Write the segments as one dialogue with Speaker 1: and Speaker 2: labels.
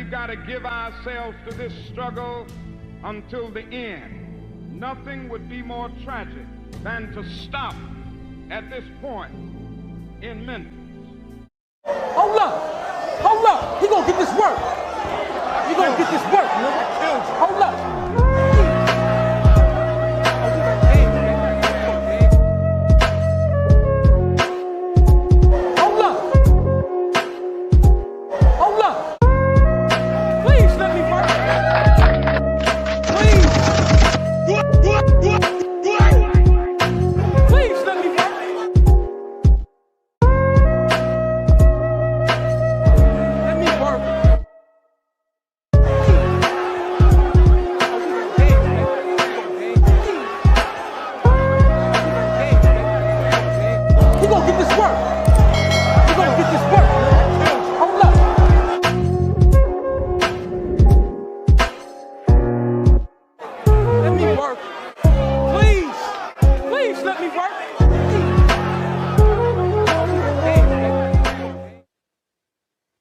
Speaker 1: got to give ourselves to this struggle until the end. Nothing would be more tragic than to stop at this point in Memphis.
Speaker 2: Hold up, he gonna get this work. He gonna get this work. Hold up.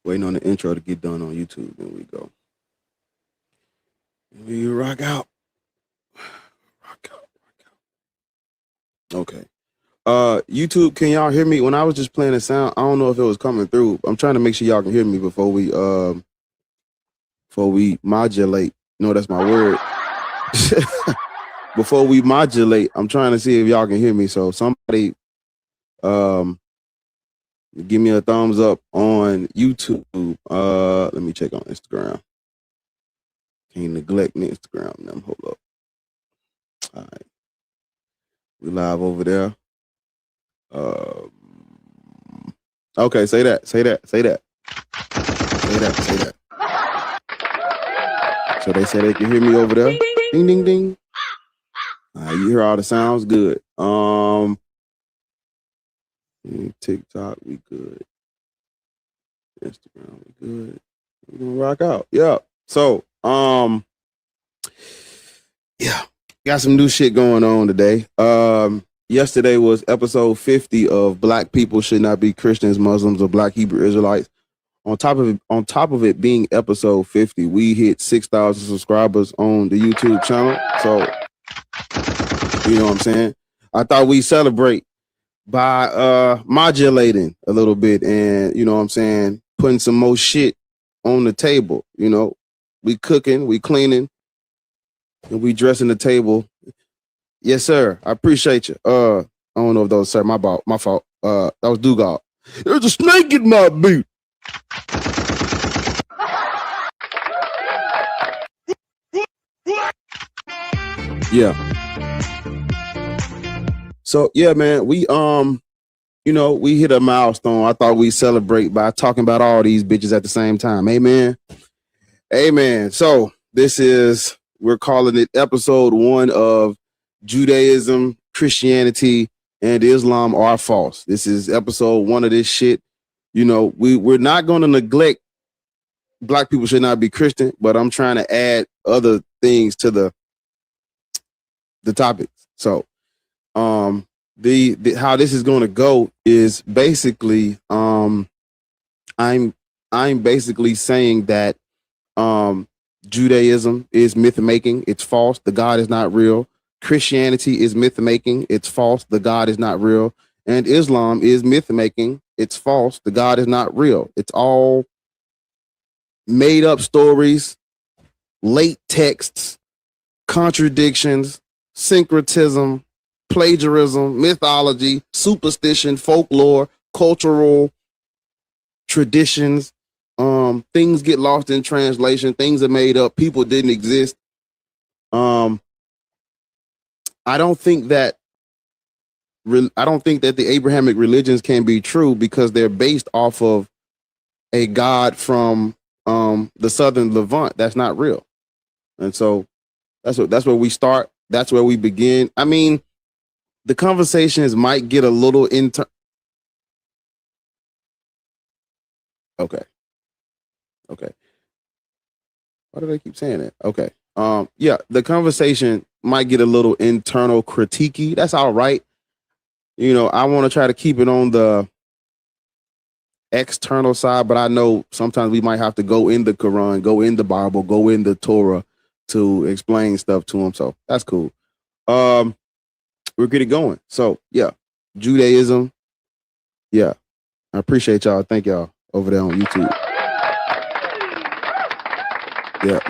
Speaker 3: Waiting on the intro to get done on YouTube. There we go. We rock out. Rock out. Okay. YouTube, can y'all hear me? When I was just playing the sound, I don't know if it was coming through. I'm trying to make sure y'all can hear me before we modulate. No, that's my word. Before we modulate, I'm trying to see if y'all can hear me. So somebody give me a thumbs up on YouTube. Let me check on Instagram. Can't neglect Instagram. Now, hold up. All right. We live over there. Okay, say that. So they say they can hear me over there. Ding, ding, ding. All right, you hear all the sounds? Good. TikTok, we good. Instagram, we good. We're gonna rock out. Yeah. So, yeah, got some new shit going on today. Yesterday was episode 50 of Black People Should Not Be Christians, Muslims, or Black Hebrew Israelites. On top of it being episode 50, we hit 6,000 subscribers on the YouTube channel. So, you know what I'm saying? I thought we'd celebrate by modulating a little bit and, you know what I'm saying, putting some more shit on the table. You know, we cooking, we cleaning, and we dressing the table. Yes, sir. I appreciate you. I don't know if that was sir, my fault. That was Dugard. There's a snake in my boot. Yeah. So yeah, man, we you know, we hit a milestone. I thought we'd celebrate by talking about all these bitches at the same time. Amen. Amen. So we're calling it episode 1 of Judaism, Christianity, and Islam are false. This is episode 1 of this shit. You know, we're not going to neglect Black people should not be Christian, but I'm trying to add other things to the topics. So, the how this is going to go is basically, I'm basically saying that, Judaism is myth making. It's false. The God is not real. Christianity is myth making. It's false. The God is not real. And Islam is myth making. It's false. The God is not real. It's all made up stories, late texts, contradictions, syncretism, plagiarism, mythology, superstition, folklore, cultural traditions. Things get lost in translation. Things are made up. People didn't exist. I don't think that the Abrahamic religions can be true because they're based off of a God from the Southern Levant. That's not real. And so that's where we start. That's where we begin. I mean, the conversations might get a little Okay. Why do they keep saying that? Okay. Yeah, the conversation might get a little internal critiquey. That's all right. You know, I want to try to keep it on the external side, but I know sometimes we might have to go in the Quran, go in the Bible, go in the Torah to explain stuff to them. So that's cool. We're getting going. So yeah, Judaism. Yeah, I appreciate y'all. Thank y'all over there on YouTube. Yeah.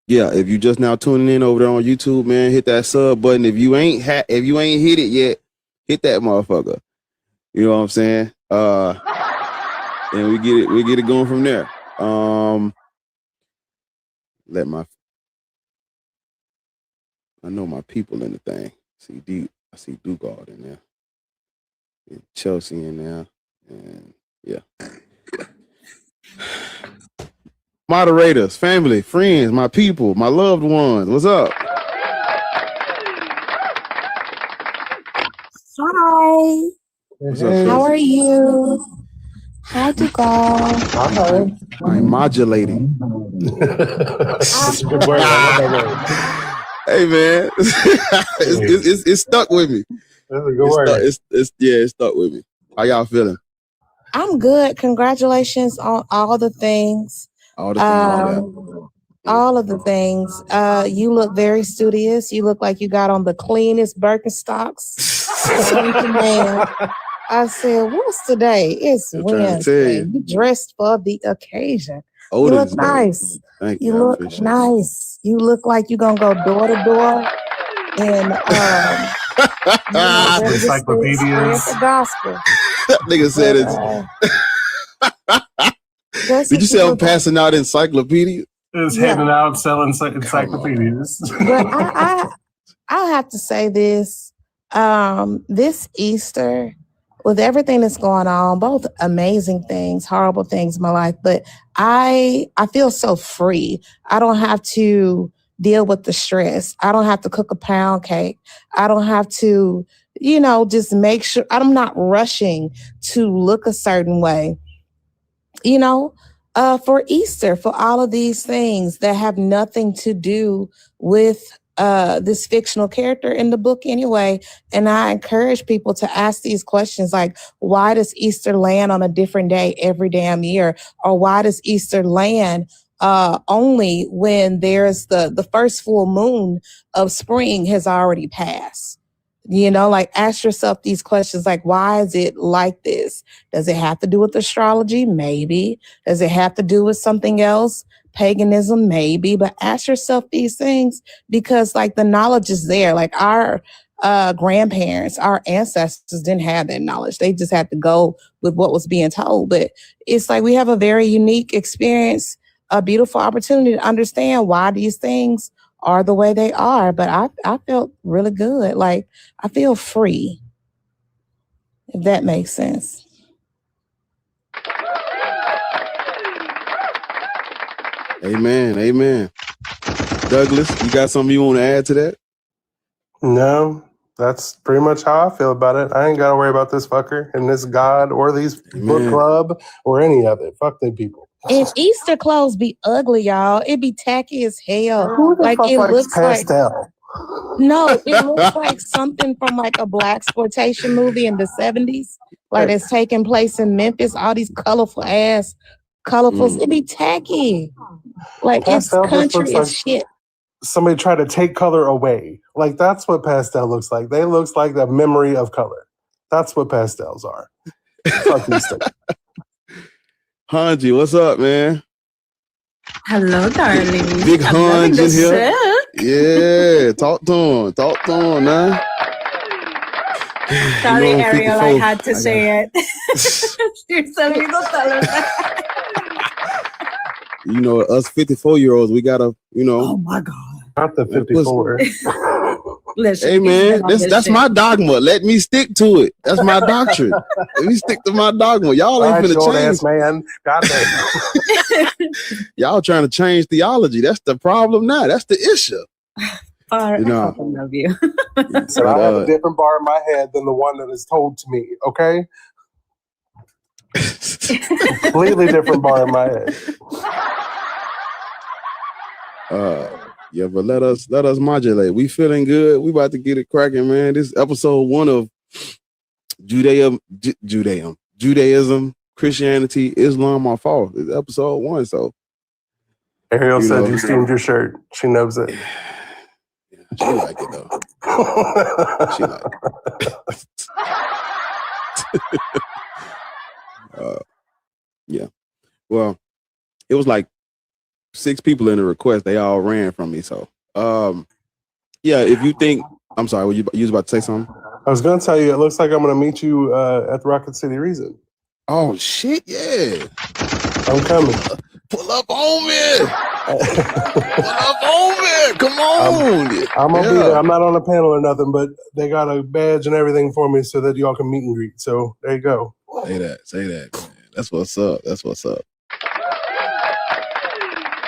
Speaker 3: Yeah, if you just now tuning in over there on YouTube, man, hit that sub button. If you ain't hit it yet, hit that motherfucker. You know what I'm saying? And we get it going from there. I know my people in the thing. I see Dugard in there. And Chelsea in there. And yeah. Moderators, family, friends, my people, my loved ones. What's up?
Speaker 4: Hi.
Speaker 3: What's up,
Speaker 4: How are you? Hi, Dugard.
Speaker 5: Hi.
Speaker 3: I'm modulating.
Speaker 5: That's a good word. I love that word.
Speaker 3: Hey man, it's stuck with me.
Speaker 5: That's a good word.
Speaker 3: It's stuck with me. How y'all feeling?
Speaker 4: I'm good. Congratulations on all the things.
Speaker 3: All of the
Speaker 4: things. You look very studious. You look like you got on the cleanest Birkenstocks. Man, I said, what's today? It's Wednesday. You dressed for the occasion. You look nice.
Speaker 3: Thank
Speaker 4: you. You look nice. You look like you're going to go door to door and
Speaker 5: encyclopedias.
Speaker 4: The gospel.
Speaker 3: Nigga said it. Did you say I'm passing out encyclopedias?
Speaker 5: It's handing out, selling encyclopedias.
Speaker 4: But I'll have to say this. This Easter, with everything that's going on, both amazing things, horrible things in my life, but I feel so free. I don't have to deal with the stress. I don't have to cook a pound cake. I don't have to, just make sure I'm not rushing to look a certain way, for Easter, for all of these things that have nothing to do with this fictional character in the book anyway. And I encourage people to ask these questions like, why does Easter land on a different day every damn year? Or why does Easter land only when there's the first full moon of spring has already passed? Ask yourself these questions like, why is it like this? Does it have to do with astrology? Maybe. Does it have to do with something else? Paganism? Maybe. But ask yourself these things because the knowledge is there. Our grandparents, our ancestors didn't have that knowledge. They just had to go with what was being told. But it's we have a very unique experience, a beautiful opportunity to understand why these things are the way they are. But I felt really good. I feel free, if that makes sense.
Speaker 3: Amen. Douglas, you got something you want to add to that?
Speaker 5: No, that's pretty much how I feel about it. I ain't got to worry about this fucker and this God or these book club or any of it. Fuck them people.
Speaker 4: And Easter clothes be ugly, y'all. It be tacky as hell.
Speaker 5: Who the fuck looks pastel?
Speaker 4: No, it looks like something from a blaxploitation movie in the 70s. It's taking place in Memphis. All these colorfuls. It be tacky. It's country as shit.
Speaker 5: Somebody tried to take color away. That's what pastel looks like. They looks like the memory of color. That's what pastels are. Fuck Easter.
Speaker 3: Hanji, what's up, man?
Speaker 6: Hello, darling.
Speaker 3: Big Hanji in here. Yeah, talk to him, man.
Speaker 6: Sorry, Ariel, I had to say it. You're so little that.
Speaker 3: Us 54-year-olds, we gotta,
Speaker 6: Oh my God.
Speaker 5: Not the 54.
Speaker 6: Listen,
Speaker 3: hey man, that's my dogma. Let me stick to it. That's my doctrine. Let me stick to my dogma. Y'all ain't finna change,
Speaker 5: ass man. Goddamn.
Speaker 3: Y'all trying to change theology. That's the problem now. That's the issue.
Speaker 6: I love you.
Speaker 5: So I have a different bar in my head than the one that is told to me. Okay. Completely different bar in my head.
Speaker 3: Yeah, but let us modulate. We feeling good. We about to get it cracking, man. This is episode 1 of Judaism, Christianity, Islam are false. It's episode 1. So
Speaker 5: Ariel said you steamed your shirt. She knows it.
Speaker 3: She like it though. She like it. Yeah. Well, it was like 6 people in the request. They all ran from me. So, yeah. If you think, I'm sorry, were you was about to say something?
Speaker 5: I was going to tell you. It looks like I'm going to meet you at the Rocket City Reason.
Speaker 3: Oh shit! Yeah,
Speaker 5: I'm coming.
Speaker 3: Pull up on me. Pull up on me. Come on.
Speaker 5: I'm gonna be there. I'm not on a panel or nothing, but they got a badge and everything for me so that y'all can meet and greet. So there you go.
Speaker 3: Say that. Man. That's what's up.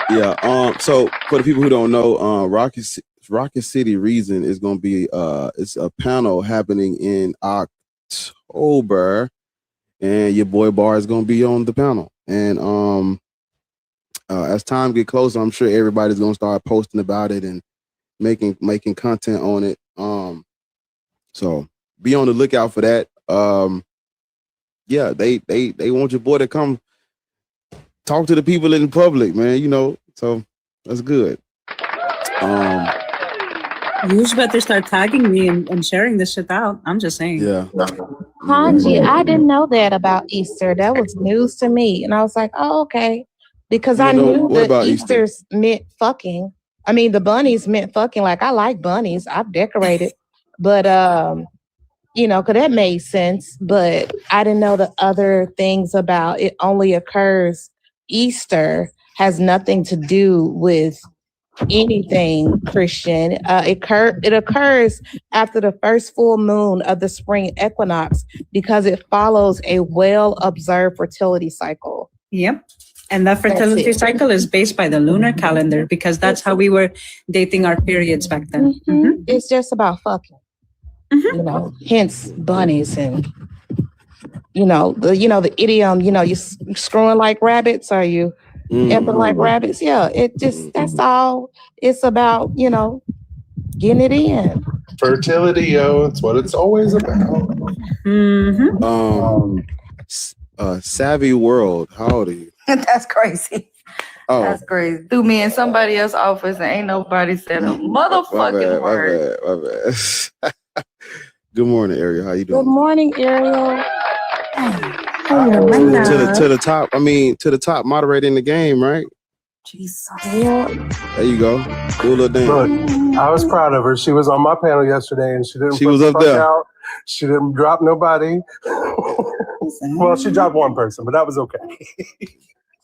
Speaker 3: Yeah. So for the people who don't know, Rocket City Reason is going to be it's a panel happening in October, and your boy Bar is going to be on the panel. And as time get closer, I'm sure everybody's going to start posting about it and making content on it. So be on the lookout for that. Yeah, they want your boy to come talk to the people in public, man. You know, so that's good.
Speaker 6: You just better start tagging me and sharing this shit out. I'm just saying.
Speaker 3: Yeah.
Speaker 4: Hanji, I didn't know that about Easter. That was news to me. And I was like, oh, okay. Because I knew that Easter's meant fucking. I mean, the bunnies meant fucking. Like, I like bunnies. I've decorated. But, you know, because that made sense. But I didn't know the other things about it only occurs. Easter has nothing to do with anything Christian. It occurs after the first full moon of the spring equinox because it follows a well-observed fertility cycle.
Speaker 6: Yep. And that fertility cycle is based by the lunar calendar because that's how we were dating our periods back then.
Speaker 4: Mm-hmm. It's just about fucking. You know, hence bunnies and you know the idiom, you know, you screwing like rabbits, or you effing like rabbits. Yeah, it just that's all it's about, you know, getting it in.
Speaker 5: Fertility, yo, it's what it's always about.
Speaker 3: Savvy World, how old are you?
Speaker 7: That's crazy.
Speaker 3: Oh,
Speaker 7: that's crazy. Threw me in somebody else's office and ain't nobody said a motherfucking word.
Speaker 3: My bad. Good morning, Ariel. How you doing?
Speaker 4: Good morning, Ariel.
Speaker 3: To the top. I mean, to the top moderator in the game, right?
Speaker 7: Jesus.
Speaker 4: Yeah.
Speaker 3: There you go. Cool little thing.
Speaker 5: Look, I was proud of her. She was on my panel yesterday, and she didn't.
Speaker 3: She was up there.
Speaker 5: Out. She didn't drop nobody. Well, she dropped one person, but that was okay.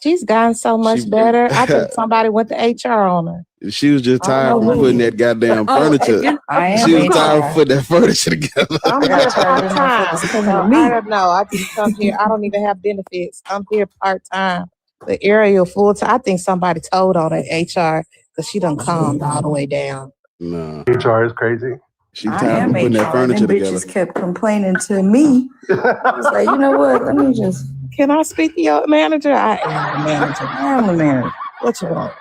Speaker 4: She's gotten so much better. I think somebody went to HR on her.
Speaker 3: She was just tired of putting that goddamn furniture. She was tired of putting that furniture together.
Speaker 4: I'm here part-time. I don't know. I just come here. I don't even have benefits. I'm here part-time. The Ariel full-time. I think somebody told on her HR because she done calmed all the way down.
Speaker 3: No.
Speaker 5: HR is crazy.
Speaker 3: She tired of putting that furniture together.
Speaker 7: Bitches kept complaining to me. I was like, you know what? Let me just.
Speaker 4: Can I speak to your manager? I am the manager. I am the manager. What you want?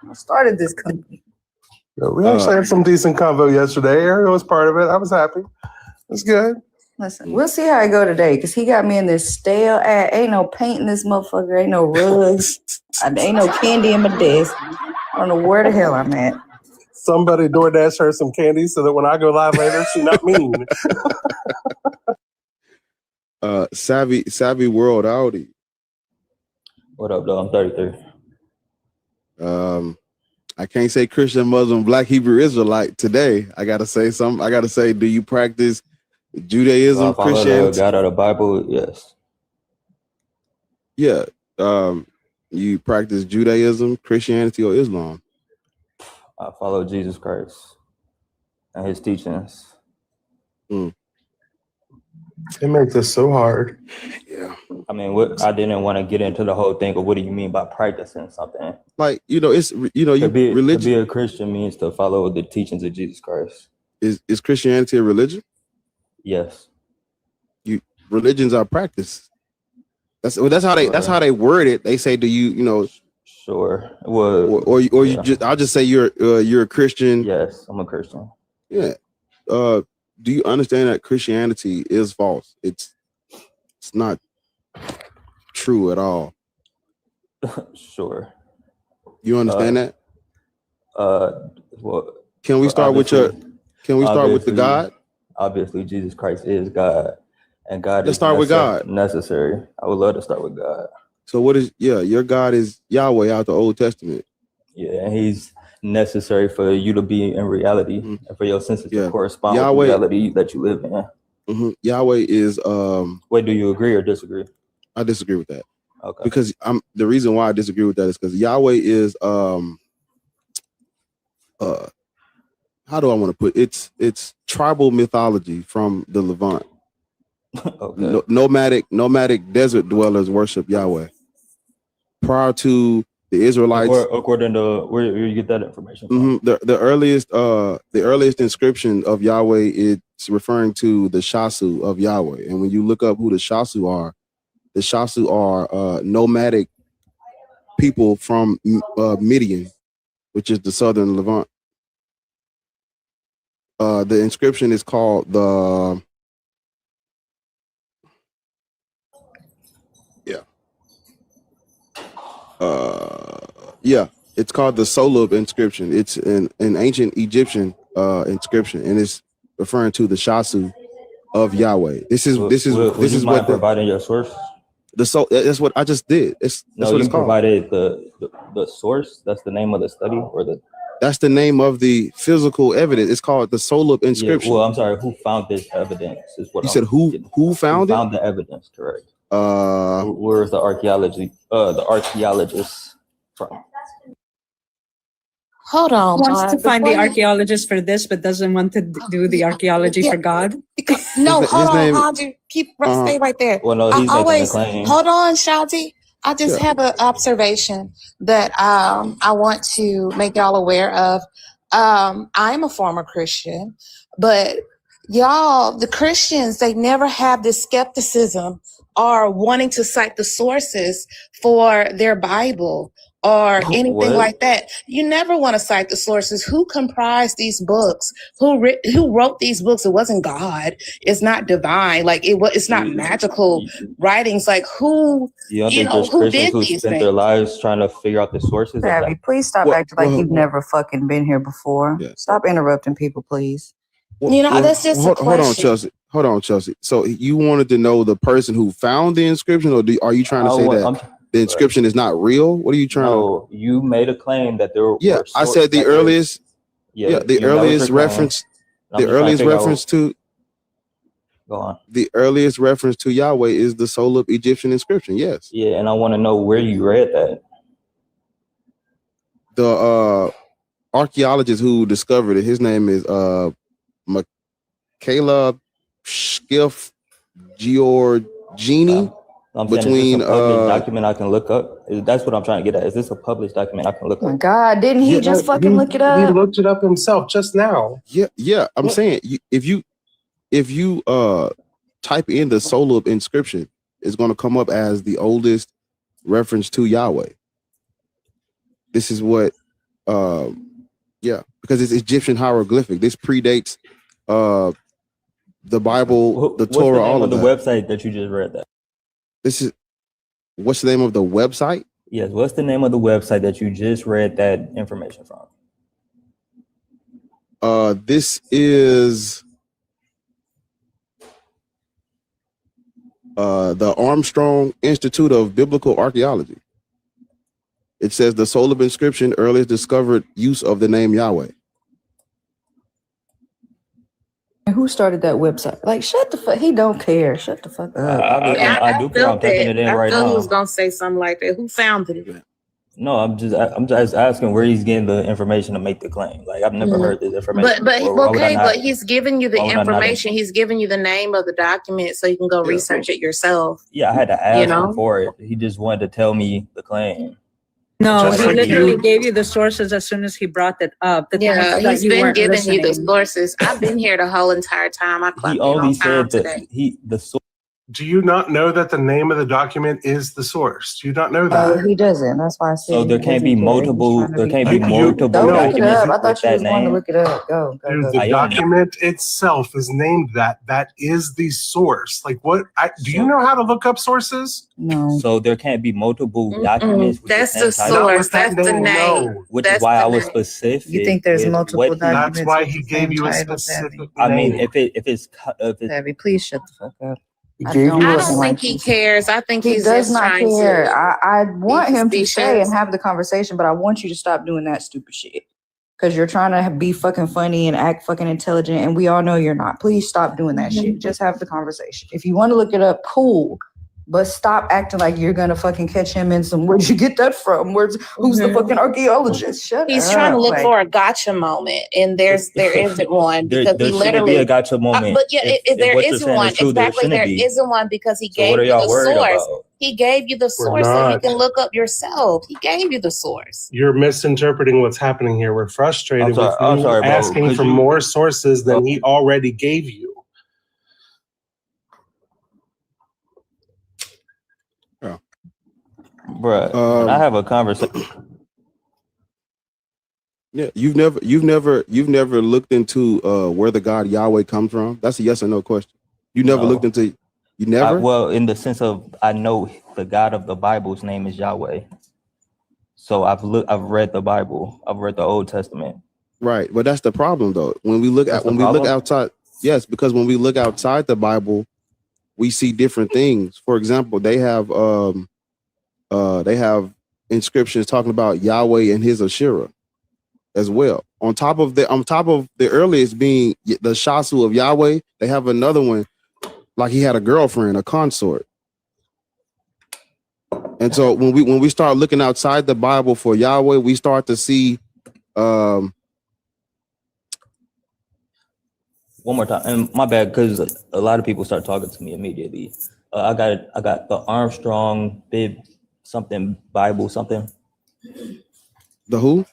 Speaker 7: I started this company.
Speaker 5: We actually had some decent convo yesterday. Ariel was part of it. I was happy. It's good.
Speaker 7: Listen, we'll see how I go today because he got me in this stale ass. Ain't no paint in this motherfucker. Ain't no rugs. Ain't no candy in my desk. I don't know where the hell I'm at.
Speaker 5: Somebody DoorDash her some candy so that when I go live later, she's not mean.
Speaker 3: Savvy World, how old are you?
Speaker 8: What up, though? I'm 33.
Speaker 3: I can't say Christian, Muslim, Black, Hebrew, Israelite today. I gotta say something. I gotta say, do you practice Judaism, Christianity?
Speaker 8: God of the Bible, yes.
Speaker 3: Yeah. You practice Judaism, Christianity, or Islam?
Speaker 8: I follow Jesus Christ and his teachings.
Speaker 5: It makes this so hard.
Speaker 3: Yeah.
Speaker 8: I mean, I didn't want to get into the whole thing of what do you mean by practicing something?
Speaker 3: Like, you know, it's, you know, religion.
Speaker 8: To be a Christian means to follow the teachings of Jesus Christ.
Speaker 3: Is Christianity a religion?
Speaker 8: Yes.
Speaker 3: Religions are practice. That's how they word it. They say, do you know?
Speaker 8: Sure. Well,
Speaker 3: or you just, I'll just say you're a Christian.
Speaker 8: Yes, I'm a Christian.
Speaker 3: Yeah. do you understand that Christianity is false? It's not true at all.
Speaker 8: Sure.
Speaker 3: You understand that?
Speaker 8: Well,
Speaker 3: Can we start with the God?
Speaker 8: Obviously, Jesus Christ is God, and God
Speaker 3: Let's
Speaker 8: is
Speaker 3: start with God.
Speaker 8: necessary. I would love to start with God.
Speaker 3: So what is your God is Yahweh out the Old Testament.
Speaker 8: Yeah, and he's necessary for you to be in reality and for your senses to correspond with the reality that you live in.
Speaker 3: Yahweh is
Speaker 8: Wait, do you agree or disagree?
Speaker 3: I disagree with that.
Speaker 8: Okay.
Speaker 3: Because the reason why I disagree with that is because Yahweh is how do I want to put it? It's tribal mythology from the Levant.
Speaker 8: Okay.
Speaker 3: Nomadic desert dwellers worship Yahweh. Prior to the Israelites,
Speaker 8: according to where you get that information from?
Speaker 3: The earliest inscription of Yahweh, it's referring to the Shasu of Yahweh. And when you look up who the Shasu are nomadic people from Midian, which is the southern Levant. The inscription is called it's called the Solub inscription. It's an ancient Egyptian inscription, and it's referring to the Shasu of Yahweh. This is what
Speaker 8: providing your source.
Speaker 3: That's what I just did. That's what it's called.
Speaker 8: Provided the source. That's the name of the study, or
Speaker 3: that's the name of the physical evidence. It's called the Solub inscription.
Speaker 8: Yeah, well, I'm sorry. Who found this evidence? Is what
Speaker 3: you said. Who found it?
Speaker 8: Found the evidence, correct? Where's the archaeologists from?
Speaker 4: Hold on.
Speaker 6: Wants to find the archaeologist for this, but doesn't want to do the archaeology for God.
Speaker 4: No, hold on, Haji. Stay right there.
Speaker 8: Well, no, he's making a claim.
Speaker 4: Hold on, Shouty. I just have an observation that I want to make y'all aware of. I'm a former Christian, but y'all, the Christians, they never have this skepticism or wanting to cite the sources for their Bible or anything like that. You never want to cite the sources. Who comprised these books? Who wrote these books? It wasn't God. It's not divine. Like it's not magical writings. Like who did these
Speaker 8: spent their lives trying to figure out the sources?
Speaker 7: Abby, please stop acting like you've never fucking been here before.
Speaker 3: Yeah.
Speaker 7: Stop interrupting people, please.
Speaker 4: That's just a question.
Speaker 3: Hold on, Chelsea. So you wanted to know the person who found the inscription, or are you trying to say that the inscription is not real? What are you trying to?
Speaker 8: You made a claim that there were.
Speaker 3: Yeah, I said the earliest. The earliest reference. The earliest reference to.
Speaker 8: Go on.
Speaker 3: The earliest reference to Yahweh is the Solub Egyptian inscription. Yes.
Speaker 8: Yeah, and I want to know where you read that.
Speaker 3: The archaeologist who discovered it, his name is Caleb Skiff Giorgini.
Speaker 8: Between is this a published document I can look up? That's what I'm trying to get at. Is this a published document I can look up?
Speaker 7: Oh my God, didn't he just fucking look it up?
Speaker 5: He looked it up himself just now.
Speaker 3: Yeah. I'm saying if you type in the Solub inscription, it's going to come up as the oldest reference to Yahweh. This is what because it's Egyptian hieroglyphic. This predates the Bible, the Torah, all of that.
Speaker 8: What's the name of the website that you just read that?
Speaker 3: What's the name of the website?
Speaker 8: Yes, what's the name of the website that you just read that information from?
Speaker 3: This is the Armstrong Institute of Biblical Archaeology. It says the Solub inscription earliest discovered use of the name Yahweh.
Speaker 7: Who started that website? Like, shut the fuck. He don't care. Shut the fuck up.
Speaker 8: I do care. I'm typing it in right now.
Speaker 4: I thought he was gonna say something like that. Who founded it?
Speaker 8: No, I'm just asking where he's getting the information to make the claim. Like I've never heard this information.
Speaker 4: But he's giving you the information. He's giving you the name of the document so you can go research it yourself.
Speaker 8: Yeah, I had to ask him for it. He just wanted to tell me the claim.
Speaker 6: No, he literally gave you the sources as soon as he brought it up.
Speaker 4: He's been giving you the sources. I've been here the whole entire time. I clocked in on time today.
Speaker 8: The source
Speaker 5: Do you not know that the name of the document is the source? Do you not know that?
Speaker 7: Oh, he doesn't. That's why I said.
Speaker 8: So there can't be multiple. There can't be multiple
Speaker 7: Go look it up. I
Speaker 8: documents
Speaker 7: thought you
Speaker 8: with
Speaker 7: was
Speaker 8: that
Speaker 7: going to
Speaker 8: name.
Speaker 7: look it up. Go.
Speaker 5: Dude, the document itself is named that. That is the source. Like what? Do you know how to look up sources?
Speaker 7: No.
Speaker 8: So there can't be multiple documents. With
Speaker 4: That's
Speaker 8: the
Speaker 4: the
Speaker 8: same title?
Speaker 4: source. That's the name.
Speaker 5: No.
Speaker 8: Which
Speaker 4: That's
Speaker 8: is why
Speaker 4: the
Speaker 8: I was
Speaker 4: name.
Speaker 8: specific.
Speaker 7: You think there's
Speaker 8: with
Speaker 7: multiple
Speaker 8: what he-
Speaker 7: documents?
Speaker 5: That's why
Speaker 7: with
Speaker 5: he
Speaker 7: the
Speaker 5: gave
Speaker 7: same
Speaker 5: you a
Speaker 7: title,
Speaker 5: specific
Speaker 8: I mean,
Speaker 5: name.
Speaker 8: if it's
Speaker 7: Savvy, please shut the fuck up.
Speaker 5: He
Speaker 7: I
Speaker 5: gave
Speaker 7: don't
Speaker 5: you
Speaker 4: I
Speaker 5: a
Speaker 4: don't think he cares. I think
Speaker 7: He
Speaker 4: he's
Speaker 7: does
Speaker 4: just
Speaker 7: not
Speaker 4: trying
Speaker 7: care.
Speaker 4: to.
Speaker 7: I want him to stay
Speaker 4: suspicious.
Speaker 7: and have the conversation, but I want you to stop doing that stupid shit. Because you're trying to be fucking funny and act fucking intelligent, and we all know you're not. Please stop doing that shit. Just have the conversation. If you want to look it up, cool. But stop acting like you're gonna fucking catch him in some. Where'd you get that from? Who's the fucking archaeologist? Shut
Speaker 4: He's
Speaker 7: up.
Speaker 4: trying to look
Speaker 7: Like,
Speaker 4: for a gotcha moment, and there isn't one
Speaker 8: there
Speaker 4: because he
Speaker 8: shouldn't be
Speaker 4: literally.
Speaker 8: a gotcha moment.
Speaker 4: But yeah,
Speaker 8: if
Speaker 4: there
Speaker 8: what you're
Speaker 4: isn't
Speaker 8: saying
Speaker 4: one.
Speaker 8: is true, there
Speaker 4: Exactly,
Speaker 8: shouldn't
Speaker 4: there
Speaker 8: be.
Speaker 4: isn't one because he
Speaker 8: So
Speaker 4: gave
Speaker 8: what are
Speaker 4: you
Speaker 8: y'all
Speaker 4: the
Speaker 8: worried
Speaker 4: source.
Speaker 8: about?
Speaker 4: He gave you the source so you can look up yourself. He gave you the source.
Speaker 5: You're misinterpreting what's happening here. We're frustrated
Speaker 8: I'm sorry,
Speaker 5: with
Speaker 8: I'm
Speaker 5: you
Speaker 8: sorry, bro.
Speaker 5: asking
Speaker 8: Could
Speaker 5: for
Speaker 8: you-
Speaker 5: more sources than he already gave you.
Speaker 8: Bruh, can I have a conversation?
Speaker 3: Yeah, you've never looked into where the God Yahweh comes from. That's a yes or no question. You never
Speaker 8: No.
Speaker 3: looked into. You never.
Speaker 8: Well, in the sense of I know the God of the Bible's name is Yahweh. So I've read the Bible. I've read the Old Testament.
Speaker 3: Right, but that's the problem though. When we look look outside, yes, because when we look outside the Bible, we see different things. For example, they have inscriptions talking about Yahweh and his Asherah as well. On top of the earliest being the Shasu of Yahweh, they have another one like he had a girlfriend, a consort. And so when we start looking outside the Bible for Yahweh, we start to see
Speaker 8: one more time, and my bad, because a lot of people start talking to me immediately. I got the Armstrong Bib something Bible something.
Speaker 3: The who?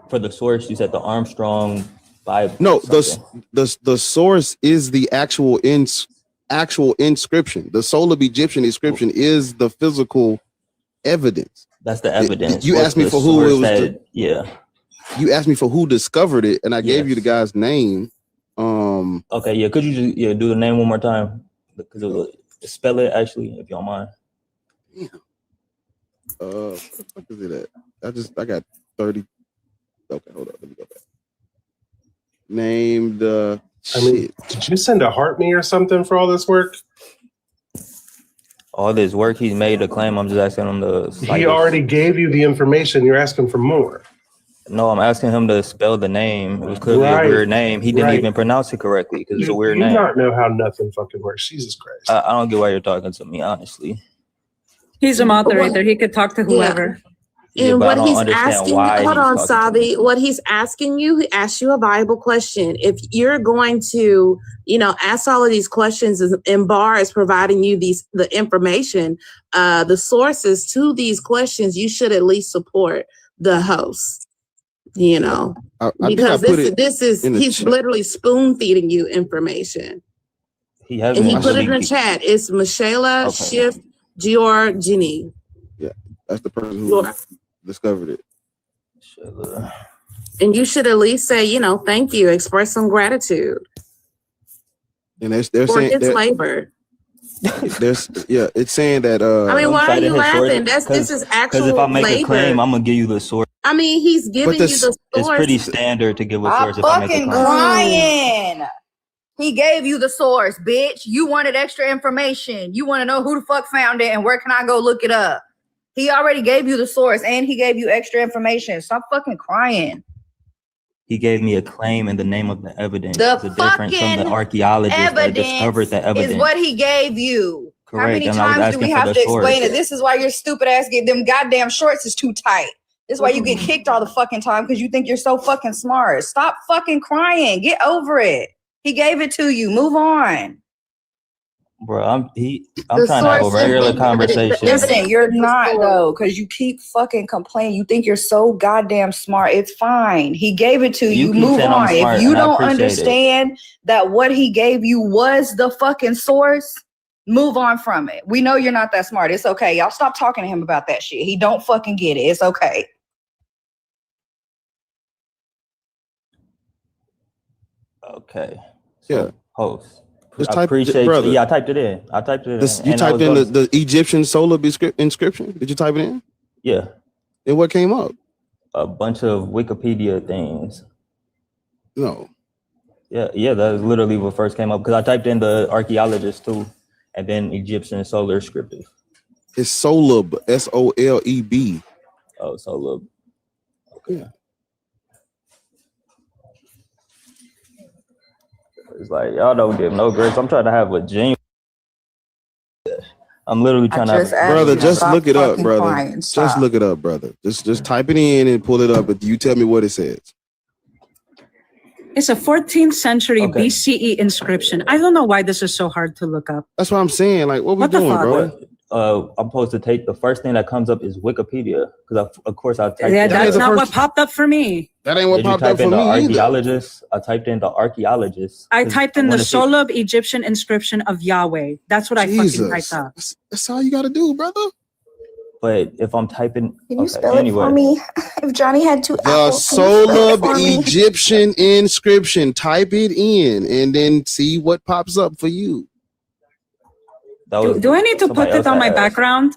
Speaker 8: For the source, you said the Armstrong Bible.
Speaker 3: No,
Speaker 8: something.
Speaker 3: the source is the actual inscription. The soul of Egyptian inscription is the physical evidence.
Speaker 8: That's the evidence.
Speaker 3: You asked me for who it was.
Speaker 8: Yeah. You
Speaker 3: asked me for who discovered it, and I gave you the guy's name.
Speaker 8: Okay, yeah. Could you just do the name one more time? Because it was spell it actually, if you don't mind.
Speaker 3: Yeah. What the fuck is it at? I got 30. Okay, hold up. Let me go back. Named
Speaker 5: did you send a heart me or something for all this work?
Speaker 8: All this work he's made to claim. I'm just asking him to.
Speaker 5: He already gave you the information. You're asking for more.
Speaker 8: No, I'm asking him to spell the name. It was clearly a weird name. He didn't even pronounce it correctly because it's a weird name.
Speaker 5: You not know how nothing fucking works. Jesus Christ.
Speaker 8: I don't get why you're talking to me, honestly.
Speaker 6: He's a moderator. He could talk to whoever.
Speaker 4: And what he's asking, hold on, Sabi, what he's asking you, he asks you a Bible question. If you're going to, ask all of these questions and Bar is providing you the information, the sources to these questions, you should at least support the host, because he's literally spoon feeding you information. And he put it in the chat. It's Michela Shift Georgini.
Speaker 3: Yeah, that's the person who discovered it.
Speaker 4: And you should at least say, thank you, express some gratitude.
Speaker 3: And they're
Speaker 4: for
Speaker 3: saying
Speaker 4: his labor.
Speaker 3: It's saying that
Speaker 4: I mean, why are you laughing? This is actual
Speaker 8: because if I make
Speaker 4: labor.
Speaker 8: a claim, I'm gonna give you the source.
Speaker 4: I mean, he's giving you the source.
Speaker 8: It's pretty standard to give a source if I make a claim.
Speaker 7: Crying. He gave you the source, bitch. You wanted extra information. You want to know who the fuck found it and where can I go look it up? He already gave you the source and he gave you extra information. Stop fucking crying.
Speaker 8: He gave me a claim in the name of the evidence. The difference from the archaeologists that discovered the evidence.
Speaker 7: Is what he gave you.
Speaker 8: Correct.
Speaker 7: How many times do we have to explain it? This is why your stupid ass get them goddamn shorts is too tight. This is why you get kicked all the fucking time because you think you're so fucking smart. Stop fucking crying. Get over it. He gave it to you. Move on.
Speaker 8: Bro, I'm trying to have a regular conversation.
Speaker 7: Listen, you're not though, because you keep fucking complaining. You think you're so goddamn smart. It's fine. He gave it to you. Move on. If you don't understand that what he gave you was the fucking source, Move on from it. We know you're not that smart. It's okay. Y'all stop talking to him about that shit. He don't fucking get it. It's okay.
Speaker 8: Okay.
Speaker 3: Yeah.
Speaker 8: Post.
Speaker 3: Just
Speaker 8: I
Speaker 3: type,
Speaker 8: appreciate
Speaker 3: brother.
Speaker 8: you. Yeah, I typed it in.
Speaker 3: You typed in the Egyptian solar inscription. Did you type it in?
Speaker 8: Yeah.
Speaker 3: And what came up?
Speaker 8: A bunch of Wikipedia things.
Speaker 3: No.
Speaker 8: Yeah, that was literally what first came up because I typed in the archaeologist too, and then Egyptian solar scriptive.
Speaker 3: It's Solub, SOLEB.
Speaker 8: Oh, Solub. Okay.
Speaker 3: Yeah.
Speaker 8: It's like y'all don't give no grades. I'm trying to have a genuine. I'm literally trying to have
Speaker 3: brother. Just look it up, brother. Just look it up, brother. Just type it in and pull it up. But you tell me what it says.
Speaker 6: It's a 14th century BCE inscription. I don't know why this is so hard to look up.
Speaker 3: That's what I'm saying. Like, what we doing, bro?
Speaker 8: I'm supposed to take the first thing that comes up is Wikipedia because of course I typed.
Speaker 6: Yeah, that's not what popped up for me.
Speaker 3: That ain't what popped up for me
Speaker 8: archaeologist? I typed in the archaeologist.
Speaker 6: I typed in the Solub Egyptian inscription of Yahweh. That's what I fucking typed up.
Speaker 3: That's all you got to do, brother.
Speaker 8: But if I'm typing,
Speaker 7: can you spell it for me? If Johnny had two apples,
Speaker 3: the Solub Egyptian inscription. Type it in and then see what pops up for you.
Speaker 6: Do I need to put it on my background?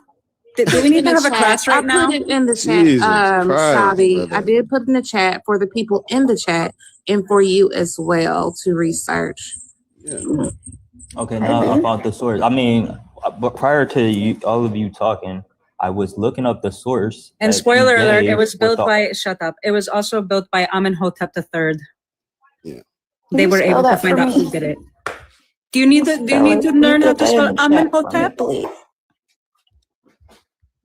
Speaker 6: Do we need to have a class right now?
Speaker 4: I put it in the chat, Sabi. I did put in the chat for the people in the chat and for you as well to research.
Speaker 3: Yeah.
Speaker 8: Okay, now about the source. I mean, but prior to you, all of you talking, I was looking up the source.
Speaker 6: And spoiler alert, it was built by, shut up. It was also built by Amenhotep III.
Speaker 3: Yeah.
Speaker 6: They were able to find out who did it. Do you need to learn how to spell Amenhotep?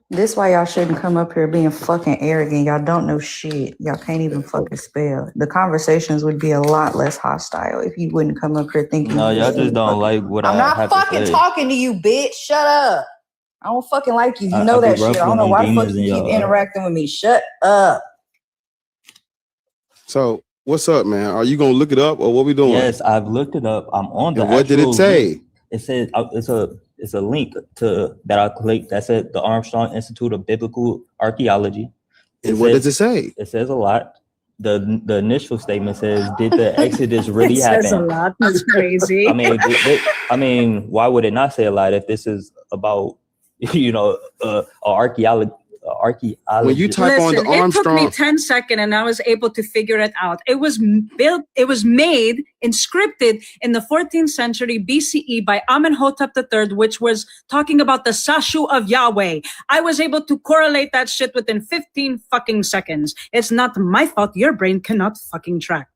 Speaker 7: This why y'all shouldn't come up here being fucking arrogant. Y'all don't know shit. Y'all can't even fucking spell. The conversations would be a lot less hostile if you wouldn't come up here thinking.
Speaker 8: No, y'all just don't like what
Speaker 7: I'm not fucking talking to you, bitch. Shut up. I don't fucking like you. You know that shit. I don't know why the fuck you keep interacting with me. Shut up.
Speaker 3: So what's up, man? Are you gonna look it up or what we doing?
Speaker 8: Yes, I've looked it up. I'm on the.
Speaker 3: And what did it say?
Speaker 8: Link. It says it's a link to that I clicked. That said the Armstrong Institute of Biblical Archaeology.
Speaker 3: And what does it say?
Speaker 8: It says a lot. The initial statement says, "Did the Exodus really happen?"
Speaker 6: It says a lot. That's crazy.
Speaker 8: I mean, why would it not say a lot if this is about, you know, archaeology?
Speaker 3: When you type on the Armstrong,
Speaker 6: it took me 10 seconds and I was able to figure it out. It was built, it was made, inscripted in the 14th century BCE by Amenhotep III, which was talking about the Sashu of Yahweh. I was able to correlate that shit within 15 fucking seconds. It's not my fault your brain cannot fucking track.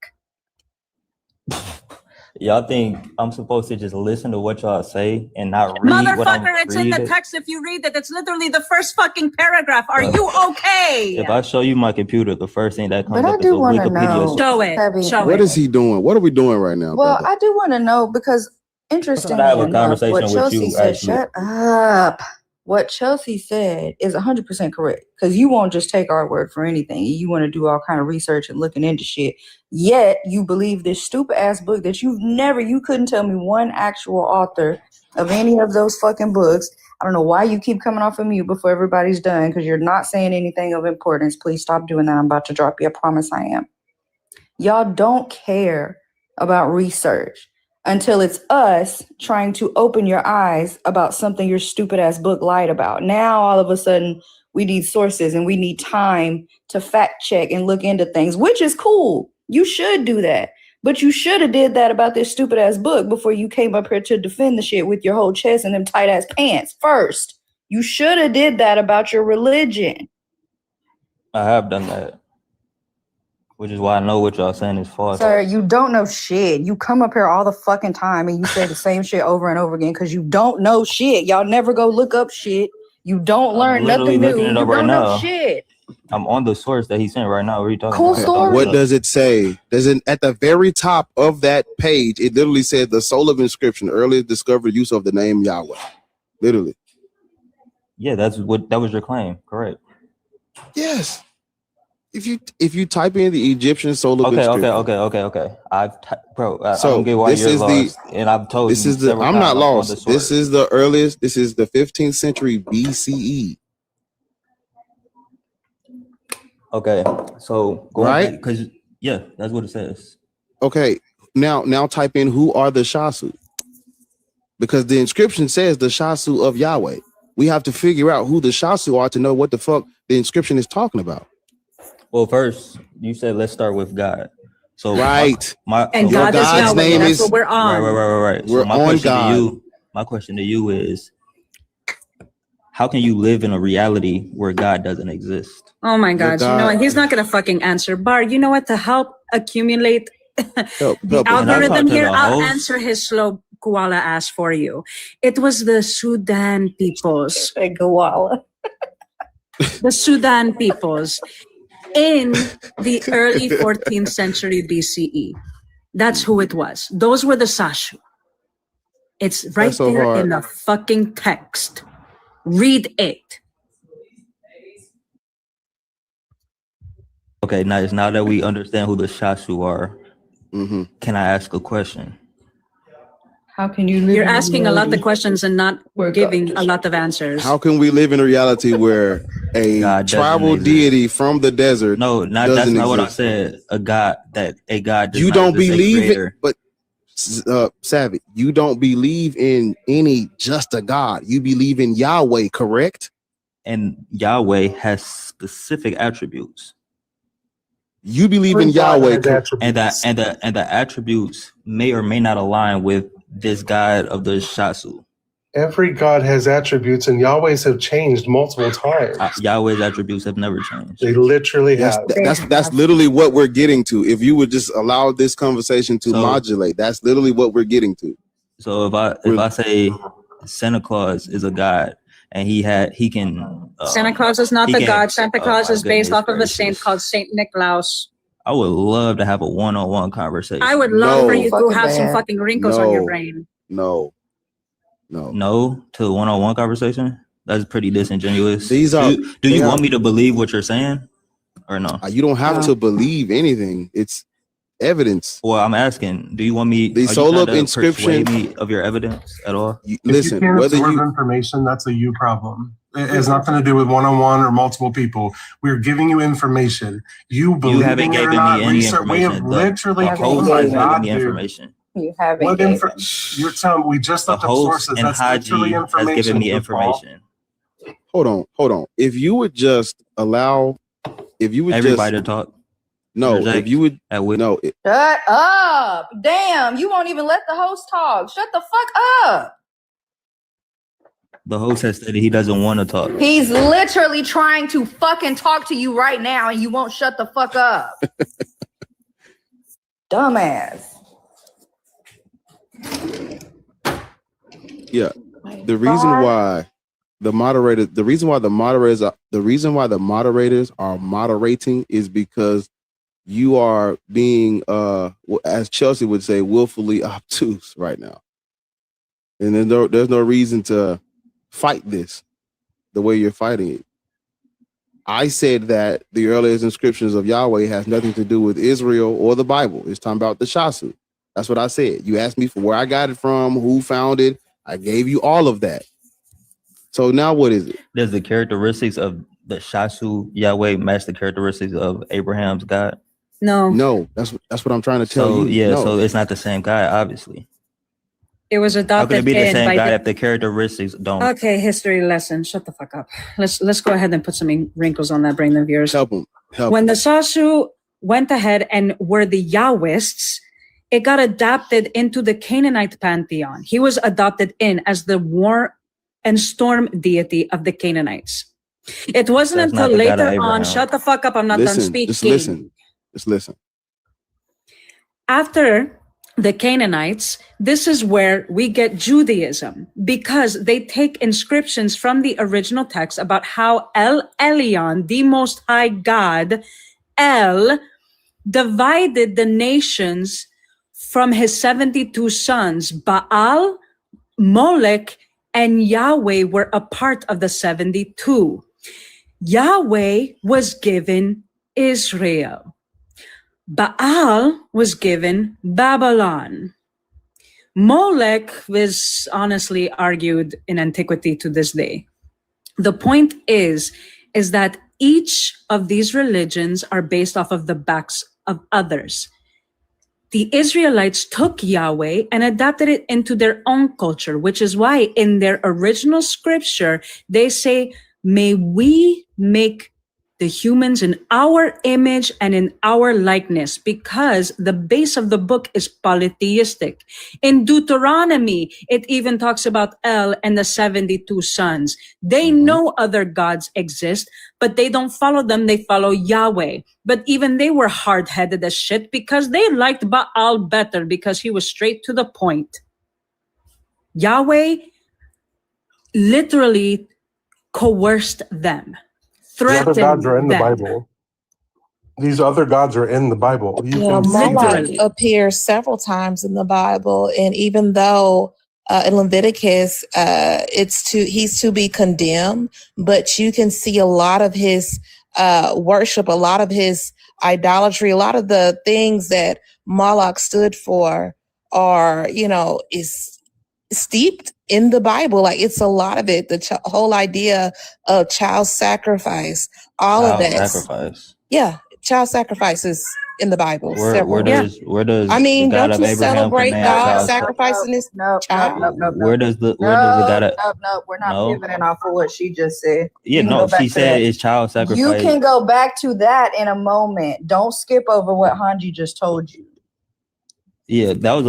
Speaker 8: Y'all think I'm supposed to just listen to what y'all say and not read what I'm
Speaker 6: Motherfucker, it's
Speaker 8: reading?
Speaker 6: in the text. If you read it, it's literally the first fucking paragraph. Are you okay?
Speaker 8: If I show you my computer, the first thing that comes
Speaker 7: But
Speaker 8: up
Speaker 7: I do
Speaker 8: is a
Speaker 7: wanna
Speaker 8: Wikipedia.
Speaker 7: know.
Speaker 6: Show it.
Speaker 3: What is he doing? What are we doing right now?
Speaker 7: Well,
Speaker 3: brother?
Speaker 7: I do want to know because interestingly
Speaker 8: I have a
Speaker 7: enough,
Speaker 8: conversation
Speaker 7: what
Speaker 8: with
Speaker 7: Chelsea
Speaker 8: you,
Speaker 7: said,
Speaker 8: actually.
Speaker 7: shut up. What Chelsea said is 100% correct because you won't just take our word for anything. You want to do all kind of research and looking into shit. Yet you believe this stupid ass book that you couldn't tell me one actual author of any of those fucking books. I don't know why you keep coming off of mute before everybody's done because you're not saying anything of importance. Please stop doing that. I'm about to drop you. I promise I am. Y'all don't care about research until it's us trying to open your eyes about something your stupid ass book lied about. Now, all of a sudden, we need sources and we need time to fact check and look into things, which is cool. You should do that. But you should have did that about this stupid ass book before you came up here to defend the shit with your whole chest and them tight ass pants first. You should have did that about your religion.
Speaker 8: I have done that, which is why I know what y'all saying is false.
Speaker 7: Sir, you don't know shit. You come up here all the fucking time and you say the same shit over and over again because you don't know shit. Y'all never go look up shit. You don't learn nothing new. You don't know shit.
Speaker 8: I'm on the source that he's saying right now. What are you talking
Speaker 7: Cool
Speaker 8: about?
Speaker 7: story.
Speaker 3: What does it say? Does it at the very top of that page? It literally said the soul of inscription, earliest discovered use of the name Yahweh. Literally.
Speaker 8: Yeah, that was your claim, correct?
Speaker 3: Yes. if you type in the Egyptian solar
Speaker 8: Okay. I don't get why
Speaker 3: this
Speaker 8: you're
Speaker 3: is
Speaker 8: lost, and I've told
Speaker 3: this
Speaker 8: you
Speaker 3: is the
Speaker 8: several
Speaker 3: I'm
Speaker 8: times
Speaker 3: not
Speaker 8: I'm on
Speaker 3: lost.
Speaker 8: the
Speaker 3: This
Speaker 8: source.
Speaker 3: is the earliest. This is the 15th century BCE.
Speaker 8: Okay, so going
Speaker 3: Right?
Speaker 8: back, because yeah, that's what it says.
Speaker 3: Okay, now type in who are the Shasu, because the inscription says the Shasu of Yahweh. We have to figure out who the Shasu are to know what the fuck the inscription is talking about.
Speaker 8: Well, first you said let's start with God. So
Speaker 3: right,
Speaker 6: and
Speaker 3: your
Speaker 6: God is
Speaker 3: God's
Speaker 6: Yahweh.
Speaker 3: name
Speaker 6: That's
Speaker 3: is
Speaker 6: what we're on.
Speaker 8: Right.
Speaker 3: We're
Speaker 8: So my
Speaker 3: on
Speaker 8: question
Speaker 3: God.
Speaker 8: my question to you is, how can you live in a reality where God doesn't exist?
Speaker 6: Oh my God. You know what? He's not going to fucking answer. Bar, you know what? To help accumulate the algorithm here, I'll answer his slow koala ass for you. It was the Sudan peoples.
Speaker 7: Koala.
Speaker 6: The Sudan peoples in the early 14th century BCE. That's who it was. Those were the Sashu. It's right
Speaker 3: so
Speaker 6: there
Speaker 3: hard.
Speaker 6: in the fucking text. Read it.
Speaker 8: Okay, now that we understand who the Shasu are, can I ask a question?
Speaker 7: How can you live?
Speaker 6: You're asking a lot of questions and not giving a lot of answers.
Speaker 3: How can we live in a reality where a
Speaker 8: God
Speaker 3: tribal deity from the desert
Speaker 8: that's
Speaker 3: doesn't
Speaker 8: not what I
Speaker 3: exist?
Speaker 8: said. A God does
Speaker 3: You
Speaker 8: not
Speaker 3: don't
Speaker 8: exist,
Speaker 3: believe it,
Speaker 8: creator.
Speaker 3: but Savvy, you don't believe in any just a God. You believe in Yahweh, correct?
Speaker 8: And Yahweh has specific attributes.
Speaker 3: You believe in Yahweh,
Speaker 8: and the attributes may or may not align with this God of the Shasu.
Speaker 5: Every God has attributes, and Yahweh's have changed multiple times.
Speaker 8: Yahweh's attributes have never changed.
Speaker 5: They literally have.
Speaker 3: That's literally what we're getting to. If you would just allow this conversation to modulate, that's literally what we're getting to.
Speaker 8: So if I say Santa Claus is a God and he can
Speaker 6: Santa Claus is not the God. Santa Claus is based off of a saint called Saint Niklaus.
Speaker 8: I would love to have a one-on-one conversation.
Speaker 6: I would love for you to have some fucking wrinkles on your brain.
Speaker 3: No
Speaker 8: to the one-on-one conversation. That's pretty disingenuous.
Speaker 3: These are.
Speaker 8: Do you want me to believe what you're saying, or no?
Speaker 3: You don't have to believe anything. It's evidence.
Speaker 8: Well, I'm asking. Do you want me?
Speaker 3: The solar inscription
Speaker 8: me of your evidence at all?
Speaker 3: Listen,
Speaker 5: if you can't
Speaker 3: whether
Speaker 5: absorb
Speaker 3: you
Speaker 5: information, that's a you problem. It has nothing to do with one-on-one or multiple people. We're giving you information. You believe
Speaker 8: haven't
Speaker 5: it or
Speaker 8: given
Speaker 5: not,
Speaker 8: me any
Speaker 5: research. We have
Speaker 8: information.
Speaker 5: literally.
Speaker 8: The host has given me information.
Speaker 7: You haven't.
Speaker 5: What you're telling me? We just looked up sources.
Speaker 8: And
Speaker 5: That's literally
Speaker 8: Haji
Speaker 5: information.
Speaker 8: has given me information.
Speaker 3: Hold on. If you would just allow,
Speaker 8: everybody to talk.
Speaker 3: No, if you would, no.
Speaker 7: Shut up! Damn, you won't even let the host talk. Shut the fuck up.
Speaker 8: The host has said he doesn't want to talk.
Speaker 7: He's literally trying to fucking talk to you right now, and you won't shut the fuck up. Dumbass.
Speaker 3: Yeah, the reason why the moderators are moderating is because you are being as Chelsea would say, willfully obtuse right now, and there's no reason to fight this the way you're fighting it. I said that the earliest inscriptions of Yahweh has nothing to do with Israel or the Bible. It's talking about the Shasu. That's what I said. You asked me for where I got it from, who found it. I gave you all of that. So now what is it?
Speaker 8: Does the characteristics of the Shasu Yahweh match the characteristics of Abraham's God?
Speaker 6: No.
Speaker 3: That's what I'm trying to tell you.
Speaker 8: Yeah,
Speaker 3: no.
Speaker 8: so it's not the same guy, obviously.
Speaker 6: It was adopted.
Speaker 8: How could it be the same guy if the characteristics don't?
Speaker 6: Okay, history lesson. Shut the fuck up. Let's go ahead and put some wrinkles on that brain, then viewers.
Speaker 3: Help him.
Speaker 6: When the Shasu went ahead and were the Yahwists, it got adapted into the Canaanite pantheon. He was adopted in as the war and storm deity of the Canaanites. It wasn't until later on. Shut the fuck up. I'm not done speaking.
Speaker 3: Just listen.
Speaker 6: After the Canaanites, this is where we get Judaism, because they take inscriptions from the original text about how El Elyon, the Most High God, El, divided the nations from his 72 sons. Baal, Molech, and Yahweh were a part of the 72. Yahweh was given Israel. Baal was given Babylon. Molech was honestly argued in antiquity to this day. The point is that each of these religions are based off of the backs of others. The Israelites took Yahweh and adapted it into their own culture, which is why in their original scripture, they say, may we make the humans in our image and in our likeness, because the base of the book is polytheistic. In Deuteronomy, it even talks about El and the 72 sons. They know other gods exist, but they don't follow them. They follow Yahweh. But even they were hard-headed as shit because they liked Baal better because he was straight to the point. Yahweh literally coerced them.
Speaker 5: The other gods are in the
Speaker 6: them.
Speaker 5: Bible. These other gods are in the Bible. You
Speaker 4: Yeah,
Speaker 5: can see
Speaker 4: Moloch
Speaker 5: them.
Speaker 4: appears several times in the Bible, and even though in Leviticus he's to be condemned, but you can see a lot of his worship, a lot of his idolatry, a lot of the things that Moloch stood for are, is steeped in the Bible. Like, it's a lot of it. The whole idea of child sacrifice, all of that.
Speaker 8: Sacrifice.
Speaker 4: Yeah, child sacrifices in the Bible.
Speaker 8: Where does
Speaker 4: I mean,
Speaker 8: the God
Speaker 4: don't
Speaker 8: of
Speaker 4: you
Speaker 8: Abraham
Speaker 4: celebrate
Speaker 8: command
Speaker 4: God
Speaker 8: child
Speaker 4: sacrificing his child?
Speaker 8: Where does the God of
Speaker 7: No, we're not pivoting off of what she just said.
Speaker 8: Yeah,
Speaker 7: You can
Speaker 8: no,
Speaker 7: go back
Speaker 8: she
Speaker 7: to
Speaker 8: said
Speaker 7: that.
Speaker 8: it's child sacrifice.
Speaker 7: You can go back to that in a moment. Don't skip over what Hanji just told you.
Speaker 8: Yeah, that was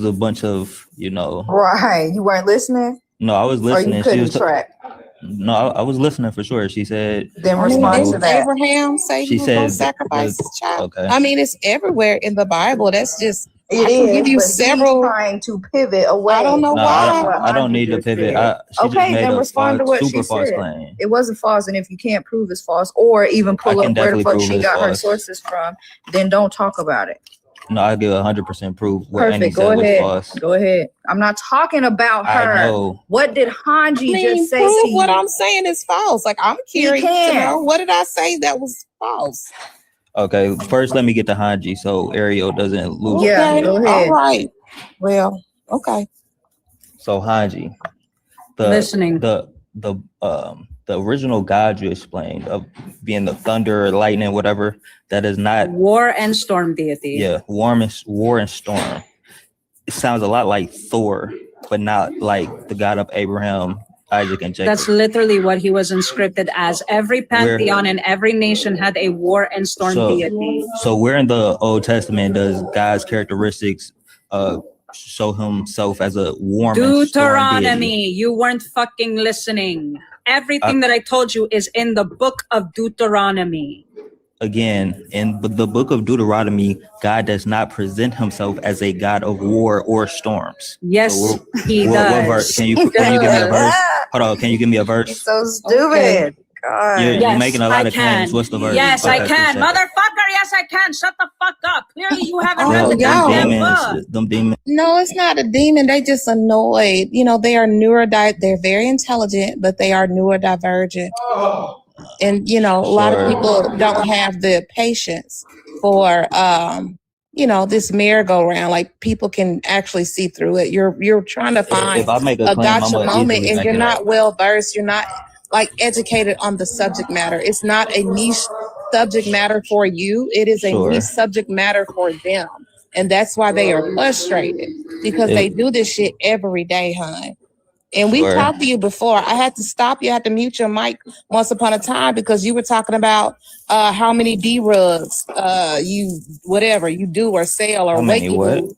Speaker 8: a bunch of,
Speaker 7: Right. You weren't listening?
Speaker 8: No, I was listening.
Speaker 7: Or you couldn't track?
Speaker 8: No, I was listening for sure. She said.
Speaker 7: Then respond to that.
Speaker 4: Abraham say he was going to sacrifice his child.
Speaker 8: Okay.
Speaker 4: I mean, it's everywhere in the Bible. That's just,
Speaker 7: It
Speaker 4: I can
Speaker 7: is,
Speaker 4: give you
Speaker 7: but
Speaker 4: several.
Speaker 7: he's trying to pivot away.
Speaker 4: I don't know why.
Speaker 8: I don't need to pivot.
Speaker 7: Okay, then respond to what she said.
Speaker 8: Claim.
Speaker 7: It wasn't false, and if you can't prove it's false, or even pull up where the fuck she got her sources from, then don't talk about it.
Speaker 8: No, I give 100% proof what Annie
Speaker 7: Perfect. Go
Speaker 8: said was
Speaker 7: ahead.
Speaker 8: false.
Speaker 7: Go ahead. I'm not talking about her.
Speaker 8: I know.
Speaker 7: What did Hanji just say
Speaker 4: prove
Speaker 7: to you?
Speaker 4: what I'm saying is false. Like, I'm curious to know, what did I say that was false?
Speaker 8: Okay, first let me get to Hanji so Ariel doesn't lose.
Speaker 7: Yeah, go ahead.
Speaker 4: All right. Well, okay.
Speaker 8: So Hanji, the original God you explained of being the thunder, lightning, whatever, that is not
Speaker 6: war and storm deity.
Speaker 8: Yeah, war and storm. It sounds a lot like Thor, but not like the God of Abraham, Isaac, and Jacob.
Speaker 6: That's literally what he was inscripted as. Every pantheon and every nation had a war and storm deity.
Speaker 8: So where in the Old Testament does God's characteristics show himself as a warm
Speaker 6: Deuteronomy,
Speaker 8: and storm deity?
Speaker 6: you weren't fucking listening. Everything that I told you is in the book of Deuteronomy.
Speaker 8: Again, in the book of Deuteronomy, God does not present himself as a God of war or storms.
Speaker 6: Yes, he does.
Speaker 8: What verse? Can you give me a verse? Hold on, can you give me a verse?
Speaker 7: It's so stupid. God.
Speaker 8: You're making a lot of claims. What's the verse?
Speaker 6: Yes, I can. Motherfucker, yes, I can. Shut the fuck up. Clearly, you haven't read the goddamn book.
Speaker 8: Them demons.
Speaker 4: No, it's not a demon. They just annoyed. They are they're very intelligent, but they are neurodivergent. And, a lot of people don't have the patience for, this merry-go-round. Like, people can actually see through it. You're trying to find a gotcha moment, and you're not well-versed. You're not, educated on the subject matter. It's not a niche subject matter for you. It is a niche subject matter for them. And that's why they are frustrated, because they do this shit every day, hon. And we talked to you before. I had to stop you. I had to mute your mic once upon a time because you were talking about how many D-rugs you do or sell or wake you.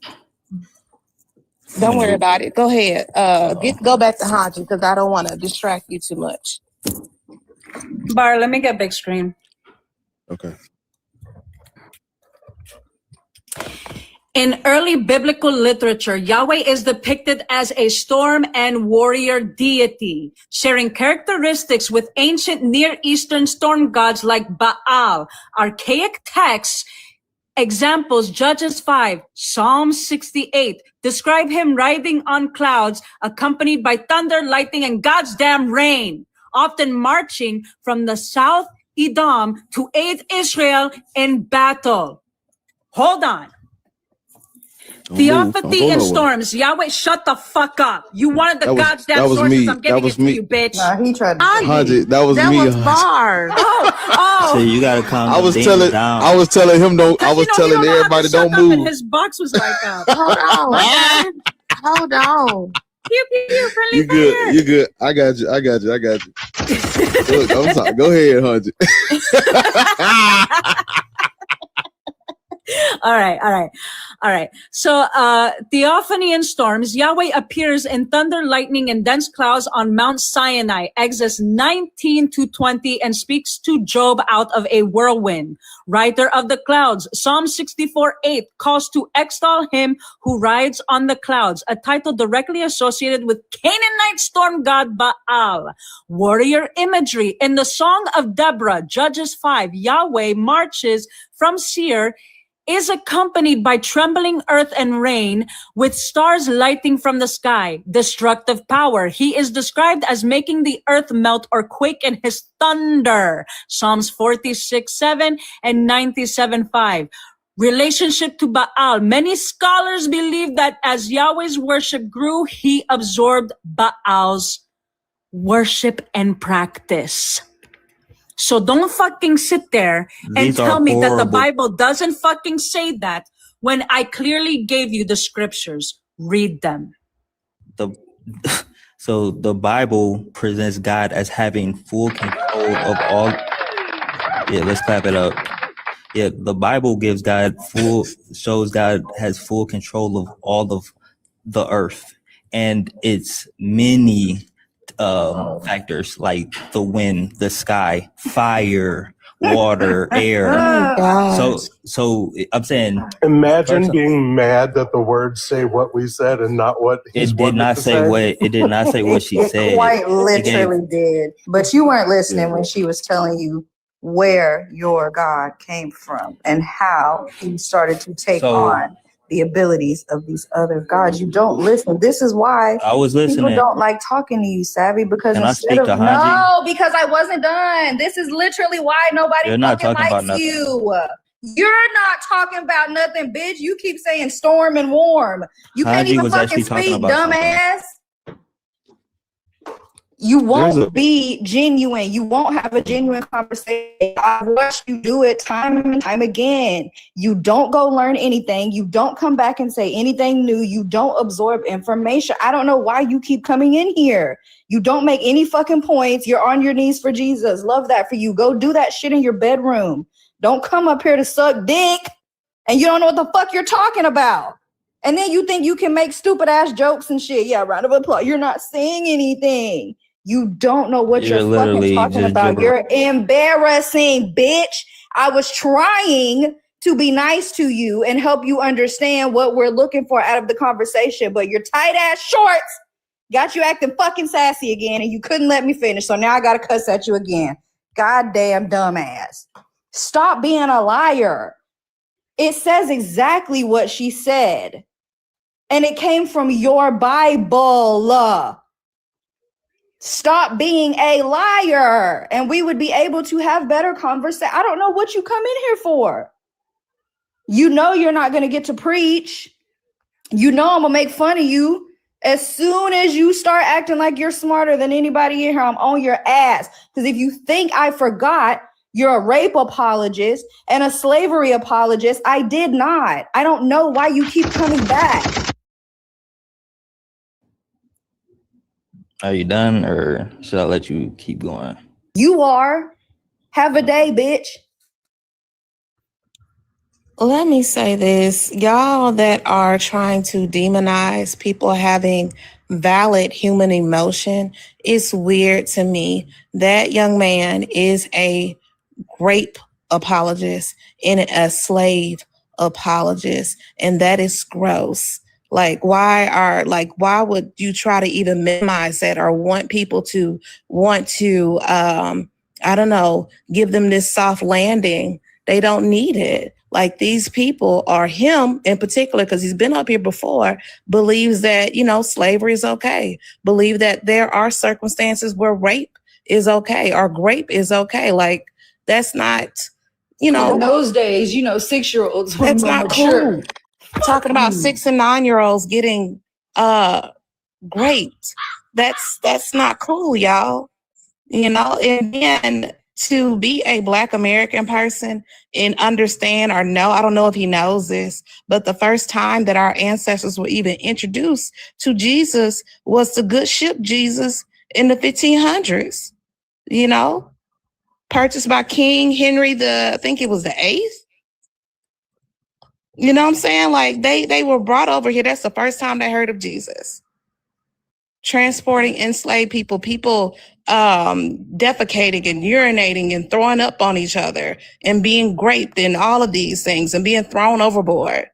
Speaker 4: Don't worry about it. Go ahead. Go back to Hanji because I don't want to distract you too much.
Speaker 6: Bar, let me get big screen.
Speaker 3: Okay.
Speaker 6: In early biblical literature, Yahweh is depicted as a storm and warrior deity, sharing characteristics with ancient Near Eastern storm gods like Baal. Archaic texts, examples, Judges 5, Psalm 68, describe him riding on clouds, accompanied by thunder, lightning, and God's damn rain, often marching from the south, Edom to aid Israel in battle. Hold on. Theophany and storms. Yahweh, shut the fuck up. You wanted the goddamn sources. I'm giving it to you, bitch.
Speaker 7: Nah, he tried to.
Speaker 3: Haji, that was me.
Speaker 4: That was bars.
Speaker 8: So you gotta calm
Speaker 3: I was
Speaker 8: Daniel down.
Speaker 3: I was telling him don't. I was telling everybody don't move.
Speaker 6: And his box was like,
Speaker 4: Hold on. Hold on.
Speaker 6: pew, pew, pew, friendly
Speaker 3: You good?
Speaker 6: fire.
Speaker 3: You good? I got you. Look, I'm sorry. Go ahead, Haji.
Speaker 6: All right. So, theophany and storms, Yahweh appears in thunder, lightning, and dense clouds on Mount Sinai, Exodus 19-20, and speaks to Job out of a whirlwind. Writer of the clouds, Psalm 64:8 calls to extol him who rides on the clouds, a title directly associated with Canaanite storm god Baal. Warrior imagery in the Song of Deborah, Judges 5, Yahweh marches from Seir, is accompanied by trembling earth and rain, with stars lighting from the sky. Destructive power. He is described as making the earth melt or quake in his thunder. Psalms 46:7 and 97:5. Relationship to Baal. Many scholars believe that as Yahweh's worship grew, he absorbed Baal's worship and practice. So don't fucking sit there and tell me that the Bible doesn't fucking say that when I clearly gave you the scriptures. Read them.
Speaker 8: So the Bible presents God as having full control of all. Yeah, let's clap it up. Yeah, the Bible shows God has full control of all of the earth and its many factors like the wind, the sky, fire, water, air. So I'm saying,
Speaker 5: imagine being mad that the words say what we said and not what
Speaker 8: it did not say what she said.
Speaker 7: It quite literally did. But you weren't listening when she was telling you where your God came from and how he started to take on the abilities of these other gods. You don't listen. This is why
Speaker 8: I was listening.
Speaker 7: People don't like talking to you, Savvy, because because I wasn't done. This is literally why nobody likes you. You're not talking about nothing, bitch. You keep saying storm and warm. You can't even fucking speak, dumbass. You won't be genuine. You won't have a genuine conversation. I've watched you do it time and time again. You don't go learn anything. You don't come back and say anything new. You don't absorb information. I don't know why you keep coming in here. You don't make any fucking points. You're on your knees for Jesus. Love that for you. Go do that shit in your bedroom. Don't come up here to suck dick and you don't know what the fuck you're talking about. And then you think you can make stupid ass jokes and shit. Yeah, round of applause. You're not saying anything. You don't know what you're fucking talking about. You're embarrassing, bitch. I was trying to be nice to you and help you understand what we're looking for out of the conversation, but your tight ass shorts got you acting fucking sassy again and you couldn't let me finish. So now I got to cuss at you again. Goddamn dumbass. Stop being a liar. It says exactly what she said. And it came from your Bible. Stop being a liar and we would be able to have better conversation. I don't know what you come in here for. You know you're not going to get to preach. You know I'm going to make fun of you. As soon as you start acting like you're smarter than anybody in here, I'm on your ass. Because if you think I forgot, you're a rape apologist and a slavery apologist. I did not. I don't know why you keep coming back.
Speaker 8: Are you done or should I let you keep going?
Speaker 7: You are. Have a day, bitch.
Speaker 4: Let me say this. Y'all that are trying to demonize people having valid human emotion, it's weird to me. That young man is a rape apologist and a slave apologist, and that is gross. Why would you try to even minimize that or want people to give them this soft landing? They don't need it. These people, or him in particular, because he's been up here before, believes that, slavery is okay. Believe that there are circumstances where rape is okay or grape is okay. That's not, you
Speaker 7: In
Speaker 4: know,
Speaker 7: those days, 6-year-olds were
Speaker 4: that's
Speaker 7: more
Speaker 4: not
Speaker 7: mature.
Speaker 4: cool. Talking about 6 and 9-year-olds getting great. That's not cool, y'all. And then to be a Black American person and understand or know, I don't know if he knows this, but the first time that our ancestors were even introduced to Jesus was the good ship Jesus in the 1500s, purchased by King Henry I think it was the 8th. You know what I'm saying? Like they were brought over here. That's the first time they heard of Jesus. Transporting enslaved people defecating and urinating and throwing up on each other and being raped and all of these things and being thrown overboard.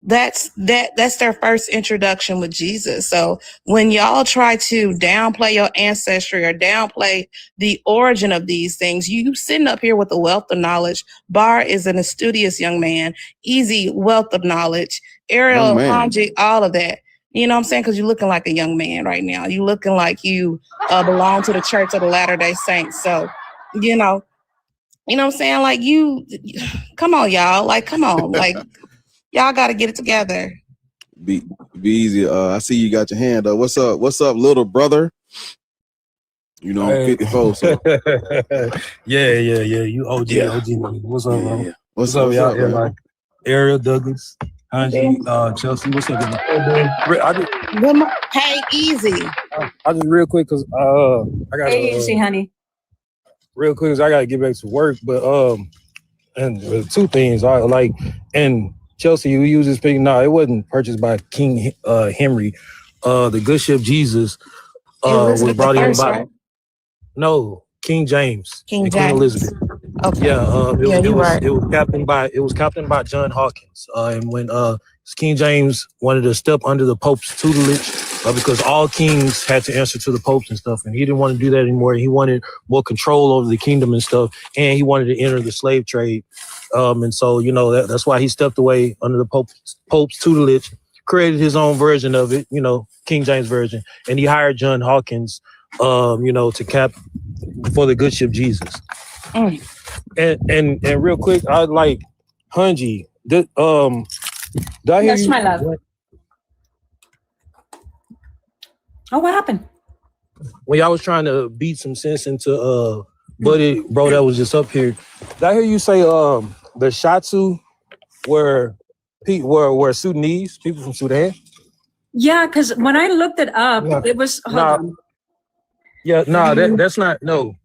Speaker 4: That's their first introduction with Jesus. So when y'all try to downplay your ancestry or downplay the origin of these things, you sitting up here with a wealth of knowledge. Bar is an studious young man, easy wealth of knowledge. Ariel, Hanji, all of that. You know what I'm saying? Because you're looking like a young man right now. You looking like you belong to the Church of the Latter-day Saints. So, you know what I'm saying? Like come on, y'all. Like, come on. Like, y'all got to get it together.
Speaker 3: Be easy. I see you got your hand up. What's up, little brother? I'm 54. So.
Speaker 9: yeah. You OG. What's up, bro?
Speaker 3: Yeah.
Speaker 9: What's up, y'all? Everybody. Ariel, Douglas, Hanji, Chelsea. What's up?
Speaker 4: Hey, easy.
Speaker 9: I just real quick because I got.
Speaker 6: Hey, easy, honey.
Speaker 9: Real quick, because I got to get back to work, but and two things I like, and Chelsea, you use this thing. No, it wasn't purchased by King Henry. The good ship Jesus was brought in by. Right? No, King James. Queen Elizabeth.
Speaker 4: Okay.
Speaker 9: It was captained by John Hawkins. And when King James wanted to step under the Pope's tutelage, because all kings had to answer to the popes and stuff, and he didn't want to do that anymore. He wanted more control over the kingdom and stuff, and he wanted to enter the slave trade. And so, that's why he stepped away under the Pope's tutelage, created his own version of it, King James version, and he hired John Hawkins, to cap for the good ship Jesus. And real quick, I'd like Hanji. Did I hear
Speaker 6: That's
Speaker 9: you?
Speaker 6: my love. Oh, what happened?
Speaker 9: When y'all was trying to beat some sense into Buddy, bro, that was just up here. Did I hear you say the Shatsu were Sudanese, people from Sudan?
Speaker 6: Yeah, because when I looked it up, it was hold on.
Speaker 9: Yeah, that's not the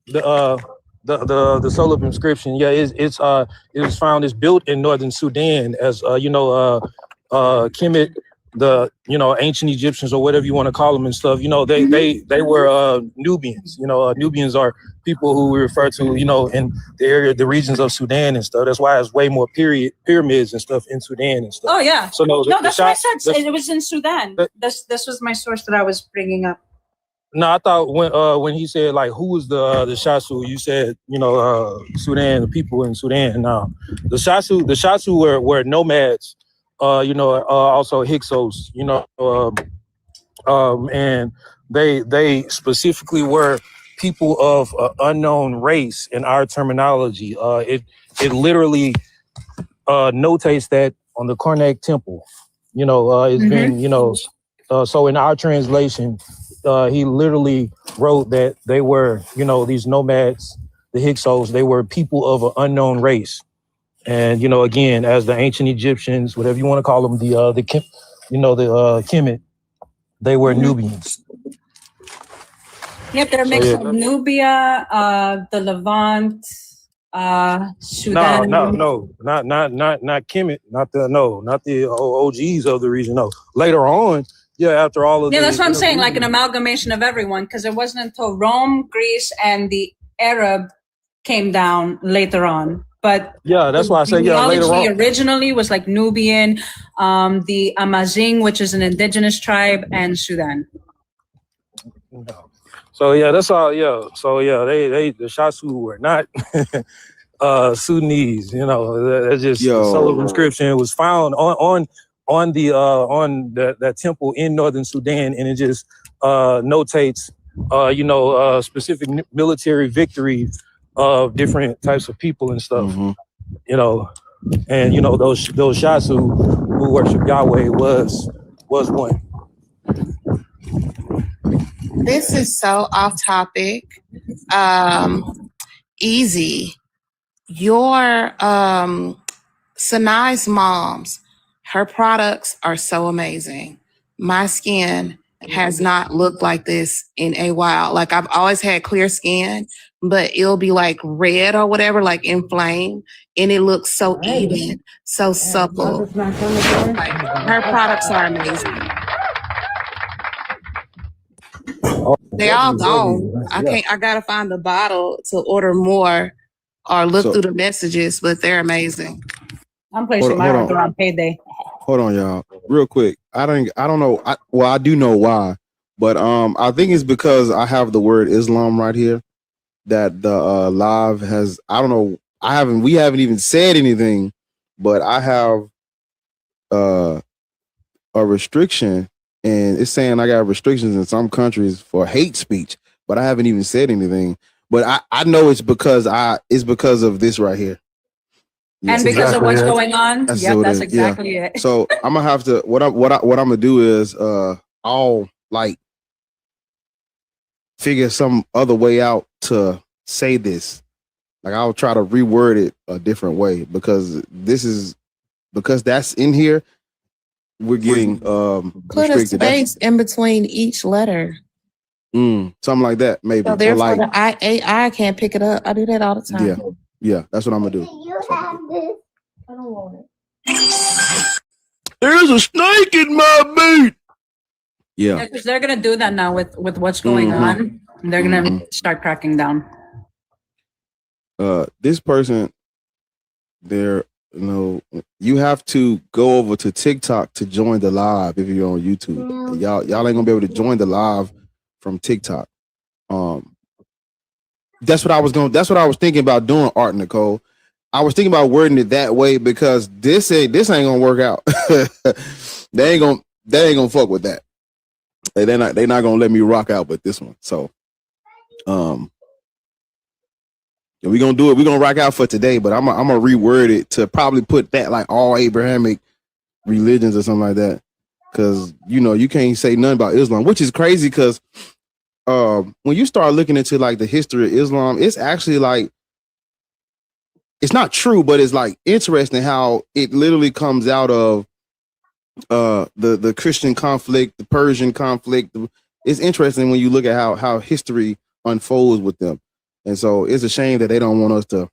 Speaker 9: soul of inscription. Yeah, it was found. It's built in northern Sudan as Kemet, the ancient Egyptians or whatever you want to call them and stuff. They were Nubians. Nubians are people who we refer to in the area, the regions of Sudan and stuff. That's why it's way more pyramids and stuff in Sudan and stuff.
Speaker 6: Oh yeah.
Speaker 9: So
Speaker 6: that's what I said. It was in Sudan. This was my source that I was bringing up.
Speaker 9: No, I thought when he said like who was the Shatsu, you said Sudan, the people in Sudan. No, the Shatsu were nomads, also Hyksos, and they specifically were people of unknown race in our terminology. It literally notates that on the Karnak temple. It's been so in our translation. He literally wrote that they were, these nomads, the Hyksos, they were people of an unknown race. And, again, as the ancient Egyptians, whatever you want to call them, the Kemet, they were Nubians.
Speaker 6: Yep, they're a mix of Nubia, the Levant, Sudan.
Speaker 9: No, not Kemet, not the OGs of the region. No, later on. Yeah, after all of
Speaker 6: that's what I'm saying, like an amalgamation of everyone, because it wasn't until Rome, Greece, and the Arab came down later on. But
Speaker 9: yeah, that's why I say later on.
Speaker 6: Originally was like Nubian, the Amazigh, which is an indigenous tribe, and Sudan.
Speaker 9: So that's all. Yeah, so they the Shatsu were not Sudanese. That's just the soul of inscription was found on that temple in northern Sudan, and it just notates specific military victories of different types of people and stuff.
Speaker 3: Mm-hmm.
Speaker 9: You know, and you know those shots who worship Yahweh was one.
Speaker 4: This is so off topic. Easy. Your Sanai's mom's, her products are so amazing. My skin has not looked like this in a while. Like I've always had clear skin, but it'll be like red or whatever, like inflamed, and it looks so even, so supple. Like, her products are amazing. They all gone. I gotta find the bottle to order more or look through the messages, but they're amazing.
Speaker 6: I'm placing my order on payday.
Speaker 3: Hold on, y'all. Real quick. I don't know. I do know why, but I think it's because I have the word Islam right here that the live has. I don't know. We haven't even said anything, but I have a restriction, and it's saying I got restrictions in some countries for hate speech, but I haven't even said anything. But I know it's because of this right here.
Speaker 6: Yeah, and because of what's going on. That's exactly it.
Speaker 3: So I'm gonna have to what I'm gonna do is I'll like figure some other way out to say this. Like I'll try to reword it a different way because that's in here. We're getting
Speaker 4: put a space in between each letter.
Speaker 3: Something like that, maybe.
Speaker 4: So therefore, the I can't pick it up. I do that all the time.
Speaker 3: Yeah, that's what I'm gonna do.
Speaker 4: You have this. I don't want
Speaker 3: it. There's a snake in my boot. Yeah,
Speaker 6: because they're gonna do that now with what's going on. They're gonna start cracking down.
Speaker 3: This person, you have to go over to TikTok to join the live if you're on YouTube. Y'all ain't gonna be able to join the live from TikTok. That's what I was thinking about doing, Art Nicole. I was thinking about wording it that way because this ain't gonna work out. They ain't gonna fuck with that. They're not gonna let me rock out with this one. So we're gonna do it. We're gonna rock out for today, but I'm gonna reword it to probably put that like all Abrahamic religions or something like that. Cause you can't say nothing about Islam, which is crazy because when you start looking into like the history of Islam, it's actually like it's not true, but it's like interesting how it literally comes out of the Christian conflict, the Persian conflict. It's interesting when you look at how history unfolds with them, and so it's a shame that they don't want us to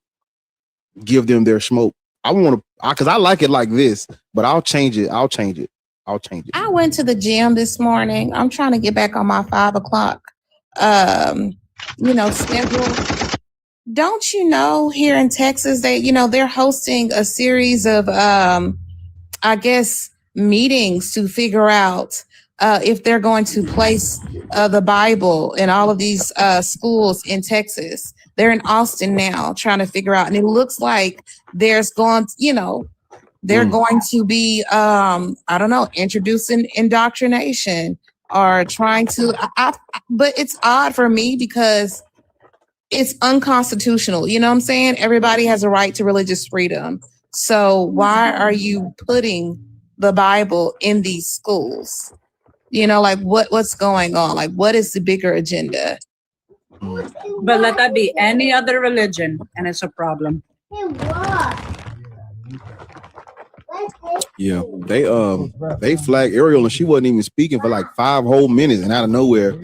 Speaker 3: give them their smoke. Because I like it like this, but I'll change it. I
Speaker 4: went to the gym this morning. I'm trying to get back on my 5 o'clock. Schedule. Don't you know here in Texas, they're hosting a series of, I guess, meetings to figure out if they're going to place the Bible in all of these schools in Texas. They're in Austin now trying to figure out, and it looks like they're going to be, introducing indoctrination or trying to, but it's odd for me because it's unconstitutional. You know what I'm saying? Everybody has a right to religious freedom. So why are you putting the Bible in these schools? Like what's going on? Like what is the bigger agenda?
Speaker 6: But let that be any other religion and it's a problem.
Speaker 3: Yeah, they flagged Ariel and she wasn't even speaking for like 5 whole minutes, and out of nowhere,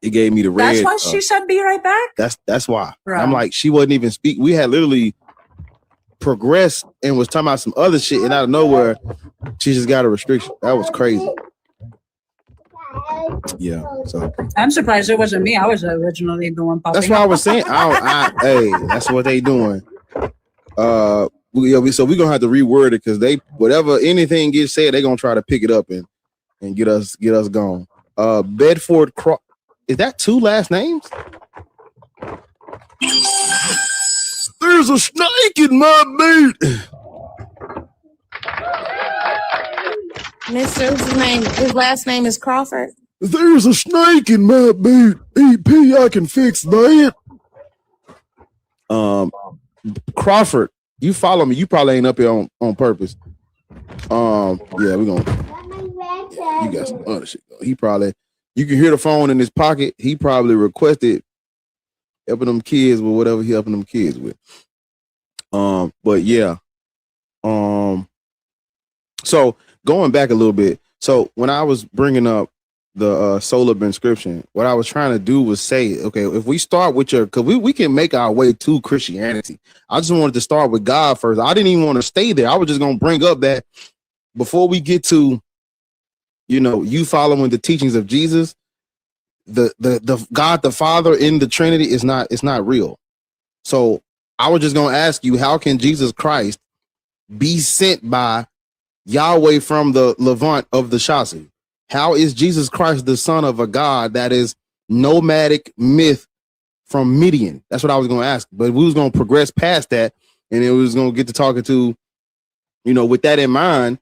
Speaker 3: it gave me the red.
Speaker 6: That's why she said, "Be right back."
Speaker 3: That's why.
Speaker 6: Right.
Speaker 3: I'm like, she wasn't even speaking. We had literally progressed and was talking about some other shit, and out of nowhere, she just got a restriction. That was crazy. Yeah, so
Speaker 6: I'm surprised it wasn't me. I was originally the one popping.
Speaker 3: That's what I was saying. Hey, that's what they doing. So we're gonna have to reword it because anything gets said, they're gonna try to pick it up and get us gone. Bedford is that 2 last names? There's a snake in my boot.
Speaker 4: His last name is Crawford.
Speaker 3: There's a snake in my boot. EP, I can fix that. Crawford, you follow me. You probably ain't up here on purpose. Yeah, we're gonna. Yeah, you got some other shit. He probably. You can hear the phone in his pocket. He probably requested helping them kids with whatever he helping them kids with. But yeah. So going back a little bit. So when I was bringing up the soul of inscription, what I was trying to do was say, okay, if we start with your, because we can make our way to Christianity. I just wanted to start with God first. I didn't even want to stay there. I was just going to bring up that before we get to, you following the teachings of Jesus, the God the Father in the Trinity it's not real. So I was just going to ask you, how can Jesus Christ be sent by Yahweh from the Levant of the Shasu? How is Jesus Christ the son of a God that is nomadic myth from Midian? That's what I was going to ask. But we was going to progress past that, and it was going to get to talking to, with that in mind,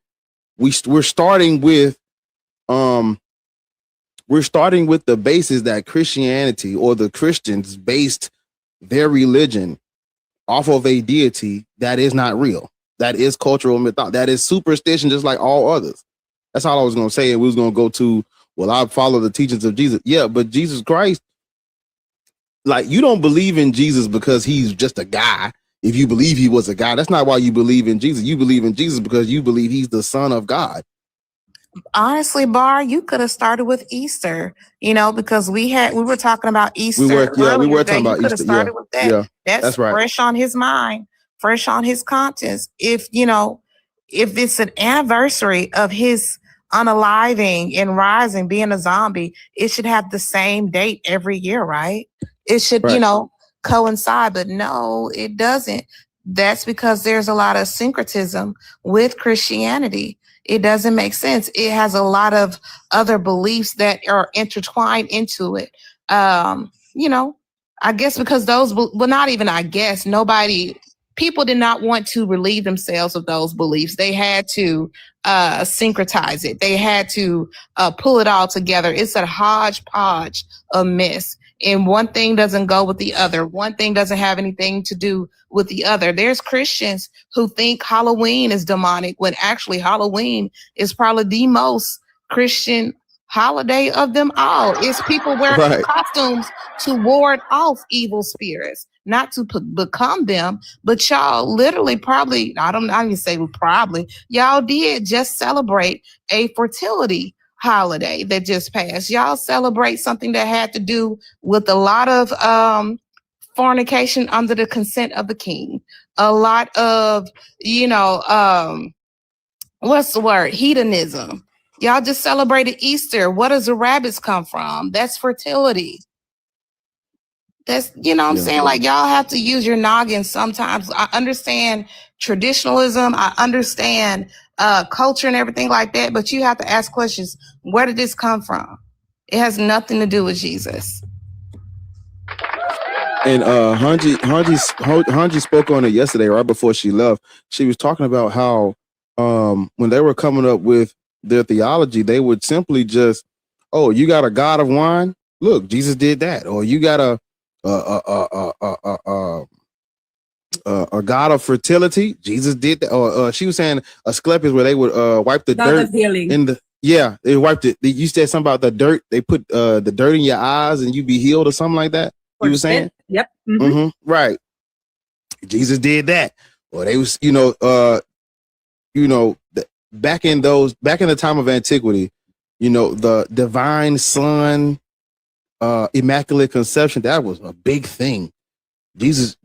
Speaker 3: we're starting with the basis that Christianity or the Christians based their religion off of a deity that is not real. That is cultural mythology. That is superstition, just like all others. That's all I was going to say. And we was going to go to, well, I follow the teachings of Jesus. Yeah, but Jesus Christ, like, you don't believe in Jesus because he's just a guy. If you believe he was a guy, that's not why you believe in Jesus. You believe in Jesus because you believe he's the son of God.
Speaker 4: Honestly, Bar, you could have started with Easter, because we were talking about Easter. We were talking about Easter. Started with that. Yeah, that's right. Fresh on his mind, fresh on his conscience. If it's an anniversary of his unaliving and rising, being a zombie, it should have the same date every year, right? It should, coincide, but no, it doesn't. That's because there's a lot of syncretism with Christianity. It doesn't make sense. It has a lot of other beliefs that are intertwined into it. I guess because not even I guess, people did not want to relieve themselves of those beliefs. They had to syncretize it. They had to pull it all together. It's a hodgepodge of mess. And one thing doesn't go with the other. One thing doesn't have anything to do with the other. There's Christians who think Halloween is demonic when actually Halloween is probably the most Christian holiday of them all. It's people wearing costumes to ward off evil spirits, not to become them. But y'all literally probably, I don't even say probably, y'all did just celebrate a fertility holiday that just passed. Y'all celebrate something that had to do with a lot of fornication under the consent of the king. A lot of, what's the word? Hedonism. Y'all just celebrated Easter. What does the rabbits come from? That's fertility. That's, I'm saying? Like, y'all have to use your noggin sometimes. I understand traditionalism. I understand culture and everything like that, but you have to ask questions. Where did this come from? It has nothing to do with Jesus.
Speaker 3: And Hanji spoke on it yesterday, right before she left. She was talking about how when they were coming up with their theology, they would simply just, oh, you got a god of wine? Look, Jesus did that. Or you got a god of fertility? Jesus did that. Or she was saying Asclepius, where they would wipe the
Speaker 6: God
Speaker 3: dirt
Speaker 6: of healing.
Speaker 3: in the. Yeah, they wiped it. You said something about the dirt. They put the dirt in your eyes and you be healed or something like that. You were saying?
Speaker 6: Yep.
Speaker 3: Right. Jesus did that. Or they was, back in the time of antiquity, the divine son, immaculate conception, that was a big thing. Jesus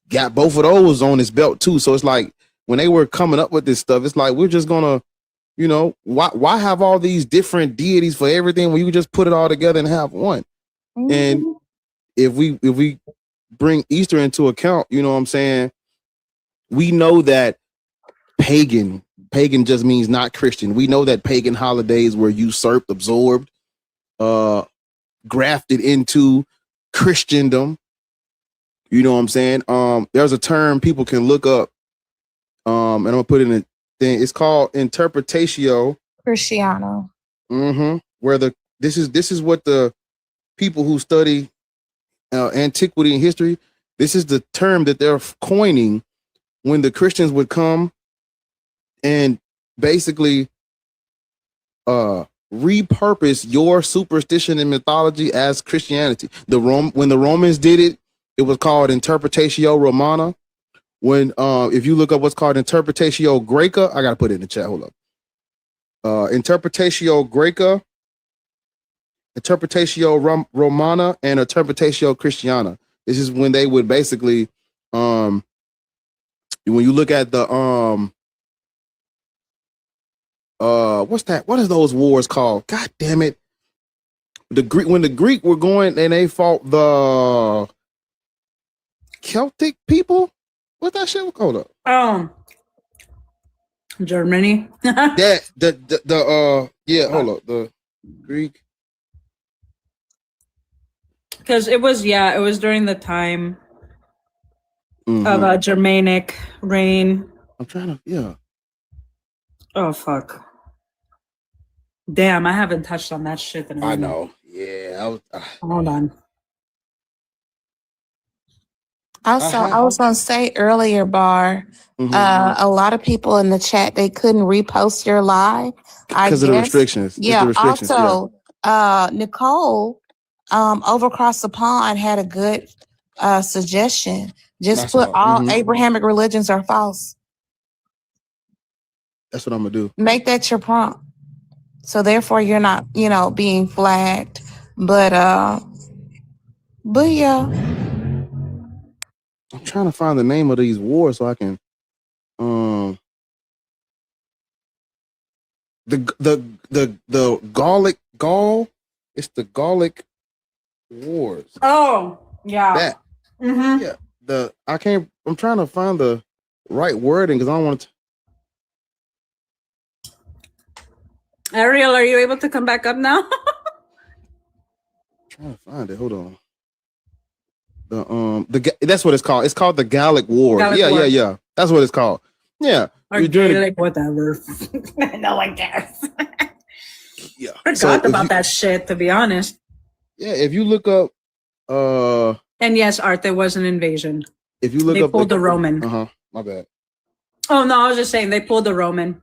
Speaker 3: got both of those on his belt too. So it's like when they were coming up with this stuff, it's like we're just gonna, why have all these different deities for everything when you just put it all together and have one? And if we bring Easter into account, you know what I'm saying? We know that pagan just means not Christian. We know that pagan holidays were usurped, absorbed, grafted into Christendom. You know what I'm saying? There's a term people can look up, and I'm gonna put it in a thing. It's called interpretatio
Speaker 4: Christiano.
Speaker 3: Where this is what the people who study antiquity and history, This is the term that they're coining when the Christians would come and basically repurpose your superstition and mythology as Christianity. When the Romans did it, it was called Interpretatio Romana. When if you look up what's called Interpretatio Graeca, I gotta put it in the chat. Hold up. Interpretatio Graeca, Interpretatio Romana, and Interpretatio Christiana. This is when they would basically when you look at the what's that? What is those wars called? God damn it. When the Greek were going and they fought the Celtic people. What's that shit called up?
Speaker 6: Germany.
Speaker 3: Hold up. The Greek.
Speaker 6: Because it was during the time of Germanic reign.
Speaker 3: I'm trying to,
Speaker 6: Oh fuck. Damn, I haven't touched on that shit in a minute.
Speaker 3: I know. Yeah.
Speaker 6: Hold on.
Speaker 4: Also, I was going to say earlier, Bar, a lot of people in the chat, they couldn't repost your live.
Speaker 3: Because of the restrictions.
Speaker 4: Yeah. Also, Nicole over across the pond had a good suggestion. Just put all Abrahamic religions are false.
Speaker 3: That's what I'm going to do. Make
Speaker 4: that your prompt. So therefore you're not, being flagged. But yeah.
Speaker 3: I'm trying to find the name of these wars so I can the Gallic it's the Gallic Wars.
Speaker 6: Oh, yeah.
Speaker 3: That. Yeah. I'm trying to find the right wording because I don't want to.
Speaker 6: Ariel, are you able to come back up now?
Speaker 3: I'm trying to find it. Hold on. That's what it's called. It's called the Gallic War. Yeah. That's what it's called. Yeah.
Speaker 6: Or Gaelic, whatever. No one cares.
Speaker 3: Yeah.
Speaker 6: Forgot about that shit, to be honest.
Speaker 3: Yeah, if you look up
Speaker 6: and yes, Art, there was an invasion.
Speaker 3: If you look
Speaker 6: they
Speaker 3: up
Speaker 6: pulled the Roman.
Speaker 3: My bad.
Speaker 6: Oh no, I was just saying they pulled the Roman.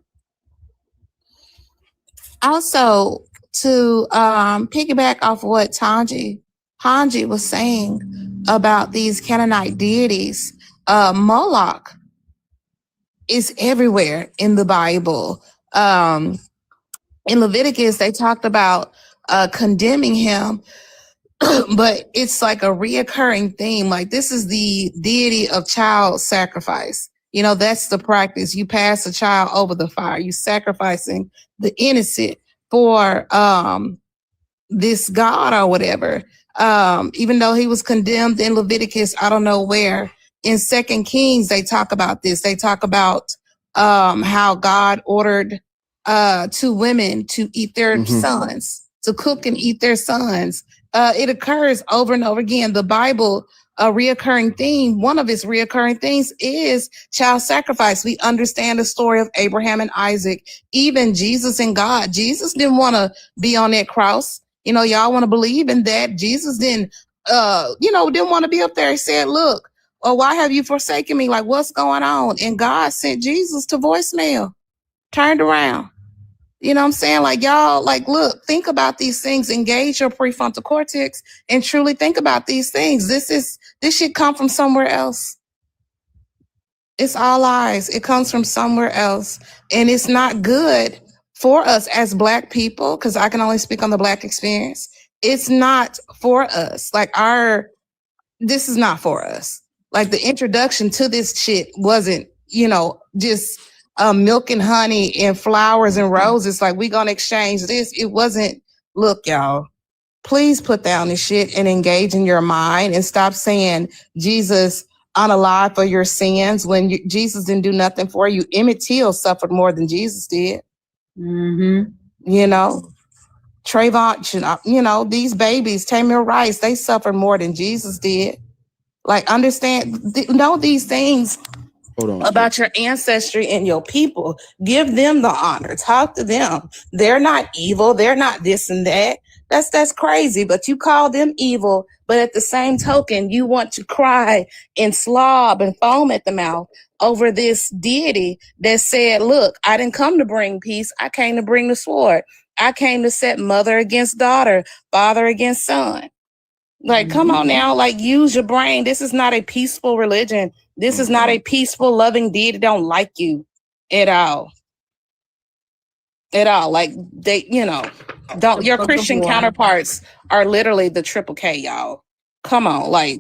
Speaker 4: Also, to piggyback off what Hanji was saying about these Canaanite deities, Moloch is everywhere in the Bible. In Leviticus, they talked about condemning him, but it's like a reoccurring theme. Like, this is the deity of child sacrifice. That's the practice. You pass a child over the fire. You sacrificing the innocent for this God or whatever. Even though he was condemned in Leviticus, I don't know where. In 2 Kings, they talk about this. They talk about how God ordered 2 women to eat their sons, to cook and eat their sons. It occurs over and over again. The Bible, a reoccurring theme, one of its reoccurring themes is child sacrifice. We understand the story of Abraham and Isaac, even Jesus and God. Jesus didn't want to be on that cross. Y'all want to believe in that. Jesus didn't want to be up there. He said, look, why have you forsaken me? Like, what's going on? And God sent Jesus to voicemail, turned around. You know what I'm saying? Like, y'all, like, look, think about these things, engage your prefrontal cortex and truly think about these things. This should come from somewhere else. It's all lies. It comes from somewhere else. And it's not good for us as Black people, because I can only speak on the Black experience. It's not for us. Like, this is not for us. Like, the introduction to this shit wasn't, just milk and honey and flowers and roses. Like, we gonna exchange this. It wasn't. Look, y'all, please put down this shit and engage in your mind and stop saying Jesus unalive for your sins when Jesus didn't do nothing for you. Emmett Till suffered more than Jesus did. Trayvon, these babies, Tamir Rice, they suffered more than Jesus did. Like, know these things about your ancestry and your people. Give them the honor. Talk to them. They're not evil. They're not this and that. That's crazy. But you call them evil, but at the same token, you want to cry and slob and foam at the mouth over this deity that said, look, I didn't come to bring peace. I came to bring the sword. I came to set mother against daughter, father against son. Like, come on now, like, use your brain. This is not a peaceful religion. This is not a peaceful, loving deity. Don't like you at all. At all. Like, they, don't, your Christian counterparts are literally the triple K, y'all. Come on, like,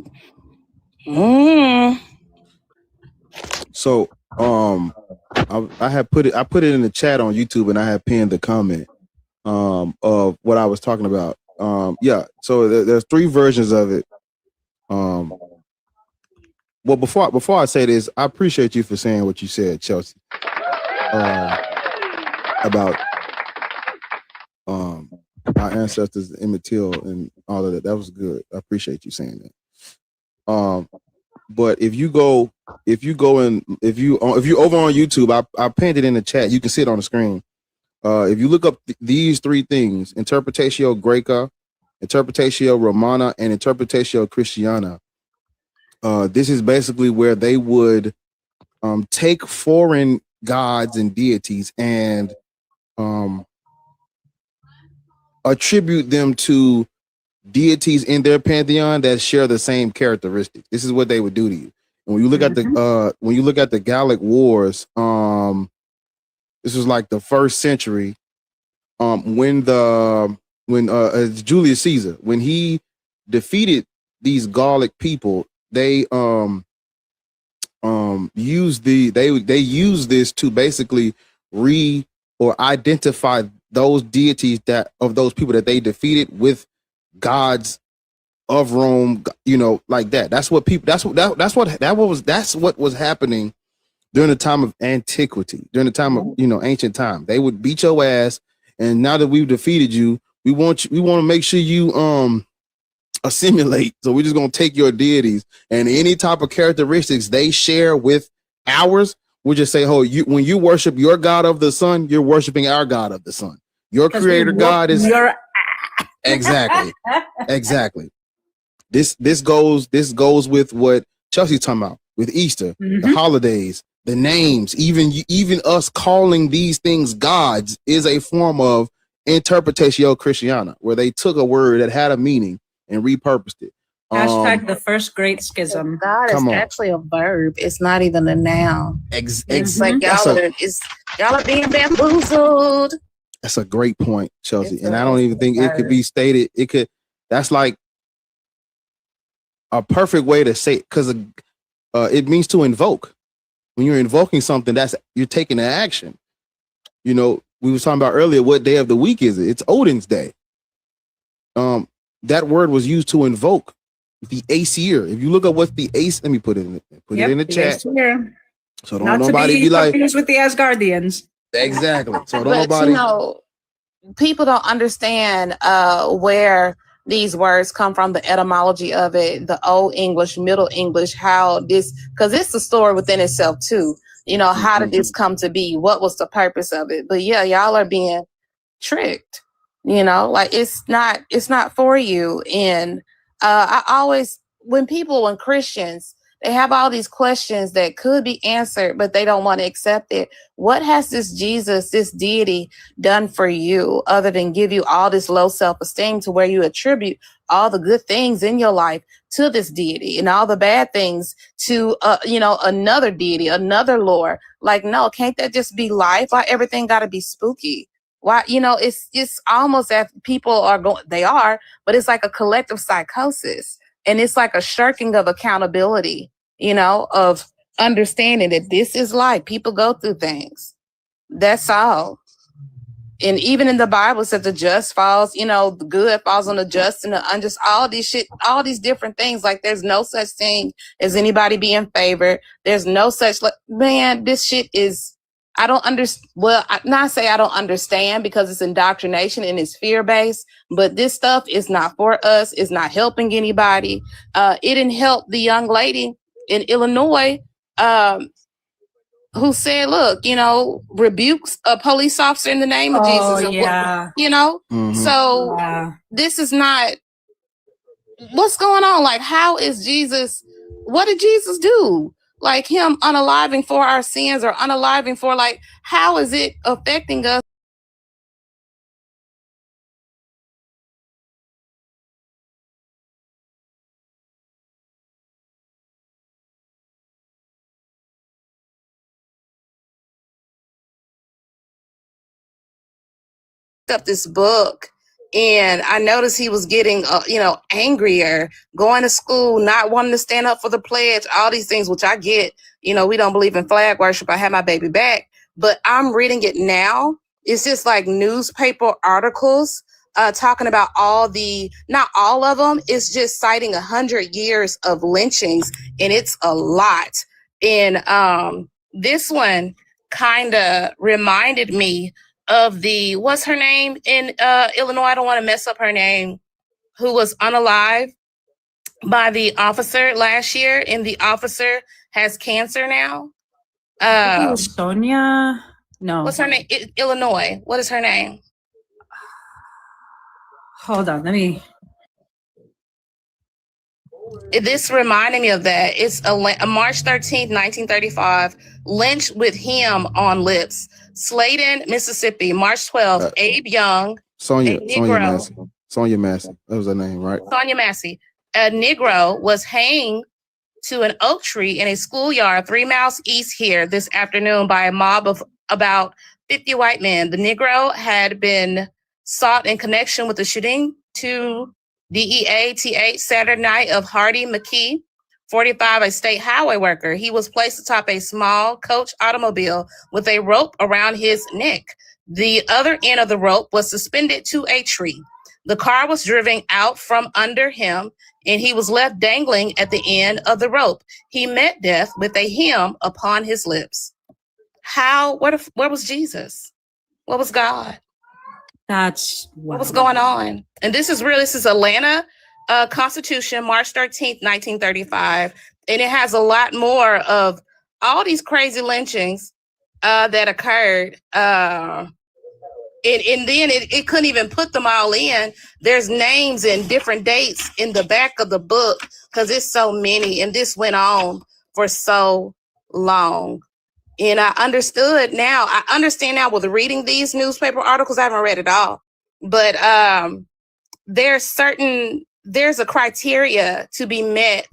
Speaker 3: So, I put it in the chat on YouTube, and I had pinned the comment of what I was talking about. Yeah. So there's 3 versions of it. Well, before I say this, I appreciate you for saying what you said, Chelsea, about our ancestors, Emmett Till, and all of that. That was good. I appreciate you saying that. But if you over on YouTube, I pinned it in the chat. You can see it on the screen. If you look up these 3 things: Interpretatio Graeca, Interpretatio Romana, and Interpretatio Christiana. This is basically where they would take foreign gods and deities and attribute them to deities in their pantheon that share the same characteristics. This is what they would do to you. And when you look at the Gallic Wars, this was like the 1st century. When Julius Caesar, when he defeated these Gallic people, they used this to basically identify those deities of those people that they defeated with gods of Rome, like that. That's what was happening during the time of antiquity, during the time of ancient time. They would beat your ass, and now that we've defeated you, we want to make sure you assimilate. So we're just gonna take your deities and any type of characteristics they share with ours. We'll just say, when you worship your God of the sun, you're worshiping our God of the sun. Your creator God is exactly. This goes with what Chelsea's talking about with Easter, the holidays, the names, even us calling these things gods is a form of Interpretatio Christiana, where they took a word that had a meaning and repurposed it.
Speaker 6: Hashtag the first great schism.
Speaker 4: God is actually a verb. It's not even a noun. It's like y'all are being bamboozled.
Speaker 3: That's a great point, Chelsea. And I don't even think it could be stated. That's like a perfect way to say it, because it means to invoke. When you're invoking something, you're taking an action. We were talking about earlier, what day of the week is it? It's Odin's day. That word was used to invoke the Aesir. If you look at what the Ace, let me put it in the chat.
Speaker 6: Aesir.
Speaker 3: So don't nobody be like
Speaker 6: confused with the Asgardians.
Speaker 3: Exactly. So don't nobody.
Speaker 4: People don't understand where these words come from, the etymology of it, the Old English, Middle English, how this, because it's a story within itself too. How did this come to be? What was the purpose of it? But yeah, y'all are being tricked. Like it's not for you. And when Christians, they have all these questions that could be answered, but they don't want to accept it. What has this Jesus, this deity, done for you other than give you all this low self-esteem to where you attribute all the good things in your life to this deity and all the bad things to, another deity, another lord? Like, no, can't that just be life? Why everything got to be spooky? Why, it's almost that people are but it's like a collective psychosis. And it's like a shirking of accountability, of understanding that this is life. People go through things. That's all. And even in the Bible, it says the just falls, the good falls on the just and the unjust, all these different things. Like there's no such thing as anybody being favored. There's no such, this shit is, I don't understand. Well, not say I don't understand because it's indoctrination and it's fear-based, but this stuff is not for us. It's not helping anybody. It didn't help the young lady in Illinois who said, look, you know, rebukes a police officer in the name of Jesus.
Speaker 6: Yeah.
Speaker 4: You know? So this is not, what's going on? Like, how is Jesus, what did Jesus do? Like him unaliving for our sins or unaliving for, like, how is it affecting us? Up this book and I noticed he was getting you know, angrier, going to school, not wanting to stand up for the pledge, all these things, which I get. You know, we don't believe in flag worship. I have my baby back, but I'm reading it now. It's just like newspaper articles talking about all the, not all of them, it's just citing 100 years of lynchings, and it's a lot. And this one kind of reminded me of the, what's her name in Illinois? I don't want to mess up her name, who was unalived by the officer last year, and the officer has cancer now.
Speaker 6: I think it was Sonia. No.
Speaker 4: What's her name? Illinois. What is her name?
Speaker 6: Hold on, let me.
Speaker 4: This reminded me of that. It's a March 13th, 1935, lynched with him on lips. Sladen, Mississippi, March 12th, Abe Young,
Speaker 3: Sonia Massey. That was her name, right?
Speaker 4: Sonia Massey. A Negro was hanged to an oak tree in a schoolyard 3 miles east here this afternoon by a mob of about 50 white men. The Negro had been sought in connection with the shooting to j.x.t.r.h.o Saturday night of Hardy McKee, 45, a state highway worker. He was placed atop a small coach automobile with a rope around his neck. The other end of the rope was suspended to a tree. The car was driven out from under him, and he was left dangling at the end of the rope. He met death with a hymn upon his lips. Where was Jesus? What was God? What was going on? And this is real. This is Atlanta Constitution, March 13th, 1935. And it has a lot more of all these crazy lynchings that occurred. And then it couldn't even put them all in. There's names and different dates in the back of the book because it's so many. And this went on for so long. And I understand now with reading these newspaper articles. I haven't read it all, but there's a criteria to be met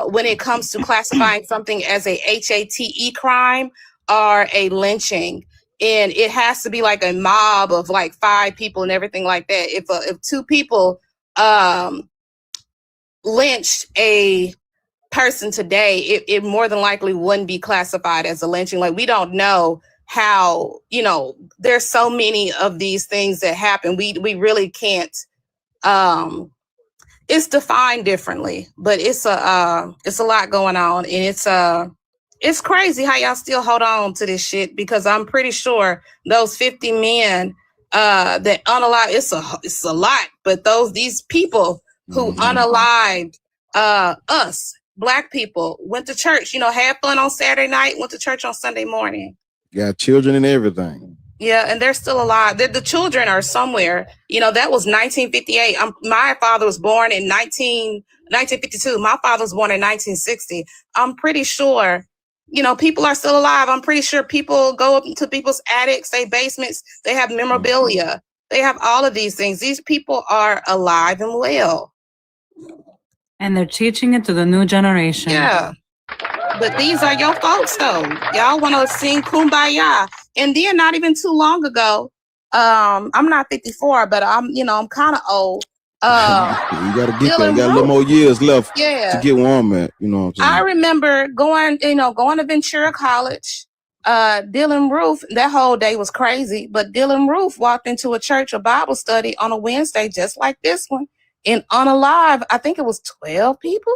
Speaker 4: when it comes to classifying something as a HATE crime or a lynching. And it has to be like a mob of like 5 people and everything like that. If 2 people lynched a person today, it more than likely wouldn't be classified as a lynching. Like, we don't know how, you know, there's so many of these things that happen. We really can't, it's defined differently, but it's a lot going on, and it's crazy how y'all still hold on to this shit, because I'm pretty sure those 50 men that unalived, it's a lot, but these people who unalived us, Black people, went to church, you know, had fun on Saturday night, went to church on Sunday morning.
Speaker 3: Got children and everything.
Speaker 4: Yeah, and they're still alive. The children are somewhere. You know, that was 1958. My father was born in 1952. My father was born in 1960. I'm pretty sure, you know, people are still alive. I'm pretty sure people go up into people's attics, their basements. They have memorabilia. They have all of these things. These people are alive and well.
Speaker 6: And they're teaching it to the new generation.
Speaker 4: Yeah. But these are your folks, though. Y'all want to sing Kumbaya. And then not even too long ago, I'm not 54, but I'm kind of old.
Speaker 3: You got to get there. You got a little more years left to get warm at. You know what I'm saying?
Speaker 4: I remember going to Ventura College. Dylan Roof, that whole day was crazy, but Dylan Roof walked into a church, a Bible study on a Wednesday, just like this one. And unalive, I think it was 12 people.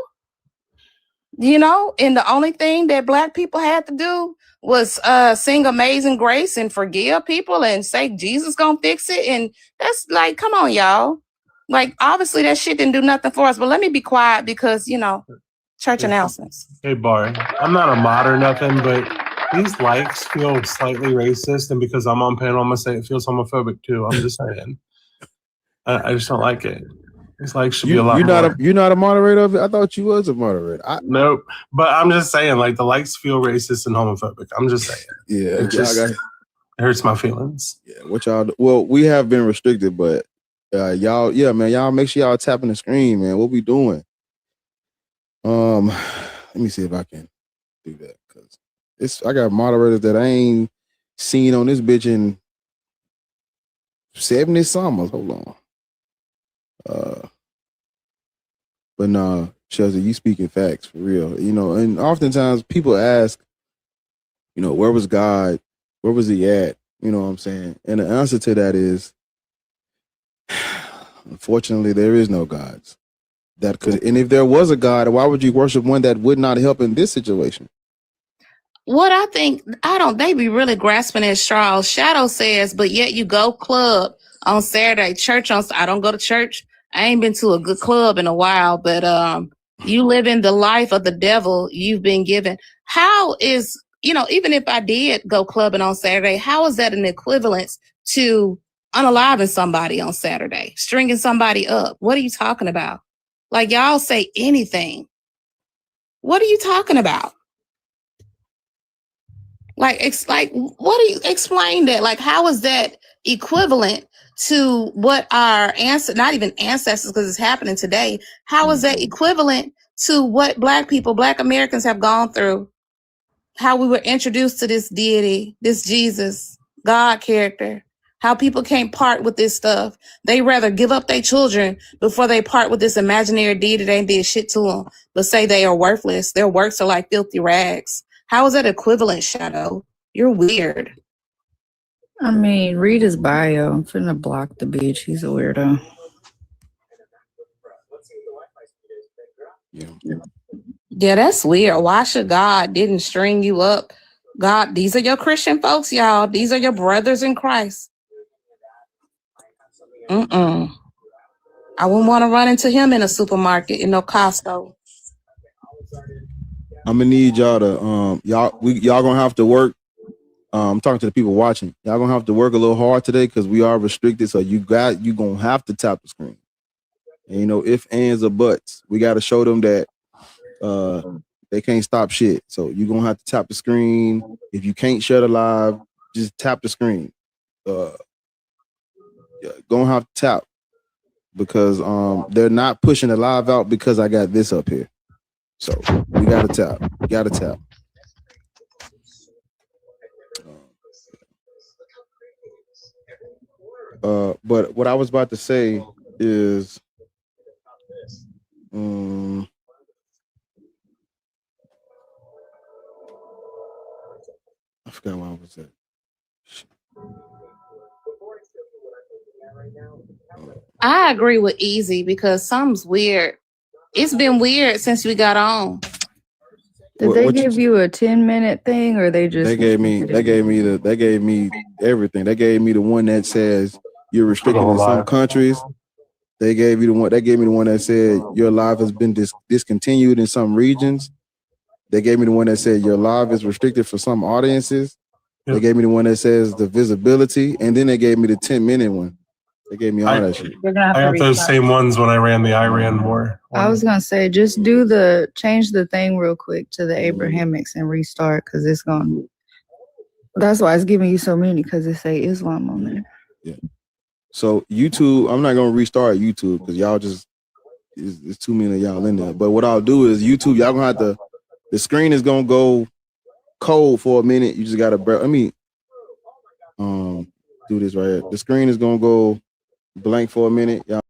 Speaker 4: You know, and the only thing that Black people had to do was sing Amazing Grace and forgive people and say Jesus gonna fix it. And that's like, come on, y'all. Like, obviously that shit didn't do nothing for us. But let me be quiet because, you know, church announcements.
Speaker 5: Hey, Barry, I'm not a mod or nothing, but These likes feel slightly racist, and because I'm on panel, I'm gonna say it feels homophobic too. I'm just saying. I just don't like it. These likes should be a lot more.
Speaker 3: You're not a moderator of it? I thought you was a moderator.
Speaker 5: Nope. But I'm just saying, like, the likes feel racist and homophobic. I'm just saying.
Speaker 3: Yeah,
Speaker 5: it hurts my feelings.
Speaker 3: Yeah, what y'all? Well, we have been restricted, but y'all, yeah, man, y'all make sure y'all tapping the screen, man. What we doing? Let me see if I can do that because I got moderators that I ain't seen on this bitch in 70 summers. Hold on. But nah, Chelsea, you speaking facts for real. You know, and oftentimes people ask, you know, where was God? Where was he at? You know what I'm saying? And the answer to that is, unfortunately, there is no gods that could. And if there was a God, why would you worship one that would not help in this situation?
Speaker 4: What I think, they be really grasping at straws. Shadow says, but yet you go club on Saturday, church on, I don't go to church. I ain't been to a good club in a while, but you live in the life of the devil you've been given. How is, you know, even if I did go clubbing on Saturday, how is that an equivalence to unaliving somebody on Saturday, stringing somebody up? What are you talking about? Like, y'all say anything. What are you talking about? Like, what do you explain that? Like, how is that equivalent to what our not even ancestors, because it's happening today. How is that equivalent to what Black people, Black Americans have gone through? How we were introduced to this deity, this Jesus, God character, how people can't part with this stuff. They rather give up their children before they part with this imaginary deity that ain't did shit to them, but say they are worthless. Their works are like filthy rags. How is that equivalent, Shadow? You're weird.
Speaker 7: I mean, read his bio. I'm finna block the bitch. He's a weirdo.
Speaker 4: Yeah, that's weird. Why should God didn't string you up? God, these are your Christian folks, y'all. These are your brothers in Christ. I wouldn't want to run into him in a supermarket, in no Costco.
Speaker 3: I'm gonna need y'all to y'all gonna have to work. I'm talking to the people watching. Y'all gonna have to work a little hard today because we are restricted. So you gonna have to tap the screen. And, you know, if, ands, or buts, we got to show them that they can't stop shit. So you're gonna have to tap the screen. If you can't share the live, just tap the screen. Gonna have to tap because they're not pushing the live out because I got this up here. So we gotta tap. Gotta tap. But what I was about to say is, I forgot where I was at.
Speaker 4: I agree with Easy because something's weird. It's been weird since we got on.
Speaker 7: Did they give you a 10-minute thing, or they just?
Speaker 3: They gave me everything. They gave me the one that says you're restricted in some countries. They gave me the one that said your live has been discontinued in some regions. They gave me the one that said your live is restricted for some audiences. They gave me the one that says the visibility, and then they gave me the 10-minute one. They gave me all that shit.
Speaker 5: I got those same ones when I ran the Iran war.
Speaker 7: I was gonna say, just change the thing real quick to the Abrahamics and restart, because it's gone. That's why it's giving you so many, because it say Islam on there.
Speaker 3: Yeah. So YouTube, I'm not gonna restart YouTube because y'all just it's too many of y'all in there. But what I'll do is YouTube, y'all gonna have to. The screen is gonna go cold for a minute. You just gotta. Let me do this right here. The screen is gonna go blank for a minute. Y'all.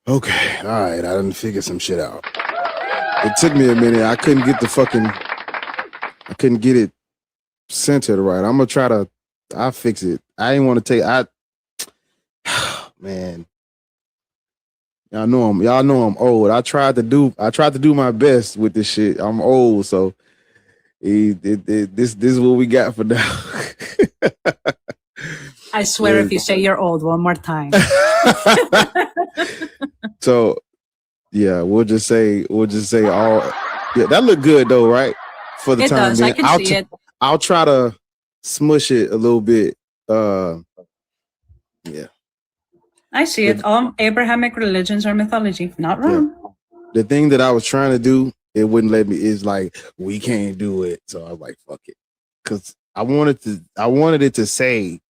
Speaker 3: Okay, all right. I didn't figure some shit out. It took me a minute. I couldn't get it centered right. I'm gonna try to. I'll fix it. I didn't want to take. Man, y'all know I'm old. I tried to do my best with this shit. I'm old, so this is what we got for now.
Speaker 6: I swear, if you say you're old one more time.
Speaker 3: So yeah, we'll just say all. Yeah, that looked good though, right? For the
Speaker 6: It
Speaker 3: time
Speaker 6: does.
Speaker 3: being.
Speaker 6: I can see it.
Speaker 3: I'll try to smush it a little bit. Yeah.
Speaker 6: I see it. All Abrahamic religions are mythology. Not wrong.
Speaker 3: Yeah. The thing that I was trying to do, it wouldn't let me. Is like we can't do it. So I was like, fuck it, because I wanted it to say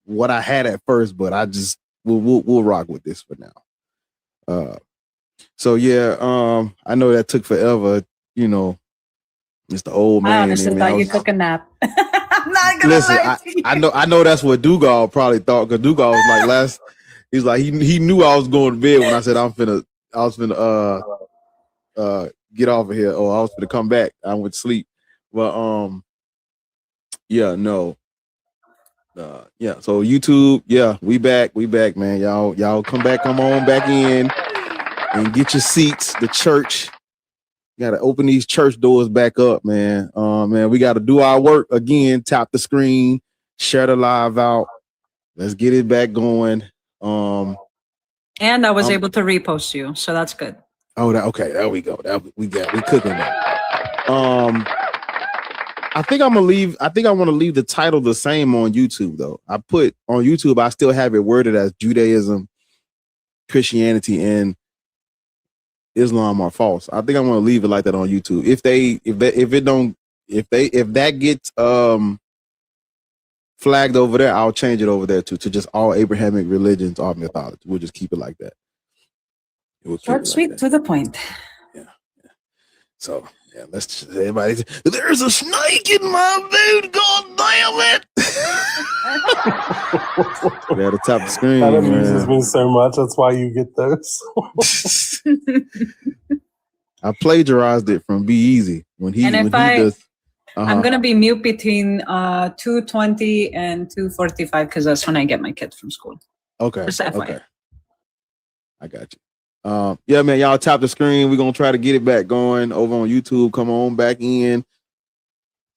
Speaker 3: what I had at first, but I just we'll rock with this for now. So yeah, I know that took forever. You know, it's the old man.
Speaker 6: I honestly thought you took a nap. I'm not gonna
Speaker 3: Listen,
Speaker 6: lie to you.
Speaker 3: I know that's what Dugal probably thought, because Dugal was like he's like he knew I was going to bed when I said I was finna get off of here, or I was finna come back. I went to sleep. But yeah, no. Yeah, so YouTube, yeah, we back, man. Y'all come on back in and get your seats. The church, you gotta open these church doors back up, man. Man, we gotta do our work again. Tap the screen, share the live out. Let's get it back going.
Speaker 6: And I was able to repost you, so that's good.
Speaker 3: Oh, okay. There we go. We cooking that. I think I want to leave the title the same on YouTube though. I put on YouTube, I still have it worded as Judaism, Christianity, and Islam are false. I think I want to leave it like that on YouTube. If that gets flagged over there, I'll change it over there to just all Abrahamic religions are mythology. We'll just keep it like that.
Speaker 6: Short, sweet, to the point.
Speaker 3: Yeah. So yeah, let's just, everybody. There's a snake in my boot. God damn it! Yeah, the top of the screen.
Speaker 5: That amuses me so much. That's why you get those.
Speaker 3: I plagiarized it from Be Easy when he does.
Speaker 6: I'm gonna be mute between 2:20 and 2:45 because that's when I get my kids from school.
Speaker 3: Okay.
Speaker 6: Just FYI.
Speaker 3: Okay. I got you. Yeah, man, y'all tap the screen. We're gonna try to get it back going over on YouTube. Come on back in.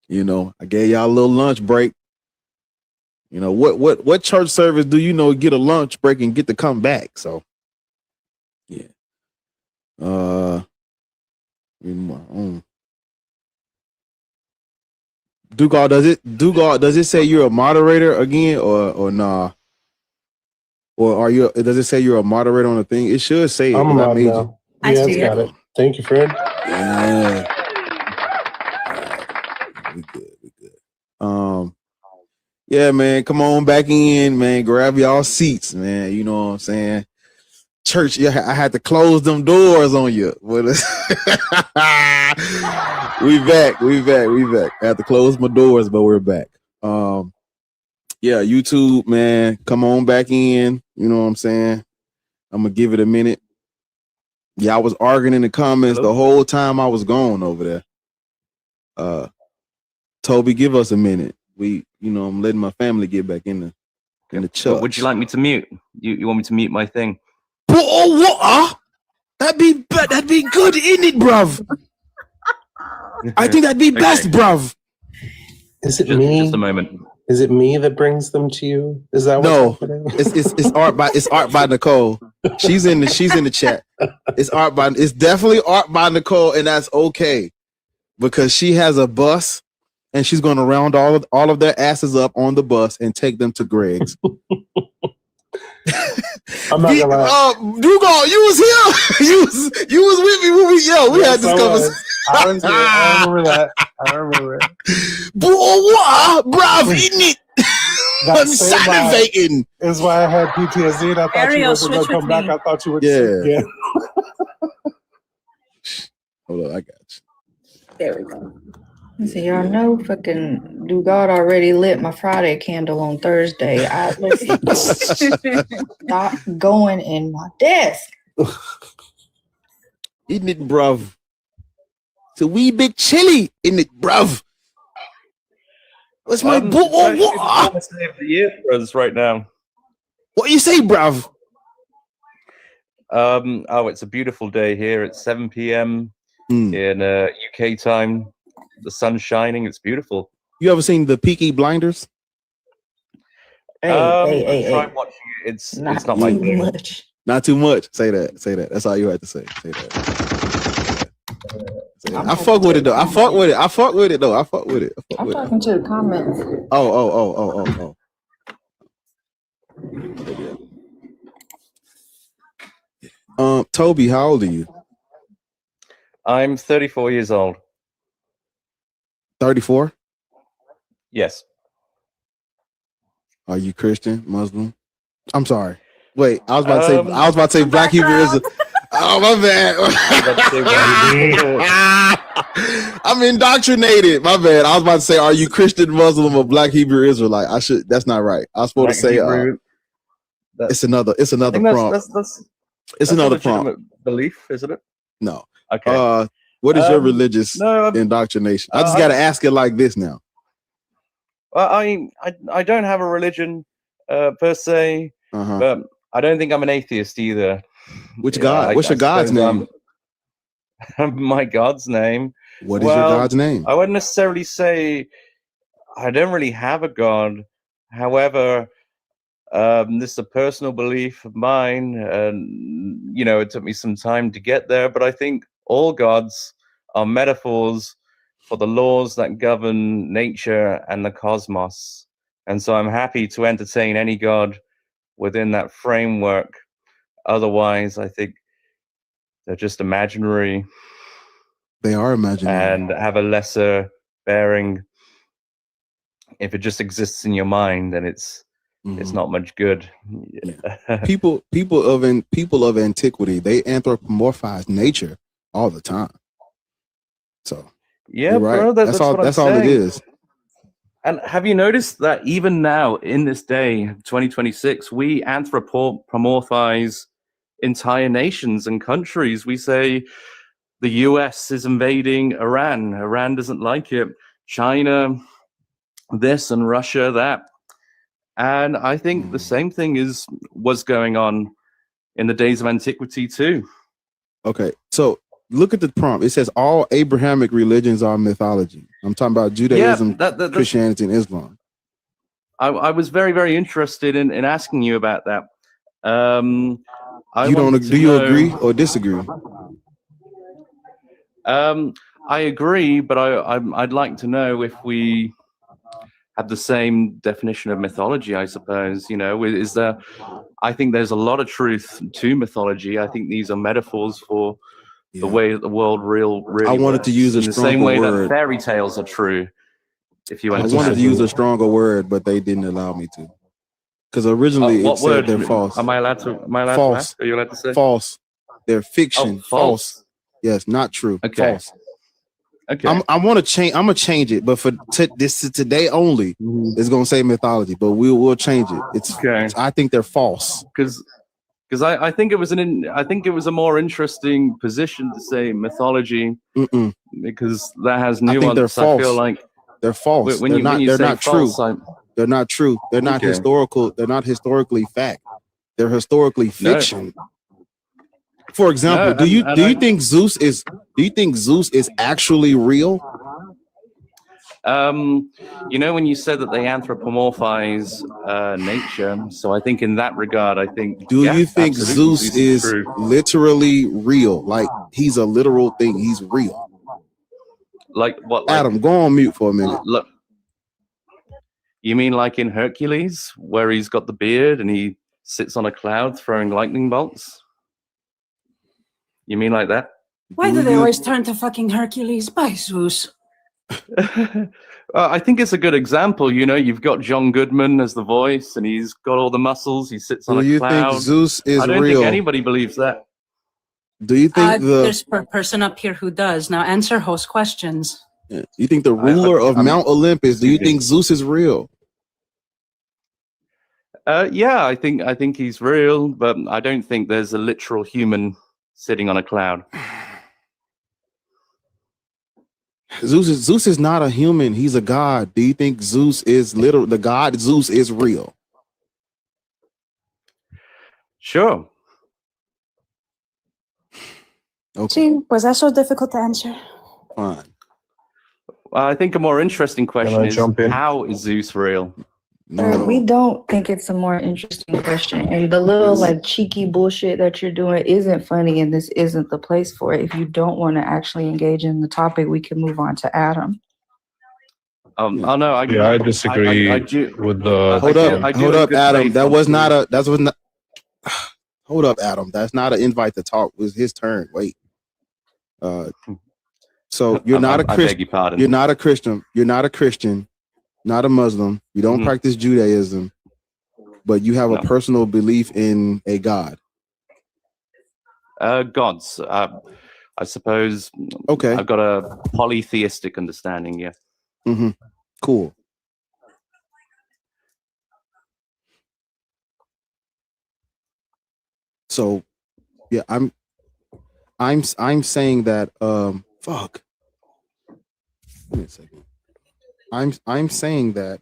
Speaker 3: You know, I gave y'all a little lunch break. You know, what church service do you know get a lunch break and get to come back? So yeah. Dugal, does it say you're a moderator again or nah? Or does it say you're a moderator on the thing? It should say it.
Speaker 5: I'm a mod now.
Speaker 6: I
Speaker 5: Yeah,
Speaker 6: see
Speaker 5: it's got it. Thank you, friend.
Speaker 3: Yeah. We good. Yeah, man, come on back in, man. Grab y'all seats, man. You know what I'm saying? Church, yeah, I had to close them doors on you. We back. I had to close my doors, but we're back. Yeah, YouTube, man, come on back in. You know what I'm saying? I'm gonna give it a minute. Yeah, I was arguing in the comments the whole time I was gone over there. Toby, give us a minute. I'm letting my family get back in the church.
Speaker 10: Would you like me to mute? You want me to mute my thing?
Speaker 3: Oh, what? That'd be good, innit, bruv? I think that'd be best, bruv.
Speaker 5: Is it me?
Speaker 10: Just a moment.
Speaker 5: Is it me that brings them to you? Is that what's happening?
Speaker 3: It's art by Nicole. She's in the chat. It's definitely art by Nicole, and that's okay because she has a bus and she's going to round all of their asses up on the bus and take them to Greg's.
Speaker 5: I'm not gonna lie.
Speaker 3: Dugal, you was here. you was with me when we had this conversation.
Speaker 5: I remember that.
Speaker 3: Boy, what, bruv, isn't it? I'm salivating.
Speaker 5: Is why I had PTSD and I thought
Speaker 6: Ariel,
Speaker 5: you wasn't gonna come back. I thought you would again.
Speaker 3: Hold on, I got you.
Speaker 7: There we go. So y'all know fucking Dugal already lit my Friday candle on Thursday. Stop going in my desk.
Speaker 3: Isn't it, bruv? It's a wee bit chilly, isn't it, bruv? What's my
Speaker 10: It's actually the warmest day of the year for us right now.
Speaker 3: What you say, bruv?
Speaker 10: Oh, it's a beautiful day here. It's 7 p.m. in UK time. The sun's shining. It's beautiful.
Speaker 3: You ever seen the Peaky Blinders?
Speaker 10: I tried watching it. It's not my thing.
Speaker 3: Not too much. Say that. Say that. That's all you had to say. Say that. Say that. I fuck with it though. I fuck with it. I fuck with it though. I fuck with it.
Speaker 7: I'm talking to the comments.
Speaker 3: Oh. Toby, how old are you?
Speaker 10: I'm 34 years old.
Speaker 3: 34?
Speaker 10: Yes.
Speaker 3: Are you Christian, Muslim? I'm sorry. Wait, I was about to say Black Hebrew Israelite. Oh, my bad. I'm indoctrinated. My bad. I was about to say, are you Christian, Muslim, or Black Hebrew Israelite? That's not right. I was supposed to say it's another prompt. It's another prompt.
Speaker 10: Belief, isn't it?
Speaker 3: No.
Speaker 10: Okay.
Speaker 3: What is your religious indoctrination? I just got to ask it like this now.
Speaker 10: Well, I don't have a religion per se, but I don't think I'm an atheist either.
Speaker 3: Which God? What's your God's name?
Speaker 10: My God's name.
Speaker 3: What is your God's name?
Speaker 10: I wouldn't necessarily say I don't really have a God. However, this is a personal belief of mine, and it took me some time to get there. But I think all gods are metaphors for the laws that govern nature and the cosmos. And so I'm happy to entertain any god within that framework. Otherwise, I think they're just imaginary.
Speaker 3: They are imaginary.
Speaker 10: And have a lesser bearing. If it just exists in your mind, then it's not much good.
Speaker 3: Yeah. People of antiquity, they anthropomorphize nature all the time. So
Speaker 10: yeah,
Speaker 3: you're right.
Speaker 10: Bro, that's
Speaker 3: all it is.
Speaker 10: And have you noticed that even now, in this day, 2026, we anthropomorphize entire nations and countries? We say the US is invading Iran. Iran doesn't like it. China, this, and Russia, that. And I think the same thing was going on in the days of antiquity too.
Speaker 3: Okay, so look at the prompt. It says all Abrahamic religions are mythology. I'm talking about Judaism, Christianity, and Islam.
Speaker 10: I was very, very interested in asking you about that.
Speaker 3: Do you agree or disagree?
Speaker 10: I agree, but I'd like to know if we have the same definition of mythology, I suppose. Is there? I think there's a lot of truth to mythology. I think these are metaphors for the way that the world really
Speaker 3: I wanted to use a
Speaker 10: the
Speaker 3: stronger
Speaker 10: same way
Speaker 3: word.
Speaker 10: that fairy tales are true. If you
Speaker 3: I wanted to use a stronger word, but they didn't allow me to. Because originally it said they're false.
Speaker 10: Am I allowed to?
Speaker 3: False.
Speaker 10: Are you allowed to say
Speaker 3: false? They're fiction. False. Yes, not true.
Speaker 10: Okay.
Speaker 3: False.
Speaker 10: Okay.
Speaker 3: I want to change. I'm gonna change it, but for this today only, it's gonna say mythology. But we'll change it. It's okay. I think they're false.
Speaker 10: Because I think it was a more interesting position to say mythology because that has nuance.
Speaker 3: I think they're false.
Speaker 10: I feel like
Speaker 3: they're false.
Speaker 10: They're not
Speaker 3: true. They're not true. They're not historical. They're not historically fact. They're historically fiction. No. For example, do you think Zeus is actually real?
Speaker 10: When you said that they anthropomorphize nature, so I think in that regard,
Speaker 3: Do you think Zeus is literally real? Like he's a literal thing. He's real.
Speaker 10: Like what?
Speaker 3: Adam, go on mute for a minute.
Speaker 10: Look, you mean like in Hercules, where he's got the beard and he sits on a cloud throwing lightning bolts? You mean like that?
Speaker 6: Why do they always turn to fucking Hercules? By Zeus.
Speaker 10: I think it's a good example. You've got John Goodman as the voice, and he's got all the muscles. He sits on a cloud.
Speaker 3: Do you think Zeus is real?
Speaker 10: I don't think anybody believes that.
Speaker 3: Do you think
Speaker 6: there's a person up here who does? Now answer host questions.
Speaker 3: You think the ruler of Mount Olympus? Do you think Zeus is real?
Speaker 10: Yeah, I think he's real, but I don't think there's a literal human sitting on a cloud.
Speaker 3: Zeus is not a human. He's a god. Do you think Zeus is literal? The god Zeus is real?
Speaker 10: Sure.
Speaker 3: Okay.
Speaker 11: See, was that so difficult to answer?
Speaker 3: Fine.
Speaker 10: I think a more interesting question is,
Speaker 5: jump in?
Speaker 10: how is Zeus real?
Speaker 3: No.
Speaker 7: We don't think it's a more interesting question. And the little like cheeky bullshit that you're doing isn't funny, and this isn't the place for it. If you don't want to actually engage in the topic, we can move on to Adam.
Speaker 10: Oh no, I
Speaker 5: disagree with the.
Speaker 3: Hold up, Adam. That was not a. That was not. Hold up, Adam. That's not an invite to talk. It was his turn. Wait. So you're not a Christian. You're not a Christian. You're not a Christian. Not a Muslim. You don't practice Judaism, but you have a personal belief in a God.
Speaker 10: Gods. I suppose.
Speaker 3: Okay.
Speaker 10: I've got a polytheistic understanding. Yeah.
Speaker 3: Mm-hmm. Cool. So, yeah, I'm saying that. Fuck. Give me a second. I'm saying that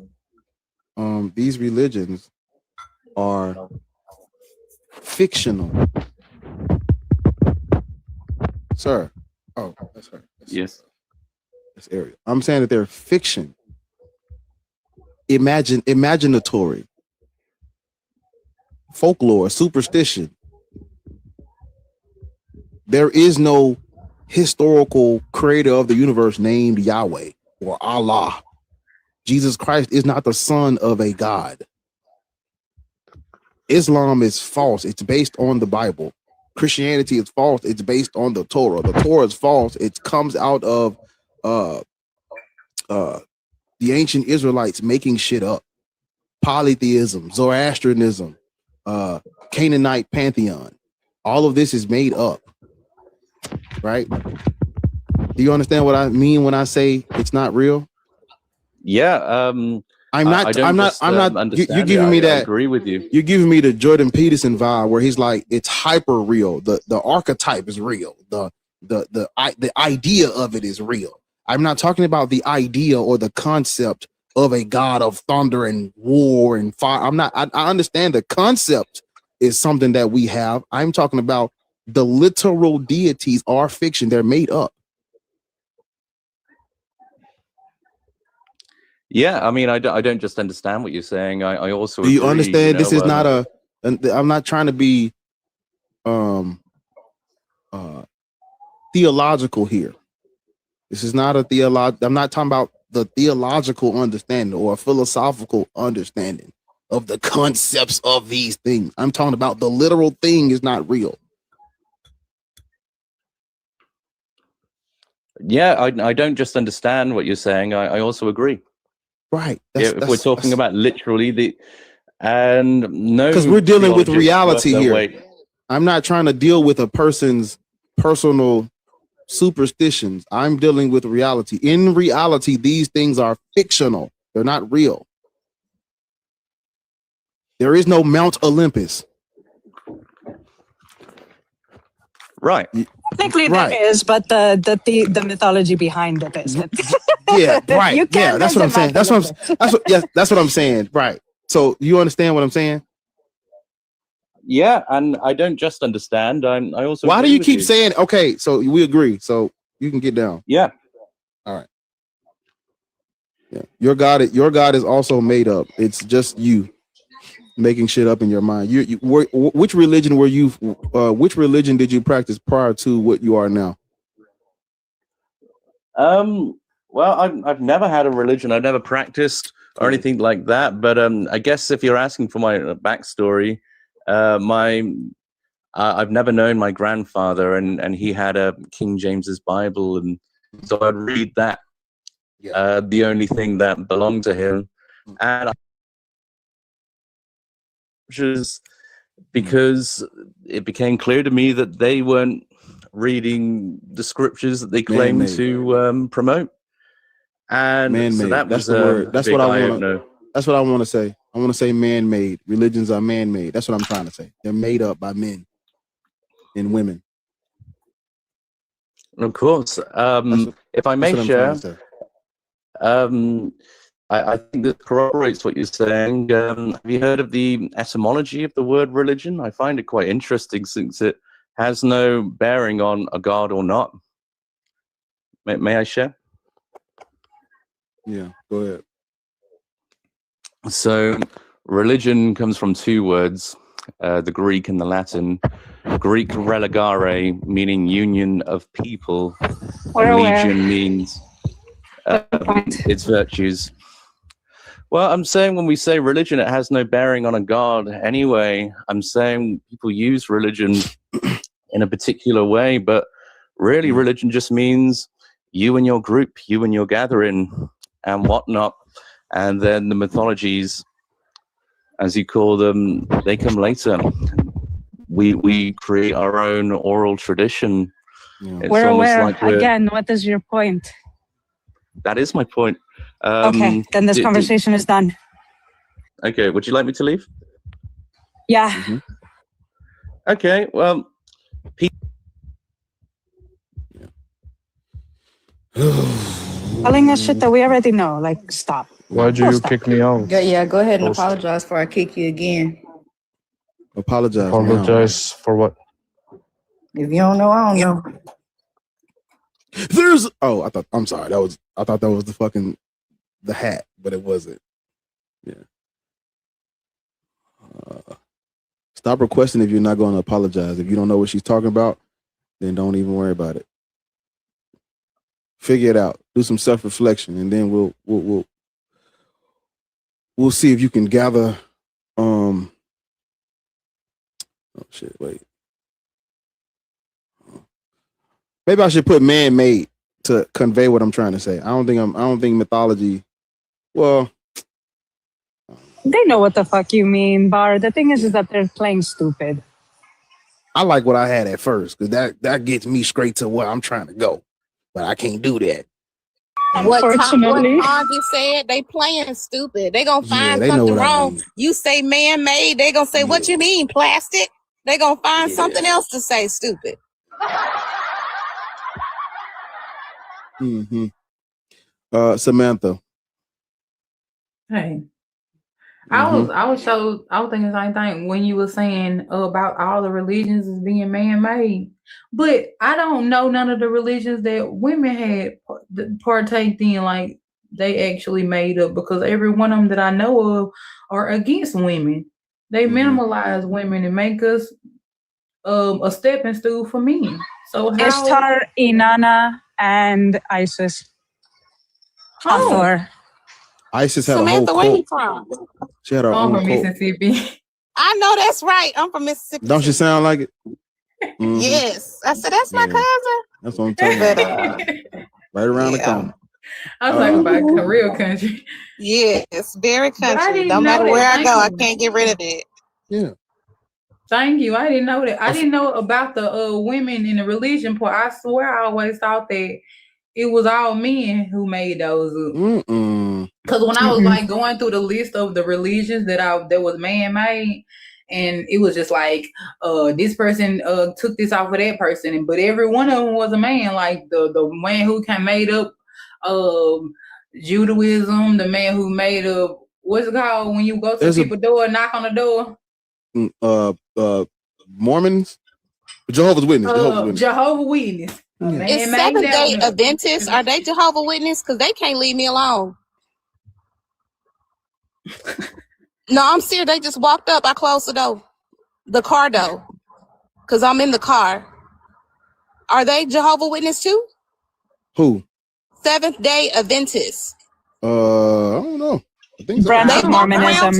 Speaker 3: these religions are fictional. Sir. Oh, that's her.
Speaker 10: Yes.
Speaker 3: That's Ariel. I'm saying that they're fiction. Imaginatory. Folklore, superstition. There is no historical creator of the universe named Yahweh or Allah. Jesus Christ is not the son of a god. Islam is false. It's based on the Bible. Christianity is false. It's based on the Torah. The Torah is false. It comes out of the ancient Israelites making shit up. Polytheism, Zoroastrianism, Canaanite pantheon. All of this is made up. Right? Do you understand what I mean when I say it's not real?
Speaker 10: Yeah.
Speaker 3: I'm not. You're giving me that.
Speaker 10: I agree with you.
Speaker 3: You're giving me the Jordan Peterson vibe, where he's like, it's hyper real. The archetype is real. The idea of it is real. I'm not talking about the idea or the concept of a god of thunder and war and fire. I understand the concept is something that we have. I'm talking about the literal deities are fiction. They're made up.
Speaker 10: Yeah, I mean, I don't just understand what you're saying. I also
Speaker 3: do you
Speaker 10: agree,
Speaker 3: understand? This is not a. I'm not trying to be theological here. This is not a theological. I'm not talking about the theological understanding or a philosophical understanding of the concepts of these things. I'm talking about the literal thing is not real.
Speaker 10: Yeah, I don't just understand what you're saying. I also agree.
Speaker 3: Right.
Speaker 10: If we're talking about literally because
Speaker 3: we're dealing with reality here. I'm not trying to deal with a person's personal superstitions. I'm dealing with reality. In reality, these things are fictional. They're not real. There is no Mount Olympus.
Speaker 10: Right.
Speaker 11: Technically there is, but the mythology behind it isn't.
Speaker 3: Yeah, right.
Speaker 11: You
Speaker 3: Yeah, that's what I'm saying. That's what I'm saying. Right. So you understand what I'm saying?
Speaker 10: Yeah, and I don't just understand. I also.
Speaker 3: Why do you keep saying? Okay, so we agree. So you can get down.
Speaker 10: Yeah.
Speaker 3: All right. Yeah. Your God is also made up. It's just you making shit up in your mind. Which religion were you? Which religion did you practice prior to what you are now?
Speaker 10: Well, I've never had a religion. I've never practiced or anything like that. But I guess if you're asking for my backstory, I've never known my grandfather, and he had a King James's Bible, and so I'd read that. Yeah. The only thing that belonged to him, and which is because it became clear to me that they weren't reading the scriptures that they claimed to promote. And so that was
Speaker 3: the word. That's what I want to. That's what I want to say. I want to say man-made. Religions are man-made. That's what I'm trying to say. They're made up by men and women.
Speaker 10: Of course. If I may share, I think that corroborates what you're saying. Have you heard of the etymology of the word religion? I find it quite interesting since it has no bearing on a god or not. May I share?
Speaker 3: Yeah, go ahead.
Speaker 10: So religion comes from two words, the Greek and the Latin. Greek religare, meaning union of people. And legion means its virtues. Well, I'm saying when we say religion, it has no bearing on a god anyway. I'm saying people use religion in a particular way, but really religion just means you and your group, you and your gathering and whatnot. And then the mythologies, as you call them, they come later. We create our own oral tradition.
Speaker 3: Yeah.
Speaker 11: We're aware. Again, what is your point?
Speaker 10: That is my point.
Speaker 11: Okay, then this conversation is done.
Speaker 10: Okay, would you like me to leave?
Speaker 11: Yeah.
Speaker 3: Mm-hmm.
Speaker 10: Okay, well.
Speaker 11: Telling us shit that we already know. Like, stop.
Speaker 5: Why'd you kick me off?
Speaker 7: Yeah, go ahead and apologize before I kick you again.
Speaker 3: Apologize.
Speaker 5: Apologize for what?
Speaker 7: If you don't know, I don't know.
Speaker 3: There's I'm sorry. I thought that was the hat, but it wasn't. Yeah. Stop requesting if you're not going to apologize. If you don't know what she's talking about, then don't even worry about it. Figure it out. Do some self-reflection, and then we'll see if you can gather. Oh shit! Wait. Maybe I should put man-made to convey what I'm trying to say. I don't think mythology. Well,
Speaker 11: They know what the fuck you mean, Bar. The thing is that they're playing stupid.
Speaker 3: I like what I had at first because that gets me straight to where I'm trying to go, but I can't do that.
Speaker 4: What Audrey said, they playing stupid. They gonna find something wrong. You say man-made, they gonna say, what you mean, plastic? They gonna find something else to say, stupid.
Speaker 3: Mm-hmm. Samantha.
Speaker 12: Hey. I was thinking the same thing when you were saying about all the religions as being man-made. But I don't know none of the religions that women had partaked in, like they actually made up, because every one of them that I know of are against women. They minimalize women and make us a stepping stool for men. So how
Speaker 11: Ishtar, Inanna, and Isis. Hathor.
Speaker 3: Isis had
Speaker 4: Samantha,
Speaker 3: a whole
Speaker 4: where
Speaker 3: cult.
Speaker 4: you from?
Speaker 3: She had her own
Speaker 12: from
Speaker 3: cult.
Speaker 12: Mississippi.
Speaker 4: I know that's right. I'm from Mississippi.
Speaker 3: Don't she sound like it? Mm-hmm.
Speaker 4: Yes. I said, that's my cousin.
Speaker 3: That's what I'm talking about. Right around the corner.
Speaker 12: I was talking about real country.
Speaker 4: Yes, very country. No matter where I go, I can't get rid of it.
Speaker 3: Yeah.
Speaker 12: Thank you. I didn't know that. I didn't know about the women in the religion part. I swear I always thought that it was all men who made those up. Because when I was like going through the list of the religions that was man-made, and it was just like this person took this off of that person, but every one of them was a man. Like the man who made up Judaism, the man who made up what's it called when you go to people's door, knock on the door.
Speaker 3: Mormons, Jehovah's Witness.
Speaker 12: Jehovah's Witness.
Speaker 4: Is Seventh-day Adventists, are they Jehovah's Witness? Because they can't leave me alone. No, I'm serious. They just walked up. I closed the door, the car door, because I'm in the car. Are they Jehovah's Witness too?
Speaker 3: Who?
Speaker 12: Seventh-day Adventists.
Speaker 3: I don't know. I think so.
Speaker 11: Branch of Mormonism.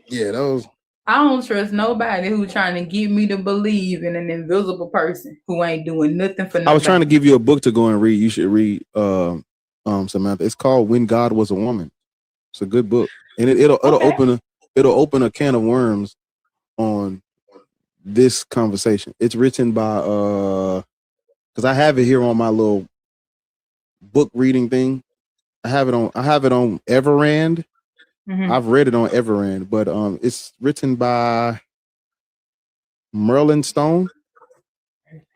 Speaker 3: Yeah, those.
Speaker 12: I don't trust nobody who's trying to get me to believe in an invisible person who ain't doing nothing for nobody.
Speaker 3: I was trying to give you a book to go and read. You should read Samantha. It's called When God Was a Woman. It's a good book. And it'll open a can of worms on this conversation. It's written by because I have it here on my little book reading thing. I have it on Everand. I've read it on Everend, but it's written by Merlin Stone.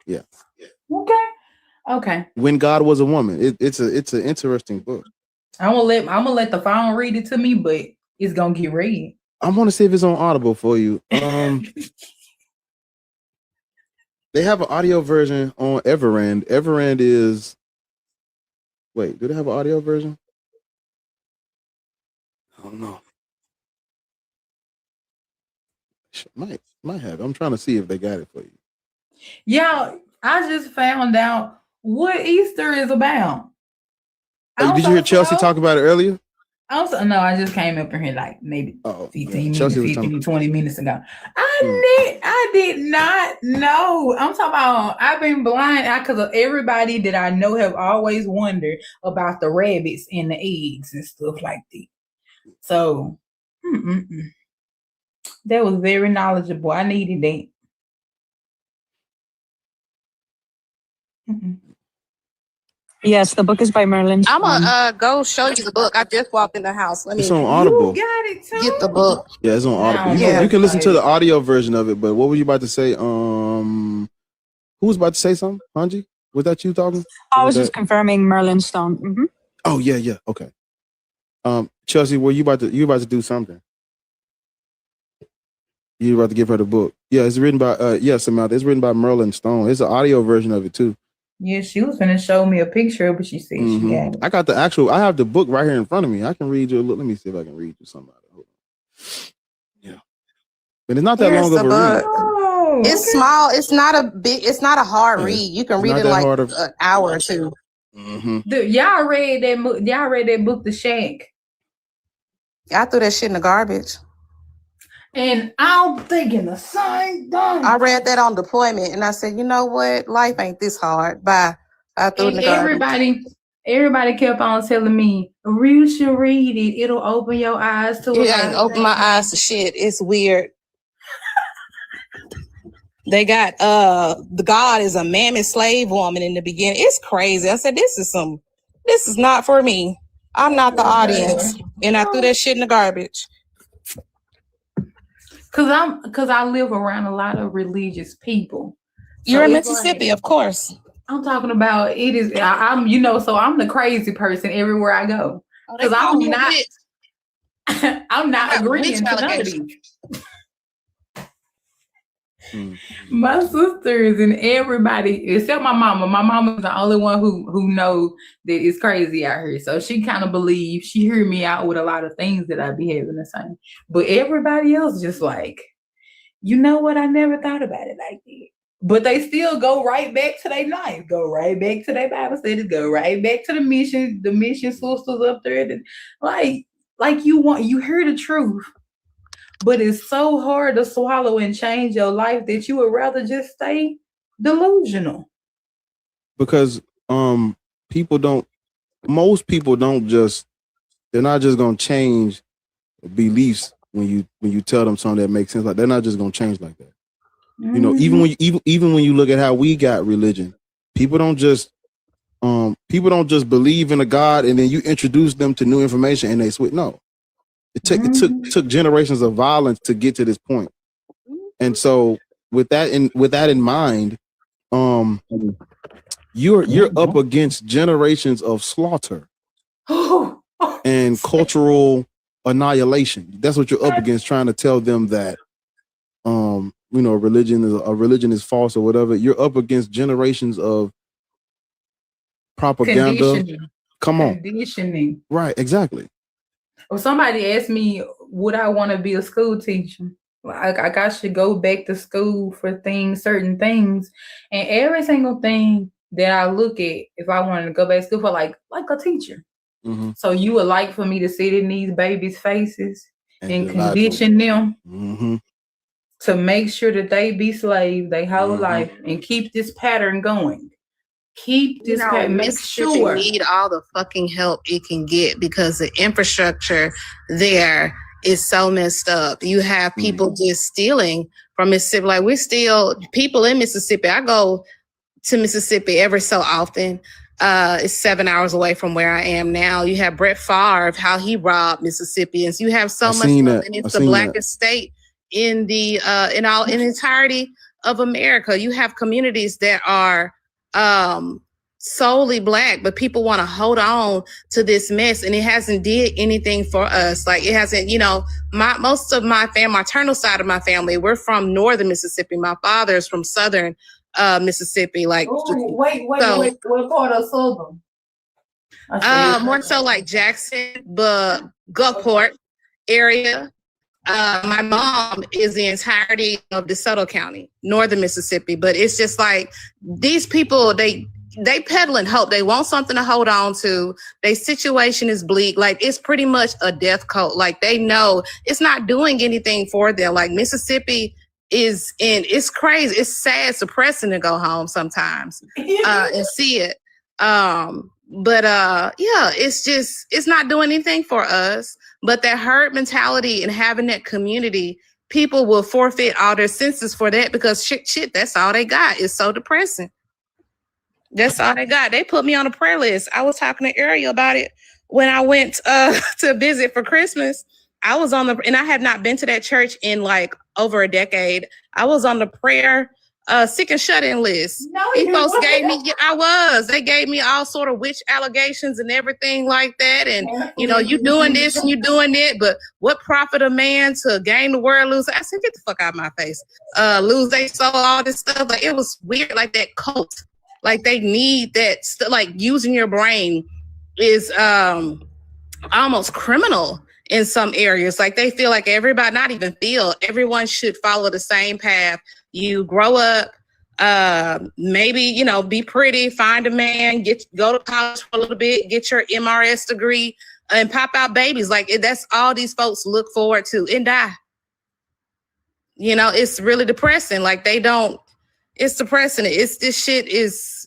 Speaker 3: Yeah.
Speaker 12: Okay.
Speaker 3: When God Was a Woman. It's an interesting book.
Speaker 12: I'm gonna let the phone read it to me, but it's gonna get read.
Speaker 3: I want to see if it's on Audible for you. They have an audio version on Everend. Everend is. Wait, do they have an audio version? I don't know. Might have. I'm trying to see if they got it for you.
Speaker 12: Yeah, I just found out what Easter is about.
Speaker 3: Hey, did you hear Chelsea talk about it earlier?
Speaker 12: No, I just came up in here like maybe 15 minutes, 20 minutes ago. I did not know. I'm talking about I've been blind because everybody that I know have always wondered about the rabbits and the eggs and stuff like that. So that was very knowledgeable. I needed that.
Speaker 11: Yes, the book is by Merlin.
Speaker 4: I'm gonna go show you the book. I just walked in the house. Let me.
Speaker 3: It's on Audible.
Speaker 12: You got it too.
Speaker 4: Get the book.
Speaker 3: Yeah, it's on Audible. You can listen to the audio version of it. But what were you about to say? Who was about to say something? Hanji? Was that you talking?
Speaker 11: I was just confirming Merlin Stone.
Speaker 3: Oh yeah. Okay. Chelsea, were you about to do something? You about to give her the book? Yeah, it's written by Samantha. It's written by Merlin Stone. It's an audio version of it too.
Speaker 12: Yeah, she was gonna show me a picture, but she said she got it.
Speaker 3: I got I have the book right here in front of me. I can read you a little. Let me see if I can read you something. Yeah. But it's not that long of a read.
Speaker 12: Oh,
Speaker 4: it's small. It's not a hard read. You can read it like an hour or two.
Speaker 12: Dude, y'all read that book, The Shack?
Speaker 4: I threw that shit in the garbage.
Speaker 12: And I'm thinking the same thing.
Speaker 4: I read that on deployment, and I said, you know what? Life ain't this hard. Bye. I threw it in the garbage.
Speaker 12: Everybody kept on telling me, you should read it. It'll open your eyes to it.
Speaker 4: It ain't open my eyes to shit. It's weird. They got the God is a mammoth slave woman in the beginning. It's crazy. I said, this is not for me. I'm not the audience. And I threw that shit in the garbage.
Speaker 12: Cause I live around a lot of religious people.
Speaker 4: You're in Mississippi, of course.
Speaker 12: I'm talking about I'm the crazy person everywhere I go. Because I'm not agreeing to none of these. My sisters and everybody, except my mama. My mama's the only one who knows that it's crazy out here. So she kind of believes, she heard me out with a lot of things that I be having to say. But everybody else just like, you know what? I never thought about it like that. But they still go right back to their life, go right back to their Bible studies, go right back to the mission sisters up there. Like you hear the truth. But it's so hard to swallow and change your life that you would rather just stay delusional.
Speaker 3: Because most people don't they're not just gonna change beliefs when you tell them something that makes sense. Like they're not just gonna change like that. You know, even when you look at how we got religion, people don't just believe in a God and then you introduce them to new information and they switch. No. It took generations of violence to get to this point. And so with that in mind, you're up against generations of slaughter and cultural annihilation. That's what you're up against, trying to tell them that religion is false or whatever. You're up against generations of propaganda. Come on.
Speaker 12: Conditioning.
Speaker 3: Right, exactly.
Speaker 12: Well, somebody asked me, would I want to be a school teacher? Like I should go back to school for certain things. And every single thing that I look at, if I wanted to go back to school for like a teacher. Mm-hmm. So you would like for me to sit in these babies' faces and condition them to make sure that they be slaves their whole life and keep this pattern going. Keep this make sure
Speaker 4: need all the fucking help it can get because the infrastructure there is so messed up. You have people just stealing from Mississippi. Like we steal people in Mississippi. I go to Mississippi every so often is 7 hours away from where I am now. You have Brett Favre, how he robbed Mississippians. You have so much, and it's the blackest state in the in the entirety of America. You have communities that are solely black, but people want to hold on to this mess, and it hasn't did anything for us. Like it hasn't, you know, most of my maternal side of my family, we're from northern Mississippi. My father's from southern Mississippi. Like,
Speaker 12: wait, what part of southern?
Speaker 4: More so like Jackson, but Gulfport area. My mom is the entirety of DeSoto County, northern Mississippi. But it's just like these people, they peddling hope. They want something to hold on to. Their situation is bleak. Like it's pretty much a death cult. Like they know it's not doing anything for them. Like Mississippi is in, it's crazy. It's sad, it's depressing to go home sometimes and see it. But yeah, it's not doing anything for us. But that herd mentality and having that community, people will forfeit all their senses for that because shit, that's all they got. It's so depressing. That's all they got. They put me on a prayer list. I was talking to Ariel about it when I went to visit for Christmas. I was on and I have not been to that church in like over a decade. I was on the prayer sick and shut-in list.
Speaker 12: No,
Speaker 4: these folks gave me, they gave me all sort of witch allegations and everything like that. And, you know, you doing this and you doing it, but what profit a man to gain the world, lose? I said, get the fuck out of my face. Lose they soul, all this stuff. Like, it was weird, like that cult. Like, they need that, like, using your brain is almost criminal in some areas. Like, they feel like everybody, not even feel, everyone should follow the same path. You grow up, maybe, you know, be pretty, find a man, go to college for a little bit, get your MRS degree, and pop out babies. Like, that's all these folks look forward to, and die. You know, it's really depressing. Like, it's depressing. This shit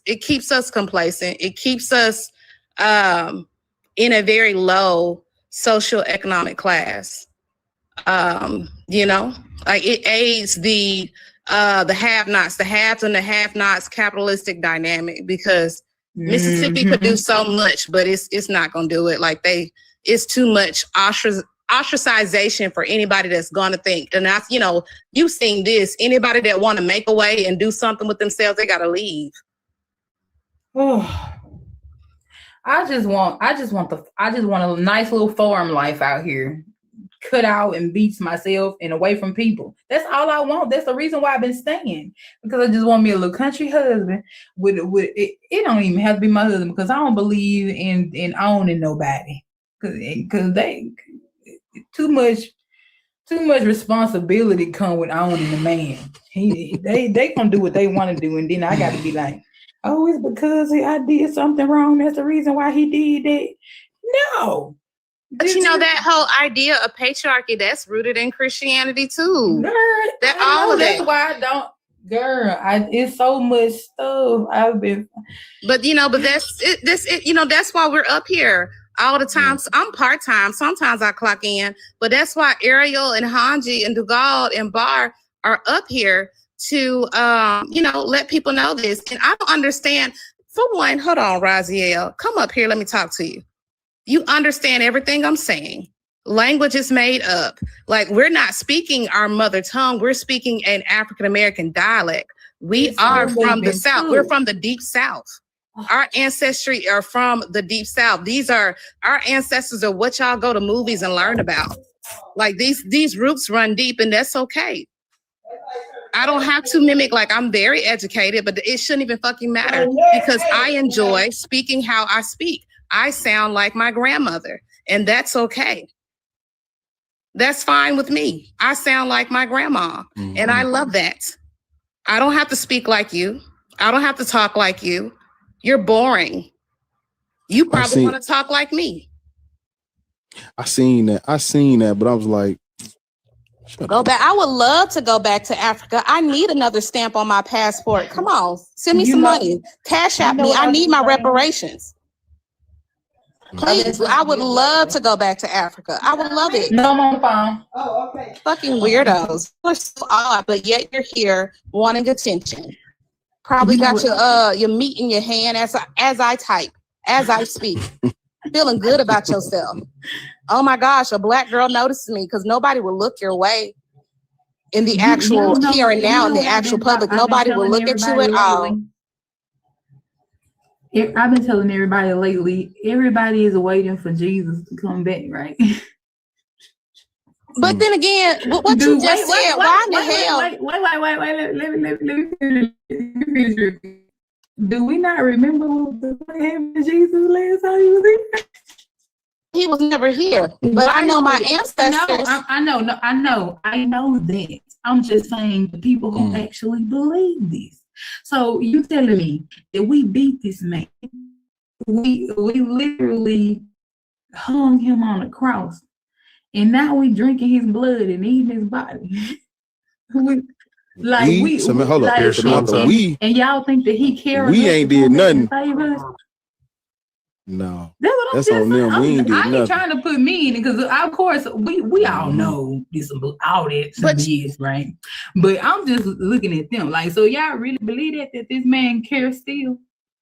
Speaker 4: it keeps us complacent. It keeps us in a very low socioeconomic class. You know, like it aids the have-nots, the haves and the have-nots capitalistic dynamic, because Mississippi could do so much, but it's not gonna do it. Like it's too much ostracization for anybody that's gonna think. And that's, you know, you've seen this. Anybody that want to make a way and do something with themselves, they gotta leave.
Speaker 12: I just want a nice little farm life out here. Cut out and beats myself and away from people. That's all I want. That's the reason why I've been staying, because I just want me a little country husband with it. It don't even have to be my husband, because I don't believe in owning nobody, because they too much responsibility come with owning a man. They gonna do what they want to do, and then I got to be like, oh, it's because I did something wrong. That's the reason why he did that. No.
Speaker 4: But you know, that whole idea of patriarchy, that's rooted in Christianity too.
Speaker 12: Girl, that's why I don't. Girl, it's so much stuff I've been.
Speaker 4: But you know, that's it. You know, that's why we're up here all the time. So I'm part-time. Sometimes I clock in, but that's why Ariel and Hanji and Dugald and Bar are up here to, you know, let people know this. And I don't understand. For one, hold on, Raziel, come up here. Let me talk to you. You understand everything I'm saying. Language is made up. Like, we're not speaking our mother tongue. We're speaking an African-American dialect. We are from the South. We're from the Deep South. Our ancestry are from the Deep South. Our ancestors are what y'all go to movies and learn about. Like, these roots run deep, and that's okay. I don't have to mimic, like, I'm very educated, but it shouldn't even fucking matter, because I enjoy speaking how I speak. I sound like my grandmother, and that's okay. That's fine with me. I sound like my grandma, and I love that. I don't have to speak like you. I don't have to talk like you. You're boring. You probably want to talk like me.
Speaker 3: I seen that, but I was like,
Speaker 4: go back. I would love to go back to Africa. I need another stamp on my passport. Come on, send me some money. Cash app me. I need my reparations. Please, I would love to go back to Africa. I would love it.
Speaker 12: No, I'm on the phone.
Speaker 4: Oh, okay. Fucking weirdos. You're so odd, but yet you're here wanting attention. Probably got your meat in your hand as I type, as I speak. Feeling good about yourself. Oh my gosh, a black girl noticed me, because nobody will look your way in the actual here and now in the actual public. Nobody will look at you at all.
Speaker 12: I've been telling everybody lately, everybody is waiting for Jesus to come back, right?
Speaker 4: But then again, what you just said, why in the hell?
Speaker 12: Let me do we not remember what the fuck happened to Jesus last time he was here?
Speaker 4: He was never here. But I know my ancestors.
Speaker 12: I know that. I'm just saying the people who actually believe this. So you telling me that we beat this man? We literally hung him on a cross, and now we drinking his blood and eating his body. And y'all think that he cares?
Speaker 3: We ain't did nothing.
Speaker 12: No,
Speaker 3: that's on them. We ain't did nothing.
Speaker 12: I ain't trying to put me in it, because of course we all know this all that is right. But I'm just looking at them like, so y'all really believe that this man cares still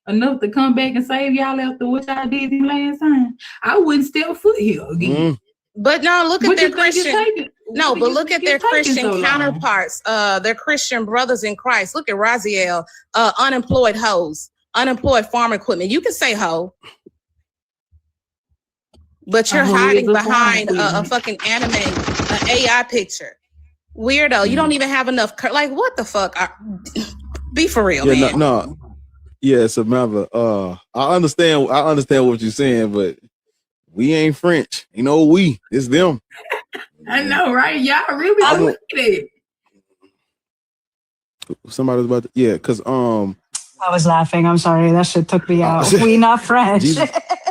Speaker 12: enough to come back and save y'all after what y'all did him last time? I wouldn't step foot here again.
Speaker 4: But no, look at their Christian. No, but look at their Christian counterparts. Their Christian brothers in Christ. Look at Raziel, unemployed hoes, unemployed farm equipment. You can say hoe, but you're hiding behind a fucking anime, an AI picture. Weirdo. You don't even have enough. Like, what the fuck? Be for real, man.
Speaker 3: No. Yeah, Samantha. I understand what you're saying, but we ain't French. You know, it's them.
Speaker 12: I know, right? Y'all really look at it.
Speaker 3: Somebody's about to, because
Speaker 11: I was laughing. I'm sorry. That shit took me out. We not French.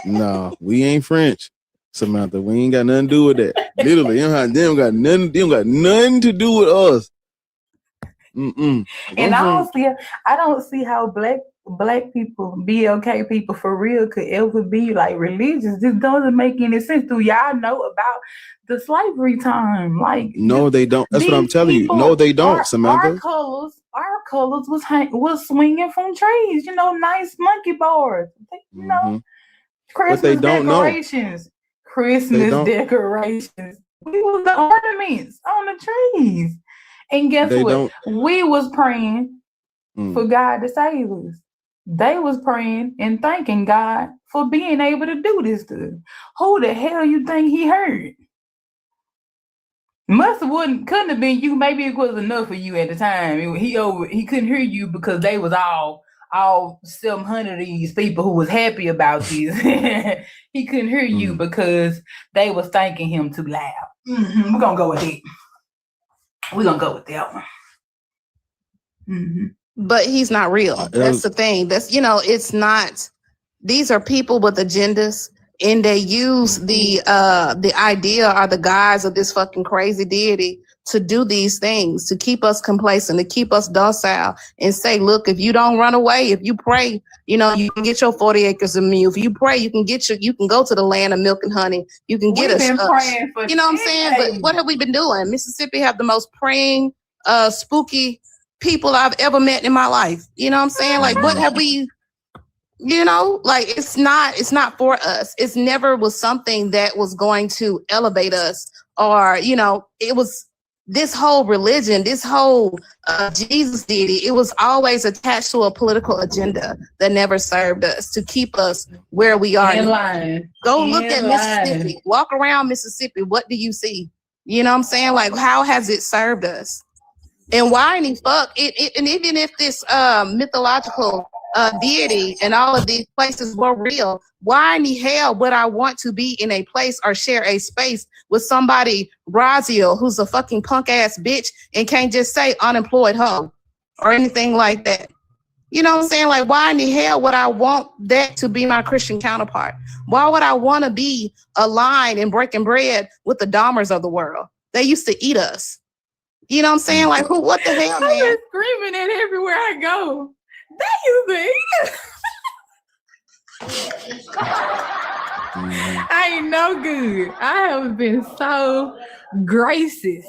Speaker 3: No, we ain't French, Samantha. We ain't got nothing to do with that. Literally, they don't got nothing to do with us.
Speaker 12: And honestly, I don't see how black people, BLK people for real, could ever be like religious. This doesn't make any sense. Do y'all know about the slavery time? Like,
Speaker 3: no, they don't. That's what I'm telling you. No, they don't, Samantha.
Speaker 12: Our colors was swinging from trees. You know, nice monkey bars. You know, Christmas decorations. Christmas decorations. We was the ornaments on the trees. And guess what? We was praying for God to save us. They was praying and thanking God for being able to do this to them. Who the hell you think he heard? Couldn't have been you. Maybe it was enough for you at the time. He couldn't hear you because they was all 700 of these people who was happy about this. He couldn't hear you because they was thanking him too loud. We're gonna go with it. We're gonna go with that one.
Speaker 4: But he's not real. That's the thing. It's not. These are people with agendas, and they use the idea or the guise of this fucking crazy deity to do these things, to keep us complacent, to keep us docile, and say, look, if you don't run away, if you pray, you can get your 40 acres of me. If you pray, you can go to the land of milk and honey. You can get us. You know what I'm saying? But what have we been doing? Mississippi have the most praying, spooky people I've ever met in my life. You know what I'm saying? Like, what have we? Like, it's not for us. It's never was something that was going to elevate us, or it was. This whole religion, this whole Jesus deity, it was always attached to a political agenda that never served us, to keep us where we are. Go look at Mississippi. Walk around Mississippi. What do you see? You know what I'm saying? Like, how has it served us? And why any fuck? And even if this mythological deity and all of these places were real, why in the hell would I want to be in a place or share a space with somebody, Raziel, who's a fucking punk ass bitch and can't just say unemployed hoe or anything like that? You know what I'm saying? Like, why in the hell would I want that to be my Christian counterpart? Why would I want to be aligned and breaking bread with the Dahmers of the world? They used to eat us. You know what I'm saying? Like, what the hell, man?
Speaker 12: I'm screaming it everywhere I go. They used to eat us. I ain't no good. I have been so gracious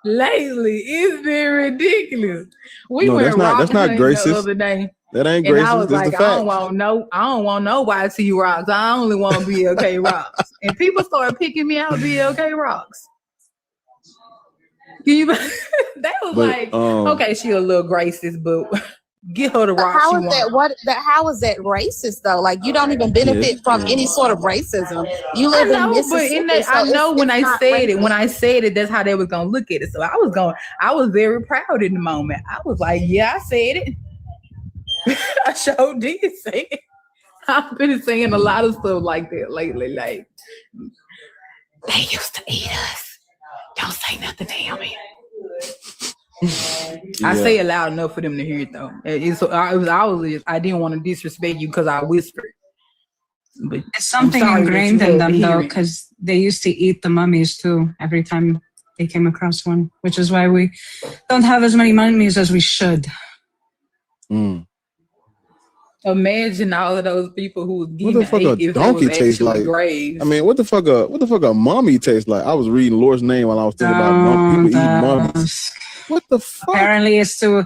Speaker 12: Lately, it's been ridiculous. We
Speaker 3: No,
Speaker 12: went
Speaker 3: that's not
Speaker 12: hunting the
Speaker 3: racist.
Speaker 12: other day.
Speaker 3: That ain't
Speaker 12: And I
Speaker 3: racist.
Speaker 12: was
Speaker 3: That's
Speaker 12: like,
Speaker 3: the
Speaker 12: I don't
Speaker 3: fact.
Speaker 12: want no YT rocks. I only want BLK rocks. And people started picking me out BLK rocks. They was like, okay, she a little racist, but get her the rock
Speaker 4: How
Speaker 12: she
Speaker 4: is that?
Speaker 12: wants.
Speaker 4: How is that racist though? Like you don't even benefit from any sort of racism. You live in Mississippi.
Speaker 12: I know when I said it,
Speaker 4: racist.
Speaker 12: that's how they was gonna look at it. So I was very proud in the moment. I was like, yeah, I said it. I sure did say it. I've been saying a lot of stuff like that lately. Like, they used to eat us. Don't say nothing to him. I say it loud enough for them to hear it though. I didn't want to disrespect you because I whispered. But
Speaker 11: it's something ingrained in them though, because they used to eat the mummies too every time they came across one, which is why we don't have as many mummies as we should.
Speaker 12: Imagine all of those people who was getting
Speaker 3: what the fuck a donkey tastes like?
Speaker 12: Graves.
Speaker 3: I mean, what the fuck a mummy tastes like? I was reading Lord's name while I was thinking about people eating mummies. What the fuck?
Speaker 11: Apparently, it's to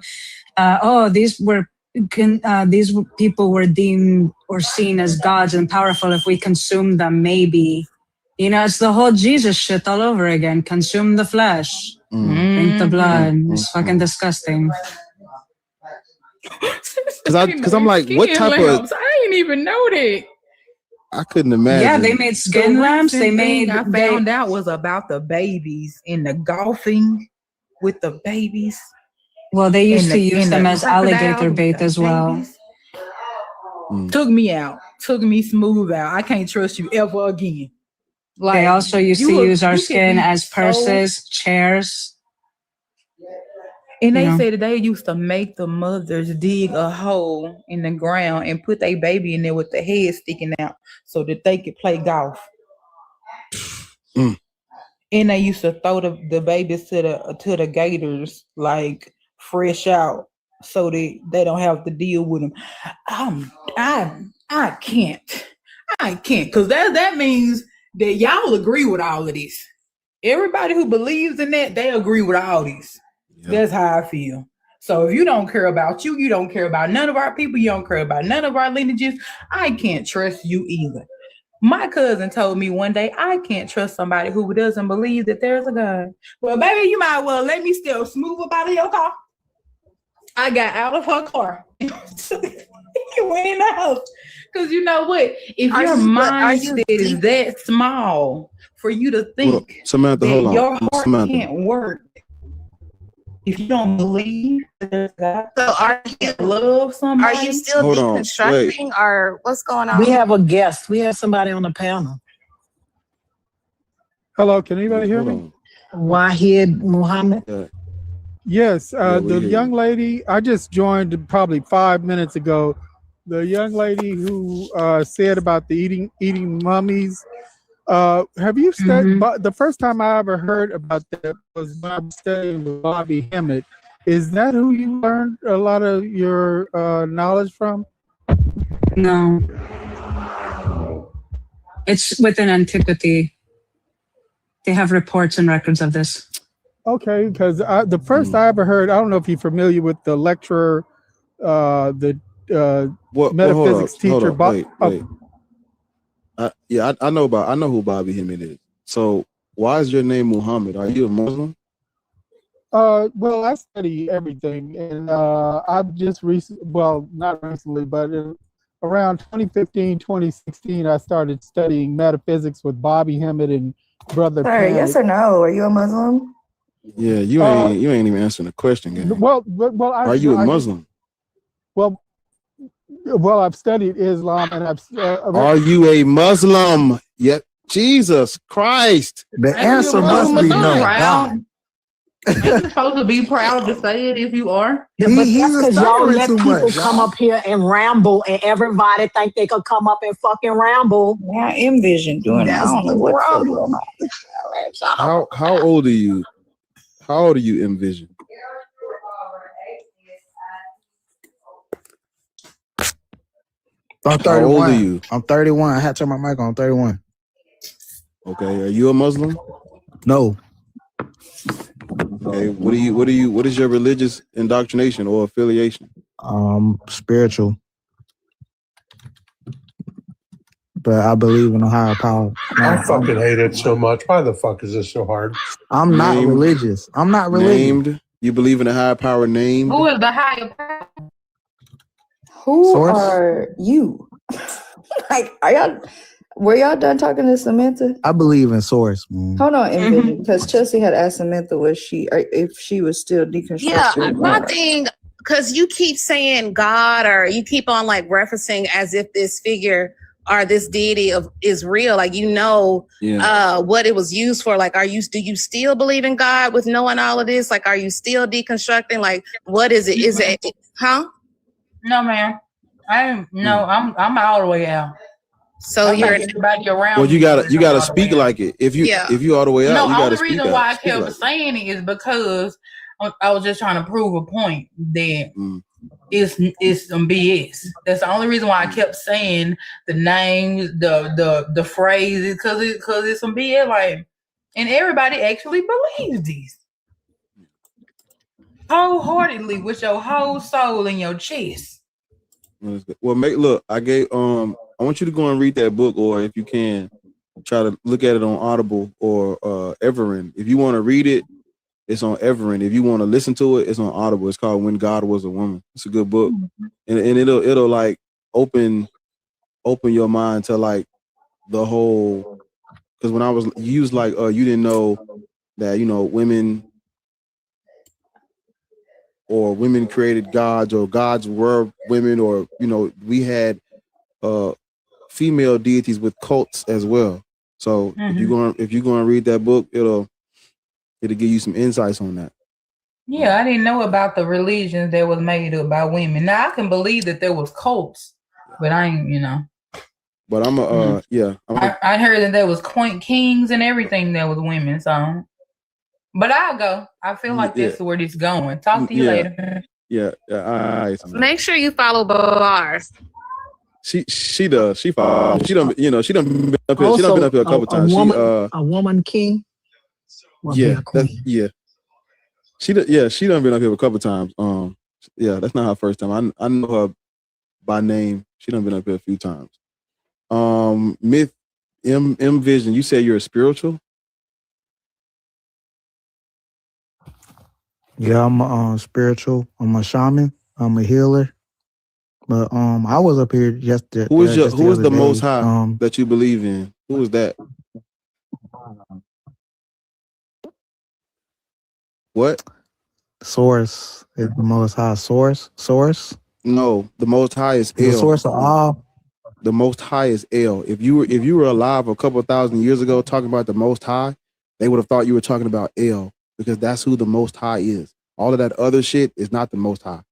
Speaker 11: these people were deemed or seen as gods and powerful if we consume them. Maybe, it's the whole Jesus shit all over again. Consume the flesh, drink the blood. It's fucking disgusting.
Speaker 3: Because I'm like, what type of?
Speaker 12: I didn't even know that.
Speaker 3: I couldn't imagine.
Speaker 11: Yeah, they made skin lamps. They
Speaker 12: found out was about the babies and the golfing with the babies.
Speaker 11: Well, they used to use them as alligator bait as well.
Speaker 12: Took me out. Took me smooth out. I can't trust you ever again.
Speaker 11: Like, they also used to use our skin as purses, chairs.
Speaker 12: And they said they used to make the mothers dig a hole in the ground and put their baby in there with the head sticking out so that they could play golf. And they used to throw the babies to the gators like fresh out so that they don't have to deal with them. I can't because that means that y'all agree with all of this. Everybody who believes in that, they agree with all these. That's how I feel. So if you don't care about you don't care about none of our people, you don't care about none of our lineages, I can't trust you either. My cousin told me one day, I can't trust somebody who doesn't believe that there's a God. Well, baby, you might well let me still smooth up out of your car. I got out of her car. You went in the house. Because you know what? If your mindset is that small for you to think
Speaker 3: Samantha,
Speaker 12: that your heart can't work, if you don't believe there's God,
Speaker 4: so are you
Speaker 12: love somebody?
Speaker 4: Are you still deconstructing or what's going on?
Speaker 13: We have a guest. We have somebody on the panel.
Speaker 14: Hello, can anybody hear me?
Speaker 13: Wahid Muhammad.
Speaker 14: Yes, the young lady, I just joined probably 5 minutes ago. The young lady who said about the eating mummies. Have you studied? The first time I ever heard about that was when I was studying with Bobby Hemmett. Is that who you learned a lot of your knowledge from?
Speaker 11: No, it's within antiquity. They have reports and records of this.
Speaker 14: Okay, because the first I ever heard, I don't know if you're familiar with the lecturer, the metaphysics teacher.
Speaker 3: Wait. I know who Bobby Hemmett is. So why is your name Muhammad? Are you a Muslim?
Speaker 14: Well, I study everything, and I've just not recently, but around 2015, 2016, I started studying metaphysics with Bobby Hemmett and Brother.
Speaker 7: Sorry, yes or no? Are you a Muslim?
Speaker 3: Yeah, you ain't even answering the question, gang.
Speaker 14: Well,
Speaker 3: are you a Muslim?
Speaker 14: Well, I've studied Islam, and
Speaker 3: are you a Muslim? Yep. Jesus Christ.
Speaker 15: The answer must be no.
Speaker 12: You're supposed to be proud to say it if you are.
Speaker 13: Yeah, but that's because y'all let people come up here and ramble, and everybody think they could come up and fucking ramble.
Speaker 7: Yeah, envision doing that. I don't know what's
Speaker 3: How old are you? How old are you, Envision?
Speaker 15: I'm 31.
Speaker 3: How old are you?
Speaker 15: I'm 31. I had to turn my mic on. 31.
Speaker 3: Okay. Are you a Muslim?
Speaker 15: No.
Speaker 3: Okay. What is your religious indoctrination or affiliation?
Speaker 15: Spiritual. But I believe in a higher power.
Speaker 5: I fucking hate it so much. Why the fuck is this so hard?
Speaker 15: I'm not religious. I'm not religious.
Speaker 3: Named. You believe in a higher power named?
Speaker 12: Who is the higher power?
Speaker 7: Who are you? Like, were y'all done talking to Samantha?
Speaker 15: I believe in source, man.
Speaker 7: Hold on, Envision, because Chelsea had asked Samantha if she was still deconstructing.
Speaker 4: Yeah, my thing, because you keep saying God, or you keep on like referencing as if this figure or this deity is real, like what it was used for. Like, do you still believe in God with knowing all of this? Like, are you still deconstructing? Like, what is it? Is it
Speaker 12: No, ma'am. I'm all the way out.
Speaker 4: So you're
Speaker 12: back around.
Speaker 3: Well, you gotta speak like it. If you all the way out, you gotta speak.
Speaker 12: The reason why I kept saying it is because I was just trying to prove a point that it's some BS. That's the only reason why I kept saying the names, the phrases, because it's some BS. Like, and everybody actually believes this wholeheartedly with your whole soul in your chest.
Speaker 3: Well, I want you to go and read that book, or if you can, try to look at it on Audible or Everend. If you want to read it, it's on Everend. If you want to listen to it, it's on Audible. It's called When God Was a Woman. It's a good book, and it'll like open your mind to like the whole. Because when I was used like you didn't know that women created gods, or gods were women, or we had female deities with cults as well. So if you're going to read that book, it'll give you some insights on that.
Speaker 12: Yeah, I didn't know about the religions that was made up by women. Now I can believe that there was cults, but I ain't,
Speaker 3: But
Speaker 12: I heard that there was kings and everything that was women. So, but I'll go. I feel like this is where this going. Talk to you later.
Speaker 3: Yeah. All right.
Speaker 4: Make sure you follow bars.
Speaker 3: She does. She follows. She done been up here. She done been up here a couple times.
Speaker 13: A woman king.
Speaker 3: Yeah. She done been up here a couple times. That's not her first time. I know her by name. She done been up here a few times. Myth M Vision. You say you're a spiritual?
Speaker 15: Yeah, I'm a spiritual. I'm a shaman. I'm a healer. But I was up here yesterday.
Speaker 3: Who is the most high that you believe in? Who is that? What?
Speaker 15: Source is the most high. Source?
Speaker 3: No, the most high is El.
Speaker 15: The source of all.
Speaker 3: The most high is El. If you were alive a couple 1,000 years ago talking about the most high, they would have thought you were talking about El, because that's who the most high is. All of that other shit is not the most high.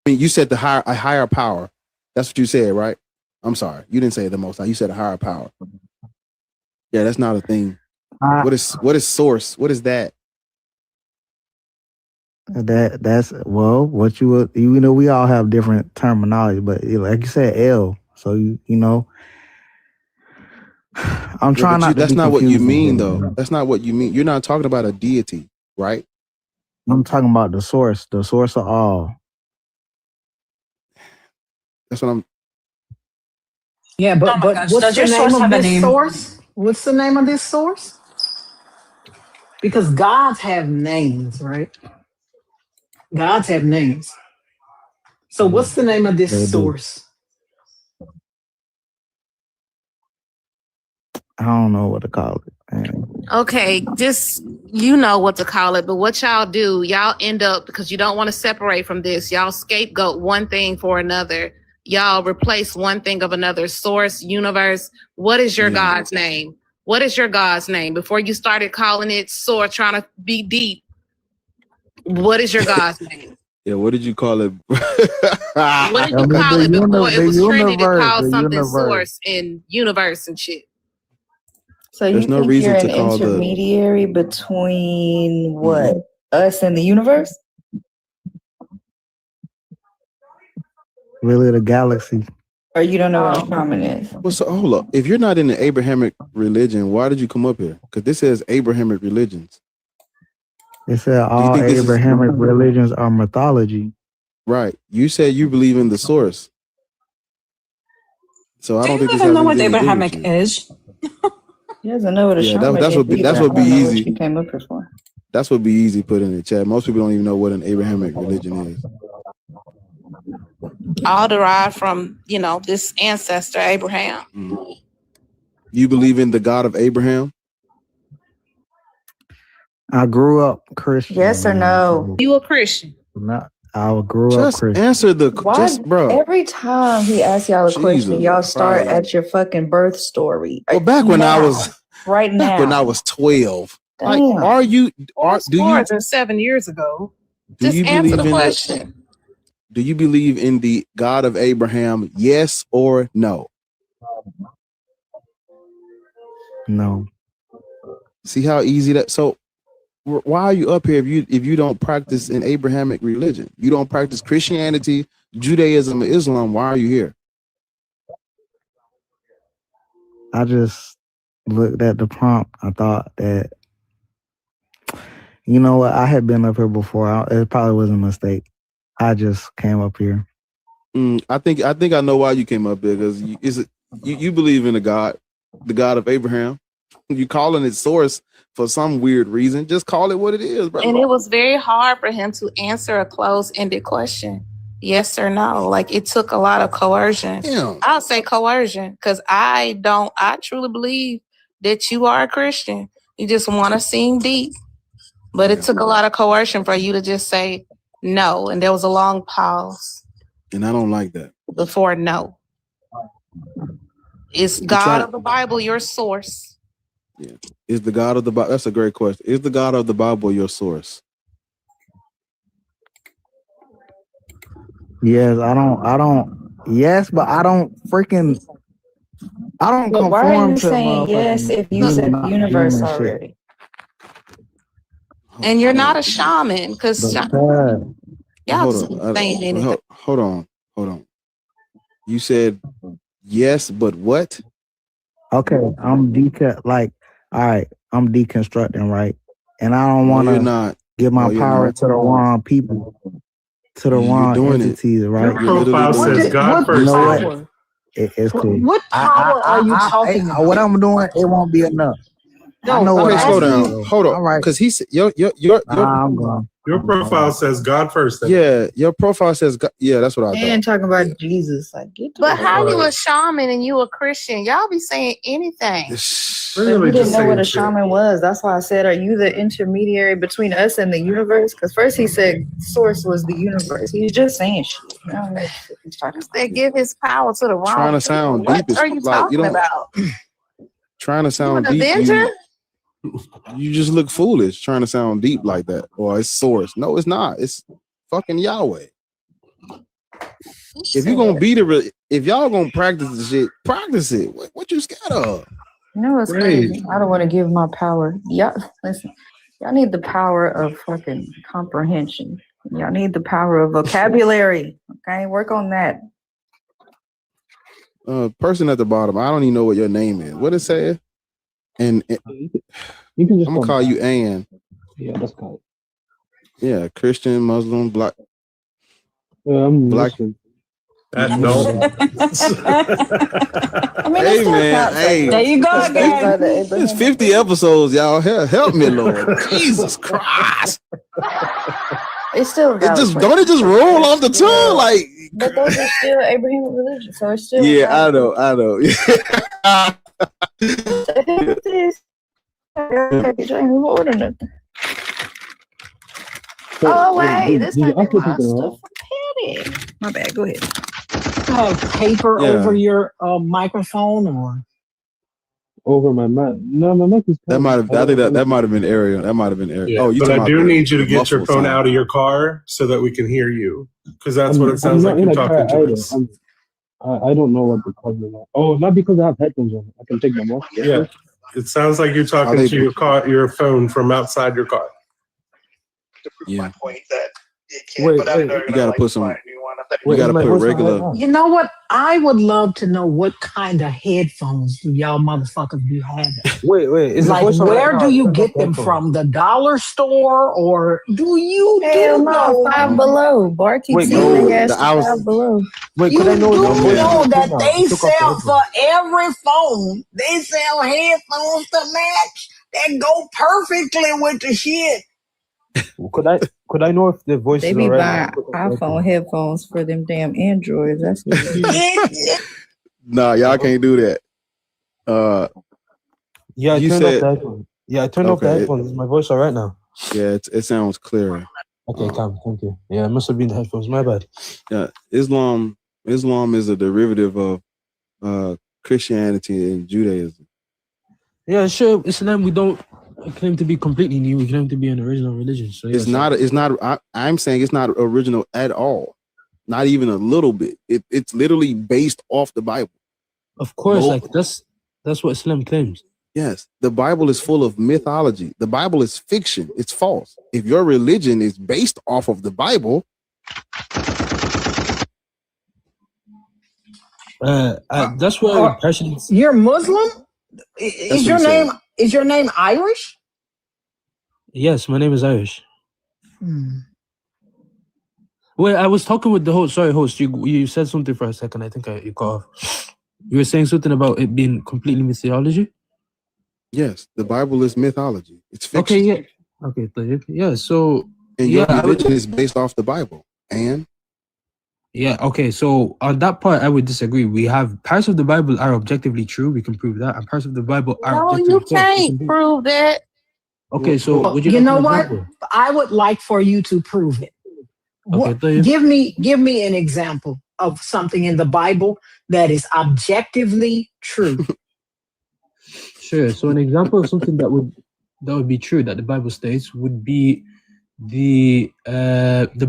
Speaker 3: I mean, you said a higher power. That's what you said, right? I'm sorry. You didn't say the most high. You said a higher power. Yeah, that's not a thing. What is source? What is that?
Speaker 15: That's what we all have different terminology, but like you said, El. So I'm trying not.
Speaker 3: That's not what you mean, though. That's not what you mean. You're not talking about a deity, right?
Speaker 15: I'm talking about the source of all.
Speaker 3: That's what I'm.
Speaker 13: Yeah, but what's the name of this source? What's the name of this source? Because gods have names, right? Gods have names. So what's the name of this source?
Speaker 15: I don't know what to call it.
Speaker 4: Okay, just you know what to call it, but what y'all do, y'all end up, because you don't want to separate from this, y'all scapegoat one thing for another. Y'all replace one thing of another. Source, universe. What is your God's name? What is your God's name? Before you started calling it source, trying to be deep, what is your God's name?
Speaker 3: Yeah, what did you call it?
Speaker 4: What did you call it before it was trendy to call something source and universe and shit?
Speaker 7: So there's no reason you're an intermediary between what? Us and the universe?
Speaker 15: Really, the galaxy.
Speaker 7: Or you don't know what a shaman is?
Speaker 3: Well, so hold up. If you're not in the Abrahamic religion, why did you come up here? Because this says Abrahamic religions.
Speaker 15: It said
Speaker 3: Do you
Speaker 15: all
Speaker 3: think this is
Speaker 15: Abrahamic religions are mythology.
Speaker 3: right? You said you believe in the source, so I
Speaker 11: Do
Speaker 3: don't think
Speaker 11: you
Speaker 3: this
Speaker 11: even
Speaker 3: has
Speaker 11: know what
Speaker 3: anything to do with
Speaker 11: Abrahamic
Speaker 3: you.
Speaker 11: is?
Speaker 7: He doesn't know what a
Speaker 3: Yeah,
Speaker 7: shaman
Speaker 3: that's
Speaker 7: is
Speaker 3: what
Speaker 7: either.
Speaker 3: would
Speaker 7: I
Speaker 3: be
Speaker 7: don't know what
Speaker 3: easy.
Speaker 7: you came up here for.
Speaker 3: That's what be easy put in the chat. Most people don't even know what an Abrahamic religion is.
Speaker 4: All derived from, this ancestor, Abraham.
Speaker 3: Mm. You believe in the God of Abraham?
Speaker 15: I grew up Christian.
Speaker 7: Yes or no?
Speaker 4: You a Christian?
Speaker 15: I grew up
Speaker 3: Just
Speaker 15: Christian.
Speaker 3: answer the
Speaker 7: Why
Speaker 3: bro.
Speaker 7: every time he asks y'all a question,
Speaker 3: Jesus
Speaker 7: y'all start
Speaker 3: Christ.
Speaker 7: at your fucking birth story?
Speaker 3: Well, back when I
Speaker 7: Now.
Speaker 3: was
Speaker 7: Right now.
Speaker 3: when I was 12. Like,
Speaker 7: Damn.
Speaker 3: are you do you
Speaker 4: More than 7 years ago.
Speaker 3: do
Speaker 4: Just
Speaker 3: you
Speaker 4: answer
Speaker 3: believe
Speaker 4: the
Speaker 3: in
Speaker 4: question.
Speaker 3: do you believe in the God of Abraham? Yes or no?
Speaker 15: No.
Speaker 3: See how easy that. So why are you up here if you don't practice an Abrahamic religion? You don't practice Christianity, Judaism, or Islam. Why are you here?
Speaker 15: I just looked at the prompt. I thought that, you know what? I had been up here before. It probably was a mistake. I just came up here.
Speaker 3: I think I know why you came up here, because you believe in the God of Abraham. You calling it source for some weird reason. Just call it what it is, bro.
Speaker 4: And it was very hard for him to answer a closed-ended question. Yes or no. Like, it took a lot of coercion.
Speaker 3: Yeah.
Speaker 4: I'll say coercion, because I truly believe that you are a Christian. You just want to seem deep. But it took a lot of coercion for you to just say no. And there was a long pause
Speaker 3: And I don't like that.
Speaker 4: before no. Is God of the Bible your source?
Speaker 3: Yeah. Is the God of the Bible? That's a great question. Is the God of the Bible your source?
Speaker 15: Yes, yes, but I don't conform
Speaker 7: Why are you
Speaker 15: to
Speaker 7: saying yes if you said the universe already?
Speaker 4: And you're not a shaman, because y'all saying anything.
Speaker 3: Hold on. You said yes, but what?
Speaker 15: Okay, I'm deconstructing, right? And I don't want to give my power to the wrong people, to the wrong entities, right?
Speaker 5: Your profile says God first.
Speaker 15: You know what? It's cool.
Speaker 13: What power are you talking about?
Speaker 15: What I'm doing, it won't be enough.
Speaker 13: No,
Speaker 15: I know what
Speaker 3: slow
Speaker 15: I
Speaker 3: down.
Speaker 15: do.
Speaker 3: Hold on.
Speaker 15: All right.
Speaker 3: Because he said your
Speaker 15: I'm gone.
Speaker 5: Your profile says God first.
Speaker 3: Yeah, your profile says God. Yeah, that's what I thought.
Speaker 7: And talking about Jesus, like
Speaker 4: But how you a shaman and you a Christian? Y'all be saying anything.
Speaker 7: But we didn't know what a shaman was. That's why I said, are you the intermediary between us and the universe? Because first he said source was the universe. He's just saying shit.
Speaker 4: They give his power to the wrong.
Speaker 3: Trying to sound
Speaker 4: people.
Speaker 3: deep.
Speaker 4: What are you talking about?
Speaker 3: Trying to sound
Speaker 4: You an
Speaker 3: deep.
Speaker 4: Avenger?
Speaker 3: You just look foolish trying to sound deep like that. Or it's source. No, it's not. It's fucking Yahweh. If you gonna if y'all gonna practice the shit, practice it. What you scared of?
Speaker 7: You know what's crazy? I don't want to give my power. Y'all listen. Y'all need the power of fucking comprehension. Y'all need the power of vocabulary. Okay, work on that.
Speaker 3: Person at the bottom. I don't even know what your name is. What it say? And
Speaker 2: you can just
Speaker 3: I'm gonna call you Ann.
Speaker 2: Yeah, that's cool.
Speaker 3: Yeah, Christian, Muslim, black.
Speaker 2: Black.
Speaker 5: That no.
Speaker 7: I mean,
Speaker 3: Hey man, hey.
Speaker 11: There you go again.
Speaker 3: It's 50 episodes, y'all. Help me, Lord. Jesus Christ.
Speaker 7: It's still valid.
Speaker 3: Don't it just roll off the tongue like?
Speaker 7: But those are still Abrahamic religion, so it's still.
Speaker 3: Yeah, I know.
Speaker 7: Oh wait, this might be my stuff from Petty. My bad. Go ahead.
Speaker 13: You have paper over your microphone or
Speaker 2: over my mic? No, my mic is.
Speaker 3: That might have. I think that might have been Ariel. That might have been Ariel.
Speaker 5: Yeah,
Speaker 3: oh, you.
Speaker 5: But I do need you to get your
Speaker 3: muffled
Speaker 5: phone
Speaker 3: sound.
Speaker 5: out of your car so that we can hear you, because that's what it sounds like you're talking to us.
Speaker 2: I don't know what the problem is. Oh, not because I have headphones on. I can take them off.
Speaker 5: Yeah, it sounds like you're talking to your phone from outside your car.
Speaker 3: Yeah.
Speaker 16: Point that it
Speaker 3: Wait,
Speaker 16: but I know
Speaker 3: you gotta put some. You gotta put regular.
Speaker 13: You know what? I would love to know what kind of headphones do y'all motherfuckers be having.
Speaker 9: Wait, is
Speaker 13: like where do you get them from? The dollar store, or do you know
Speaker 4: Five Below? Barky Five Below.
Speaker 9: Wait,
Speaker 13: could I know
Speaker 9: the
Speaker 13: that they sell for every phone? They sell headphones to match that go perfectly with the shit.
Speaker 9: Could I know if the voice
Speaker 7: They
Speaker 9: is
Speaker 7: be
Speaker 9: alright?
Speaker 7: buying iPhone headphones for them damn Androids. That's what
Speaker 3: Nah, y'all can't do that.
Speaker 9: Yeah, I
Speaker 3: you
Speaker 9: turned
Speaker 3: said,
Speaker 9: off the headphones. Yeah, I turned off the headphones. Is my voice all right now?
Speaker 3: Yeah, it sounds clearer.
Speaker 9: Okay, calm. Thank you. Yeah, it must have been the headphones. My bad.
Speaker 3: Yeah, Islam is a derivative of Christianity and Judaism.
Speaker 9: Yeah, sure. Islam, we don't claim to be completely new. We claim to be an original religion. So
Speaker 3: It's not. I'm saying it's not original at all. Not even a little bit. It's literally based off the Bible.
Speaker 9: Of course, like that's what Islam claims.
Speaker 3: Yes, the Bible is full of mythology. The Bible is fiction. It's false. If your religion is based off of the Bible,
Speaker 9: that's what impressions.
Speaker 13: You're Muslim? Is your name Irish?
Speaker 9: Yes, my name is Irish. Wait, I was talking with the host. Sorry, host. You said something for a second. I think you cut off. You were saying something about it being completely mythology.
Speaker 3: Yes, the Bible is mythology. It's fiction.
Speaker 9: Okay, yeah. Okay, yeah. So
Speaker 3: and your religion is based off the Bible. And
Speaker 9: yeah, okay. So on that part, I would disagree. We have parts of the Bible are objectively true. We can prove that, and parts of the Bible are.
Speaker 4: No, you can't prove that.
Speaker 9: Okay, so would
Speaker 13: you know what? I would like for you to prove it.
Speaker 9: Okay,
Speaker 13: give me an example of something in the Bible that is objectively true.
Speaker 9: Sure. So an example of something that would be true that the Bible states would be the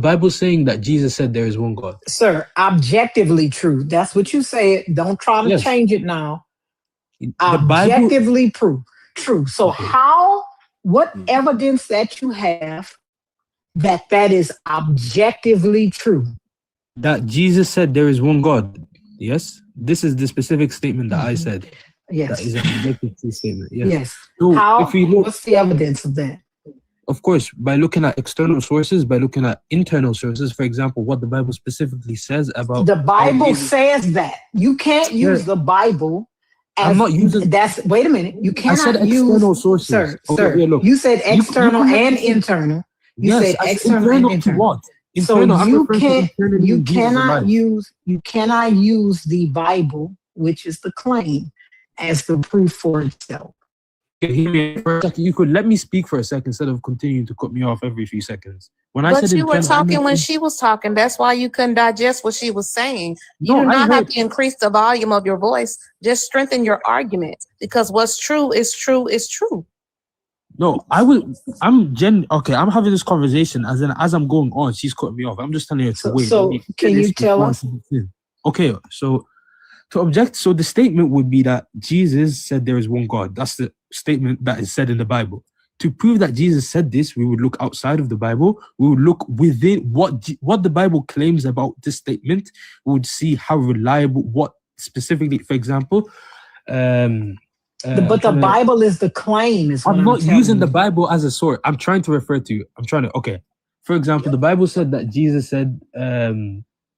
Speaker 9: Bible saying that Jesus said there is one God.
Speaker 13: Sir, objectively true. That's what you said. Don't try to change it now. Objectively true. So what evidence that you have that is objectively true?
Speaker 9: That Jesus said there is one God. Yes. This is the specific statement that I said.
Speaker 13: Yes.
Speaker 9: That is an objective statement. Yes.
Speaker 13: So
Speaker 9: if
Speaker 13: what's the evidence of that?
Speaker 9: Of course, by looking at external sources, by looking at internal sources, for example, what the Bible specifically says about
Speaker 13: the Bible says that you can't use the Bible.
Speaker 9: I'm not using.
Speaker 13: Wait a minute. You cannot
Speaker 9: I said
Speaker 13: use
Speaker 9: external sources.
Speaker 13: Sir,
Speaker 9: Yeah, look,
Speaker 13: you said external and internal. You said external and internal.
Speaker 9: What?
Speaker 13: So you cannot use the Bible, which is the claim, as the proof for itself.
Speaker 9: You could let me speak for a second instead of continuing to cut me off every few seconds.
Speaker 4: But you were talking when she was talking. That's why you couldn't digest what she was saying. You do not have to increase the volume of your voice. Just strengthen your argument, because what's true is true is true.
Speaker 9: No, I'm having this conversation as I'm going on. She's cutting me off. I'm just telling her to wait.
Speaker 13: So can you tell us?
Speaker 9: Okay, so to object, so the statement would be that Jesus said there is one God. That's the statement that is said in the Bible. To prove that Jesus said this, we would look outside of the Bible. We would look within what the Bible claims about this statement. We would see how reliable, what specifically, for example,
Speaker 13: but the Bible is the claim.
Speaker 9: I'm not using the Bible as a source. I'm trying to refer to. Okay. For example, the Bible said that Jesus said,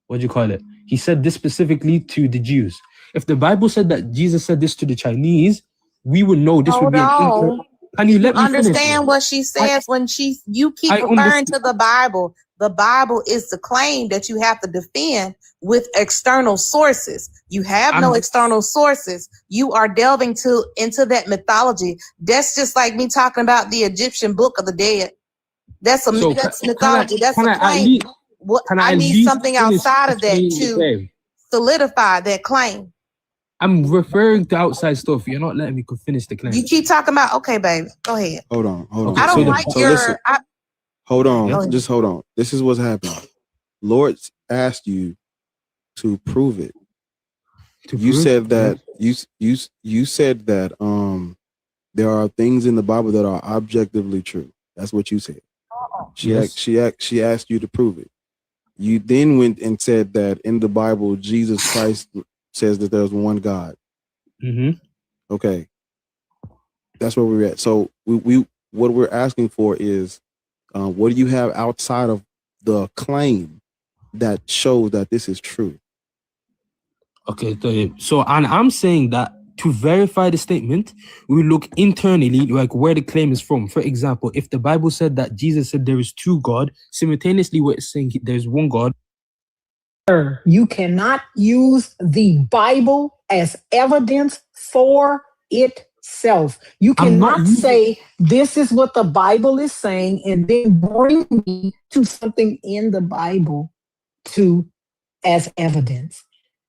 Speaker 9: what do you call it? He said this specifically to the Jews. If the Bible said that Jesus said this to the Chinese, we would know this would be an Can you let me
Speaker 4: understand
Speaker 9: finish?
Speaker 4: what she says when you keep referring to the Bible? The Bible is the claim that you have to defend with external sources. You have no external sources. You are delving into that mythology. That's just like me talking about the Egyptian Book of the Dead. That's mythology. That's a claim. I need something outside of that to solidify that claim.
Speaker 9: I'm referring to outside stuff. You're not letting me finish the claim.
Speaker 4: You keep talking about, okay, baby, go ahead.
Speaker 3: Hold on.
Speaker 4: I don't like your...
Speaker 3: Hold on. Just hold on. This is what's happening. Lord asked you to prove it. You said that there are things in the Bible that are objectively true. That's what you said. She asked you to prove it. You then went and said that in the Bible, Jesus Christ says that there's one God.
Speaker 16: Mm-hmm.
Speaker 3: Okay. That's where we're at. So we what we're asking for is, what do you have outside of the claim that shows that this is true?
Speaker 16: Okay, so and I'm saying that to verify the statement, we look internally, like where the claim is from. For example, if the Bible said that Jesus said there is two God, simultaneously we're saying there's one God.
Speaker 13: You cannot use the Bible as evidence for itself. You cannot say this is what the Bible is saying and then bring me to something in the Bible as evidence.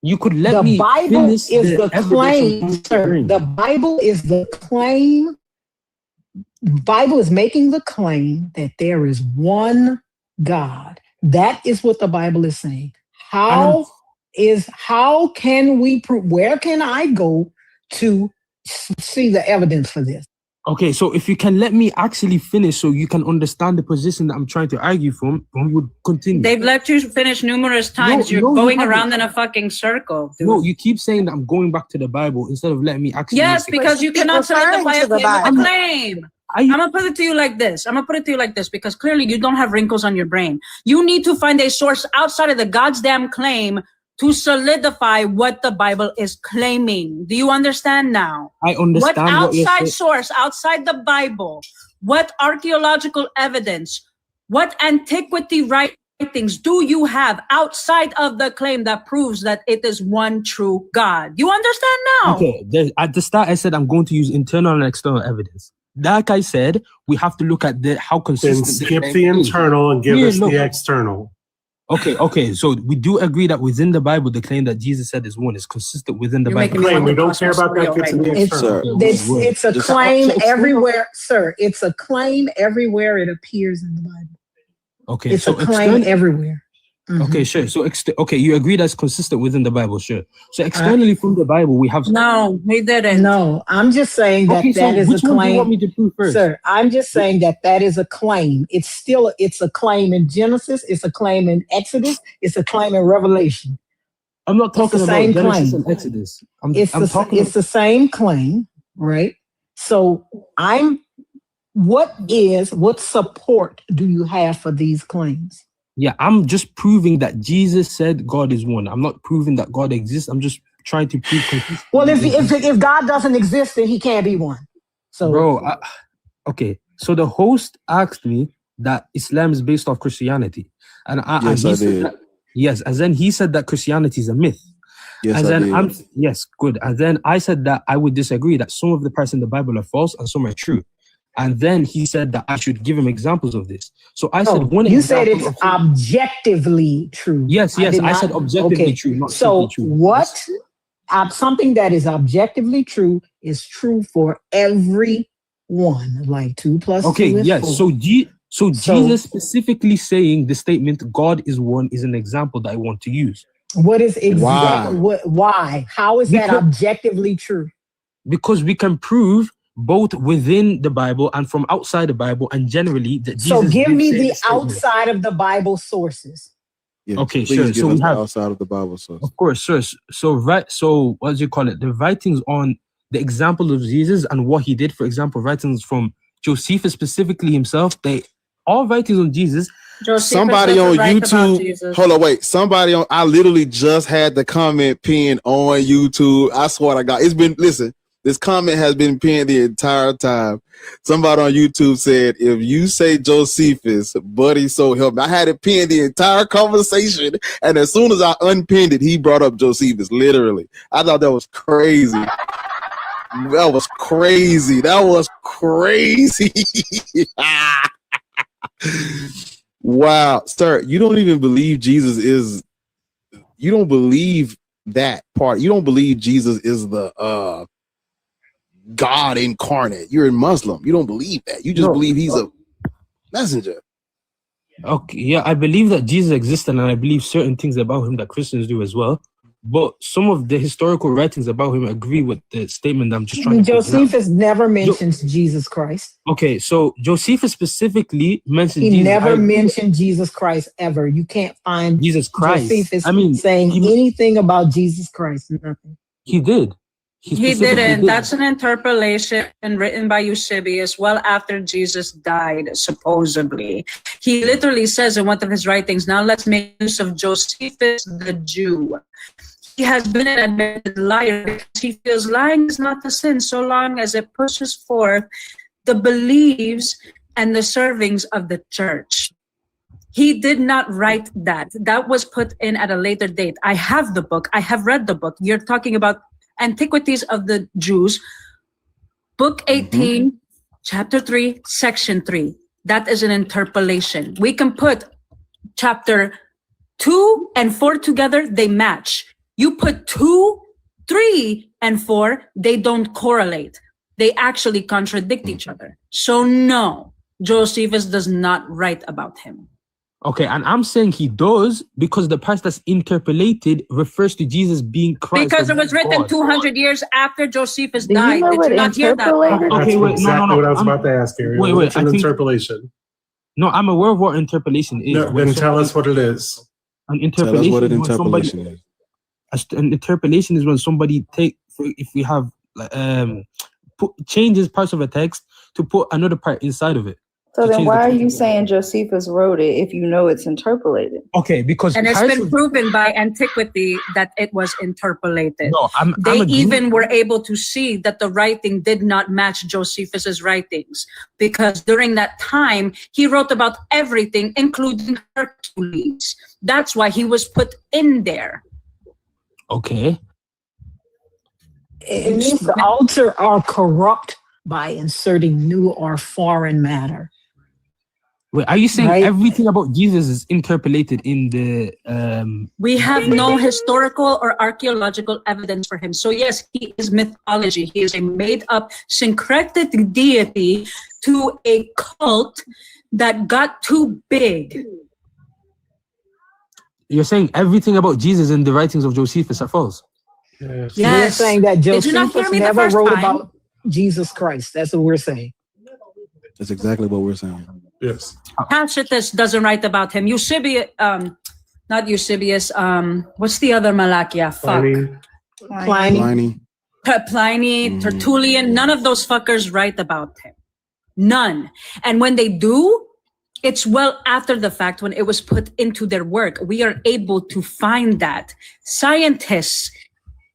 Speaker 16: You could let me
Speaker 13: finish the claim, sir. The Bible is the claim. The Bible is making the claim that there is one God. That is what the Bible is saying. How can we prove? Where can I go to see the evidence for this?
Speaker 16: Okay, so if you can let me actually finish so you can understand the position that I'm trying to argue from, we would continue.
Speaker 6: They've let you finish numerous times. You're going around in a fucking circle. Dude.
Speaker 16: No, you keep saying that I'm going back to the Bible instead of letting me actually...
Speaker 6: Yes, because you cannot solidify a claim. I'm going to put it to you like this. Because clearly you don't have wrinkles on your brain. You need to find a source outside of the goddamn claim to solidify what the Bible is claiming. Do you understand now?
Speaker 16: I understand.
Speaker 6: What outside source, outside the Bible, what archaeological evidence, what antiquity writings do you have outside of the claim that proves that it is one true God? You understand now?
Speaker 16: Okay, at the start I said I'm going to use internal and external evidence. Like I said, we have to look at how consistent...
Speaker 5: Then skip the internal and give us the external.
Speaker 16: Okay. So we do agree that within the Bible, the claim that Jesus said is one is consistent within the Bible.
Speaker 5: We don't care about that.
Speaker 13: It's a claim everywhere, sir. It's a claim everywhere it appears in the Bible.
Speaker 16: Okay,
Speaker 13: it's a claim everywhere.
Speaker 16: Mm-hmm. Okay, sure. So, you agree that's consistent within the Bible, sure. So, externally from the Bible, we have...
Speaker 6: No, we didn't.
Speaker 13: No, I'm just saying that that is a claim. Which one do you want
Speaker 16: me to prove first?
Speaker 13: Sir, I'm just saying that is a claim. It's a claim in Genesis. It's a claim in Exodus. It's a claim in Revelation.
Speaker 16: I'm not talking about Genesis and Exodus.
Speaker 13: It's the same claim, right? So, what support do you have for these claims?
Speaker 16: Yeah, I'm just proving that Jesus said God is one. I'm not proving that God exists. I'm just trying to prove consistency.
Speaker 13: Well, if God doesn't exist, then he can't be one. So,
Speaker 16: bro, okay. So the host asked me that Islam is based off Christianity, and I did. Yes, and then he said that Christianity is a myth.
Speaker 3: Yes,
Speaker 16: and then
Speaker 3: I did.
Speaker 16: Yes, good. And then I said that I would disagree that some of the parts in the Bible are false and some are true. And then he said that I should give him examples of this. So I said one.
Speaker 13: You said it's objectively true.
Speaker 16: Yes. I said objectively true, not simply true.
Speaker 13: Something that is objectively true is true for everyone. Like 2 + 2 is 4.
Speaker 16: So Jesus specifically saying the statement "God is one" is an example that I want to use.
Speaker 13: What is exactly why? How is that objectively true?
Speaker 16: Because we can prove both within the Bible and from outside the Bible, and generally that Jesus.
Speaker 13: So give me the outside of the Bible sources.
Speaker 3: Yeah,
Speaker 16: okay, sure. So we have
Speaker 3: outside of the Bible source.
Speaker 16: Of course, sure. So what do you call it? The writings on the example of Jesus and what he did. For example, writings from Josephus specifically himself. They all writings on Jesus.
Speaker 3: Somebody on YouTube. Hold on, wait. I literally just had the comment pinned on YouTube. I swear to God, this comment has been pinned the entire time. Somebody on YouTube said, if you say Josephus, buddy, so help me. I had it pinned the entire conversation, and as soon as I unpinned it, he brought up Josephus, literally. I thought that was crazy. That was crazy. Wow. Sir, you don't even believe Jesus is... You don't believe that part. You don't believe Jesus is the... God incarnate. You're a Muslim. You don't believe that. You just believe he's a messenger.
Speaker 16: Okay, yeah, I believe that Jesus existed, and I believe certain things about him that Christians do as well. but some of the historical writings about him agree with the statement I'm just trying to put down.
Speaker 13: Josephus never mentions Jesus Christ.
Speaker 16: Okay, so Josephus specifically mentioned
Speaker 13: He
Speaker 16: Jesus.
Speaker 13: never mentioned Jesus Christ ever. You can't find
Speaker 16: Jesus Christ.
Speaker 13: Josephus
Speaker 16: saying
Speaker 13: anything about Jesus Christ. Nothing.
Speaker 16: He did.
Speaker 6: He didn't. That's an interpolation written by Eusebius well after Jesus died, supposedly. He literally says in one of his writings, now let's make use of Josephus the Jew. He has been an admitted liar because he feels lying is not a sin so long as it pushes forth the beliefs and the servings of the church. He did not write that. That was put in at a later date. I have the book. I have read the book. You're talking about Antiquities of the Jews, Book 18, Chapter 3, Section 3. That is an interpolation. We can put chapter 2 and 4 together, they match. You put 2, 3, and 4, they don't correlate. They actually contradict each other. So no, Josephus does not write about him.
Speaker 16: Okay, and I'm saying he does because the part that's interpolated refers to Jesus being Christ.
Speaker 6: Because it was written 200 years after Josephus
Speaker 7: Do you
Speaker 6: died.
Speaker 7: know
Speaker 6: Did
Speaker 7: what
Speaker 6: you not hear that?
Speaker 7: interpolated
Speaker 5: That's
Speaker 16: Okay, wait,
Speaker 5: exactly
Speaker 16: no.
Speaker 5: what I was about to ask you.
Speaker 16: Wait,
Speaker 5: It's an interpolation.
Speaker 16: No, I'm aware of what interpolation is.
Speaker 5: No, then tell us what it is.
Speaker 16: An
Speaker 3: Tell us
Speaker 16: interpolation
Speaker 3: what an
Speaker 16: is when somebody-
Speaker 3: interpolation is.
Speaker 16: An interpolation is when somebody if we have changes parts of a text to put another part inside of it.
Speaker 7: So
Speaker 16: to
Speaker 7: then
Speaker 16: change
Speaker 7: why
Speaker 16: the
Speaker 7: are you
Speaker 16: context.
Speaker 7: saying Josephus wrote it if you know it's interpolated?
Speaker 16: Okay, because
Speaker 6: And it's
Speaker 16: parts
Speaker 6: been
Speaker 16: of-
Speaker 6: proven by antiquity that it was interpolated.
Speaker 16: No,
Speaker 6: They
Speaker 16: I'm
Speaker 6: even were able to see that the writing did not match Josephus's writings because during that time, he wrote about everything, including Hercules. That's why he was put in there.
Speaker 16: Okay.
Speaker 13: It means to alter or corrupt by inserting new or foreign matter.
Speaker 16: Wait, are you saying
Speaker 13: Right.
Speaker 16: everything about Jesus is interpolated in the
Speaker 6: We have no historical or archaeological evidence for him. So yes, he is mythology. He is a made-up syncretic deity to a cult that got too big.
Speaker 16: You're saying everything about Jesus in the writings of Josephus are false?
Speaker 13: We're
Speaker 6: Yes.
Speaker 13: saying that
Speaker 6: Did you not hear
Speaker 13: Josephus
Speaker 6: me the
Speaker 13: never
Speaker 6: first
Speaker 13: wrote
Speaker 6: time?
Speaker 13: about Jesus Christ. That's what we're saying.
Speaker 3: That's exactly what we're saying.
Speaker 5: Yes.
Speaker 6: Tacitus doesn't write about him. Eusebius, not Eusebius, what's the other Malakia? Fuck.
Speaker 3: Pliny.
Speaker 6: Pliny, Tertullian, none of those fuckers write about him. None. And when they do, it's well after the fact when it was put into their work. We are able to find that. Scientists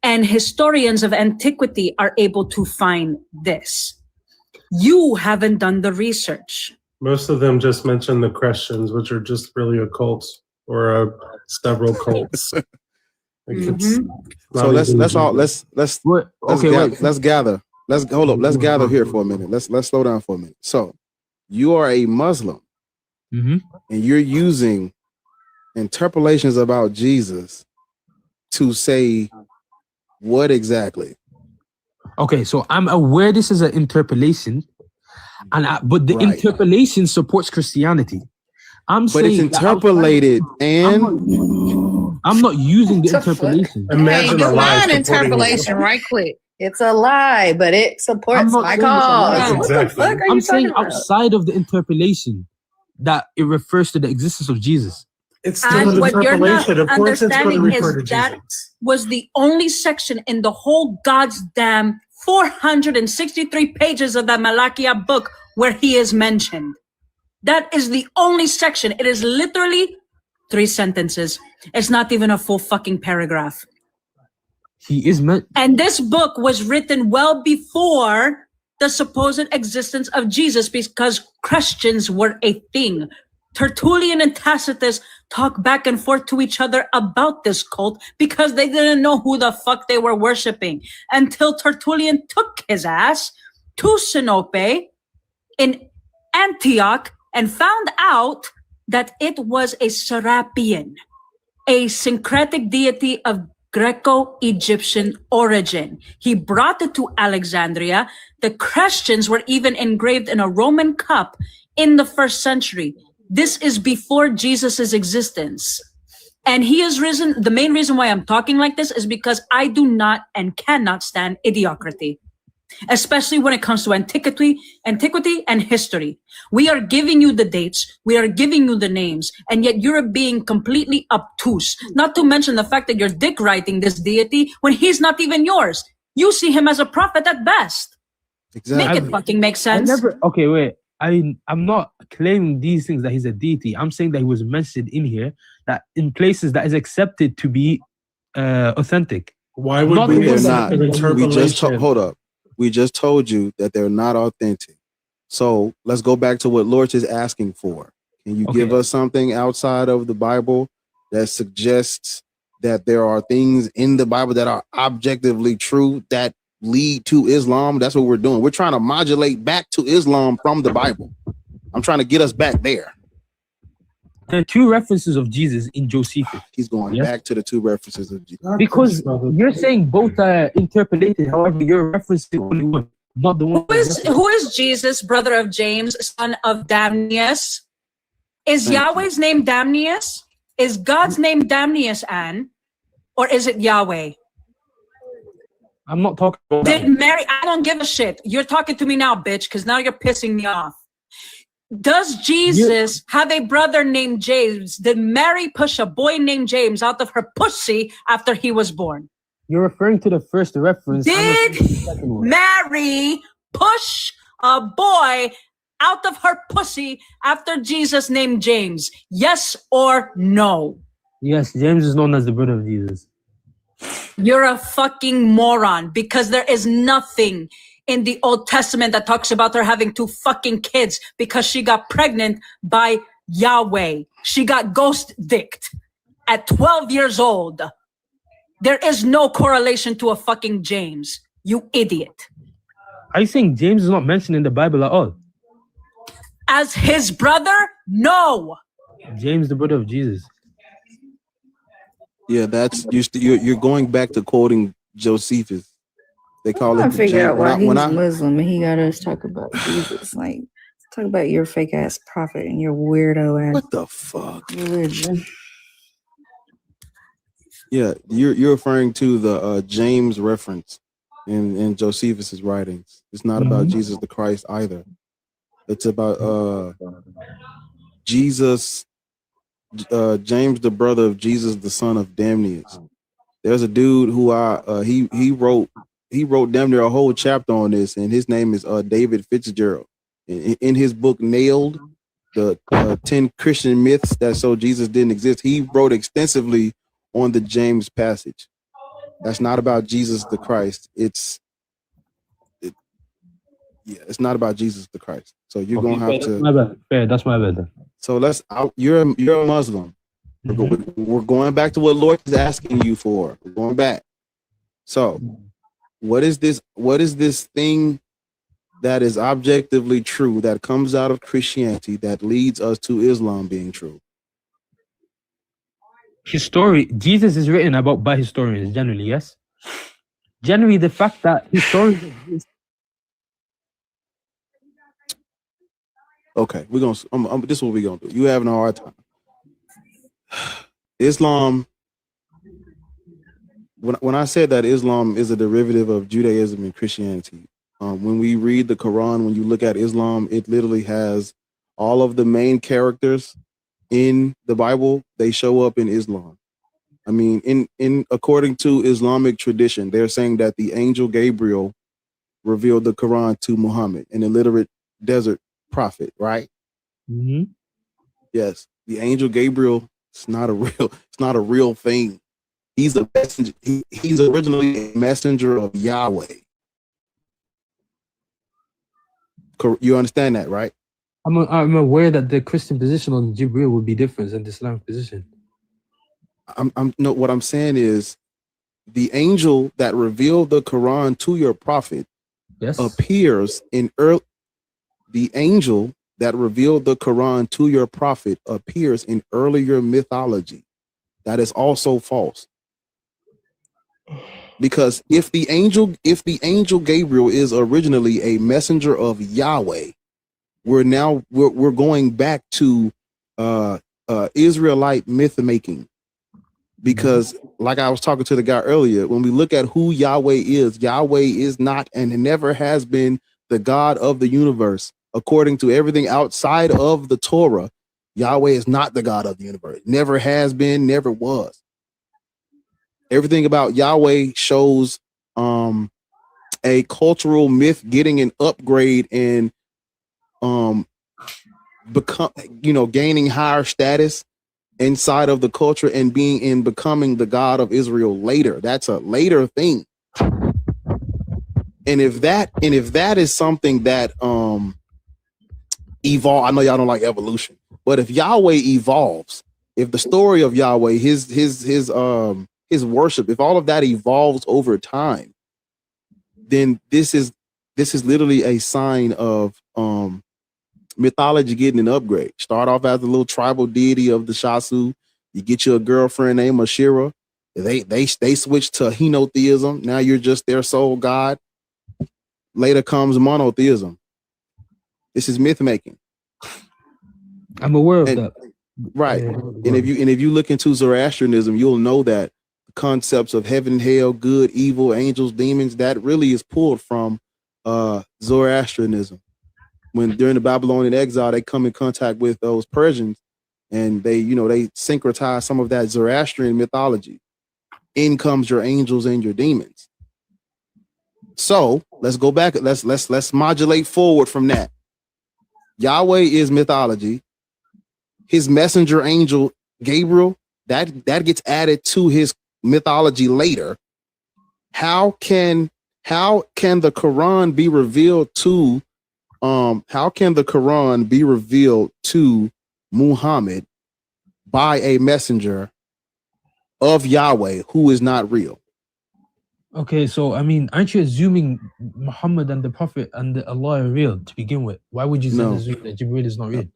Speaker 6: and historians of antiquity are able to find this. You haven't done the research.
Speaker 5: Most of them just mention the Christians, which are just really a cult or several cults. Like it's
Speaker 3: So
Speaker 5: not
Speaker 3: let's
Speaker 5: even
Speaker 3: gather. Let's gather here for a minute. Let's slow down for a minute. So you are a Muslim and you're using interpolations about Jesus to say what exactly?
Speaker 16: Okay, so I'm aware this is an interpolation, but the interpolation supports Christianity.
Speaker 3: But
Speaker 16: saying
Speaker 3: it's interpolated and
Speaker 16: I'm not using the interpolation.
Speaker 12: Hey, define interpolation right quick.
Speaker 7: It's a lie, but it supports my cause. What the fuck are
Speaker 16: I'm
Speaker 7: you
Speaker 16: saying
Speaker 7: talking about?
Speaker 16: outside of the interpolation that it refers to the existence of Jesus.
Speaker 5: It's
Speaker 6: And what you're not understanding is that was the only section in the whole God's damn 463 pages of the Malakia book where he is mentioned. That is the only section. It is literally 3 sentences. It's not even a full fucking paragraph.
Speaker 16: He is meant.
Speaker 6: And this book was written well before the supposed existence of Jesus because Christians were a thing. Tertullian and Tacitus talk back and forth to each other about this cult because they didn't know who the fuck they were worshiping until Tertullian took his ass to Sinope in Antioch and found out that it was a Serapion, a syncretic deity of Greco-Egyptian origin. He brought it to Alexandria. The Christians were even engraved in a Roman cup in the 1st century. This is before Jesus's existence. And he is risen. The main reason why I'm talking like this is because I do not and cannot stand idiocracy, especially when it comes to antiquity and history. We are giving you the dates, we are giving you the names, and yet you're being completely obtuse. Not to mention the fact that you're dick writing this deity when he's not even yours. You see him as a prophet at best.
Speaker 3: Exactly.
Speaker 6: Make it fucking make sense.
Speaker 16: Okay, wait. I'm not claiming these things that he's a deity. I'm saying that he was mentioned in here that in places that is accepted to be authentic.
Speaker 17: Why would we
Speaker 3: they're
Speaker 17: accept
Speaker 3: not?
Speaker 17: an interpolation?
Speaker 3: Hold up. We just told you that they're not authentic. So let's go back to what Lord is asking for. Can you give us something outside of the Bible that suggests that there are things in the Bible that are objectively true that lead to Islam? That's what we're doing. We're trying to modulate back to Islam from the Bible. I'm trying to get us back there.
Speaker 16: There are two references of Jesus in Josephus.
Speaker 3: He's going back to the two references of Jesus.
Speaker 16: Because you're saying both are interpolated, however, you're referencing only one, not the one.
Speaker 6: Who is Jesus, brother of James, son of Damnius? Is Yahweh's name Damnius? Is God's name Damnius, Anne? Or is it Yahweh?
Speaker 16: I'm not talking about
Speaker 6: Did Mary, I don't give a shit. You're talking to me now, bitch, because now you're pissing me off. Does Jesus have a brother named James? Did Mary push a boy named James out of her pussy after he was born?
Speaker 16: You're referring to the first reference.
Speaker 6: Did Mary push a boy out of her pussy after Jesus named James? Yes or no?
Speaker 16: Yes, James is known as the brother of Jesus.
Speaker 6: You're a fucking moron, because there is nothing in the Old Testament that talks about her having 2 fucking kids because she got pregnant by Yahweh. She got ghost dicked at 12 years old. There is no correlation to a fucking James, you idiot.
Speaker 16: I think James is not mentioned in the Bible at all.
Speaker 6: As his brother? No.
Speaker 16: James, the brother of Jesus.
Speaker 3: Yeah, that's you're going back to quoting Josephus. They call it.
Speaker 7: I figure out why he's Muslim and he got us talk about Jesus. Like, talk about your fake ass prophet and your weirdo ass.
Speaker 3: What the fuck?
Speaker 7: Religion.
Speaker 3: Yeah, you're referring to the James reference in Josephus's writings. It's not about Jesus the Christ either. It's about Jesus, James, the brother of Jesus, the son of Damnius. There's a dude who he wrote damn near a whole chapter on this, and his name is David Fitzgerald. In his book Nailed, the 10 Christian myths that show Jesus didn't exist, he wrote extensively on the James passage. That's not about Jesus the Christ. It's not about Jesus the Christ. So you're gonna have to.
Speaker 16: That's my bad.
Speaker 3: So you're a Muslim. We're going back to what Lord is asking you for. We're going back. So what is this thing that is objectively true that comes out of Christianity that leads us to Islam being true?
Speaker 16: Jesus is written about by historians generally, yes. Generally, the fact that historians exist.
Speaker 3: Okay, we're gonna. This is what we're gonna do. You having a hard time. Islam. When I said that Islam is a derivative of Judaism and Christianity, when we read the Quran, when you look at Islam, it literally has all of the main characters in the Bible. They show up in Islam. I mean, in according to Islamic tradition, they're saying that the angel Gabriel revealed the Quran to Muhammad, an illiterate desert prophet, right?
Speaker 16: Mm-hmm.
Speaker 3: Yes, the angel Gabriel. It's not a real thing. He's a messenger. He's originally a messenger of Yahweh. You understand that, right?
Speaker 16: I'm aware that the Christian position on Jibril would be different than the Islamic position.
Speaker 3: No, what I'm saying is the angel that revealed the Quran to your prophet appears in the angel that revealed the Quran to your prophet appears in earlier mythology. That is also false. Because if the angel Gabriel is originally a messenger of Yahweh, we're going back to Israelite myth making. Because like I was talking to the guy earlier, when we look at who Yahweh is not and it never has been the God of the universe. According to everything outside of the Torah, Yahweh is not the God of the universe. Never has been, never was. Everything about Yahweh shows a cultural myth getting an upgrade and gaining higher status inside of the culture and becoming the God of Israel later. That's a later thing. And if that is something that evolve, I know y'all don't like evolution, but if Yahweh evolves, if the story of Yahweh, his worship, if all of that evolves over time, then this is literally a sign of mythology getting an upgrade. Start off as a little tribal deity of the Shasu. You get you a girlfriend named Ashira. They switch to henotheism. Now you're just their sole god. Later comes monotheism. This is myth making.
Speaker 16: I'm aware of that.
Speaker 3: Right. And if you look into Zoroastrianism, you'll know that the concepts of heaven, hell, good, evil, angels, demons, that really is pulled from Zoroastrianism. When during the Babylonian exile, they come in contact with those Persians and they syncretize some of that Zoroastrian mythology. In comes your angels and your demons. So let's go back. Let's modulate forward from that. Yahweh is mythology. His messenger angel Gabriel, that gets added to his mythology later. How can the Quran be revealed to Muhammad by a messenger of Yahweh who is not real?
Speaker 16: Okay, so I mean, aren't you assuming Muhammad and the Prophet and Allah are real to begin with? Why would you assume that Jibreel is not real?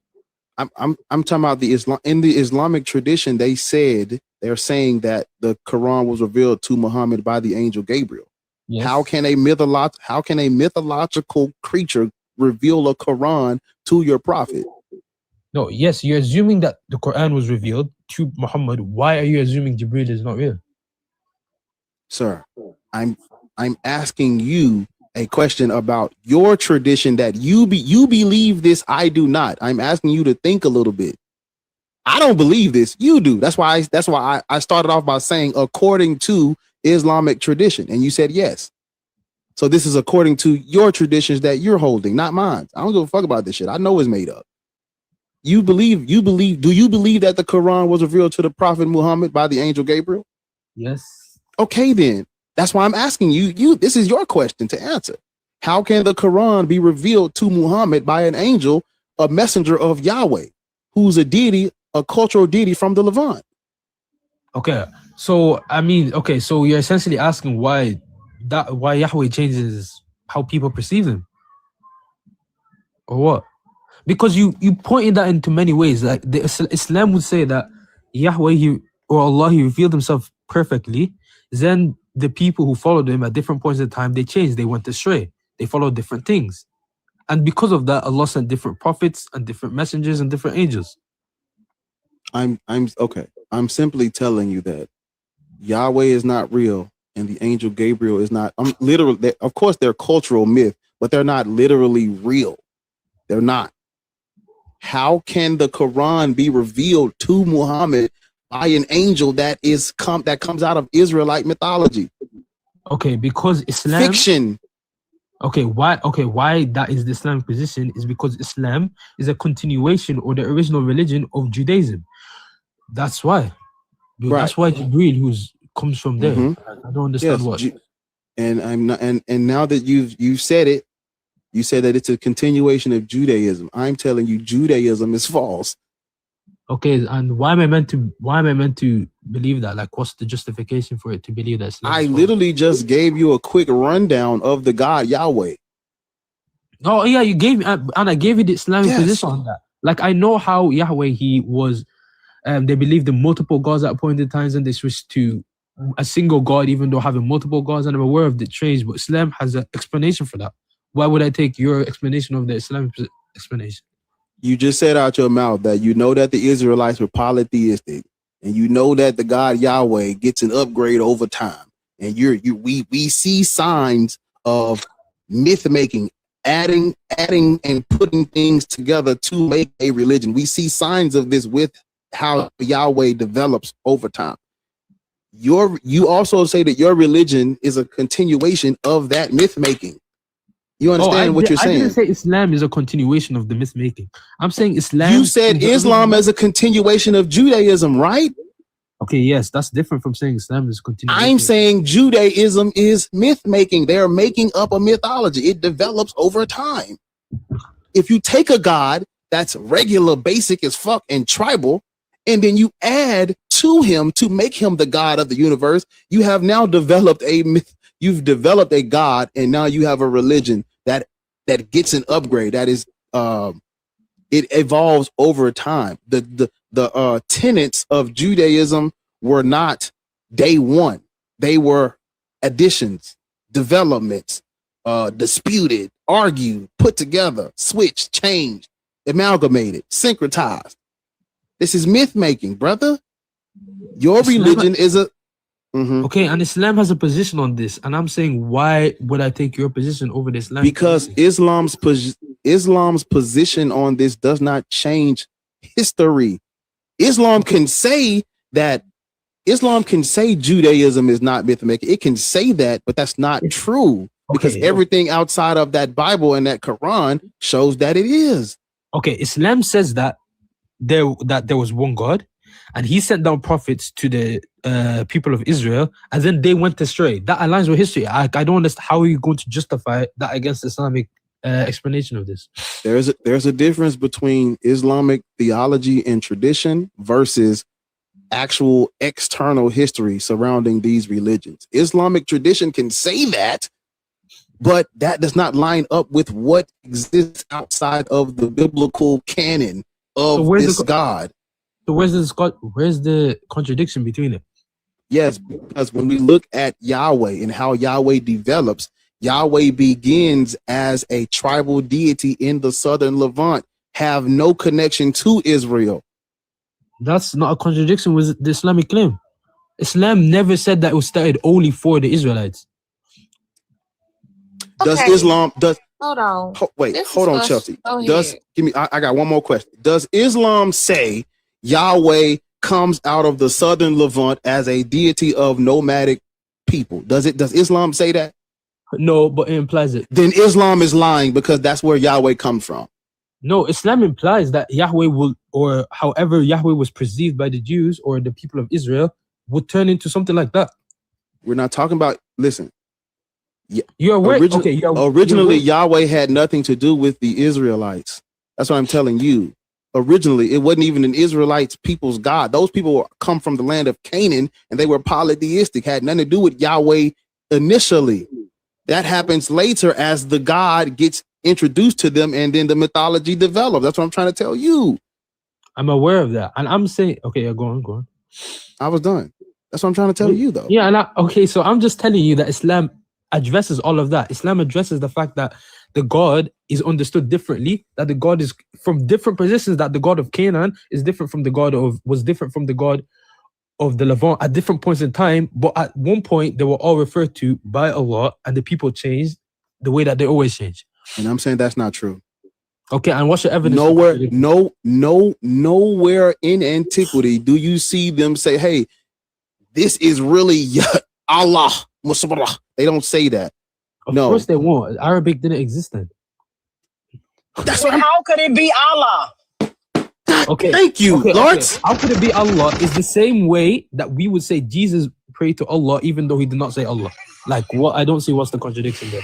Speaker 3: I'm talking about in the Islamic tradition. They're saying that the Quran was revealed to Muhammad by the angel Gabriel. Yes. How can a mythological creature reveal a Quran to your prophet?
Speaker 16: No, yes, you're assuming that the Quran was revealed to Muhammad. Why are you assuming Jibreel is not real?
Speaker 3: Sir, I'm asking you a question about your tradition that you believe this. I do not. I'm asking you to think a little bit. I don't believe this. You do. That's why I started off by saying according to Islamic tradition, and you said yes. So this is according to your traditions that you're holding, not mine. I don't give a fuck about this shit. I know it's made up. Do you believe that the Quran was revealed to the Prophet Muhammad by the angel Gabriel?
Speaker 16: Yes.
Speaker 3: Okay, then. That's why I'm asking you, this is your question to answer. How can the Quran be revealed to Muhammad by an angel, a messenger of Yahweh, who's a deity, a cultural deity from the Levant?
Speaker 16: Okay, so I mean, so you're essentially asking why Yahweh changes how people perceive him, or what? Because you pointed that into many ways. Like Islam would say that Yahweh Allah revealed himself perfectly. Then the people who followed him at different points in time, they changed. They went astray. They followed different things, and because of that, Allah sent different prophets and different messengers and different angels.
Speaker 3: I'm okay. I'm simply telling you that Yahweh is not real and the angel Gabriel is not. Literally, of course, they're cultural myth, but they're not literally real. They're not. How can the Quran be revealed to Muhammad by an angel that comes out of Israelite mythology?
Speaker 16: Okay, because Islam
Speaker 3: fiction.
Speaker 16: Okay, why that is the Islamic position is because Islam is a continuation or the original religion of Judaism. That's why. Right. That's why Jibreel comes from there. Mm-hmm. I don't understand what.
Speaker 3: And I'm not. And now that you've said it, you said that it's a continuation of Judaism. I'm telling you, Judaism is false.
Speaker 16: Okay, and why am I meant to believe that? Like, what's the justification for it to believe that?
Speaker 3: I literally just gave you a quick rundown of the God Yahweh.
Speaker 16: Oh yeah, you gave me, and I gave you the Islamic position on that. Like, I know how Yahweh he was. They believed in multiple gods at appointed times, and they switched to a single God, even though having multiple gods. And I'm aware of the change, but Islam has an explanation for that. Why would I take your explanation of the Islamic explanation?
Speaker 3: You just said out your mouth that you know that the Israelites were polytheistic and you know that the God Yahweh gets an upgrade over time, and we see signs of myth making, adding and putting things together to make a religion. We see signs of this with how Yahweh develops over time. You also say that your religion is a continuation of that myth making. You understand what you're saying?
Speaker 16: I didn't say Islam is a continuation of the myth making. I'm saying Islam.
Speaker 3: You said Islam as a continuation of Judaism, right?
Speaker 16: Okay, yes, that's different from saying Islam is a continuation.
Speaker 3: I'm saying Judaism is myth making. They're making up a mythology. It develops over time. If you take a God that's regular, basic as fuck, and tribal, and then you add to him to make him the God of the universe, you have now developed a myth. You've developed a God, and now you have a religion that gets an upgrade. That is, it evolves over time. The tenets of Judaism were not day one. They were additions, developments, disputed, argued, put together, switched, changed, amalgamated, syncretized. This is myth making, brother. Your religion is a
Speaker 16: okay, and Islam has a position on this, and I'm saying, why would I take your position over the Islam?
Speaker 3: Because Islam's position on this does not change history. Islam can say Judaism is not myth making. It can say that, but that's not true, because everything outside of that Bible and that Quran shows that it is.
Speaker 16: Okay, Islam says that there was one God, and he sent down prophets to the people of Israel, and then they went astray. That aligns with history. I don't understand how are you going to justify that against Islamic explanation of this.
Speaker 3: There's a difference between Islamic theology and tradition versus actual external history surrounding these religions. Islamic tradition can say that, but that does not line up with what exists outside of the biblical canon of this God.
Speaker 16: So where's the contradiction between it?
Speaker 3: Yes, because when we look at Yahweh and how Yahweh develops, Yahweh begins as a tribal deity in the southern Levant, have no connection to Israel.
Speaker 16: That's not a contradiction with the Islamic claim. Islam never said that it was started only for the Israelites.
Speaker 3: Does Islam
Speaker 4: hold on?
Speaker 3: Hold on, Chelsea. I got one more question. Does Islam say Yahweh comes out of the southern Levant as a deity of nomadic people? Does Islam say that?
Speaker 16: No, but it implies it.
Speaker 3: Then Islam is lying, because that's where Yahweh comes from.
Speaker 16: No, Islam implies that Yahweh will, or however Yahweh was perceived by the Jews or the people of Israel, would turn into something like that.
Speaker 3: We're not talking about, listen.
Speaker 16: You're aware.
Speaker 3: Originally, Yahweh had nothing to do with the Israelites. That's what I'm telling you. Originally, it wasn't even an Israelites people's God. Those people come from the land of Canaan, and they were polytheistic, had nothing to do with Yahweh initially. That happens later as the God gets introduced to them, and then the mythology develops. That's what I'm trying to tell you.
Speaker 16: I'm aware of that, and I'm saying, okay, go on.
Speaker 3: I was done. That's what I'm trying to tell you, though.
Speaker 16: Yeah, and so I'm just telling you that Islam addresses all of that. Islam addresses the fact that the God is understood differently, that the God is from different positions, that the God of Canaan is different from was different from the God of the Levant at different points in time, but at one point they were all referred to by Allah, and the people changed the way that they always change.
Speaker 3: And I'm saying that's not true.
Speaker 16: Okay, and what's your evidence?
Speaker 3: Nowhere in antiquity do you see them say, hey, this is really Allah. They don't say that.
Speaker 16: Of course they won't. Arabic didn't exist then.
Speaker 13: How could it be Allah?
Speaker 16: Okay.
Speaker 3: Thank you, Lord.
Speaker 16: Okay. How could it be Allah? Is the same way that we would say Jesus prayed to Allah even though he did not say Allah. Like, what? I don't see what's the contradiction there.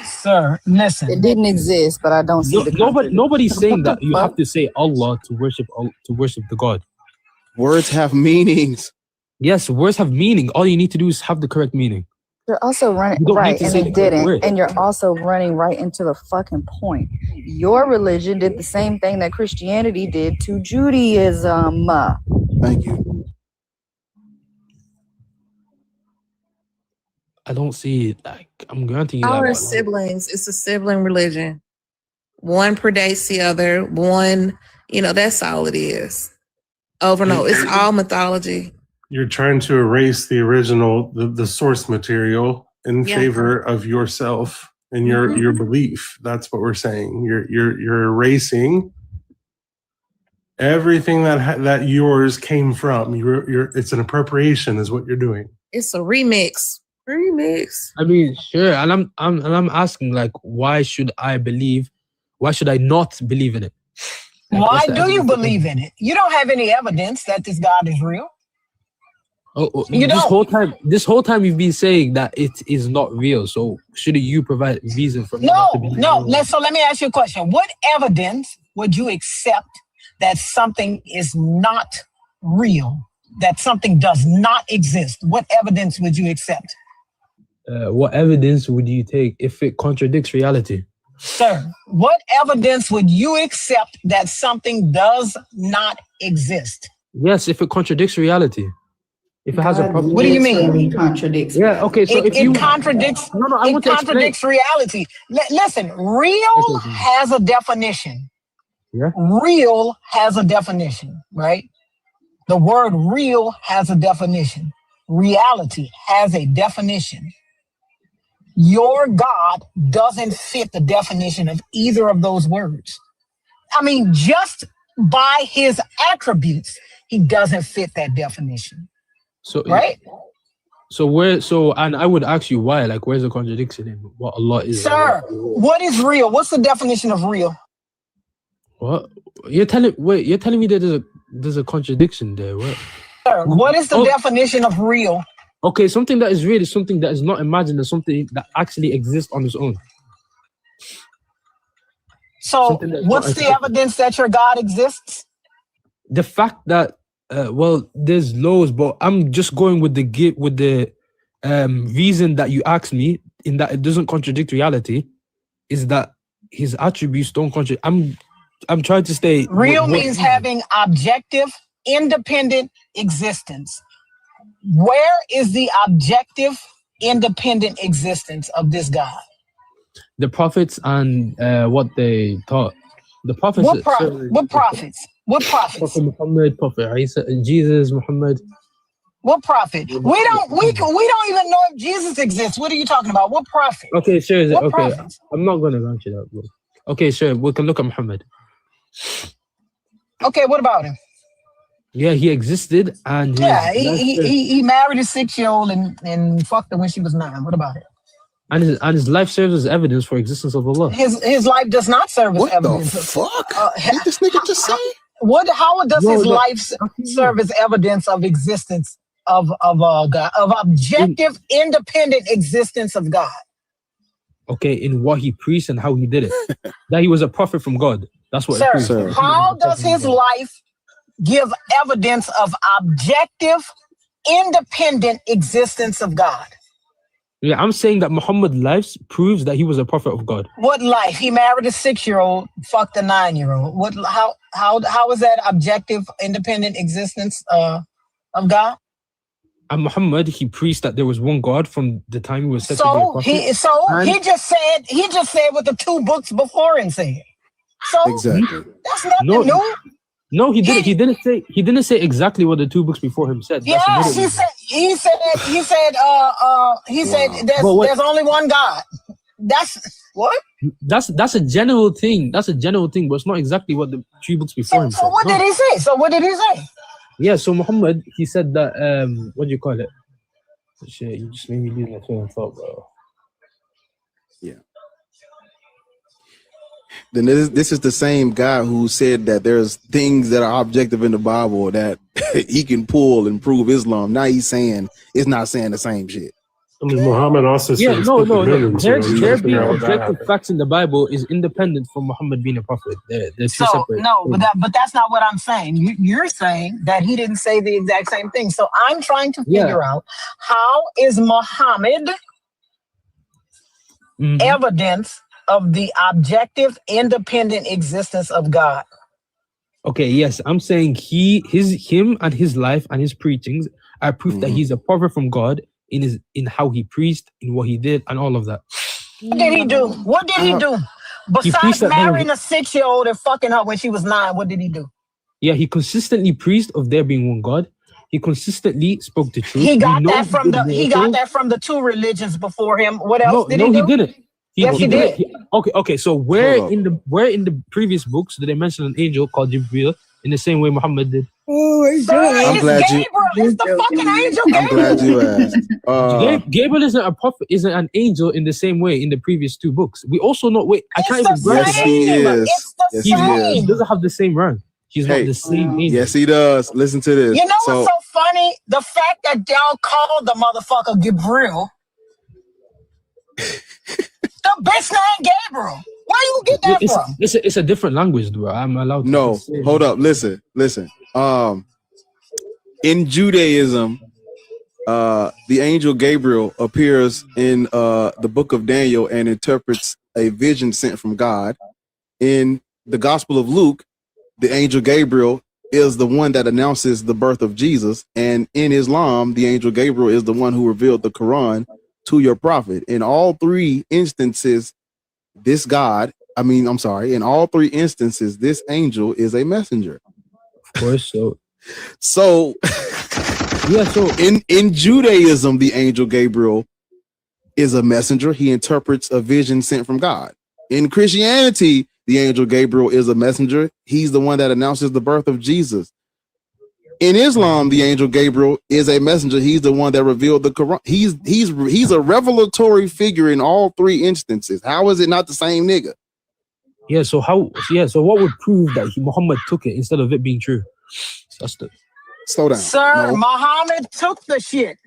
Speaker 13: Sir, listen.
Speaker 7: It didn't exist, but I don't see
Speaker 16: nobody's saying that you have to say Allah to worship the God.
Speaker 3: Words have meanings.
Speaker 16: Yes, words have meaning. All you need to do is have the correct meaning.
Speaker 7: You're also running right, and it didn't. And you're also running right into the fucking point. Your religion did the same thing that Christianity did to Judaism.
Speaker 3: Thank you.
Speaker 16: I don't see it. Like, I'm granting you
Speaker 4: Our
Speaker 16: that.
Speaker 4: siblings. It's a sibling religion. One predates the other. One, that's all it is. Over and over. It's all mythology.
Speaker 5: You're trying to erase the original, the source material in
Speaker 4: Yeah.
Speaker 5: favor of yourself and your belief. That's what we're saying. You're erasing everything that yours came from. It's an appropriation, is what you're doing.
Speaker 4: It's a remix.
Speaker 16: I mean, sure, and I'm asking, like, why should I believe? Why should I not believe in it? Like,
Speaker 13: Why
Speaker 16: what's the
Speaker 13: do you
Speaker 16: evidence?
Speaker 13: believe in it? You don't have any evidence that this God is real. You
Speaker 16: this
Speaker 13: don't.
Speaker 16: This whole time you've been saying that it is not real. So shouldn't you provide reason for me not to believe?
Speaker 13: No. Let me ask you a question. What evidence would you accept that something is not real? That something does not exist? What evidence would you accept?
Speaker 16: What evidence would you take if it contradicts reality?
Speaker 13: Sir, what evidence would you accept that something does not exist?
Speaker 16: Yes, if it contradicts reality. If it has a problem.
Speaker 13: What do you mean?
Speaker 7: It contradicts.
Speaker 16: Yeah, okay, so if you...
Speaker 13: It contradicts,
Speaker 16: I want to
Speaker 13: contradicts reality. Listen, real has a definition.
Speaker 16: Yeah.
Speaker 13: Real has a definition, right? The word real has a definition. Reality has a definition. Your God doesn't fit the definition of either of those words. I mean, just by his attributes, he doesn't fit that definition.
Speaker 16: So
Speaker 13: right?
Speaker 16: And I would ask you why, like, where's the contradiction in what Allah is?
Speaker 13: Sir, what is real? What's the definition of real?
Speaker 16: What? You're telling me that there's a contradiction there. What?
Speaker 13: Sir, what is the definition of real?
Speaker 16: Okay, something that is real is something that is not imagined, is something that actually exists on its own.
Speaker 13: So what's the evidence that your God exists?
Speaker 16: The fact that there's loads, but I'm just going with the reason that you asked me, in that it doesn't contradict reality, is that his attributes don't contradict. I'm trying to stay
Speaker 13: real means having objective, independent existence. Where is the objective, independent existence of this God?
Speaker 16: The prophets and what they taught. The prophets.
Speaker 13: What prophets? What prophets?
Speaker 16: Prophet Muhammad, Prophet Isa, Jesus, Muhammad.
Speaker 13: What prophet? We don't even know if Jesus exists. What are you talking about? What prophet?
Speaker 16: Okay, sure.
Speaker 13: What
Speaker 16: Okay,
Speaker 13: prophets?
Speaker 16: I'm not gonna grant you that, bro. Okay, sure. We can look at Muhammad.
Speaker 13: Okay, what about him?
Speaker 16: Yeah, he existed, and
Speaker 13: he married a 6-year-old and fucked her when she was 9. What about it?
Speaker 16: And his life serves as evidence for existence of Allah.
Speaker 13: His life does not serve as evidence.
Speaker 3: What the fuck? Did this nigga just say?
Speaker 13: How does his life serve as evidence of existence of God, of objective, independent existence of God?
Speaker 16: Okay, in what he preached and how he did it. That he was a prophet from God. That's what it proves.
Speaker 13: Sir, how does his life give evidence of objective, independent existence of God?
Speaker 16: Yeah, I'm saying that Muhammad's life proves that he was a prophet of God.
Speaker 13: What life? He married a 6-year-old, fucked a 9-year-old. What? How is that objective, independent existence of God?
Speaker 16: And Muhammad, he preached that there was one God from the time he was set to be a prophet.
Speaker 13: He just said what the 2 books before him said. So
Speaker 3: exactly.
Speaker 13: That's nothing new.
Speaker 16: No, he didn't. He didn't say exactly what the 2 books before him said.
Speaker 13: Yes, he said there's only one God. That's what?
Speaker 16: That's a general thing. That's a general thing, but it's not exactly what the 3 books before him said.
Speaker 13: So what did he say?
Speaker 16: Yeah, so Muhammad, he said that what do you call it? Shit, you just made me lose my train of thought, bro.
Speaker 3: Yeah. Then this is the same guy who said that there's things that are objective in the Bible that he can pull and prove Islam. Now he's saying it's not saying the same shit.
Speaker 5: I mean, Muhammad also said
Speaker 16: no. There being objective facts in the Bible is independent from Muhammad being a prophet. They're two separate.
Speaker 13: No, but that's not what I'm saying. You're saying that he didn't say the exact same thing. So I'm trying to figure out, how is Muhammad evidence of the objective, independent existence of God?
Speaker 16: Okay, yes, I'm saying him and his life and his preachings are proof that he's a prophet from God in how he preached, in what he did, and all of that.
Speaker 13: What did he do? Besides marrying a 6-year-old and fucking her when she was 9, what did he do?
Speaker 16: Yeah, he consistently preached of there being one God. He consistently spoke the truth.
Speaker 13: He got
Speaker 16: We know
Speaker 13: that from
Speaker 16: did
Speaker 13: the
Speaker 16: miracles.
Speaker 13: two religions before him. What else did he
Speaker 16: No,
Speaker 13: do?
Speaker 16: he didn't.
Speaker 13: Yes, he
Speaker 16: didn't.
Speaker 13: did.
Speaker 16: Okay. So where in the previous books did they mention an angel called Jibril in the same way Muhammad did?
Speaker 3: I'm glad you.
Speaker 13: It's the fucking angel
Speaker 3: I'm glad you asked.
Speaker 16: Gabriel isn't a prophet, isn't an angel in the same way in the previous two books. We also know. Wait, I can't even grant
Speaker 3: Yes, he is.
Speaker 13: It's the
Speaker 3: Yes, he
Speaker 13: same.
Speaker 3: is.
Speaker 16: He doesn't have the same rank. He's not the same angel.
Speaker 3: Yes, he does. Listen to this.
Speaker 13: You know
Speaker 3: So,
Speaker 13: what's so funny? The fact that y'all called the motherfucker Gabriel. The bitch named Gabriel. Where you get that from?
Speaker 16: It's a different language, bro. I'm allowed to.
Speaker 3: no, hold up. Listen. In Judaism, the angel Gabriel appears in the book of Daniel and interprets a vision sent from God. In the Gospel of Luke, the angel Gabriel is the one that announces the birth of Jesus. And in Islam, the angel Gabriel is the one who revealed the Quran to your prophet. In all three instances, in all three instances, this angel is a messenger.
Speaker 16: Of course,
Speaker 3: So in Judaism, the angel Gabriel is a messenger. He interprets a vision sent from God. In Christianity, the angel Gabriel is a messenger. He's the one that announces the birth of Jesus. In Islam, the angel Gabriel is a messenger. He's the one that revealed the Quran. He's a revelatory figure in all three instances. How is it not the same nigga?
Speaker 16: Yeah. So what would prove that Muhammad took it instead of it being true?
Speaker 3: Slow down.
Speaker 13: Sir, Muhammad took the shit.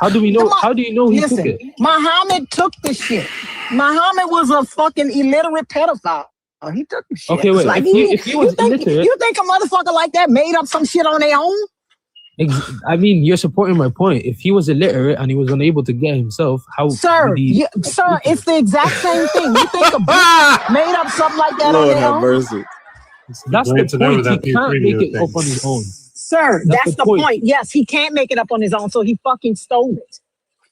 Speaker 16: How do we know? How do you know he took it?
Speaker 13: Muhammad took the shit. Muhammad was a fucking illiterate pedophile. Oh, he took the shit.
Speaker 16: Okay, wait.
Speaker 13: Like,
Speaker 16: if he was illiterate,
Speaker 13: you think a motherfucker like that made up some shit on their own?
Speaker 16: I mean, you're supporting my point. If he was illiterate and he was unable to get himself, how?
Speaker 13: Sir, it's the exact same thing. You think a bitch made up something like that on their own?
Speaker 3: Mercy.
Speaker 16: That's the point. He can't make it up on his own.
Speaker 13: Sir, that's the point. Yes, he can't make it up on his own, so he fucking stole it.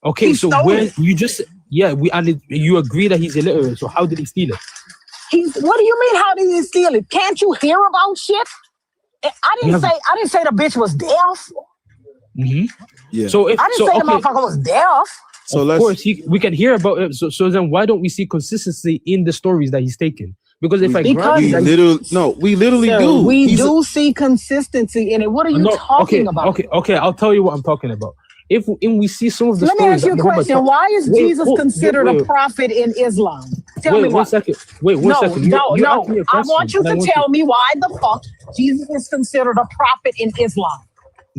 Speaker 16: Okay, so when you just you agree that he's illiterate. So how did he steal it?
Speaker 13: What do you mean? How did he steal it? Can't you hear about shit? I didn't say the bitch was deaf.
Speaker 16: Mm-hmm.
Speaker 3: Yeah.
Speaker 16: So
Speaker 13: I didn't say the motherfucker was deaf.
Speaker 16: So of course we can hear about it. So then why don't we see consistency in the stories that he's taken? Because if
Speaker 3: we literally do.
Speaker 13: We do see consistency in it. What are you talking about?
Speaker 16: Okay. I'll tell you what I'm talking about. If we see some of the
Speaker 13: Let me
Speaker 16: stories,
Speaker 13: ask you a question. Why is Jesus considered a prophet in Islam? Tell me why.
Speaker 16: 1 second. Wait, 1 second.
Speaker 13: No. I want you to tell me why the fuck Jesus is considered a prophet in Islam.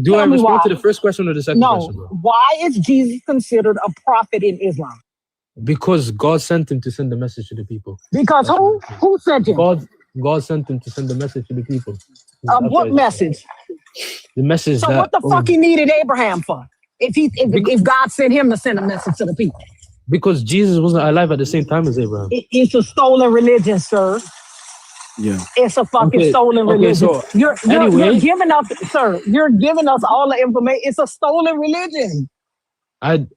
Speaker 16: Do I respond to the first question or the second question?
Speaker 13: No. Why is Jesus considered a prophet in Islam?
Speaker 16: Because God sent him to send the message to the people.
Speaker 13: Because who? Who sent him?
Speaker 16: God sent him to send the message to the people.
Speaker 13: What message?
Speaker 16: The message.
Speaker 13: So what the fuck he needed Abraham for? If God sent him to send a message to the people.
Speaker 16: Because Jesus wasn't alive at the same time as Abraham.
Speaker 13: It's a stolen religion, sir.
Speaker 3: Yeah.
Speaker 13: It's a fucking stolen religion.
Speaker 16: So
Speaker 13: you're giving us, sir, you're giving us all the information. It's a stolen religion.
Speaker 16: And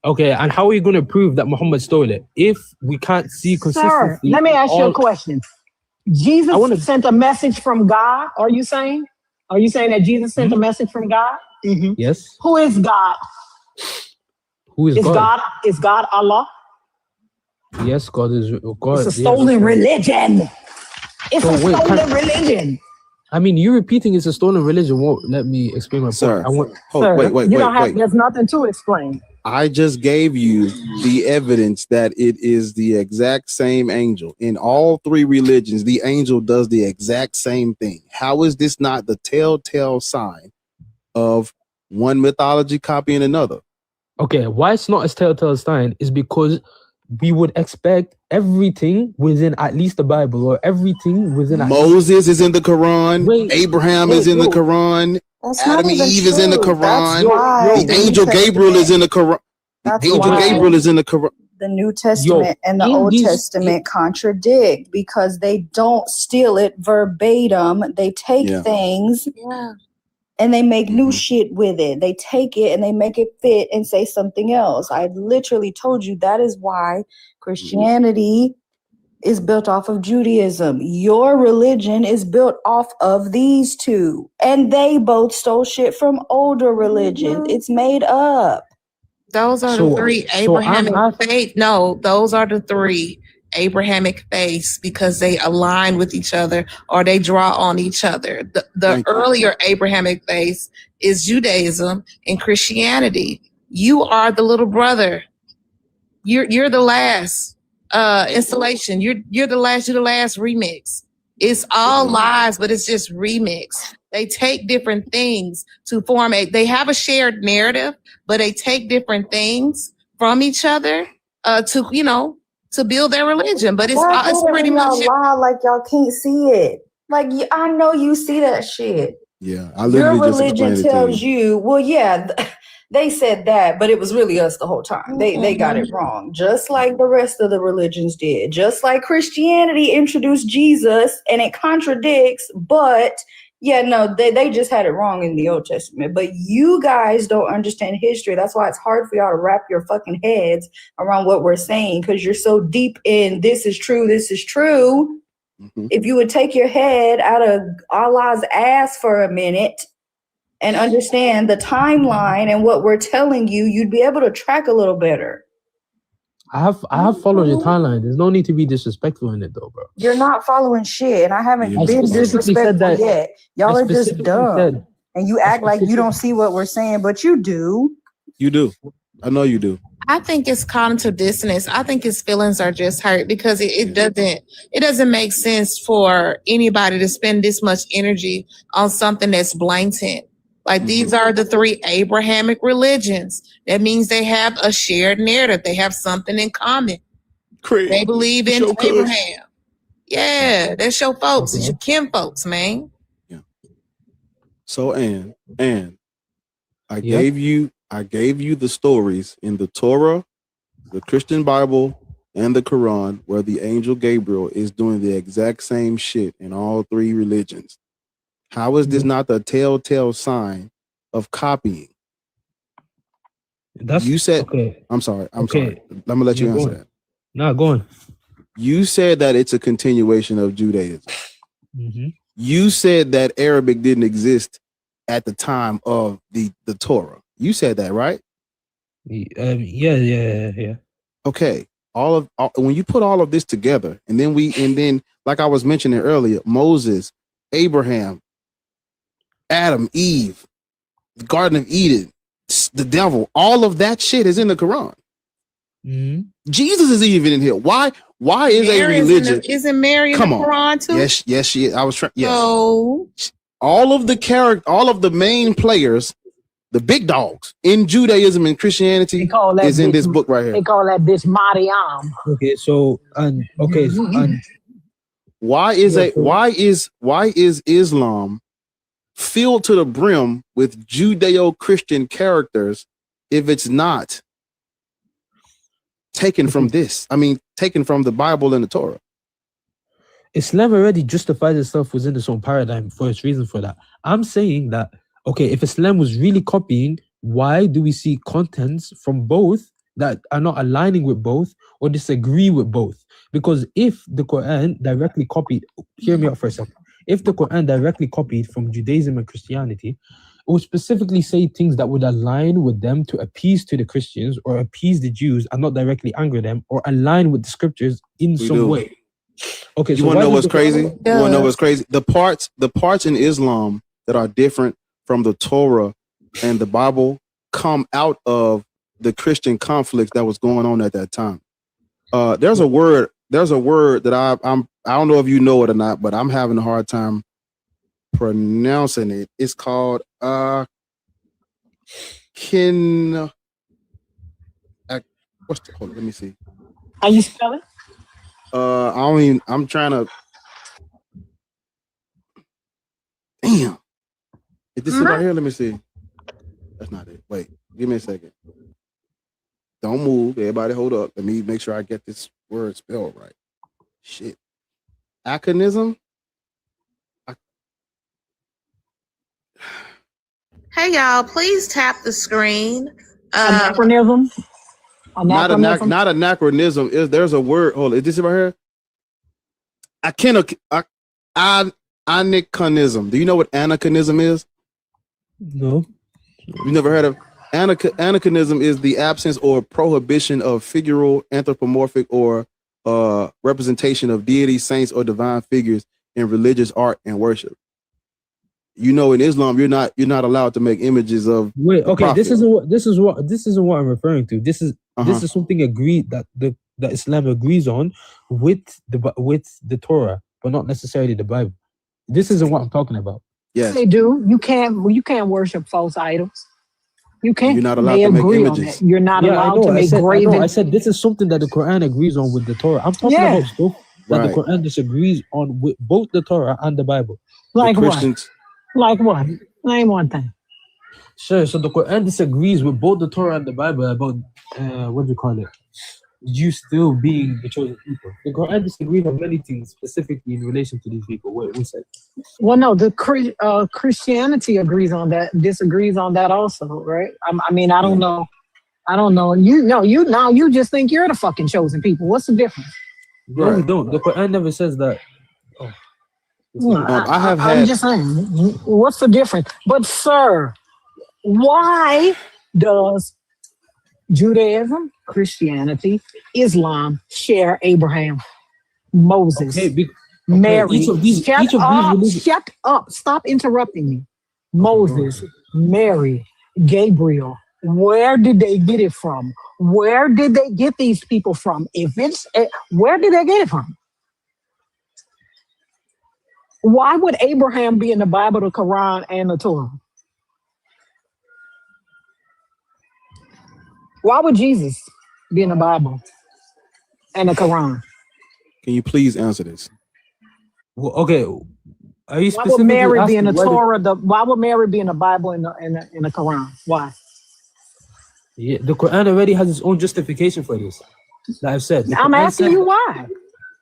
Speaker 16: how are you going to prove that Muhammad stole it if we can't see consistency?
Speaker 13: Sir, let me ask you a question. Jesus sent a message from God. Are you saying that Jesus sent a message from God? Mm-hmm.
Speaker 16: Yes.
Speaker 13: Who is God?
Speaker 16: Who is God?
Speaker 13: Is God Allah?
Speaker 16: Yes, God is God.
Speaker 13: It's a stolen religion. It's a stolen religion.
Speaker 16: I mean, you repeating it's a stolen religion won't let me explain my point.
Speaker 3: Wait.
Speaker 13: There's nothing to explain.
Speaker 3: I just gave you the evidence that it is the exact same angel. In all three religions, the angel does the exact same thing. How is this not the telltale sign of one mythology copying another?
Speaker 16: Okay, why it's not as telltale sign is because we would expect everything within at least the Bible or everything within
Speaker 3: Moses is in the Quran, Abraham is in the Quran, Adam and Eve is in the Quran, the angel Gabriel is in the Quran. Gabriel is in the Quran.
Speaker 7: The New Testament and the Old Testament contradict because they don't steal it verbatim. They take things and they make new shit with it. They take it and they make it fit and say something else. I literally told you that is why Christianity is built off of Judaism. Your religion is built off of these two. And they both stole shit from older religions. It's made up.
Speaker 4: Those are the three Abrahamic faith. No, those are the three Abrahamic faiths because they align with each other or they draw on each other. The earlier Abrahamic faith is Judaism and Christianity. You are the little brother. You're the last installation. You're the last remix. It's all lies, but it's just remix. They take different things to form they have a shared narrative, but they take different things from each other to build their religion. But it's pretty much
Speaker 7: lie like y'all can't see it. Like I know you see that shit.
Speaker 3: Yeah, I literally
Speaker 7: your
Speaker 3: just
Speaker 7: religion tells you, well, yeah, they said that, but it was really us the whole time. They got it wrong, just like the rest of the religions did. Just like Christianity introduced Jesus and it contradicts, but yeah, no, they just had it wrong in the Old Testament. But you guys don't understand history. That's why it's hard for y'all to wrap your fucking heads around what we're saying, because you're so deep in this is true, this is true. Mm-hmm. If you would take your head out of Allah's ass for a minute and understand the timeline and what we're telling you, you'd be able to track a little better.
Speaker 16: I have followed your timeline. There's no need to be disrespectful in it though, bro.
Speaker 7: You're not following shit, and I haven't been disrespectful yet. Y'all are just dumb. And you act like you don't see what we're saying, but you do.
Speaker 3: You do. I know you do.
Speaker 4: I think it's cognitive dissonance. I think his feelings are just hurt because it doesn't make sense for anybody to spend this much energy on something that's blatant. Like these are the three Abrahamic religions. That means they have a shared narrative. They have something in common. They believe in Abraham. Yeah, that's your folks. It's your kin folks, man.
Speaker 3: Yeah. So Ann, I gave you the stories in the Torah, the Christian Bible, and the Quran where the angel Gabriel is doing the exact same shit in all three religions. How is this not the telltale sign of copying? You said, okay. I'm sorry. I'm sorry. Let me let you answer that.
Speaker 16: No, go on.
Speaker 3: You said that it's a continuation of Judaism. Mm-hmm. You said that Arabic didn't exist at the time of the Torah. You said that, right?
Speaker 16: Yeah.
Speaker 3: Okay. When you put all of this together, and then like I was mentioning earlier, Moses, Abraham, Adam, Eve, the Garden of Eden, the devil, all of that shit is in the Quran. Mm-hmm. Jesus is even in here. Why is Mary a religion?
Speaker 4: Isn't Mary in the Quran too?
Speaker 3: Yes, she is. I was trying. Yes. So all of the main players, the big dogs in Judaism and Christianity is in this book right here.
Speaker 13: They call that bitch Mariam.
Speaker 16: Okay, so
Speaker 3: why is Islam filled to the brim with Judeo-Christian characters if it's not taken from this? I mean, taken from the Bible and the Torah.
Speaker 16: Islam already justifies itself within its own paradigm for its reason for that. I'm saying that, okay, if Islam was really copying, why do we see contents from both that are not aligning with both or disagree with both? Because if the Quran directly copied, hear me out for a second. If the Quran directly copied from Judaism and Christianity, it would specifically say things that would align with them to appease to the Christians or appease the Jews and not directly anger them or align with the scriptures in some way. Okay,
Speaker 3: you want to know what's crazy? You want to know what's crazy? The parts in Islam that are different from the Torah and the Bible come out of the Christian conflict that was going on at that time. There's a word that I don't know if you know it or not, but I'm having a hard time pronouncing it. It's called what's the hold on, let me see.
Speaker 13: How you spell it?
Speaker 3: I'm trying to damn. Is this it right here? Let me see. That's not it. Wait, give me a second. Don't move. Everybody hold up. Let me make sure I get this word spelled right. Shit. Achonism?
Speaker 4: Hey y'all, please tap the screen.
Speaker 13: Anachronism?
Speaker 3: Not anachronism. There's a word. Hold on. Is this it right here? Anachronism. Do you know what anachronism is?
Speaker 16: No.
Speaker 3: You never heard of anachronism? Is the absence or prohibition of figural, anthropomorphic, or representation of deities, saints, or divine figures in religious art and worship. You know, in Islam, you're not allowed to make images of.
Speaker 16: Wait, okay, this isn't what I'm referring to. This is something agreed that Islam agrees on with the Torah, but not necessarily the Bible. This isn't what I'm talking about.
Speaker 13: Yes, they do. You can't worship false idols. You can't.
Speaker 3: You're not allowed to make images.
Speaker 13: You're not allowed to make graven.
Speaker 16: I said this is something that the Quran agrees on with the Torah. I'm talking about stuff that the Quran disagrees on with both the Torah and the Bible.
Speaker 13: Like what? Like what? Name one thing.
Speaker 16: Sure. So the Quran disagrees with both the Torah and the Bible about what do you call it? You still being the chosen people. The Quran disagrees on many things, specifically in relation to these people. What we said.
Speaker 13: Well, no, the Christianity agrees on that. Disagrees on that also, right? I mean, I don't know. You just think you're the fucking chosen people. What's the difference?
Speaker 16: No, we don't. The Quran never says that.
Speaker 13: I'm just saying, what's the difference? But sir, why does Judaism, Christianity, Islam share Abraham, Moses, Mary? Shut up! Stop interrupting me. Moses, Mary, Gabriel. Where did they get it from? Where did they get these people from? Where did they get it from? Why would Abraham be in the Bible, the Quran, and the Torah? Why would Jesus be in the Bible and the Quran?
Speaker 3: Can you please answer this?
Speaker 16: Well, okay. Are you
Speaker 13: why would Mary be in the Torah? Why would Mary be in the Bible and the Quran? Why?
Speaker 16: Yeah, the Quran already has its own justification for this. Like I've said.
Speaker 13: I'm asking you why.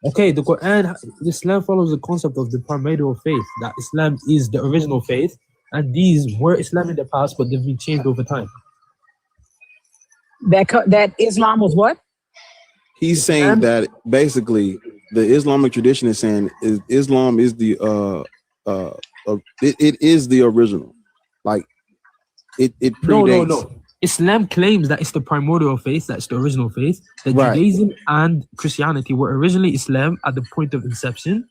Speaker 16: Okay, the Quran, Islam follows the concept of the primordial faith, that Islam is the original faith, and these were Islam in the past, but they've been changed over time.
Speaker 13: That Islam was what?
Speaker 3: He's saying that basically the Islamic tradition is saying Islam is the it is the original, like it predates.
Speaker 16: No. Islam claims that it's the primordial faith, that's the original faith. That Judaism and Christianity were originally Islam at the point of inception,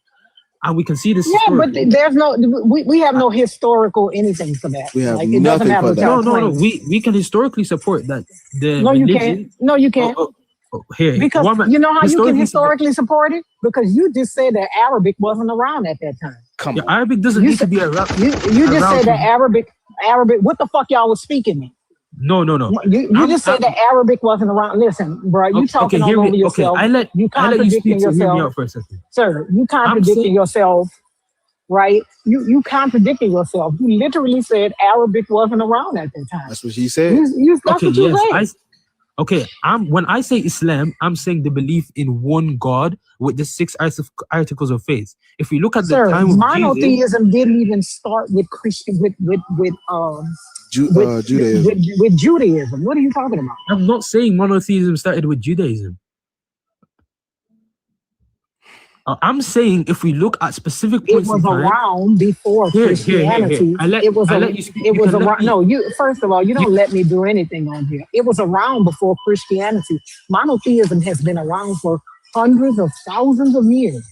Speaker 16: and we can see this.
Speaker 13: Yeah, but there's no, we have no historical anything for that.
Speaker 3: We have like, nothing for that.
Speaker 16: No. We can historically support that.
Speaker 13: No, you can't.
Speaker 16: Here,
Speaker 13: because you know how you can historically support it? Because you just said that Arabic wasn't around at that time.
Speaker 3: Come on.
Speaker 16: Arabic doesn't need to be around.
Speaker 13: You just said that Arabic. What the fuck y'all was speaking in?
Speaker 16: No.
Speaker 13: You just said that Arabic wasn't around. Listen, bro, you talking all over yourself.
Speaker 16: You contradicting yourself. Hear me out for a second.
Speaker 13: Sir, you contradicting yourself, right? You contradicting yourself. You literally said Arabic wasn't around at that time.
Speaker 3: That's what she said.
Speaker 13: That's what you said.
Speaker 16: When I say Islam, I'm saying the belief in one God with the 6 articles of faith. If we look at the time of
Speaker 13: monotheism didn't even start with Judaism. With Judaism. What are you talking about?
Speaker 16: I'm not saying monotheism started with Judaism. I'm saying if we look at specific points
Speaker 13: it was around before Christianity. It was around. No, first of all, you don't let me do anything on here. It was around before Christianity. Monotheism has been around for hundreds of thousands of years.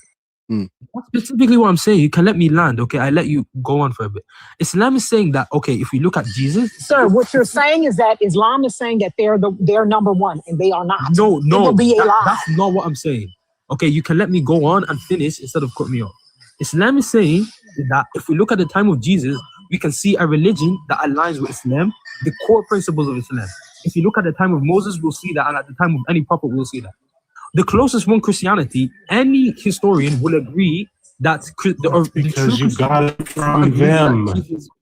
Speaker 16: That's specifically what I'm saying. You can let me land, okay? I let you go on for a bit. Islam is saying that, okay, if we look at Jesus...
Speaker 13: Sir, what you're saying is that Islam is saying that they're number one, and they are not.
Speaker 16: No,
Speaker 13: it will be a lie.
Speaker 16: That's not what I'm saying. Okay, you can let me go on and finish instead of cut me off. Islam is saying that if we look at the time of Jesus, we can see a religion that aligns with Islam, the core principles of Islam. If you look at the time of Moses, we'll see that, and at the time of any prophet, we'll see that. The closest one, Christianity, any historian will agree that
Speaker 5: because you got it from them.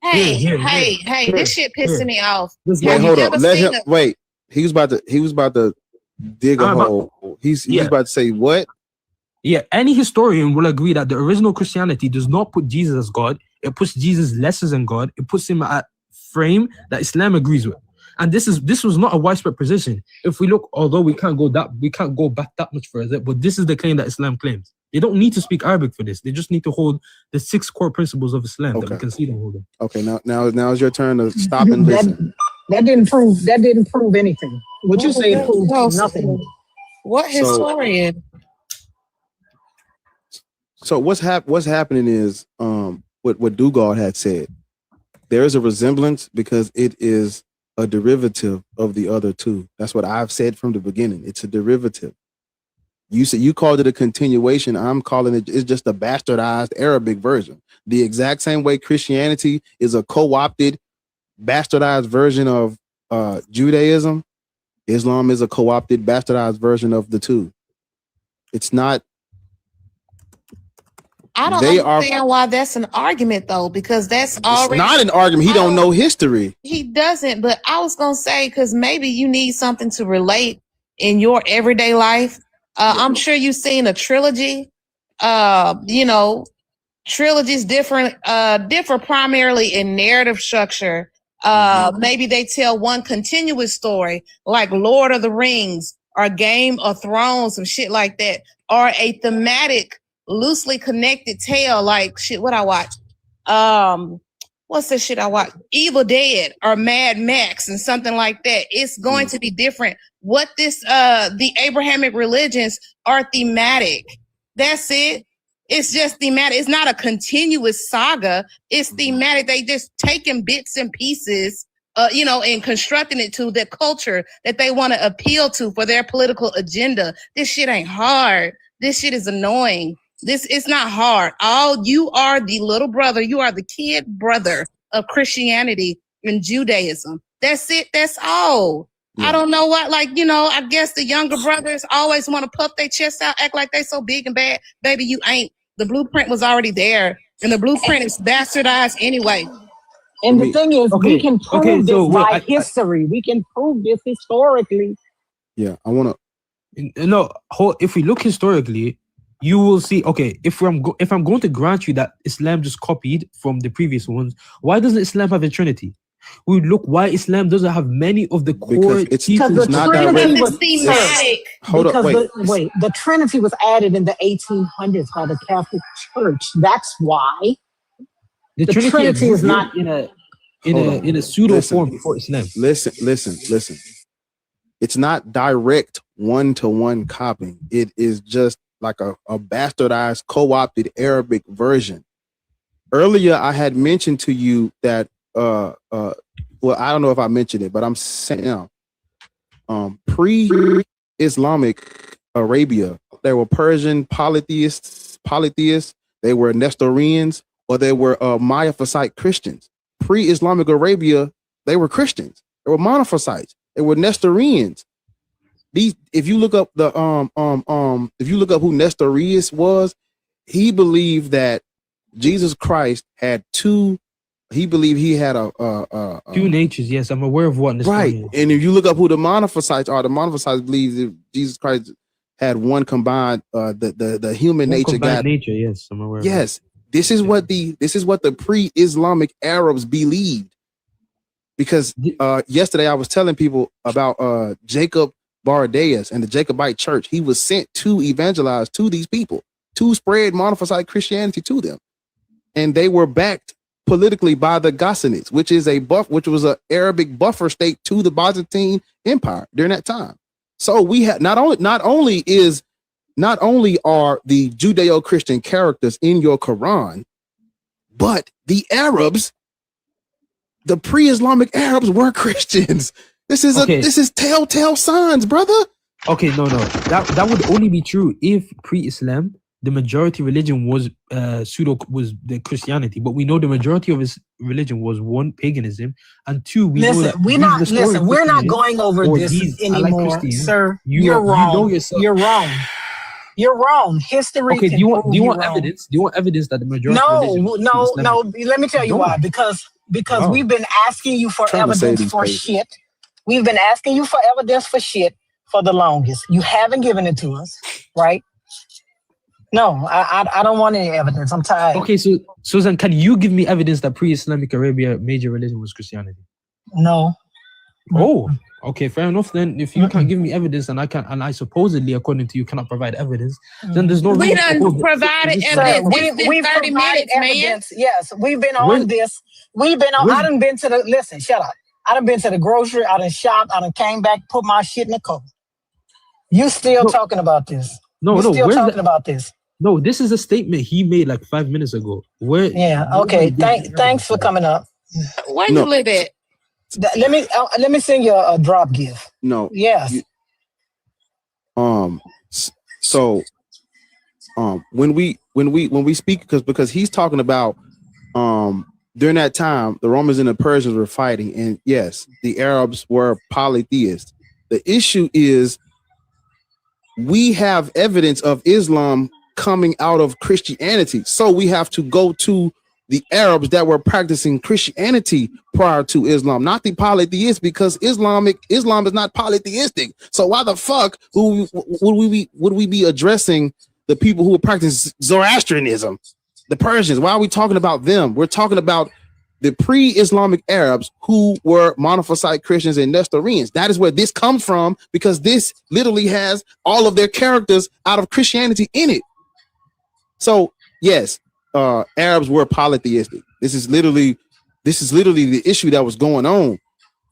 Speaker 4: Hey, this shit pissing me off.
Speaker 3: Wait, hold up. Let him wait. He was about to dig a hole. He's about to say what?
Speaker 16: Yeah, any historian will agree that the original Christianity does not put Jesus as God. It puts Jesus lesser than God. It puts him at a frame that Islam agrees with. And this was not a widespread position. If we look, although we can't go back that much further, but this is the claim that Islam claims. They don't need to speak Arabic for this. They just need to hold the 6 core principles of Islam that we can see them holding.
Speaker 3: Okay, now is your turn to stop and listen.
Speaker 13: That didn't prove anything. What you say proved nothing.
Speaker 4: What historian?
Speaker 3: So what's happening is what Dugard had said. There is a resemblance because it is a derivative of the other two. That's what I've said from the beginning. It's a derivative. You said you called it a continuation. I'm calling it's just a bastardized Arabic version. The exact same way Christianity is a co-opted, bastardized version of Judaism. Islam is a co-opted, bastardized version of the two. It's not.
Speaker 4: I don't understand why that's an argument though, because that's already.
Speaker 3: It's not an argument. He don't know history.
Speaker 4: He doesn't, but I was gonna say because maybe you need something to relate in your everyday life. I'm sure you've seen a trilogy. Trilogies differ primarily in narrative structure. Maybe they tell one continuous story, like Lord of the Rings or Game of Thrones, some shit like that, or a thematic, loosely connected tale, like shit. What I watch? What's the shit I watch? Evil Dead or Mad Max and something like that. It's going to be different. What the Abrahamic religions are thematic. That's it. It's just thematic. It's not a continuous saga. It's thematic. They just taking bits and pieces, and constructing it to the culture that they want to appeal to for their political agenda. This shit ain't hard. This shit is annoying. It's not hard. You are the little brother. You are the kid brother of Christianity and Judaism. That's it. That's all. Yeah. I don't know what, I guess the younger brothers always want to puff their chest out, act like they so big and bad. Baby, you ain't. The blueprint was already there, and the blueprint is bastardized anyway.
Speaker 13: And the thing is, we can prove this by history. We can prove this historically.
Speaker 3: Yeah, I want
Speaker 16: to. If we look historically, you will see. Okay, if I'm going to grant you that Islam just copied from the previous ones, why doesn't Islam have a Trinity? We look why Islam doesn't have many of the core
Speaker 13: because the
Speaker 3: not
Speaker 13: Trinity was
Speaker 4: thematic.
Speaker 3: Hold up,
Speaker 13: wait. The Trinity was added in the 1800s by the Catholic Church. That's why the Trinity is not
Speaker 16: in a pseudo form before Islam.
Speaker 3: Listen. It's not direct one-to-one copying. It is just like a bastardized, co-opted Arabic version. Earlier, I had mentioned to you that. Well, I don't know if I mentioned it, but I'm saying pre-Islamic Arabia, there were Persian polytheists, they were Nestorians, or they were Miaphysite Christians. Pre-Islamic Arabia, they were Christians. They were Monophysites. They were Nestorians. If you look up if you look up who Nestorius was, he believed that Jesus Christ had two. He believed he had
Speaker 16: two natures. Yes, I'm aware of what.
Speaker 3: Right, and if you look up who the Monophysites are, the Monophysites believe that Jesus Christ had one combined, the human nature.
Speaker 16: Nature. Yes, I'm aware.
Speaker 3: Yes, this is what the pre-Islamic Arabs believed. Because yesterday I was telling people about Jacob Bardaeus and the Jacobite Church. He was sent to evangelize to these people, to spread Monophysite Christianity to them, and they were backed politically by the Ghassanids, which was an Arabic buffer state to the Byzantine Empire during that time. So we have not only are the Judeo-Christian characters in your Quran, but the Arabs, the pre-Islamic Arabs, were Christians. This is telltale signs, brother.
Speaker 16: Okay, no, that would only be true if pre-Islam the majority religion was the Christianity, but we know the majority of his religion was one, paganism, and two,
Speaker 13: we're not going over this anymore, sir. You're wrong. You're wrong. You're wrong. History.
Speaker 16: Okay, do you want evidence? Do you want evidence that the majority?
Speaker 13: No. Let me tell you why. Because we've been asking you for evidence for shit. We've been asking you for evidence for shit for the longest. You haven't given it to us, right? No, I don't want any evidence. I'm tired.
Speaker 16: Okay, so Susan, can you give me evidence that pre-Islamic Arabia major religion was Christianity?
Speaker 13: No.
Speaker 16: Oh, Okay, fair enough. Then, if you can't give me evidence, and I supposedly, according to you, cannot provide evidence, then there's no.
Speaker 4: We
Speaker 16: reason
Speaker 4: done provided evidence.
Speaker 13: We've
Speaker 4: 30 minutes,
Speaker 13: evidence. Man. Yes, we've been
Speaker 16: When-
Speaker 13: on this. We've been on. I done been to the. Listen, shut up. I done been to the grocery. I done shopped. I done came back, put my shit in the car. You still talking about this?
Speaker 16: No,
Speaker 13: you still talking about this?
Speaker 16: No, this is a statement he made like 5 minutes ago. Where?
Speaker 13: Yeah. Okay. Thanks for coming up.
Speaker 4: Where you live at?
Speaker 13: Let me send you a drop gift.
Speaker 3: No.
Speaker 13: Yes.
Speaker 3: So when we speak, because he's talking about during that time the Romans and the Persians were fighting, and yes, the Arabs were polytheists. The issue is we have evidence of Islam coming out of Christianity, so we have to go to the Arabs that were practicing Christianity prior to Islam, not the polytheists, because Islam is not polytheistic. So why the fuck would we be addressing the people who were practicing Zoroastrianism, the Persians? Why are we talking about them? We're talking about the pre-Islamic Arabs who were Monophysite Christians and Nestorians. That is where this comes from, because this literally has all of their characters out of Christianity in it. So yes, Arabs were polytheistic. This is literally the issue that was going on.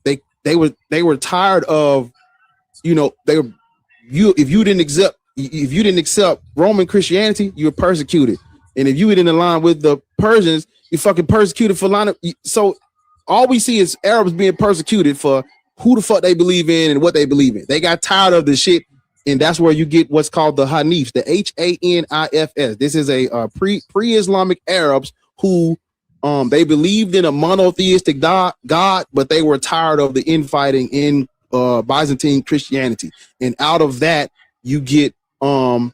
Speaker 3: They were tired of, if you didn't accept Roman Christianity, you were persecuted, and if you were in line with the Persians, you fucking persecuted for line of. So all we see is Arabs being persecuted for who the fuck they believe in and what they believe in. They got tired of the shit. And that's where you get what's called the Hanifs, the Hanifs. This is a pre-Islamic Arabs who they believed in a monotheistic God, but they were tired of the infighting in Byzantine Christianity. And out of that, you get the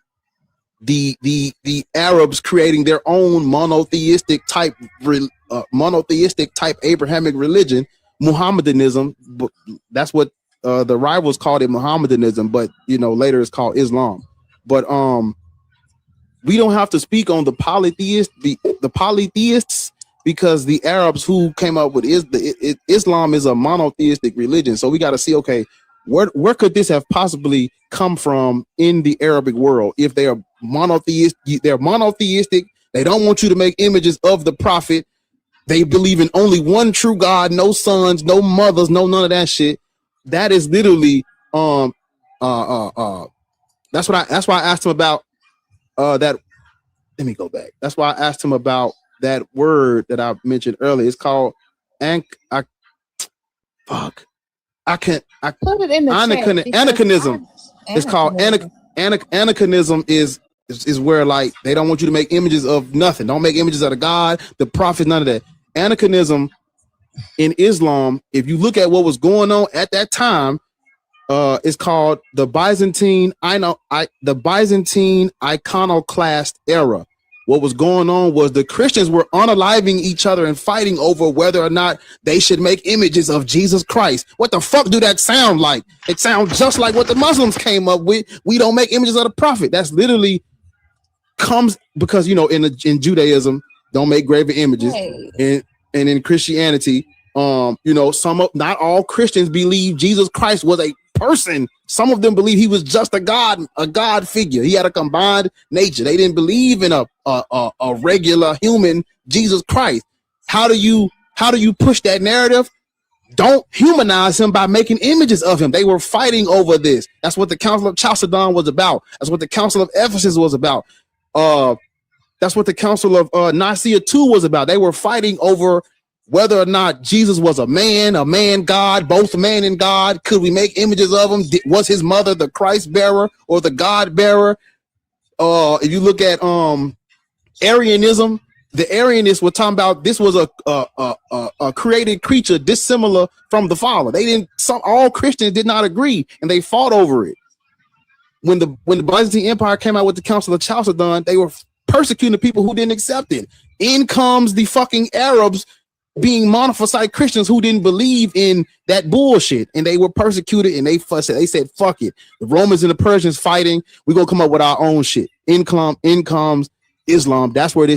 Speaker 3: Arabs creating their own monotheistic type Abrahamic religion, Muhammadanism. That's what the rivals called it, Muhammadanism, but later it's called Islam. But we don't have to speak on the polytheists, because the Arabs who came up with Islam is a monotheistic religion. So we got to see, okay, where could this have possibly come from in the Arabic world? If they are they're monotheistic. They don't want you to make images of the prophet. They believe in only one true God, no sons, no mothers, no none of that shit. That is literally that's why I asked him about that. Let me go back. That's why I asked him about that word that I mentioned earlier. It's called anachronism. It's called anachronism. Is where, like, they don't want you to make images of nothing. Don't make images of the God, the prophet, none of that. Anachronism in Islam, if you look at what was going on at that time, it's called the Byzantine iconoclast era. What was going on was the Christians were unaliving each other and fighting over whether or not they should make images of Jesus Christ. What the fuck do that sound like? It sounds just like what the Muslims came up with. We don't make images of the prophet. That's literally comes because in Judaism, don't make graven images, and in Christianity, not all Christians believe Jesus Christ was a person. Some of them believe he was just a God figure. He had a combined nature. They didn't believe in a regular human Jesus Christ. How do you push that narrative? Don't humanize him by making images of him. They were fighting over this. That's what the Council of Chalcedon was about. That's what the Council of Ephesus was about. That's what the Council of Nicaea II was about. They were fighting over whether or not Jesus was a man God, both man and God. Could we make images of him? Was his mother the Christ bearer or the God bearer? If you look at Arianism, the Arianists were talking about this was a created creature dissimilar from the Father. All Christians did not agree, and they fought over it. When the Byzantine Empire came out with the Council of Chalcedon, they were persecuting the people who didn't accept it. In comes the fucking Arabs being Monophysite Christians who didn't believe in that bullshit, and they were persecuted, and they said, fuck it. The Romans and the Persians fighting, we're gonna come up with our own shit. In comes Islam. That's what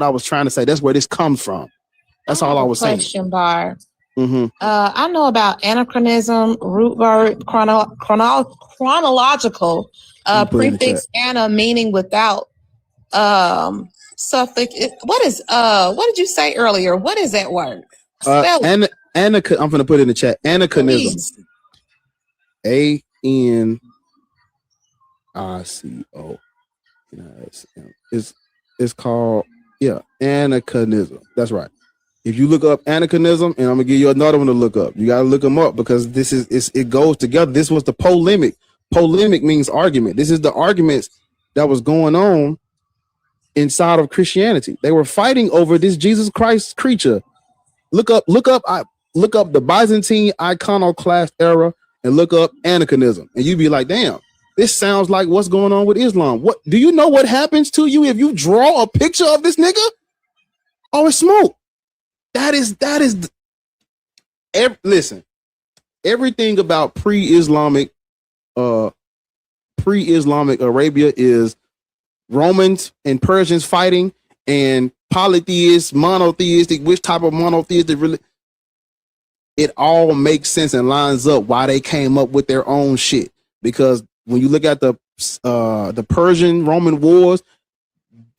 Speaker 3: I was trying to say. That's where this comes from. That's all I was saying.
Speaker 4: Question, Bar. I know about anachronism, root word, chronological, prefix, ana, meaning without, suffix. What did you say earlier? What is that word? Spell it.
Speaker 3: I'm gonna put it in the chat. Anachronism.
Speaker 4: Please.
Speaker 3: ANICO. It's called anachronism. That's right. If you look up anachronism, and I'm gonna give you another one to look up. You gotta look them up because it goes together. This was the polemic. Polemic means argument. This is the arguments that was going on inside of Christianity. They were fighting over this Jesus Christ creature. Look up the Byzantine iconoclast era and look up anachronism, and you'd be like, damn, this sounds like what's going on with Islam. What do you know what happens to you if you draw a picture of this nigga? Oh, it's smoke. Listen, everything about pre-Islamic Arabia is Romans and Persians fighting and polytheists, monotheistic, which type of monotheistic really, it all makes sense and lines up why they came up with their own shit. Because when you look at the Persian Roman wars,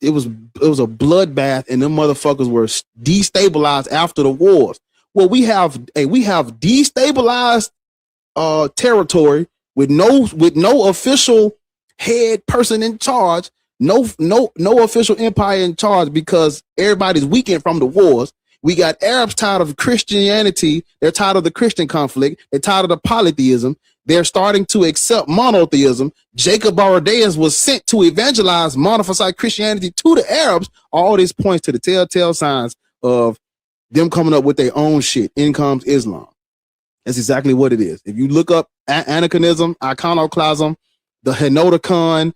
Speaker 3: it was a bloodbath, and them motherfuckers were destabilized after the wars. Well, we have destabilized territory with no official head person in charge, no official empire in charge because everybody's weakened from the wars. We got Arabs tired of Christianity. They're tired of the Christian conflict. They're tired of the polytheism. They're starting to accept monotheism. Jacob Bardaeus was sent to evangelize monophysite Christianity to the Arabs. All this points to the telltale signs of them coming up with their own shit. In comes Islam. That's exactly what it is. If you look up anachronism, iconoclasm, the Henoticon,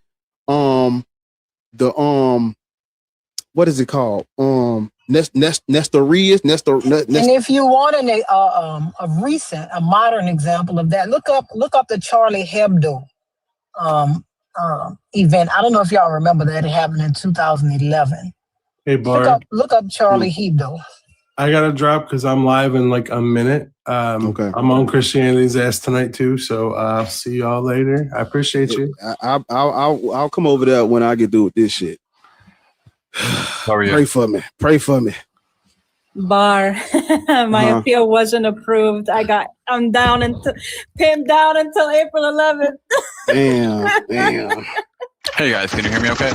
Speaker 3: what is it called? Nestorius.
Speaker 13: And if you want a modern example of that, look up the Charlie Hebdo event. I don't know if y'all remember that. It happened in 2011.
Speaker 5: Hey, Bar.
Speaker 13: Look up Charlie Hebdo.
Speaker 5: I gotta drop because I'm live in like a minute. Okay. I'm on Christianity's ass tonight too, so I'll see y'all later. I appreciate you.
Speaker 3: I'll come over there when I get through with this shit.
Speaker 17: How are you?
Speaker 3: Pray for me.
Speaker 6: Bar, my appeal wasn't approved. I'm down pinned down until April 11th.
Speaker 3: Damn.
Speaker 17: Hey guys, can you hear me okay?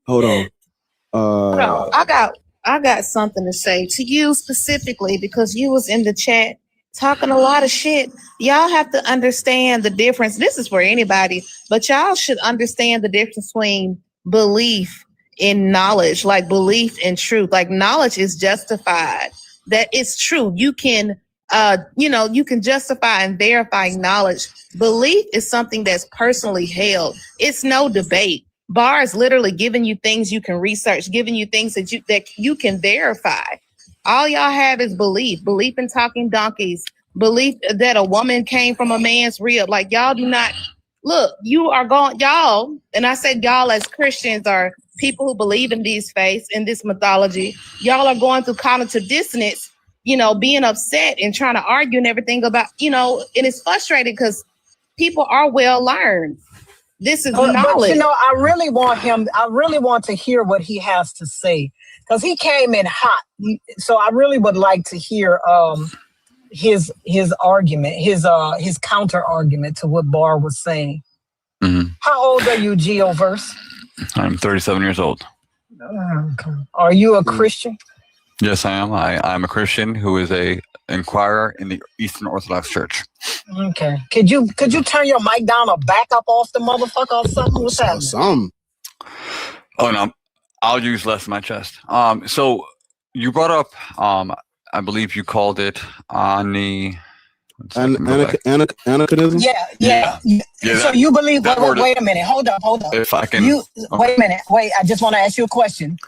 Speaker 3: Hold on.
Speaker 4: I got something to say to you specifically because you was in the chat talking a lot of shit. Y'all have to understand the difference. This is for anybody, but y'all should understand the difference between belief in knowledge, like belief in truth. Like knowledge is justified. That it's true. You can, you can justify and verify knowledge. Belief is something that's personally held. It's no debate. Bar is literally giving you things you can research, giving you things that you can verify. All y'all have is belief in talking donkeys, belief that a woman came from a man's rib. Like y'all do not look, y'all, and I said y'all as Christians are people who believe in these faiths, in this mythology. Y'all are going through cognitive dissonance, being upset and trying to argue and everything about, and it's frustrating because people are well learned. This is knowledge.
Speaker 13: But I really want to hear what he has to say because he came in hot. So I really would like to hear his argument, his counter argument to what Bar was saying.
Speaker 17: Mm-hmm.
Speaker 13: How old are you, Geoverse?
Speaker 17: I'm 37 years old.
Speaker 13: Okay. Are you a Christian?
Speaker 17: Yes, I am. I'm a Christian who is a inquirer in the Eastern Orthodox Church.
Speaker 13: Okay. Could you turn your mic down or back up off the motherfucker or something? What's happening?
Speaker 3: Something.
Speaker 17: Oh no, I'll use less of my chest. So you brought up, I believe you called it on the
Speaker 3: anachronism.
Speaker 13: Yeah. So you believe? Wait a minute. Hold up.
Speaker 17: If I can.
Speaker 13: Wait a minute. Wait. I just want to ask you a question.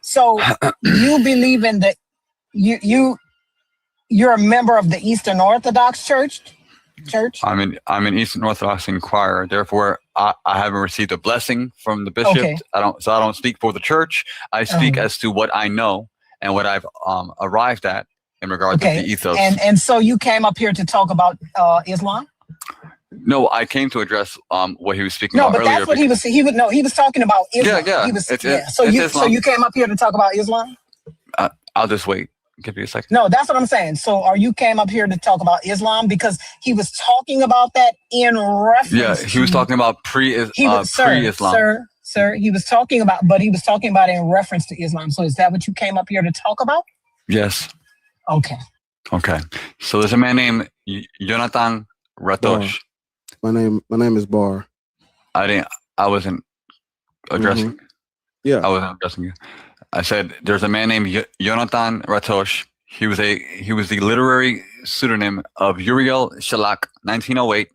Speaker 13: So you believe in you're a member of the Eastern Orthodox Church?
Speaker 17: I'm an Eastern Orthodox inquirer. Therefore, I haven't received a blessing from the bishop.
Speaker 13: Okay.
Speaker 17: I don't speak for the church. I speak as to what I know and what I've arrived at in regards to the ethos.
Speaker 13: And so you came up here to talk about Islam?
Speaker 17: No, I came to address what he was speaking about earlier.
Speaker 13: No, but that's what he was talking about Islam.
Speaker 17: Yeah.
Speaker 13: So you came up here to talk about Islam?
Speaker 17: I'll just wait. Give me a second.
Speaker 13: No, that's what I'm saying. So you came up here to talk about Islam because he was talking about that in reference.
Speaker 17: Yeah, he was talking about pre-Islam.
Speaker 13: Sir, he was talking about it in reference to Islam. So is that what you came up here to talk about?
Speaker 17: Yes.
Speaker 13: Okay.
Speaker 17: So there's a man named Jonathan Ratosh.
Speaker 3: My name is Bar.
Speaker 17: I wasn't addressing.
Speaker 3: Yeah.
Speaker 17: I wasn't addressing you. I said there's a man named Jonathan Ratosh. He was the literary pseudonym of Uriel Shalak, 1908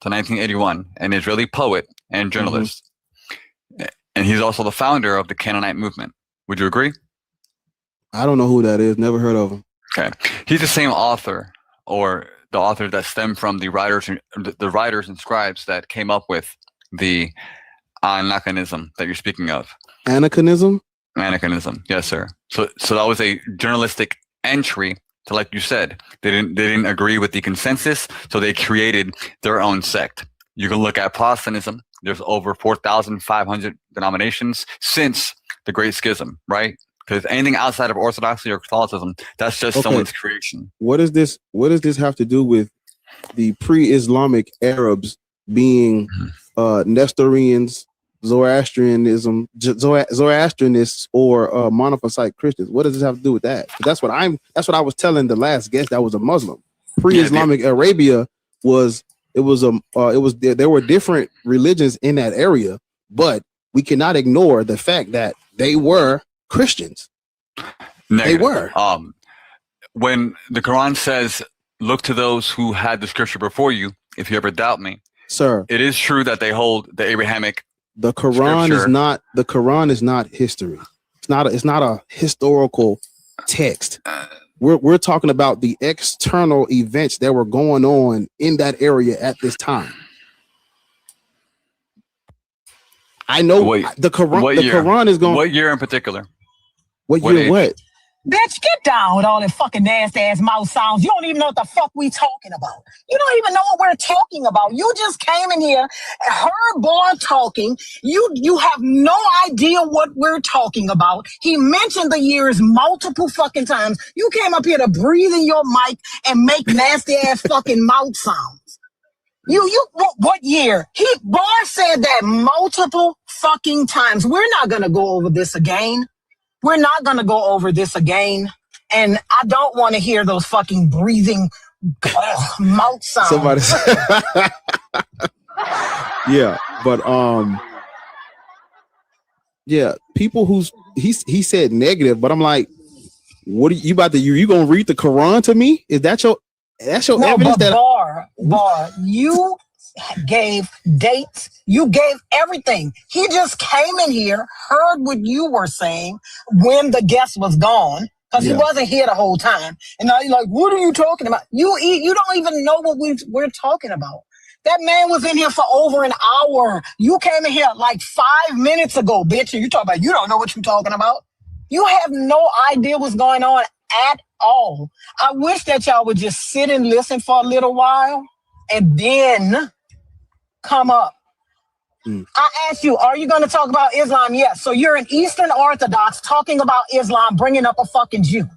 Speaker 17: to 1981, an Israeli poet and journalist. And he's also the founder of the Canaanite movement. Would you agree?
Speaker 3: I don't know who that is. Never heard of him.
Speaker 17: Okay. He's the same author, or the author that stemmed from the writers and scribes that came up with the anachronism that you're speaking of.
Speaker 3: Anachronism?
Speaker 17: Anachronism, yes, sir. So that was a journalistic entry to, like you said, they didn't agree with the consensus, so they created their own sect. You can look at Protestantism. There's over 4,500 denominations since the Great Schism, right? Because anything outside of Orthodoxy or Catholicism, that's just someone's creation.
Speaker 3: What does this have to do with the pre-Islamic Arabs being Nestorians, Zoroastrianists, or monophysite Christians? What does this have to do with that? That's what I was telling the last guest that was a Muslim. Pre-Islamic Arabia there were different religions in that area, but we cannot ignore the fact that they were Christians.
Speaker 17: Negative.
Speaker 3: They were.
Speaker 17: When the Quran says, "Look to those who had the scripture before you, if you ever doubt me,"
Speaker 3: sir,
Speaker 17: it is true that they hold the Abrahamic.
Speaker 3: The Quran
Speaker 17: scripture.
Speaker 3: is not history. It's not a historical text. We're talking about the external events that were going on in that area at this time. I know the Quran is going.
Speaker 17: What year in particular?
Speaker 3: What year? What?
Speaker 13: Bitch, get down with all that fucking nasty ass mouth sounds. You don't even know what the fuck we talking about. You don't even know what we're talking about. You just came in here, heard boy talking. You have no idea what we're talking about. He mentioned the years multiple fucking times. You came up here to breathe in your mic and make nasty ass fucking mouth sounds. What year? Bar said that multiple fucking times. We're not gonna go over this again. We're not going to go over this again. And I don't want to hear those fucking breathing mouth sounds.
Speaker 3: Somebody yeah, but yeah, people he said negative, but I'm like, what are you about to you gonna read the Quran to me? Is that your evidence? That
Speaker 13: Bar, you gave dates, you gave everything. He just came in here, heard what you were saying when the guest was gone, because he wasn't here the whole time. And now you're like, what are you talking about? You don't even know what we're talking about. That man was in here for over an hour. You came in here like 5 minutes ago, bitch, and you talk about you don't know what you're talking about. You have no idea what's going on at all. I wish that y'all would just sit and listen for a little while and then come up. I asked you, are you going to talk about Islam? Yes. So you're an Eastern Orthodox talking about Islam, bringing up a fucking Jew.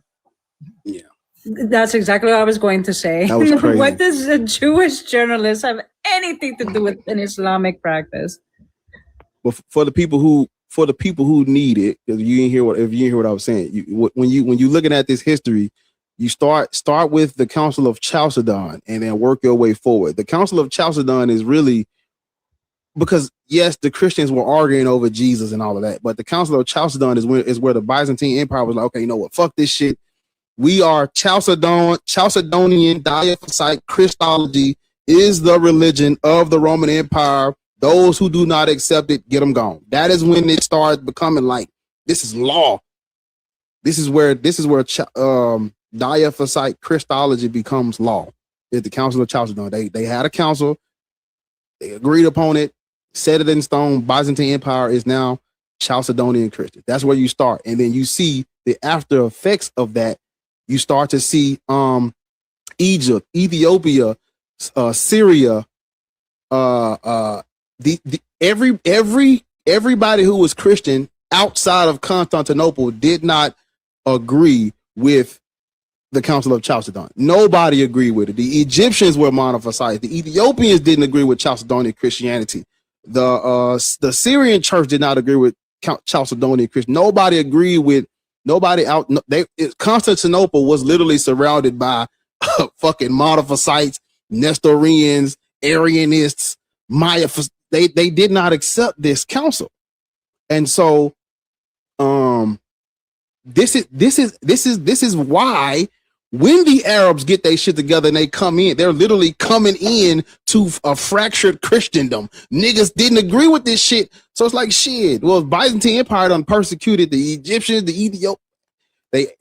Speaker 3: Yeah.
Speaker 6: That's exactly what I was going to say.
Speaker 3: That was crazy.
Speaker 6: What does a Jewish journalist have anything to do with an Islamic practice?
Speaker 3: But for the people who need it, because you didn't hear what I was saying, when you looking at this history, you start with the Council of Chalcedon and then work your way forward. The Council of Chalcedon is really, because yes, the Christians were arguing over Jesus and all of that, but the Council of Chalcedon is where the Byzantine Empire was like, okay, you know what, fuck this shit. We are Chalcedonian Diophysite Christology is the religion of the Roman Empire. Those who do not accept it, get them gone. That is when it started becoming like, this is law. This is where Diophysite Christology becomes law. It's the Council of Chalcedon. They had a council. They agreed upon it, set it in stone. Byzantine Empire is now Chalcedonian Christian. That's where you start. And then you see the after effects of that You start to see Egypt, Ethiopia, Syria, everybody who was Christian outside of Constantinople did not agree with the Council of Chalcedon. Nobody agreed with it. The Egyptians were monophysites. The Ethiopians didn't agree with Chalcedonian Christianity. The Syrian church did not agree with Chalcedonian Christian. Nobody agreed with nobody out. Constantinople was literally surrounded by fucking monophysites, Nestorians, Arianists, Maya. They did not accept this council, and so this is why when the Arabs get their shit together and they come in, they're literally coming in to a fractured Christendom. Niggas didn't agree with this shit, so it's like shit. Well, Byzantine Empire done persecuted the Egyptians, the Ethiopians. They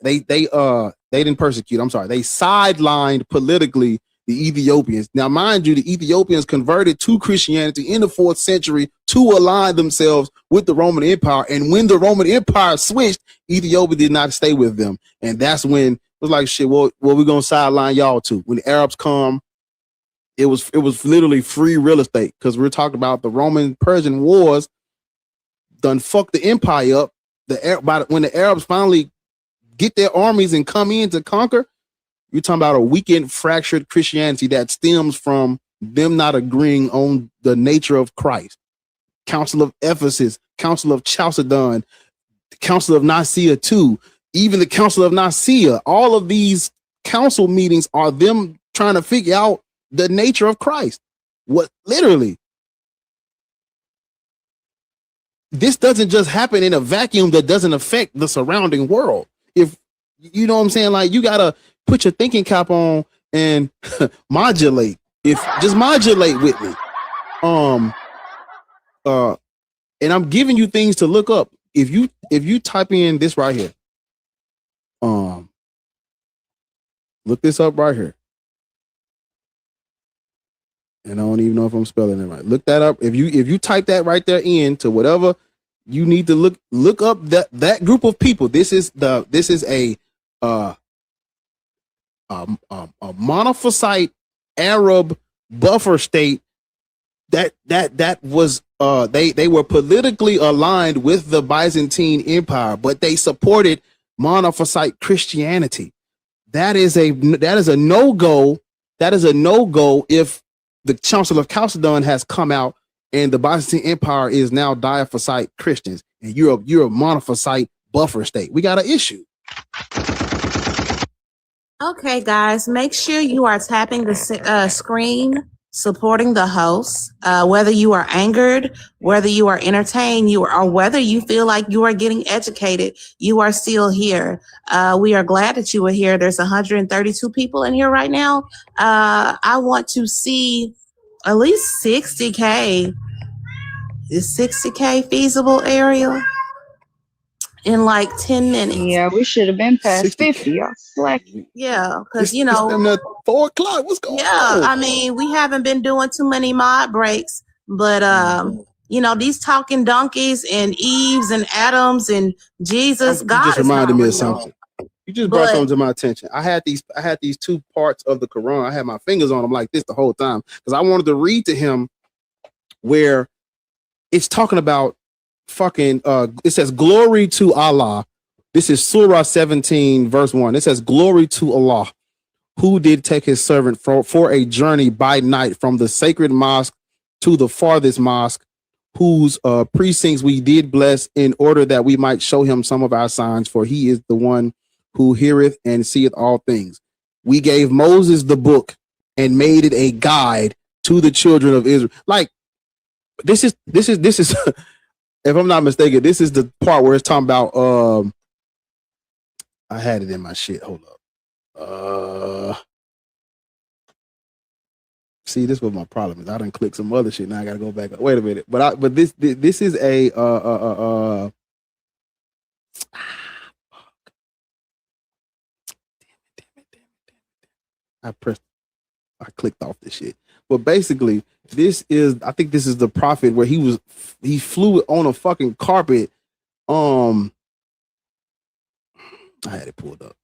Speaker 3: didn't persecute. I'm sorry. They sidelined politically the Ethiopians. Now, mind you, the Ethiopians converted to Christianity in the 4th century to align themselves with the Roman Empire. And when the Roman Empire switched, Ethiopia did not stay with them. And that's when it was like, shit, well, we're going to sideline y'all to. When the Arabs come, it was literally free real estate, because we're talking about the Roman-Persian wars done fucked the empire up. When the Arabs finally get their armies and come in to conquer, you're talking about a weakened, fractured Christianity that stems from them not agreeing on the nature of Christ. Council of Ephesus, Council of Chalcedon, the Council of Nicaea too, even the Council of Nicaea. All of these council meetings are them trying to figure out the nature of Christ. What literally, this doesn't just happen in a vacuum that doesn't affect the surrounding world. If you know what I'm saying, like you gotta put your thinking cap on and modulate. Just modulate with me. And I'm giving you things to look up. If you type in this right here, look this up right here. And I don't even know if I'm spelling it right. Look that up. If you type that right there into whatever you need to look up that group of people. This is a monophysite Arab buffer state that was they were politically aligned with the Byzantine Empire, but they supported monophysite Christianity. That is a no-go. That is a no-go if the Council of Chalcedon has come out and the Byzantine Empire is now diophysite Christians, and you're a monophysite buffer state. We got an issue.
Speaker 4: Okay, guys, make sure you are tapping the screen, supporting the host, whether you are angered, whether you are entertained, or whether you feel like you are getting educated, you are still here. We are glad that you are here. There's 132 people in here right now. I want to see at least 60K. Is 60K feasible, Ariel? In like 10 minutes.
Speaker 7: Yeah, we should have been past 50. Y'all slacking.
Speaker 4: Yeah, because you know,
Speaker 3: it's 4 o'clock. What's going on?
Speaker 4: Yeah, I mean, we haven't been doing too many mod breaks, but you know, these talking donkeys and Eves and Adams and Jesus, God
Speaker 3: just reminded me of something. You just brought
Speaker 4: But-
Speaker 3: something to my attention. I had these 2 parts of the Quran. I had my fingers on them like this the whole time because I wanted to read to him where it's talking about fucking it says glory to Allah. This is Surah 17 verse 1. It says glory to Allah, who did take his servant for a journey by night from the sacred mosque to the farthest mosque, whose precincts we did bless in order that we might show him some of our signs, for he is the one who heareth and seeth all things. We gave Moses the book and made it a guide to the children of Israel. Like this is if I'm not mistaken, this is the part where it's talking about I had it in my shit. Hold up. See, this was my problem. Is I done click some other shit. Now I gotta go back. Wait a minute. But this is a I clicked off this shit. But basically, I think this is the prophet where he flew on a fucking carpet. I had it pulled up.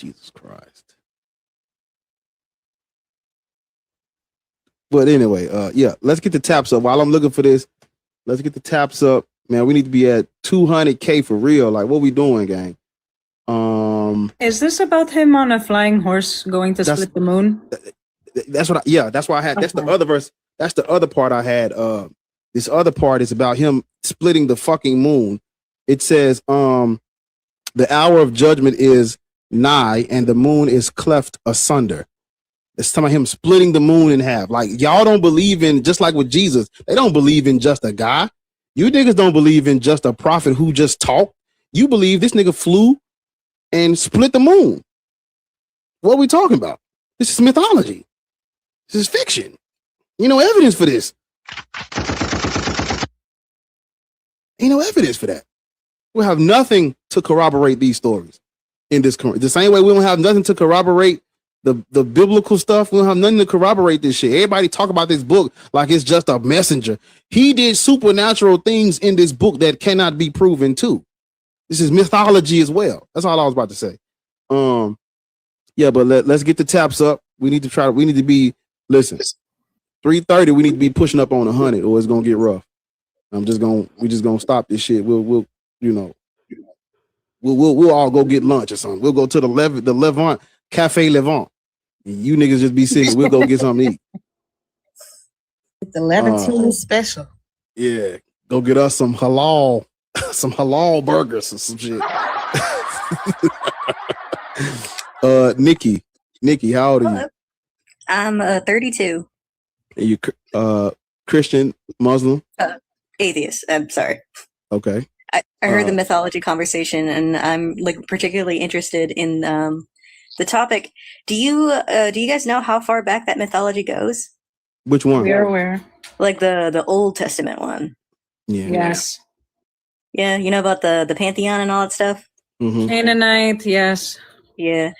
Speaker 3: Jesus Christ. But anyway, yeah, let's get the taps up. While I'm looking for this, let's get the taps up. Man, we need to be at 200K for real. Like, what we doing, gang?
Speaker 6: Is this about him on a flying horse going to split the moon?
Speaker 3: That's what that's why I had that's the other verse. That's the other part I had. This other part is about him splitting the fucking moon. It says, the hour of judgment is nigh, and the moon is cleft asunder. It's talking about him splitting the moon in half. Like, y'all don't believe in, just like with Jesus, they don't believe in just a guy. You niggas don't believe in just a prophet who just talked. You believe this nigga flew and split the moon. What are we talking about? This is mythology. This is fiction. You know evidence for this. Ain't no evidence for that. We have nothing to corroborate these stories in this current. The same way we don't have nothing to corroborate the biblical stuff. We don't have nothing to corroborate this shit. Everybody talk about this book like it's just a messenger. He did supernatural things in this book that cannot be proven too. This is mythology as well. That's all I was about to say. Yeah, but let's get the taps up. We need to be, listen, 3:30, we need to be pushing up on 100 or it's gonna get rough. We just gonna stop this shit. We'll all go get lunch or something. We'll go to the Levant, Cafe Levant. You niggas just be sitting. We'll go get something to eat.
Speaker 4: The Levantine special.
Speaker 3: Yeah, go get us some halal burgers or some shit. Nikki, how old are you?
Speaker 18: I'm 32.
Speaker 3: Are you Christian, Muslim?
Speaker 18: Atheist. I'm sorry.
Speaker 3: Okay.
Speaker 18: I heard the mythology conversation, and I'm like particularly interested in the topic. Do you guys know how far back that mythology goes?
Speaker 3: Which one?
Speaker 6: We are aware.
Speaker 18: Like the Old Testament one.
Speaker 3: Yeah.
Speaker 6: Yes.
Speaker 18: Yeah, you know about the pantheon and all that stuff.
Speaker 3: Mm-hmm.
Speaker 6: Canaanite, yes.
Speaker 18: Yeah.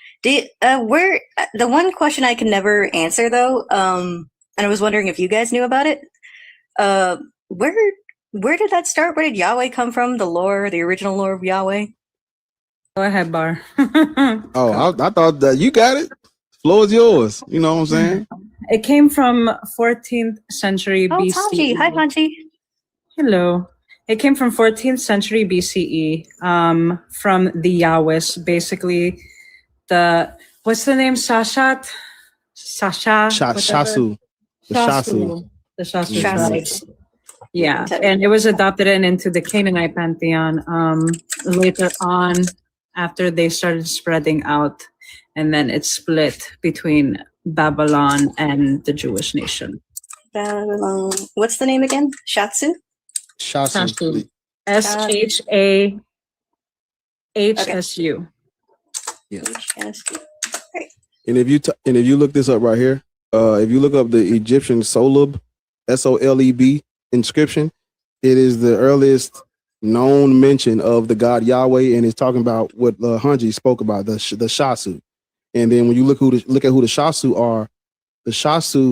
Speaker 18: Where the one question I can never answer though, and I was wondering if you guys knew about it. Where did that start? Where did Yahweh come from? The original lore of Yahweh.
Speaker 6: Go ahead, Bar.
Speaker 3: Oh, I thought that you got it. Floor is yours. You know what I'm saying?
Speaker 6: It came from 14th century BCE.
Speaker 18: Tanji. Hi, Tanji.
Speaker 6: Hello. It came from 14th century BCE, from the Yahwehs, basically. What's the name? Shasu.
Speaker 3: The Shasu
Speaker 6: tribes. Yeah, and it was adopted into the Canaanite pantheon later on after they started spreading out, and then it split between Babylon and the Jewish nation.
Speaker 18: Babylon. What's the name again? Shasu?
Speaker 3: Shasu.
Speaker 6: SHAHSU.
Speaker 3: Yeah. And if you look this up right here, if you look up the Egyptian Soleb, SOLEB inscription, it is the earliest known mention of the God Yahweh, and it's talking about what Hanji spoke about, the Shasu. And then when you look at who the Shasu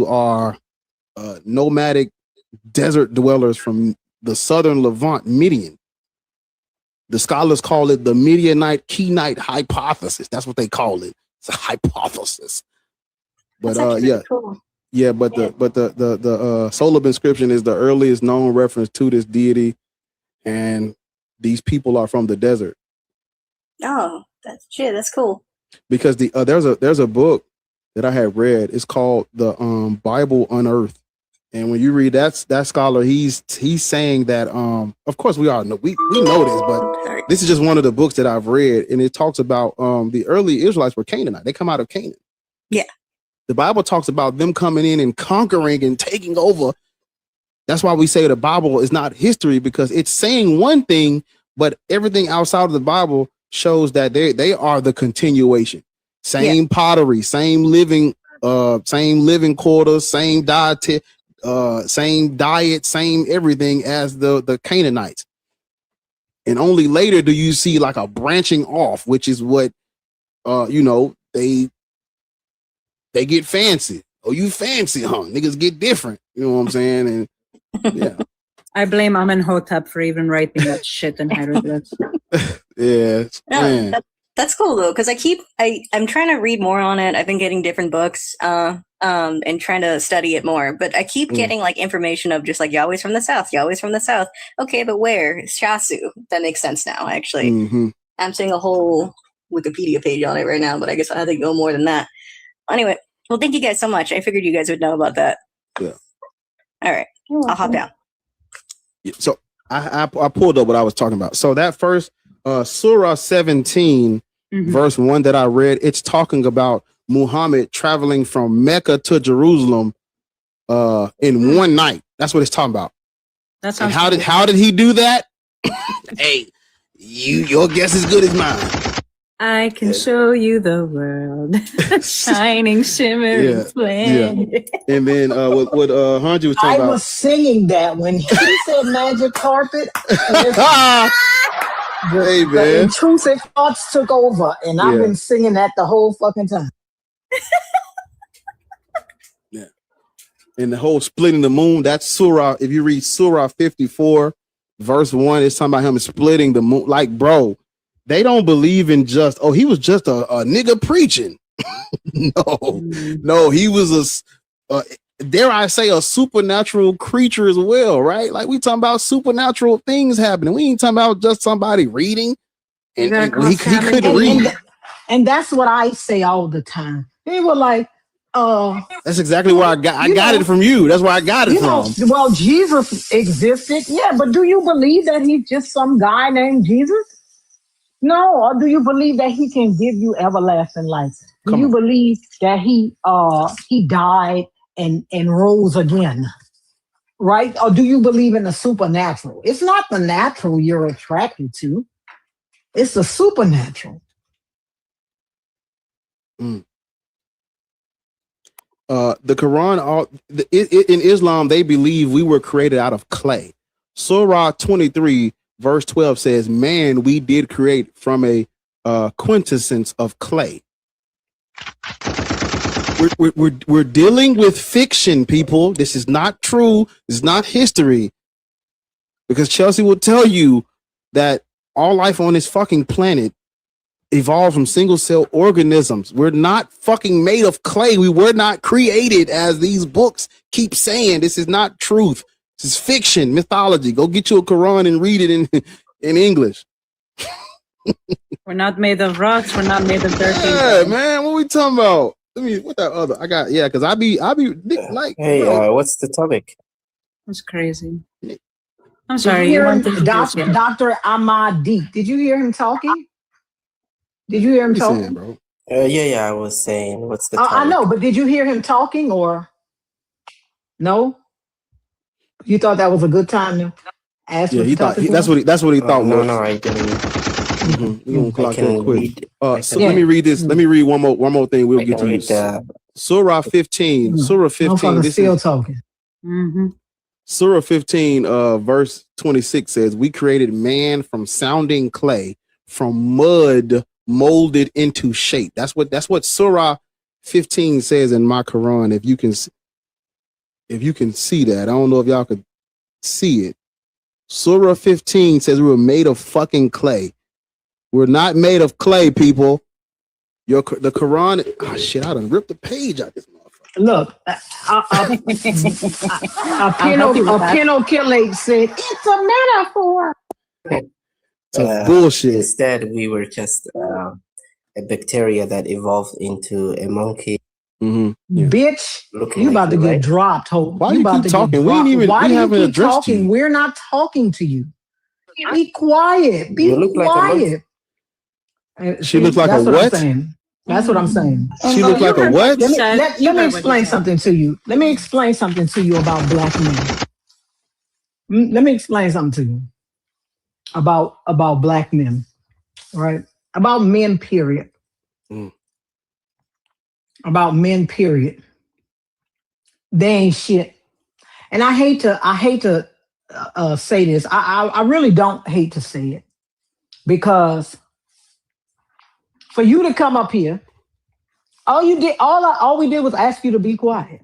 Speaker 3: are nomadic desert dwellers from the southern Levant, Midian. The scholars call it the Midianite Kenite hypothesis. That's what they call it. It's a hypothesis. But cool. Yeah, but the Soleb inscription is the earliest known reference to this deity, and these people are from the desert.
Speaker 18: Oh, that's cool.
Speaker 3: Because there's a book that I had read. It's called the Bible Unearthed, and when you read that scholar, he's saying that of course we all know we know this, but this is just one of the books that I've read, and it talks about the early Israelites were Canaanite. They come out of Canaan.
Speaker 18: Yeah.
Speaker 3: The Bible talks about them coming in and conquering and taking over. That's why we say the Bible is not history, because it's saying one thing, but everything outside of the Bible shows that they are the continuation. Same pottery, same living quarters, same diet, same everything as the Canaanites. And only later do you see like a branching off, which is what they get fancy. Oh, you fancy, huh? Niggas get different. You know what I'm saying? And yeah.
Speaker 6: I blame Amenhotep for even writing that shit in hieroglyphs.
Speaker 3: Yeah.
Speaker 18: No, That's cool though, because I'm trying to read more on it. I've been getting different books, and trying to study it more. But I keep getting like information of just like Yahweh's from the south, Yahweh's from the south. Okay, but where? Shasu. That makes sense now. Actually, I'm seeing a whole Wikipedia page on it right now, but I guess I have to go more than that. Anyway, well, thank you guys so much. I figured you guys would know about that.
Speaker 3: Yeah.
Speaker 18: All right, I'll hop down.
Speaker 3: So I pulled up what I was talking about. So that first Surah 17, verse 1 that I read, it's talking about Muhammad traveling from Mecca to Jerusalem in one night. That's what it's talking about.
Speaker 6: That's
Speaker 3: and how did he do that? Hey, your guess is good as mine.
Speaker 6: I can show you the world, shining, shimmering flame.
Speaker 3: Yeah. And then what Hanji was talking about.
Speaker 13: I was singing that when he said magic carpet. The intrusive thoughts took over, and I've been singing that the whole fucking time.
Speaker 3: Yeah. And the whole splitting the moon, that's Surah. If you read Surah 54, verse 1, it's talking about him splitting the moon. Like, bro, they don't believe in just, he was just a nigga preaching. No, he was dare I say, a supernatural creature as well, right? Like, we talking about supernatural things happening. We ain't talking about just somebody reading. And he couldn't read.
Speaker 13: And that's what I say all the time. They were like,
Speaker 3: that's exactly where I got it from you. That's where I got it from.
Speaker 13: Well, Jesus existed. Yeah, but do you believe that he's just some guy named Jesus? No, or do you believe that he can give you everlasting life? Do you believe that he died and rose again? Right? Or do you believe in the supernatural? It's not the natural you're attracted to. It's the supernatural.
Speaker 3: The Quran, in Islam, they believe we were created out of clay. Surah 23, verse 12 says, man, we did create from a quintessence of clay. We're dealing with fiction, people. This is not true. This is not history. Because Chelsea will tell you that all life on this fucking planet evolved from single cell organisms. We're not fucking made of clay. We were not created, as these books keep saying. This is not truth. This is fiction, mythology. Go get you a Quran and read it in English.
Speaker 6: We're not made of rocks. We're not made of dirt.
Speaker 3: Yeah, man. What we talking about? What that other? Because I be like.
Speaker 19: Hey, what's the topic?
Speaker 6: That's crazy. I'm sorry.
Speaker 13: Dr. Ahmadi. Did you hear him talking? Did you hear him talking?
Speaker 3: Saying, bro?
Speaker 19: Yeah, I was saying, what's the topic?
Speaker 13: I know, but did you hear him talking or no? You thought that was a good time to ask?
Speaker 3: Yeah, he thought that's what he thought.
Speaker 19: No, I didn't.
Speaker 3: We're gonna clock real quick. So let me read this. Let me read one more thing. We'll get to you. Surah 15. Surah 15. This
Speaker 13: still talking.
Speaker 3: Surah 15, verse 26 says, "We created man from sounding clay, from mud molded into shape." That's what Surah 15 says in my Quran. If you can see that, I don't know if y'all could see it. Surah 15 says we were made of fucking clay. We're not made of clay, people. The Quran. Oh shit! I done ripped the page out this motherfucker.
Speaker 13: Look, Pinocchio said it's a metaphor.
Speaker 3: Bullshit.
Speaker 19: Instead, we were just a bacteria that evolved into a monkey.
Speaker 13: Bitch, you about to get dropped, ho.
Speaker 3: Why you keep talking? We ain't even.
Speaker 13: Why
Speaker 3: we
Speaker 13: do
Speaker 3: haven't
Speaker 13: you keep
Speaker 3: addressed
Speaker 13: talking?
Speaker 3: you.
Speaker 13: We're not talking to you. Be quiet. Be quiet.
Speaker 3: She looks like a what?
Speaker 13: That's what I'm saying.
Speaker 3: She looked like a what?
Speaker 13: Let me explain something to you. Let me explain something to you about black men. Let me explain something to you about black men, right? About men, period. About men, period. They ain't shit. And I hate to say this. I really don't hate to say it, because for you to come up here, all we did was ask you to be quiet,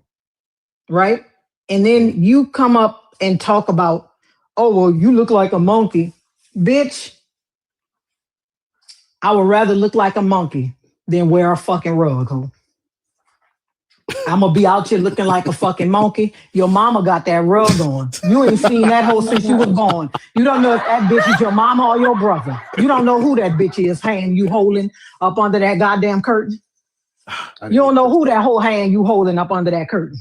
Speaker 13: right? And then you come up and talk about, oh, well, you look like a monkey. Bitch, I would rather look like a monkey than wear a fucking rug, ho. I'm gonna be out here looking like a fucking monkey. Your mama got that rug on. You ain't seen that hoe since you was born. You don't know if that bitch is your mama or your brother. You don't know who that bitch is hanging you holding up under that goddamn curtain. You don't know who that whole hand you holding up under that curtain.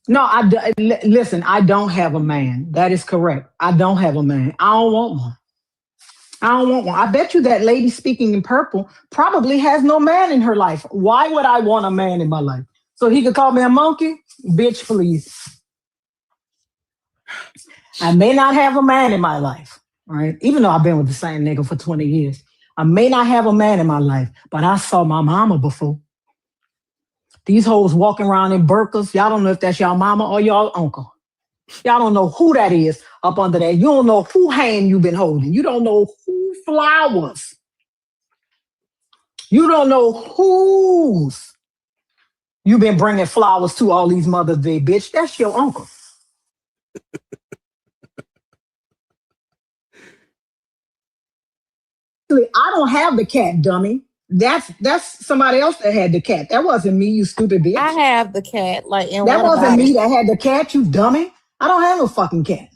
Speaker 13: No, listen, I don't have a man. That is correct. I don't have a man. I don't want one. I don't want one. I bet you that lady speaking in purple probably has no man in her life. Why would I want a man in my life? So he could call me a monkey? Bitch, please. I may not have a man in my life, right? Even though I've been with the same nigga for 20 years. I may not have a man in my life, but I saw my mama before. These hoes walking around in burkas. Y'all don't know if that's y'all mama or y'all uncle. Y'all don't know who that is up under that. You don't know who hand you been holding. You don't know who flowers. You don't know whose you been bringing flowers to all these Mother's Day, bitch. That's your uncle. I don't have the cat, dummy. That's somebody else that had the cat. That wasn't me, you stupid bitch.
Speaker 4: I have the cat. Like, and
Speaker 13: that
Speaker 4: what
Speaker 13: wasn't
Speaker 4: about
Speaker 13: me
Speaker 4: it?
Speaker 13: that had the cat, you dummy. I don't have no fucking cat.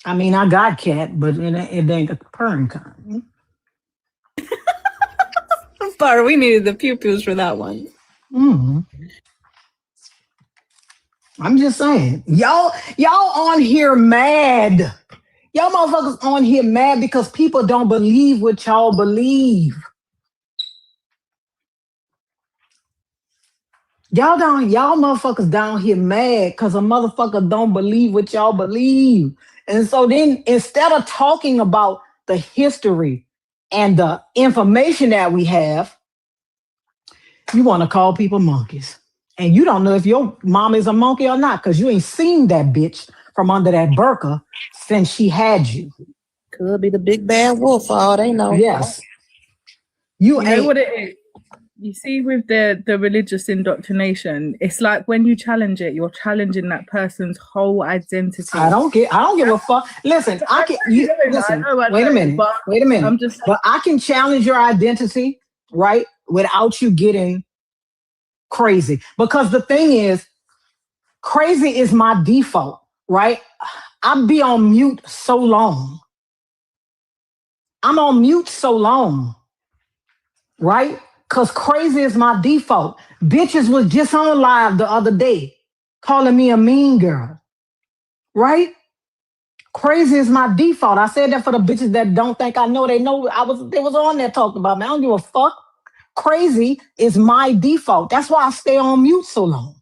Speaker 13: I mean, I got cat, but it ain't a purring kind.
Speaker 6: Sorry, we needed the pew-pews for that one.
Speaker 13: Mm-hmm. I'm just saying. Y'all on here mad. Y'all motherfuckers on here mad because people don't believe what y'all believe. Y'all motherfuckers down here mad because a motherfucker don't believe what y'all believe. And so then instead of talking about the history and the information that we have, you want to call people monkeys. And you don't know if your mom is a monkey or not because you ain't seen that bitch from under that burqa since she had you.
Speaker 4: Could be the big bad wolf for all they know.
Speaker 13: Yes.
Speaker 12: You know what it is? You see, with the religious indoctrination, it's like when you challenge it, you're challenging that person's whole identity.
Speaker 13: I don't give a fuck. Listen, I can listen. Wait a minute. But I can challenge your identity, right, without you getting crazy. Because the thing is, crazy is my default, right? I'll be on mute so long. I'm on mute so long, right? Because crazy is my default. Bitches was just on live the other day calling me a mean girl, right? Crazy is my default. I said that for the bitches that don't think I know. They know they was on there talking about me. I don't give a fuck. Crazy is my default. That's why I stay on mute so long.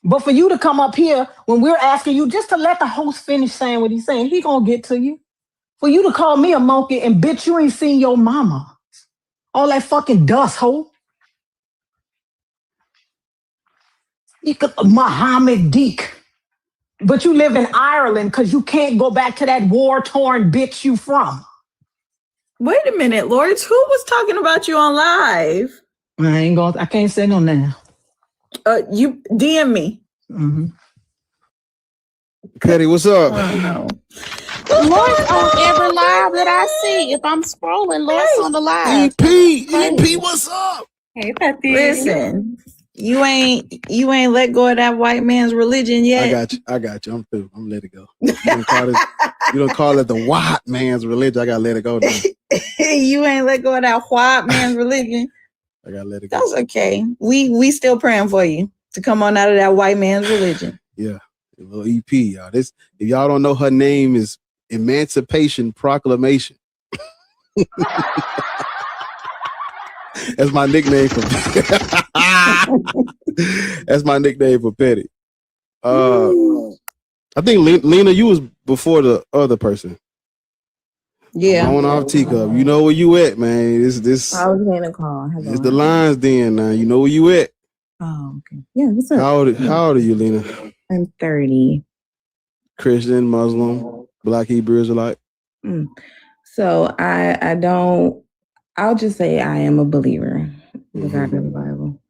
Speaker 13: But for you to come up here when we're asking you just to let the host finish saying what he's saying, he gonna get to you. For you to call me a monkey and bitch, you ain't seen your mama. All that fucking dust hole. You could Muhammad Deek. But you live in Ireland because you can't go back to that war-torn bitch you from.
Speaker 20: Wait a minute, Lords. Who was talking about you on live?
Speaker 13: I can't say no now.
Speaker 20: You DM me.
Speaker 13: Mm-hmm.
Speaker 3: Petty, what's up?
Speaker 4: Lord's on every live that I see. If I'm scrolling, Lord's on the live.
Speaker 3: EP, what's up?
Speaker 20: Hey, Patty. Listen, you ain't let go of that white man's religion yet.
Speaker 3: I got you. I'm through. I'm let it go. You don't call it the white man's religion. I gotta let it go now.
Speaker 20: You ain't let go of that white man's religion.
Speaker 3: I gotta let it go.
Speaker 20: That's okay. We still praying for you to come on out of that white man's religion.
Speaker 3: Yeah. A little EP, y'all. If y'all don't know, her name is Emancipation Proclamation. That's my nickname for That's my nickname for Petty. I think Lena, you was before the other person.
Speaker 20: Yeah.
Speaker 3: On off teacup. You know where you at, man. This
Speaker 20: I was getting a call.
Speaker 3: It's the lines then now. You know where you at.
Speaker 20: Oh, okay. Yeah, what's up?
Speaker 3: How old are you, Lena?
Speaker 20: I'm 30.
Speaker 3: Christian, Muslim, Black Hebrew Israelite.
Speaker 20: So I'll just say I am a believer. The God of the Bible.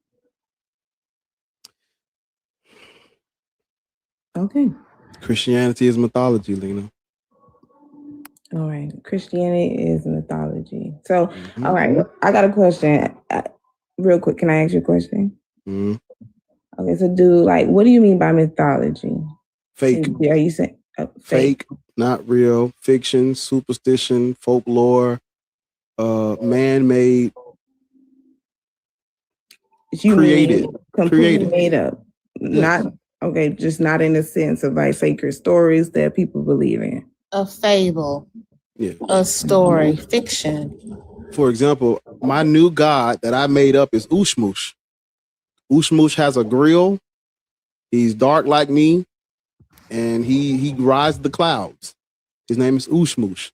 Speaker 20: Okay.
Speaker 3: Christianity is mythology, Lena.
Speaker 20: All right. Christianity is mythology. So, all right. I got a question. Real quick, can I ask you a question? Okay, so what do you mean by mythology?
Speaker 3: Fake.
Speaker 20: Are you saying
Speaker 3: fake, not real, fiction, superstition, folklore, man-made, created,
Speaker 20: completely made up. Not okay, just not in the sense of like sacred stories that people believe in.
Speaker 4: A fable, a story, fiction.
Speaker 3: For example, my new god that I made up is Ushmush. Ushmush has a grill. He's dark like me, and he rides the clouds. His name is Ushmush.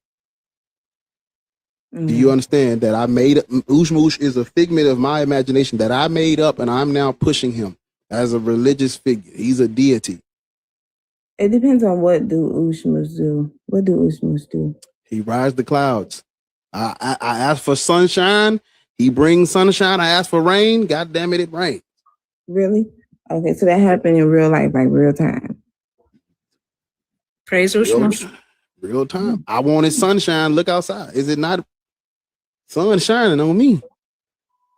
Speaker 3: Do you understand that I made up? Ushmush is a figment of my imagination that I made up, and I'm now pushing him as a religious figure. He's a deity.
Speaker 20: It depends on what do Ushmush do. What do Ushmush do?
Speaker 3: He rides the clouds. I asked for sunshine. He brings sunshine. I asked for rain. God damn it, it rained.
Speaker 20: Really? Okay, so that happened in real life, like real time.
Speaker 6: Praise Ushmush.
Speaker 3: Real time. I wanted sunshine. Look outside. Is it not sun shining on me?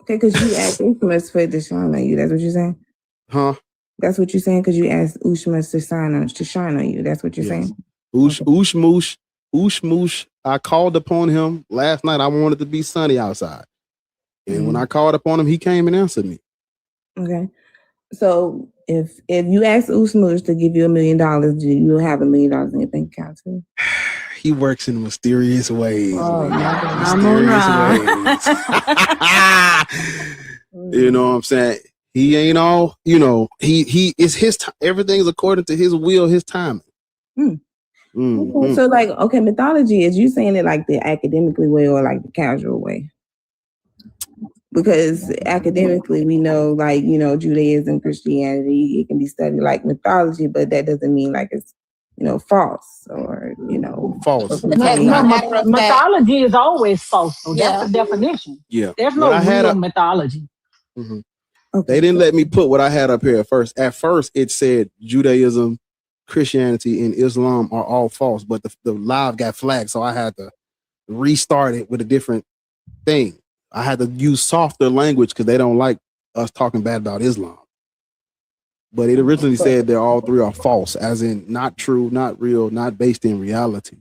Speaker 20: Okay, because you asked Ushmush for it to shine on you. That's what you're saying?
Speaker 3: Huh?
Speaker 20: That's what you're saying? Because you asked Ushmush to shine on you. That's what you're saying?
Speaker 3: Ushmush, I called upon him last night. I wanted to be sunny outside. And when I called upon him, he came and answered me.
Speaker 20: Okay. So if you ask Ushmush to give you $1 million, do you have $1 million in your bank account too?
Speaker 3: He works in mysterious ways.
Speaker 20: Oh,
Speaker 3: You know what I'm saying? He ain't all, he is his time. Everything's according to his will, his timing.
Speaker 20: So like, okay, mythology, is you saying it like the academically way or like the casual way? Because academically, we know, like, Judaism, Christianity, it can be studied like mythology, but that doesn't mean like it's, false or,
Speaker 3: false.
Speaker 13: No, mythology is always false. So that's the definition.
Speaker 3: Yeah.
Speaker 13: There's no real mythology.
Speaker 3: They didn't let me put what I had up here at first. At first, it said Judaism, Christianity, and Islam are all false, but the live got flagged, so I had to restart it with a different thing. I had to use softer language because they don't like us talking bad about Islam. But it originally said they're all three are false, as in not true, not real, not based in reality.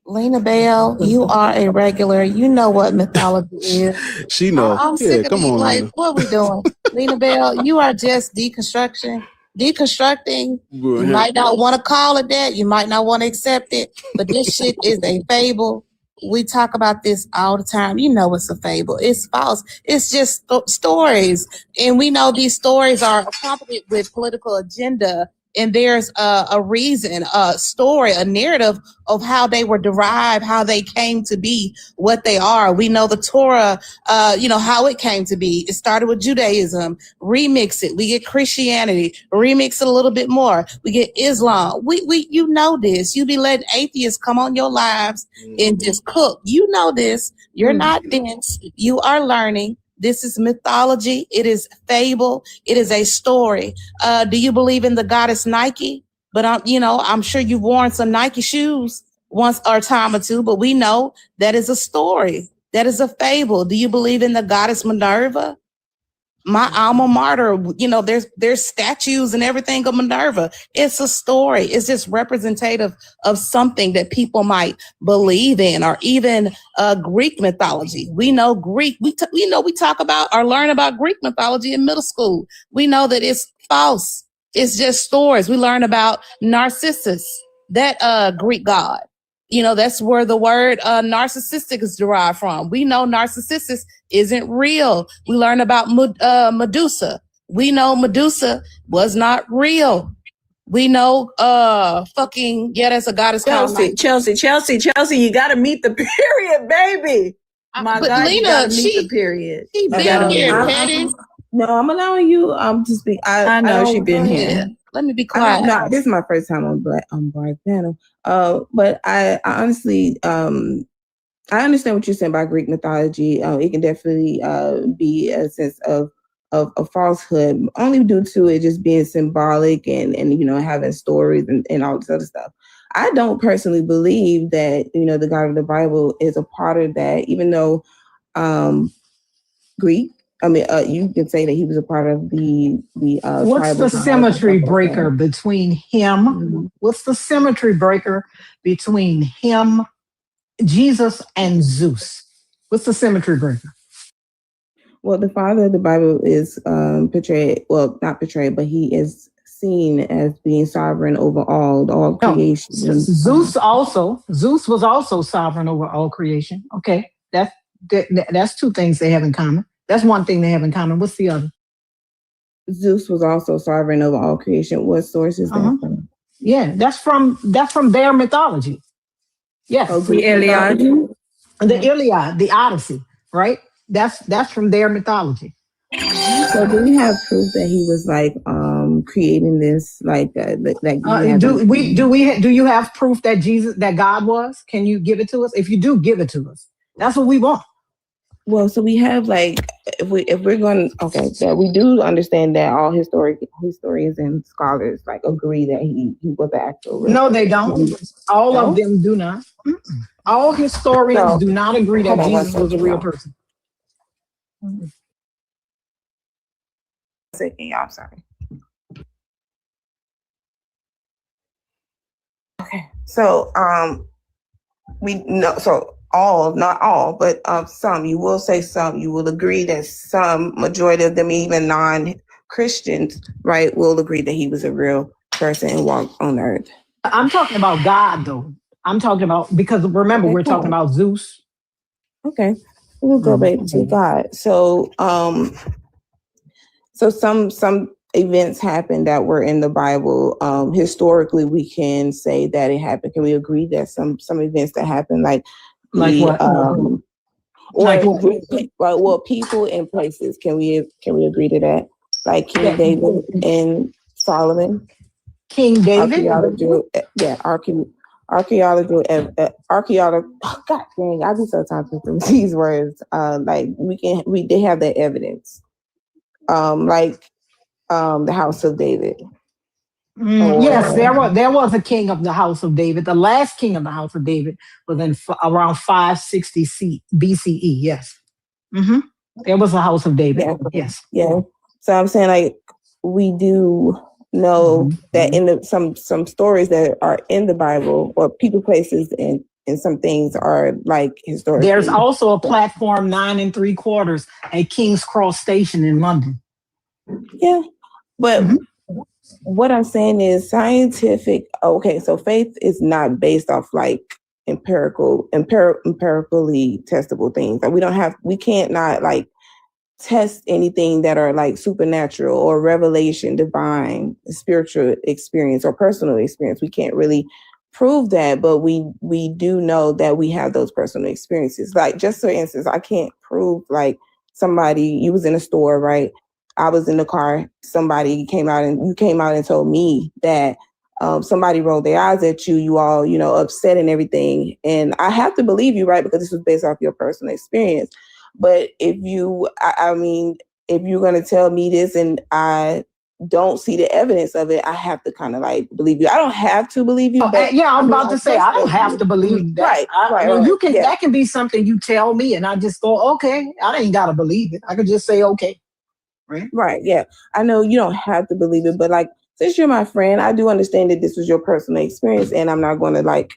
Speaker 4: Lena Bell, you are a regular. You know what mythology is.
Speaker 3: She knows.
Speaker 4: I'm sick of
Speaker 3: come
Speaker 4: these,
Speaker 3: on,
Speaker 4: like,
Speaker 3: Lena.
Speaker 4: what are we doing? Lena Bell, you are just deconstructing. You might not want to call it that. You might not want to accept it. But this shit is a fable. We talk about this all the time. You know it's a fable. It's false. It's just stories. And we know these stories are accompanied with political agenda. And there's a reason, a story, a narrative of how they were derived, how they came to be what they are. We know the Torah, how it came to be. It started with Judaism. Remix it. We get Christianity. Remix it a little bit more. We get Islam. You know this. You be letting atheists come on your lives and just cook. You know this. You're not dense. You are learning. This is mythology. It is fable. It is a story. Do you believe in the goddess Nike? But I'm sure you've worn some Nike shoes once or a time or two, but we know that is a story. That is a fable. Do you believe in the goddess Minerva? My alma mater, there's statues and everything of Minerva. It's a story. It's just representative of something that people might believe in, or even Greek mythology. We know Greek. We talk about or learn about Greek mythology in middle school. We know that it's false. It's just stories. We learn about Narcissus, that Greek god. That's where the word narcissistic is derived from. We know Narcissus isn't real. We learn about Medusa. We know Medusa was not real. We know that's a goddess.
Speaker 7: Chelsea, you gotta meet the period, baby. My
Speaker 4: but
Speaker 7: God,
Speaker 4: Lena,
Speaker 7: you gotta meet the period.
Speaker 4: She been here, Petty.
Speaker 20: No, I'm allowing you to speak.
Speaker 7: I know she been here.
Speaker 4: Let me be quiet.
Speaker 20: No, this is my first time on Black panel. But I honestly, I understand what you're saying about Greek mythology. It can definitely be a sense of falsehood, only due to it just being symbolic and having stories and all this other stuff. I don't personally believe that, the God of the Bible is a part of that, even though Greek, you can say that he was a part of the
Speaker 13: what's the symmetry breaker between him?
Speaker 20: Mm-hmm.
Speaker 13: What's the symmetry breaker between him, Jesus, and Zeus? What's the symmetry breaker?
Speaker 20: Well, the father of the Bible is portrayed, well, not portrayed, but he is seen as being sovereign over all creation.
Speaker 13: Zeus was also sovereign over all creation. Okay, that's two things they have in common. That's one thing they have in common. What's the other?
Speaker 20: Zeus was also sovereign over all creation. What source is that from?
Speaker 13: Yeah, that's from their mythology. Yes,
Speaker 20: the Iliad.
Speaker 13: The Iliad, the Odyssey, right? That's from their mythology.
Speaker 20: So do we have proof that he was creating this
Speaker 13: do you have proof that God was? Can you give it to us? If you do, give it to us. That's what we want.
Speaker 20: Well, so we have if we're going so we do understand that all historians and scholars agree that he was the actual.
Speaker 13: No, they don't. All of them do not. All historians do not agree that Jesus was a real person.
Speaker 20: Y'all, sorry. Okay, so we know, so not all, but some. You will say some. You will agree that some, majority of them, even non-Christians, right, will agree that he was a real person and walked on earth.
Speaker 13: I'm talking about God, though. I'm talking about, because remember, we're talking about Zeus.
Speaker 20: Okay, we'll go back to God. So, so some events happened that were in the Bible. Historically, we can say that it happened. Can we agree that some events that happened,
Speaker 13: like what?
Speaker 20: Well, people and places. Can we agree to that? Like King David and Solomon.
Speaker 13: King David.
Speaker 20: Archaeology. Oh, God dang, I be so talking through these words. We did have that evidence. The House of David.
Speaker 13: Yes, there was a king of the House of David. The last king of the House of David was in around 560 BCE. Yes, there was a House of David.
Speaker 20: Yeah.
Speaker 13: Yes.
Speaker 20: Yeah. So I'm saying we do know that in some stories that are in the Bible, or people, places, and some things are historical.
Speaker 13: There's also a platform 9 3/4 at King's Cross Station in London.
Speaker 20: Yeah, but what I'm saying is scientific. Okay, so faith is not based off empirically testable things. We can't test anything that are supernatural or revelation, divine, spiritual experience or personal experience. We can't really prove that, but we do know that we have those personal experiences. Just for instance, I can't prove somebody, you was in a store, right? I was in the car, somebody came out and told me that somebody rolled their eyes at you, you all, upset and everything. And I have to believe you, right? Because this was based off your personal experience. But if you're going to tell me this and I don't see the evidence of it, I have to kind of believe you. I don't have to believe you. But
Speaker 13: I'm about to say, I don't have to believe that.
Speaker 20: Right.
Speaker 13: You can, that can be something you tell me and I just go, okay, I ain't got to believe it. I could just say, okay.
Speaker 20: Right. Yeah. I know you don't have to believe it, but since you're my friend, I do understand that this was your personal experience and I'm not going to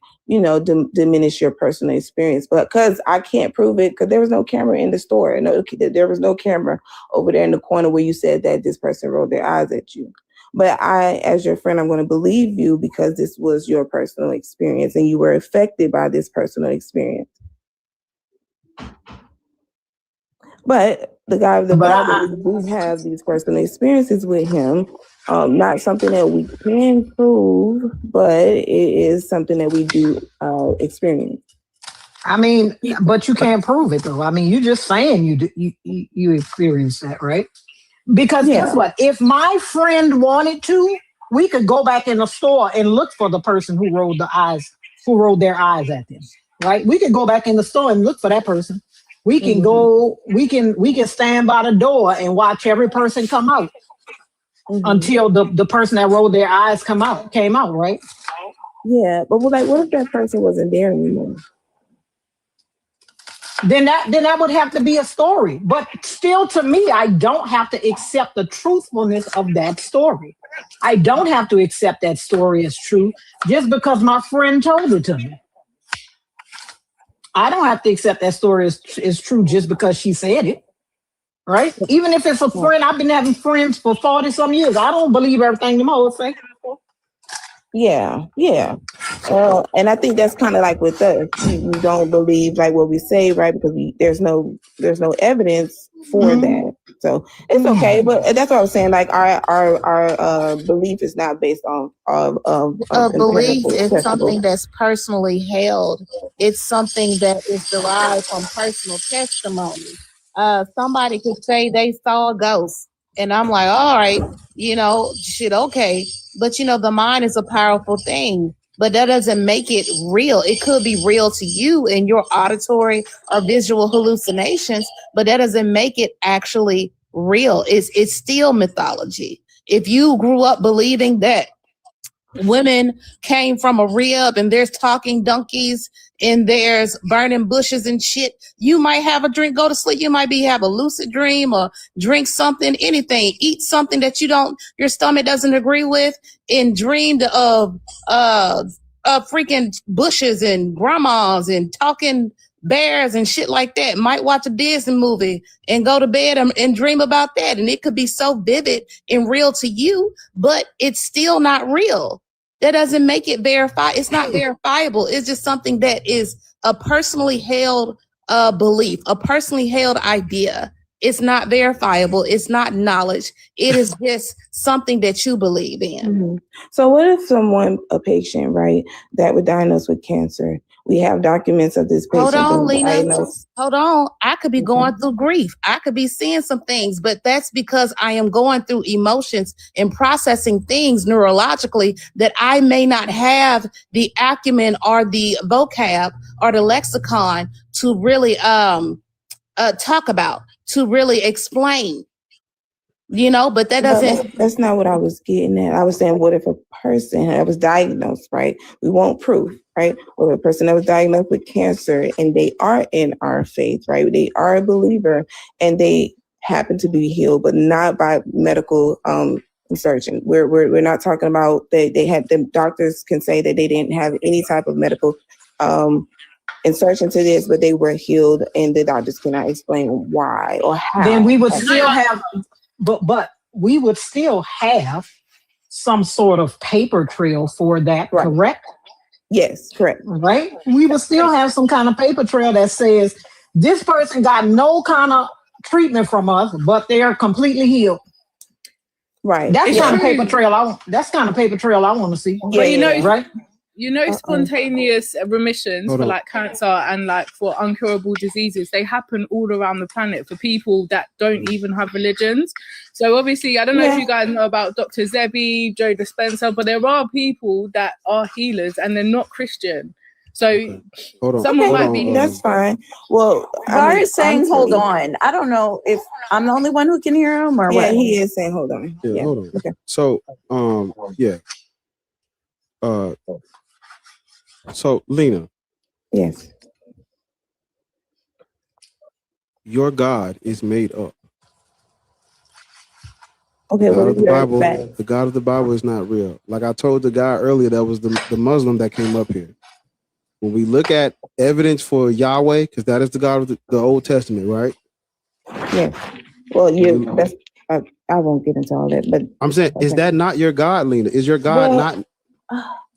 Speaker 20: diminish your personal experience, but because I can't prove it, because there was no camera in the store. There was no camera over there in the corner where you said that this person rolled their eyes at you. But I, as your friend, I'm going to believe you because this was your personal experience and you were affected by this personal experience. But the guy of the Bible, we have these personal experiences with him. Not something that we can prove, but it is something that we do experience.
Speaker 13: I mean, but you can't prove it though. I mean, you're just saying you experience that, right? Because guess what? If my friend wanted to, we could go back in the store and look for the person who rolled their eyes at them, right? We could go back in the store and look for that person. We can go, we can stand by the door and watch every person come out until the person that rolled their eyes came out, right?
Speaker 20: Yeah, but like, what if that person wasn't there anymore?
Speaker 13: Then that would have to be a story. But still, to me, I don't have to accept the truthfulness of that story. I don't have to accept that story as true just because my friend told it to me. I don't have to accept that story as true just because she said it. Right? Even if it's a friend, I've been having friends for 40-some years. I don't believe everything the most say.
Speaker 20: Yeah. And I think that's kind of like with us. We don't believe like what we say, right? Because there's no evidence for that. So it's okay. But that's what I was saying. Like our belief is not based on
Speaker 4: A belief is
Speaker 20: empirical
Speaker 4: something that's personally held. It's something that is derived from personal testimony. Somebody could say they saw a ghost, and I'm like, all right, shit, okay. But the mind is a powerful thing. But that doesn't make it real. It could be real to you in your auditory or visual hallucinations, but that doesn't make it actually real. It's still mythology. If you grew up believing that women came from a rib and there's talking donkeys and there's burning bushes and shit, you might have a drink, go to sleep. You might have a lucid dream or drink something, anything, eat something that your stomach doesn't agree with, and dreamed of freaking bushes and grandmas and talking bears and shit like that. Might watch a Disney movie and go to bed and dream about that. And it could be so vivid and real to you, but it's still not real. That doesn't make it verified. It's not verifiable. It's just something that is a personally held belief, a personally held idea. It's not verifiable. It's not knowledge. It is just something that you believe in.
Speaker 20: Mm-hmm. So what if a patient, right, that was diagnosed with cancer, we have documents of this patient.
Speaker 4: Hold on, Lena. Hold on. I could be going through grief. I could be seeing some things, but that's because I am going through emotions and processing things neurologically that I may not have the acumen or the vocab or the lexicon to really talk about, to really explain. But that doesn't.
Speaker 20: That's not what I was getting at. I was saying, what if a person that was diagnosed, right? We want proof, right? Or a person that was diagnosed with cancer and they are in our faith, right? They are a believer and they happen to be healed, but not by medical insertion. We're not talking about they had, the doctors can say that they didn't have any type of medical insertion to this, but they were healed and the doctors cannot explain why or how.
Speaker 13: Then we would still have. But we would still have some sort of paper trail for that, right. Correct?
Speaker 20: Yes, correct.
Speaker 13: Right? We would still have some kind of paper trail that says this person got no kind of treatment from us, but they are completely healed.
Speaker 20: Right.
Speaker 13: That's kind of paper trail. That's kind of paper trail I want to see.
Speaker 21: But
Speaker 13: right?
Speaker 21: Spontaneous remissions for like cancer and like for uncurable diseases, they happen all around the planet for people that don't even have religions. So obviously, I don't know if you guys know about Dr. Zebi, Joe Dispenza, but there are people that are healers and they're not Christian. So someone might be.
Speaker 20: That's fine. Well,
Speaker 22: Bar is saying, hold on. I don't know if I'm the only one who can hear him or what.
Speaker 20: Yeah, he is saying, hold on.
Speaker 3: Yeah, hold on.
Speaker 20: Okay.
Speaker 3: So, So, Lena.
Speaker 20: Yes.
Speaker 3: Your God is made up.
Speaker 20: Okay,
Speaker 3: what is the Bible? The God of the Bible is not real. Like I told the guy earlier, that was the Muslim that came up here. When we look at evidence for Yahweh, because that is the God of the Old Testament, right?
Speaker 20: Yes. Well, I won't get into all that, but
Speaker 3: I'm saying, is that not your God, Lena? Is your God not?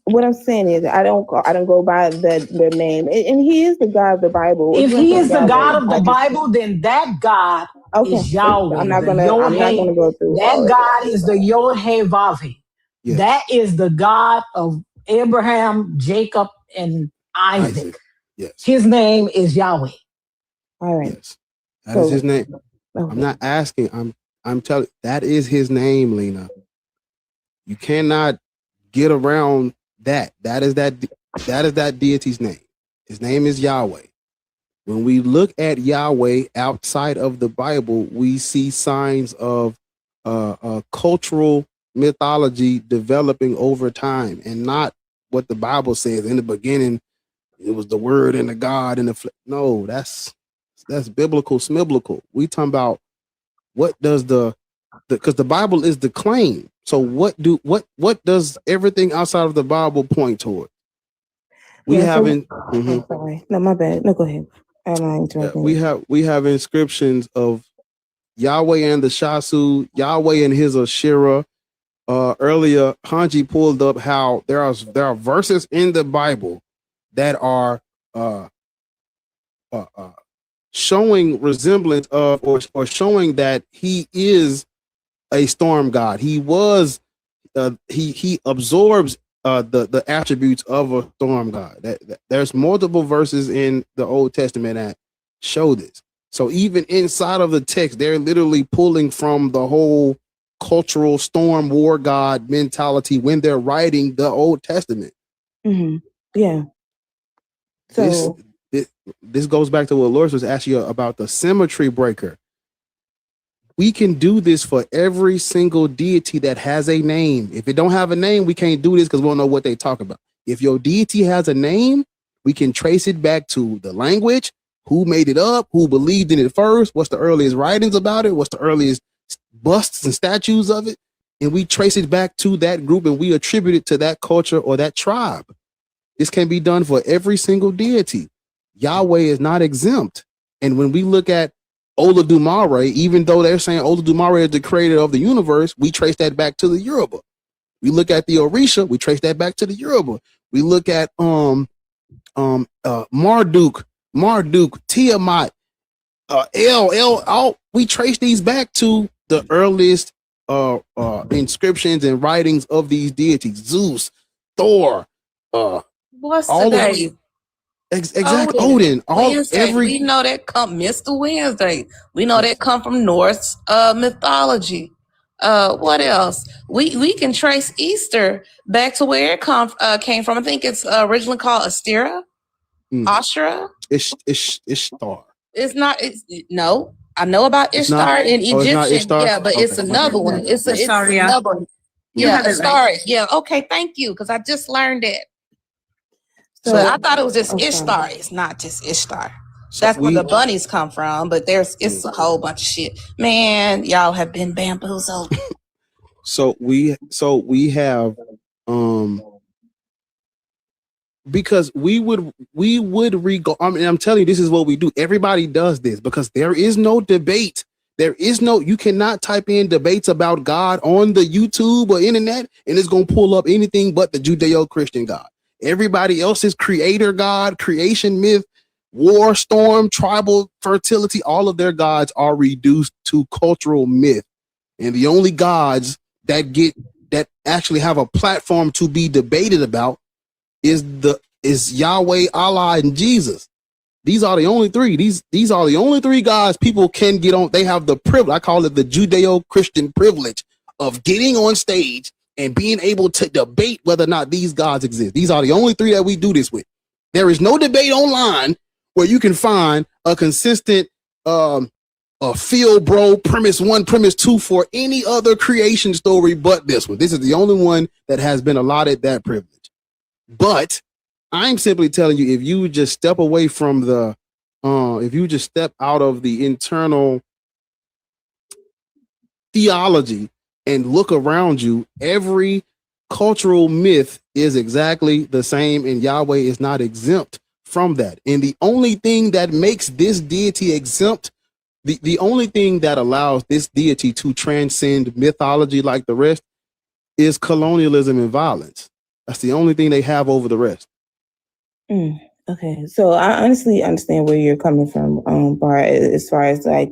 Speaker 20: What I'm saying is, I don't go by the name, and He is the God of the Bible.
Speaker 13: If He is the God of the Bible, then that God is Yahweh.
Speaker 20: I'm not gonna go through
Speaker 13: that God is the Yod-Heh-Vav-Heh.
Speaker 3: Yes.
Speaker 13: That is the God of Abraham, Jacob, and Isaac.
Speaker 3: Yes.
Speaker 13: His name is Yahweh.
Speaker 20: All right.
Speaker 3: Yes. That is His name. Okay. I'm not asking. I'm telling. That is His name, Lena. You cannot get around that. That is that deity's name. His name is Yahweh. When we look at Yahweh outside of the Bible, we see signs of cultural mythology developing over time, and not what the Bible says. In the beginning, it was the Word and the God and the no, that's biblical, smiblical. We talking about what does because the Bible is the claim. So what does everything outside of the Bible point toward? We haven't.
Speaker 20: I'm sorry. No, my bad. No, go ahead. I'm not interrupting.
Speaker 3: We have inscriptions of Yahweh and the Shasu, Yahweh and his Asherah. Earlier, Hanji pulled up how there are verses in the Bible that are showing resemblance of or showing that he is a storm god. He was he absorbs the attributes of a storm god. There's multiple verses in the Old Testament that show this. So even inside of the text, they're literally pulling from the whole cultural storm war god mentality when they're writing the Old Testament.
Speaker 20: Mm-hmm. Yeah. So
Speaker 3: this goes back to what Loris was asking you about the symmetry breaker. We can do this for every single deity that has a name. If it don't have a name, we can't do this because we don't know what they talk about. If your deity has a name, we can trace it back to the language, who made it up, who believed in it first, what's the earliest writings about it, what's the earliest busts and statues of it, and we trace it back to that group and we attribute it to that culture or that tribe. This can be done for every single deity. Yahweh is not exempt. And when we look at Olodumare, even though they're saying Olodumare is the creator of the universe, we trace that back to the Yoruba. We look at the Orisha, we trace that back to the Yoruba. We look at Marduk, Tiamat, we trace these back to the earliest inscriptions and writings of these deities. Zeus, Thor,
Speaker 4: What's
Speaker 3: all
Speaker 4: today?
Speaker 3: Exactly. Odin.
Speaker 4: Wednesday. We know that come Mr. Wednesday. We know that come from Norse mythology. What else? We can trace Easter back to where it came from. I think it's originally called Astera. Ashra.
Speaker 3: Ishtar.
Speaker 4: It's not. No. I know about Ishtar in Egyptian.
Speaker 3: Ishtar?
Speaker 4: Yeah, but it's another one. It's another one. Yeah, Ishtar. Yeah. Okay. Thank you, because I just learned it. So, but I thought it was just Ishtar. It's not just Ishtar. That's where the bunnies come from. But it's a whole bunch of shit. Man, y'all have been bamboozled.
Speaker 3: So we have because we would I mean, I'm telling you, this is what we do. Everybody does this because there is no debate. You cannot type in debates about God on the YouTube or internet and it's going to pull up anything but the Judeo-Christian God. Everybody else's creator God, creation myth, war, storm, tribal fertility, all of their gods are reduced to cultural myth. And the only gods that actually have a platform to be debated about is Yahweh, Allah, and Jesus. These are the only three. These are the only three gods people can get on. They have the privilege. I call it the Judeo-Christian privilege of getting on stage and being able to debate whether or not these gods exist. These are the only three that we do this with. There is no debate online where you can find a consistent field bro premise 1, premise 2 for any other creation story but this one. This is the only one that has been allotted that privilege. But I'm simply telling you, if you would just step away from if you just step out of the internal theology and look around you, every cultural myth is exactly the same, and Yahweh is not exempt from that. And the only thing that makes this deity exempt, the only thing that allows this deity to transcend mythology like the rest is colonialism and violence. That's the only thing they have over the rest.
Speaker 20: Okay, so I honestly understand where you're coming from, Bar, as far as like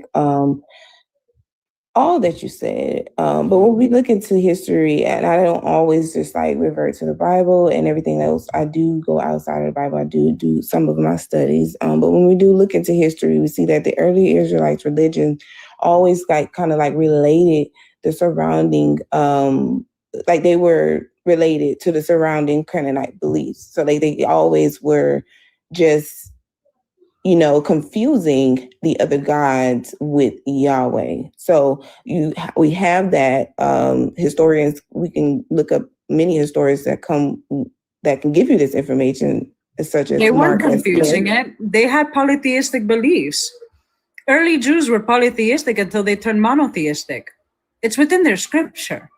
Speaker 20: all that you said. But when we look into history, and I don't always just like revert to the Bible and everything else, I do go outside of the Bible. I do some of my studies. But when we do look into history, we see that the early Israelites' religion always like kind of like related the surrounding, like they were related to the surrounding Canaanite beliefs. So they always were just, confusing the other gods with Yahweh. So we have that historians, we can look up many historians that come that can give you this information, such as
Speaker 6: They weren't
Speaker 20: Mark S.
Speaker 6: confusing
Speaker 20: Smith.
Speaker 6: it. They had polytheistic beliefs. Early Jews were polytheistic until they turned monotheistic. It's within their scripture.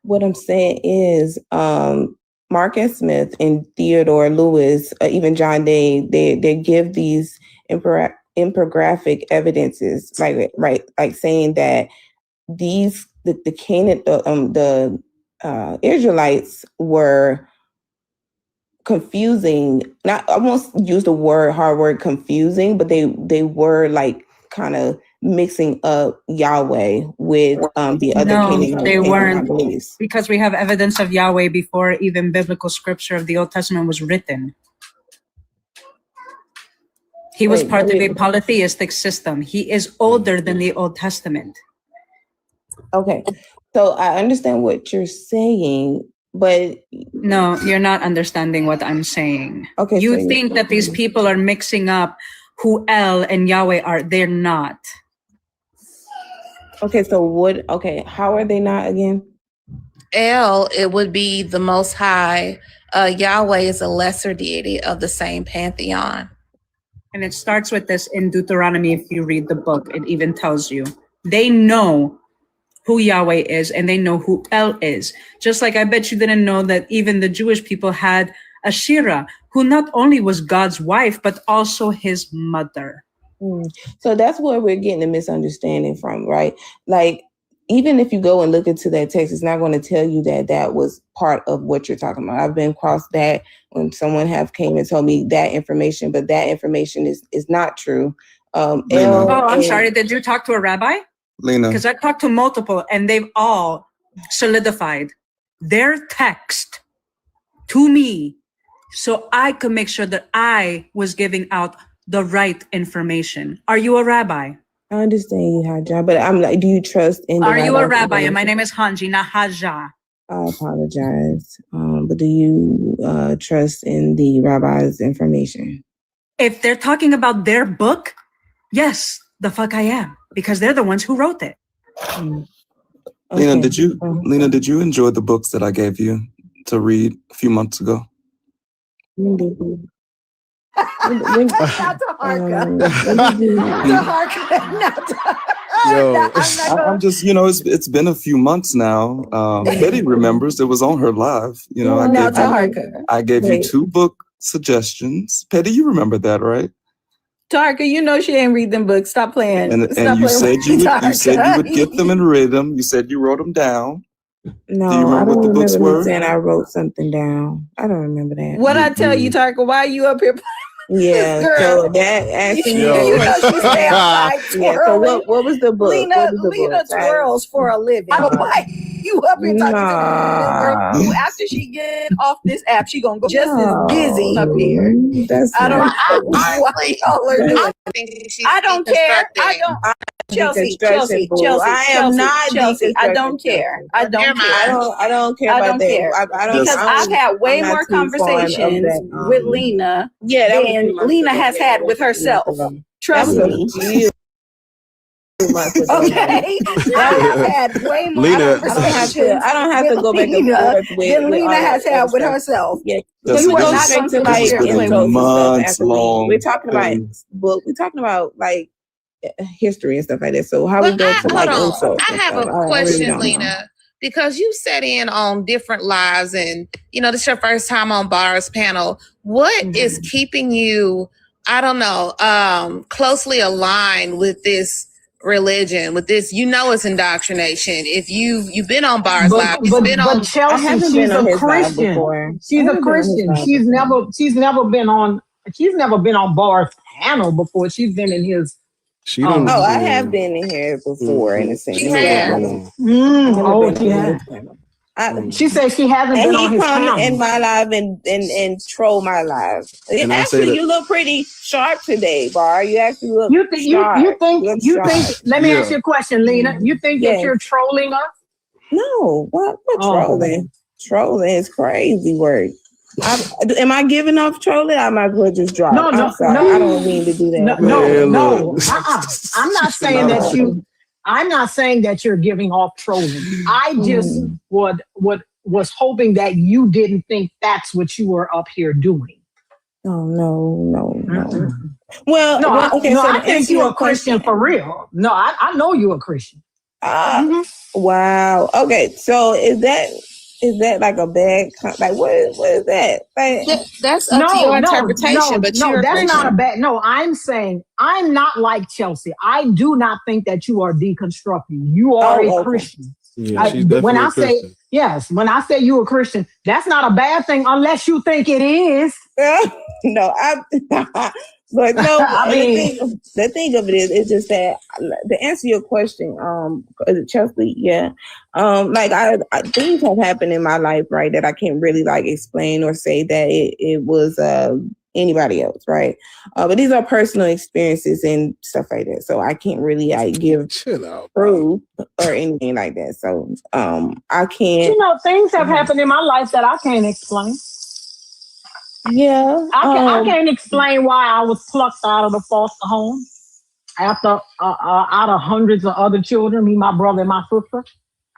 Speaker 20: What I'm saying is, Mark S. Smith and Theodore Lewis, even John Day, they give these infographic evidences, like saying that the Canaan, the Israelites were confusing. Not, I won't use the hard word confusing, but they were like kind of mixing up Yahweh with the other Canaanite
Speaker 6: they weren't,
Speaker 20: beliefs.
Speaker 6: because we have evidence of Yahweh before even biblical scripture of the Old Testament was written. He was part of a polytheistic system. He is older than the Old Testament.
Speaker 20: Okay, so I understand what you're saying, but
Speaker 6: no, you're not understanding what I'm saying.
Speaker 20: Okay,
Speaker 6: you think that these people are mixing up who El and Yahweh are. They're not.
Speaker 20: Okay, so how are they not again?
Speaker 4: El, it would be the Most High. Yahweh is a lesser deity of the same pantheon.
Speaker 6: And it starts with this in Deuteronomy. If you read the book, it even tells you. They know who Yahweh is and they know who El is. Just like I bet you didn't know that even the Jewish people had Asherah, who not only was God's wife, but also his mother.
Speaker 20: So that's where we're getting a misunderstanding from, right? Like, even if you go and look into that text, it's not going to tell you that that was part of what you're talking about. I've been across that when someone came and told me that information, but that information is not true.
Speaker 6: I'm sorry. Did you talk to a rabbi?
Speaker 3: Lena.
Speaker 6: Because I talked to multiple and they've all solidified their text to me so I could make sure that I was giving out the right information. Are you a rabbi?
Speaker 20: I understand you, Haja, but I'm like, do you trust in the
Speaker 6: Are you a rabbi? And my name is Hanji, not Haja.
Speaker 20: I apologize. But do you trust in the rabbi's information?
Speaker 6: If they're talking about their book, yes, the fuck I am. Because they're the ones who wrote it.
Speaker 20: Okay.
Speaker 1: Lena, did you enjoy the books that I gave you to read a few months ago? I'm just, it's been a few months now. Betty remembers it was on her live. I gave you 2 book suggestions. Petty, you remember that, right?
Speaker 22: Tarka, she ain't read them books. Stop playing.
Speaker 1: And you said you would get them and read them. You said you wrote them down.
Speaker 20: No,
Speaker 1: do you remember
Speaker 20: I don't
Speaker 1: what the
Speaker 20: remember
Speaker 1: books were?
Speaker 20: saying I wrote something down. I don't remember that.
Speaker 22: What I tell you, Tarka, why are you up here?
Speaker 20: Yeah,
Speaker 22: girl,
Speaker 20: so that actually,
Speaker 22: she stay outside
Speaker 20: yeah. So what was the book?
Speaker 22: Lena twirls for a living. Why you up here talking to me? After she get off this app, she gonna go just as busy up here. I don't know what y'all are doing. I don't care. I don't. Chelsea. I am not Chelsea. I don't care. I don't care.
Speaker 20: I don't care about that.
Speaker 22: Because I've had way more conversations with Lena than Lena has had with herself. Trust me. Okay, I've had way more conversations.
Speaker 20: I don't have to go back and forth with
Speaker 22: Lena has had with herself.
Speaker 20: Yeah,
Speaker 22: so you are not going to
Speaker 20: like
Speaker 1: months long.
Speaker 20: We're talking about book. We're talking about like history and stuff like that. So how we go to like insults?
Speaker 4: I have a question, Lena, because you sat in on different lives, and this is your first time on Bar's panel. What is keeping you, I don't know, closely aligned with this religion, with this, it's indoctrination. If you've been on Bar's live,
Speaker 13: but Chelsea, she's a Christian. She's a Christian. She's never been on Bar's panel before. She's been in his.
Speaker 20: I have been in here before in a sense.
Speaker 4: She has.
Speaker 13: She says she hasn't been on his panel.
Speaker 20: In my live and troll my live. Actually, you look pretty sharp today, Bar. You actually look sharp.
Speaker 13: You think let me ask you a question, Lena. You think that you're trolling us?
Speaker 20: No, what trolling? Trolling is crazy work. Am I giving off trolling? I might as well just drop.
Speaker 13: No.
Speaker 20: I don't mean to do that.
Speaker 13: No. I'm not saying that you. I'm not saying that you're giving off trolling. I just would was hoping that you didn't think that's what you were up here doing.
Speaker 20: Oh no. Well,
Speaker 13: No,
Speaker 20: okay. So to
Speaker 13: I think
Speaker 20: answer
Speaker 13: you're
Speaker 20: your
Speaker 13: a Christian
Speaker 20: question,
Speaker 13: for real. No, I know you're a Christian.
Speaker 20: Wow. Okay. So is that like a bad like what is that? Like,
Speaker 22: That's up to your interpretation, but you're a
Speaker 13: that's
Speaker 22: Christian.
Speaker 13: not a bad. No, I'm saying I'm not like Chelsea. I do not think that you are deconstructing. You are a Christian.
Speaker 3: Yeah, she's definitely
Speaker 13: when I
Speaker 3: a Christian.
Speaker 13: say yes, when I say you're a Christian, that's not a bad thing unless you think it is.
Speaker 20: no, but no.
Speaker 13: I mean,
Speaker 20: the thing of it is just that to answer your question, Chelsea, yeah, like I things have happened in my life, right, that I can't really like explain or say that it was anybody else, right? But these are personal experiences and stuff like that, so I can't really give proof or anything like that. So I can't.
Speaker 13: Things have happened in my life that I can't explain.
Speaker 20: Yeah,
Speaker 13: I can't explain why I was plucked out of the foster home after out of hundreds of other children, me, my brother, and my sister,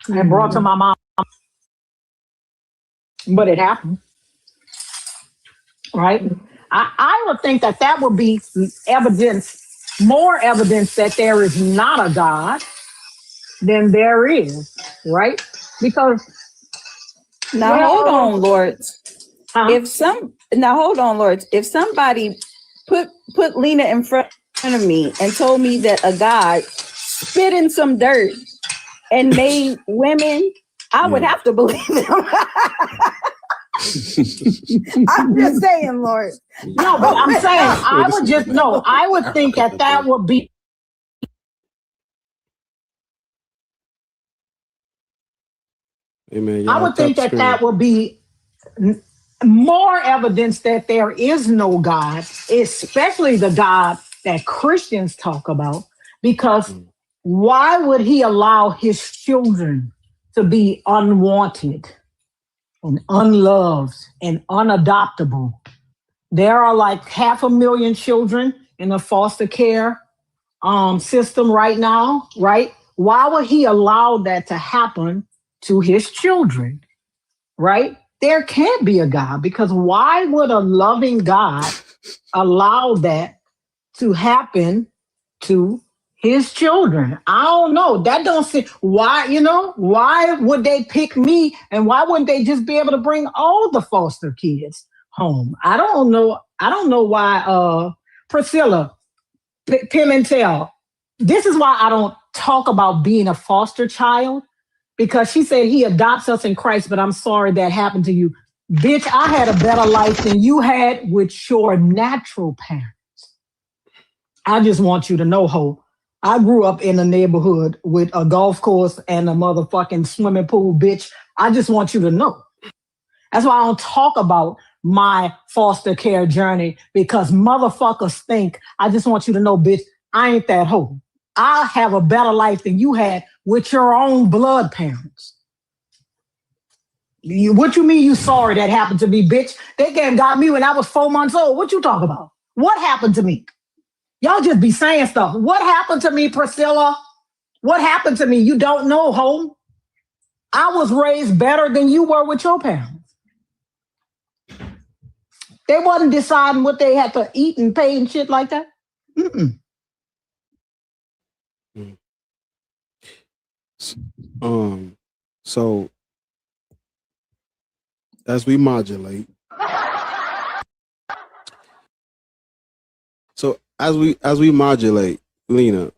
Speaker 13: and brought to my mom. But it happened, right? I would think that would be more evidence that there is not a God than there is, right? Because
Speaker 7: hold on, Lord. Hold on, Lord. If somebody put Lena in front of me and told me that a God spit in some dirt and made women, I would have to believe them. I'm just saying, Lord.
Speaker 13: No, but I'm saying I would think that would be.
Speaker 3: Amen.
Speaker 13: I would think that would be more evidence that there is no God, especially the God that Christians talk about, because why would he allow his children to be unwanted and unloved and unadoptable? There are like 500,000 children in the foster care system right now, right? Why would he allow that to happen to his children, right? There can't be a God, because why would a loving God allow that to happen to his children? I don't know. That don't seem why, why would they pick me, and why wouldn't they just be able to bring all the foster kids home? I don't know. I don't know why Priscilla Pimentel. This is why I don't talk about being a foster child, because she said he adopts us in Christ, but I'm sorry that happened to you. Bitch, I had a better life than you had with your natural parents. I just want you to know, ho, I grew up in a neighborhood with a golf course and a motherfucking swimming pool, bitch. I just want you to know. That's why I don't talk about my foster care journey, because motherfuckers think. I just want you to know, bitch, I ain't that hoe. I have a better life than you had with your own blood parents. What you mean you sorry that happened to me, bitch? They got me when I was 4 months old. What you talk about? What happened to me? Y'all just be saying stuff. What happened to me, Priscilla? What happened to me? You don't know, ho. I was raised better than you were with your parents. They wasn't deciding what they had to eat and pay and shit like that. Mm-mm.
Speaker 3: So as we modulate, Lena,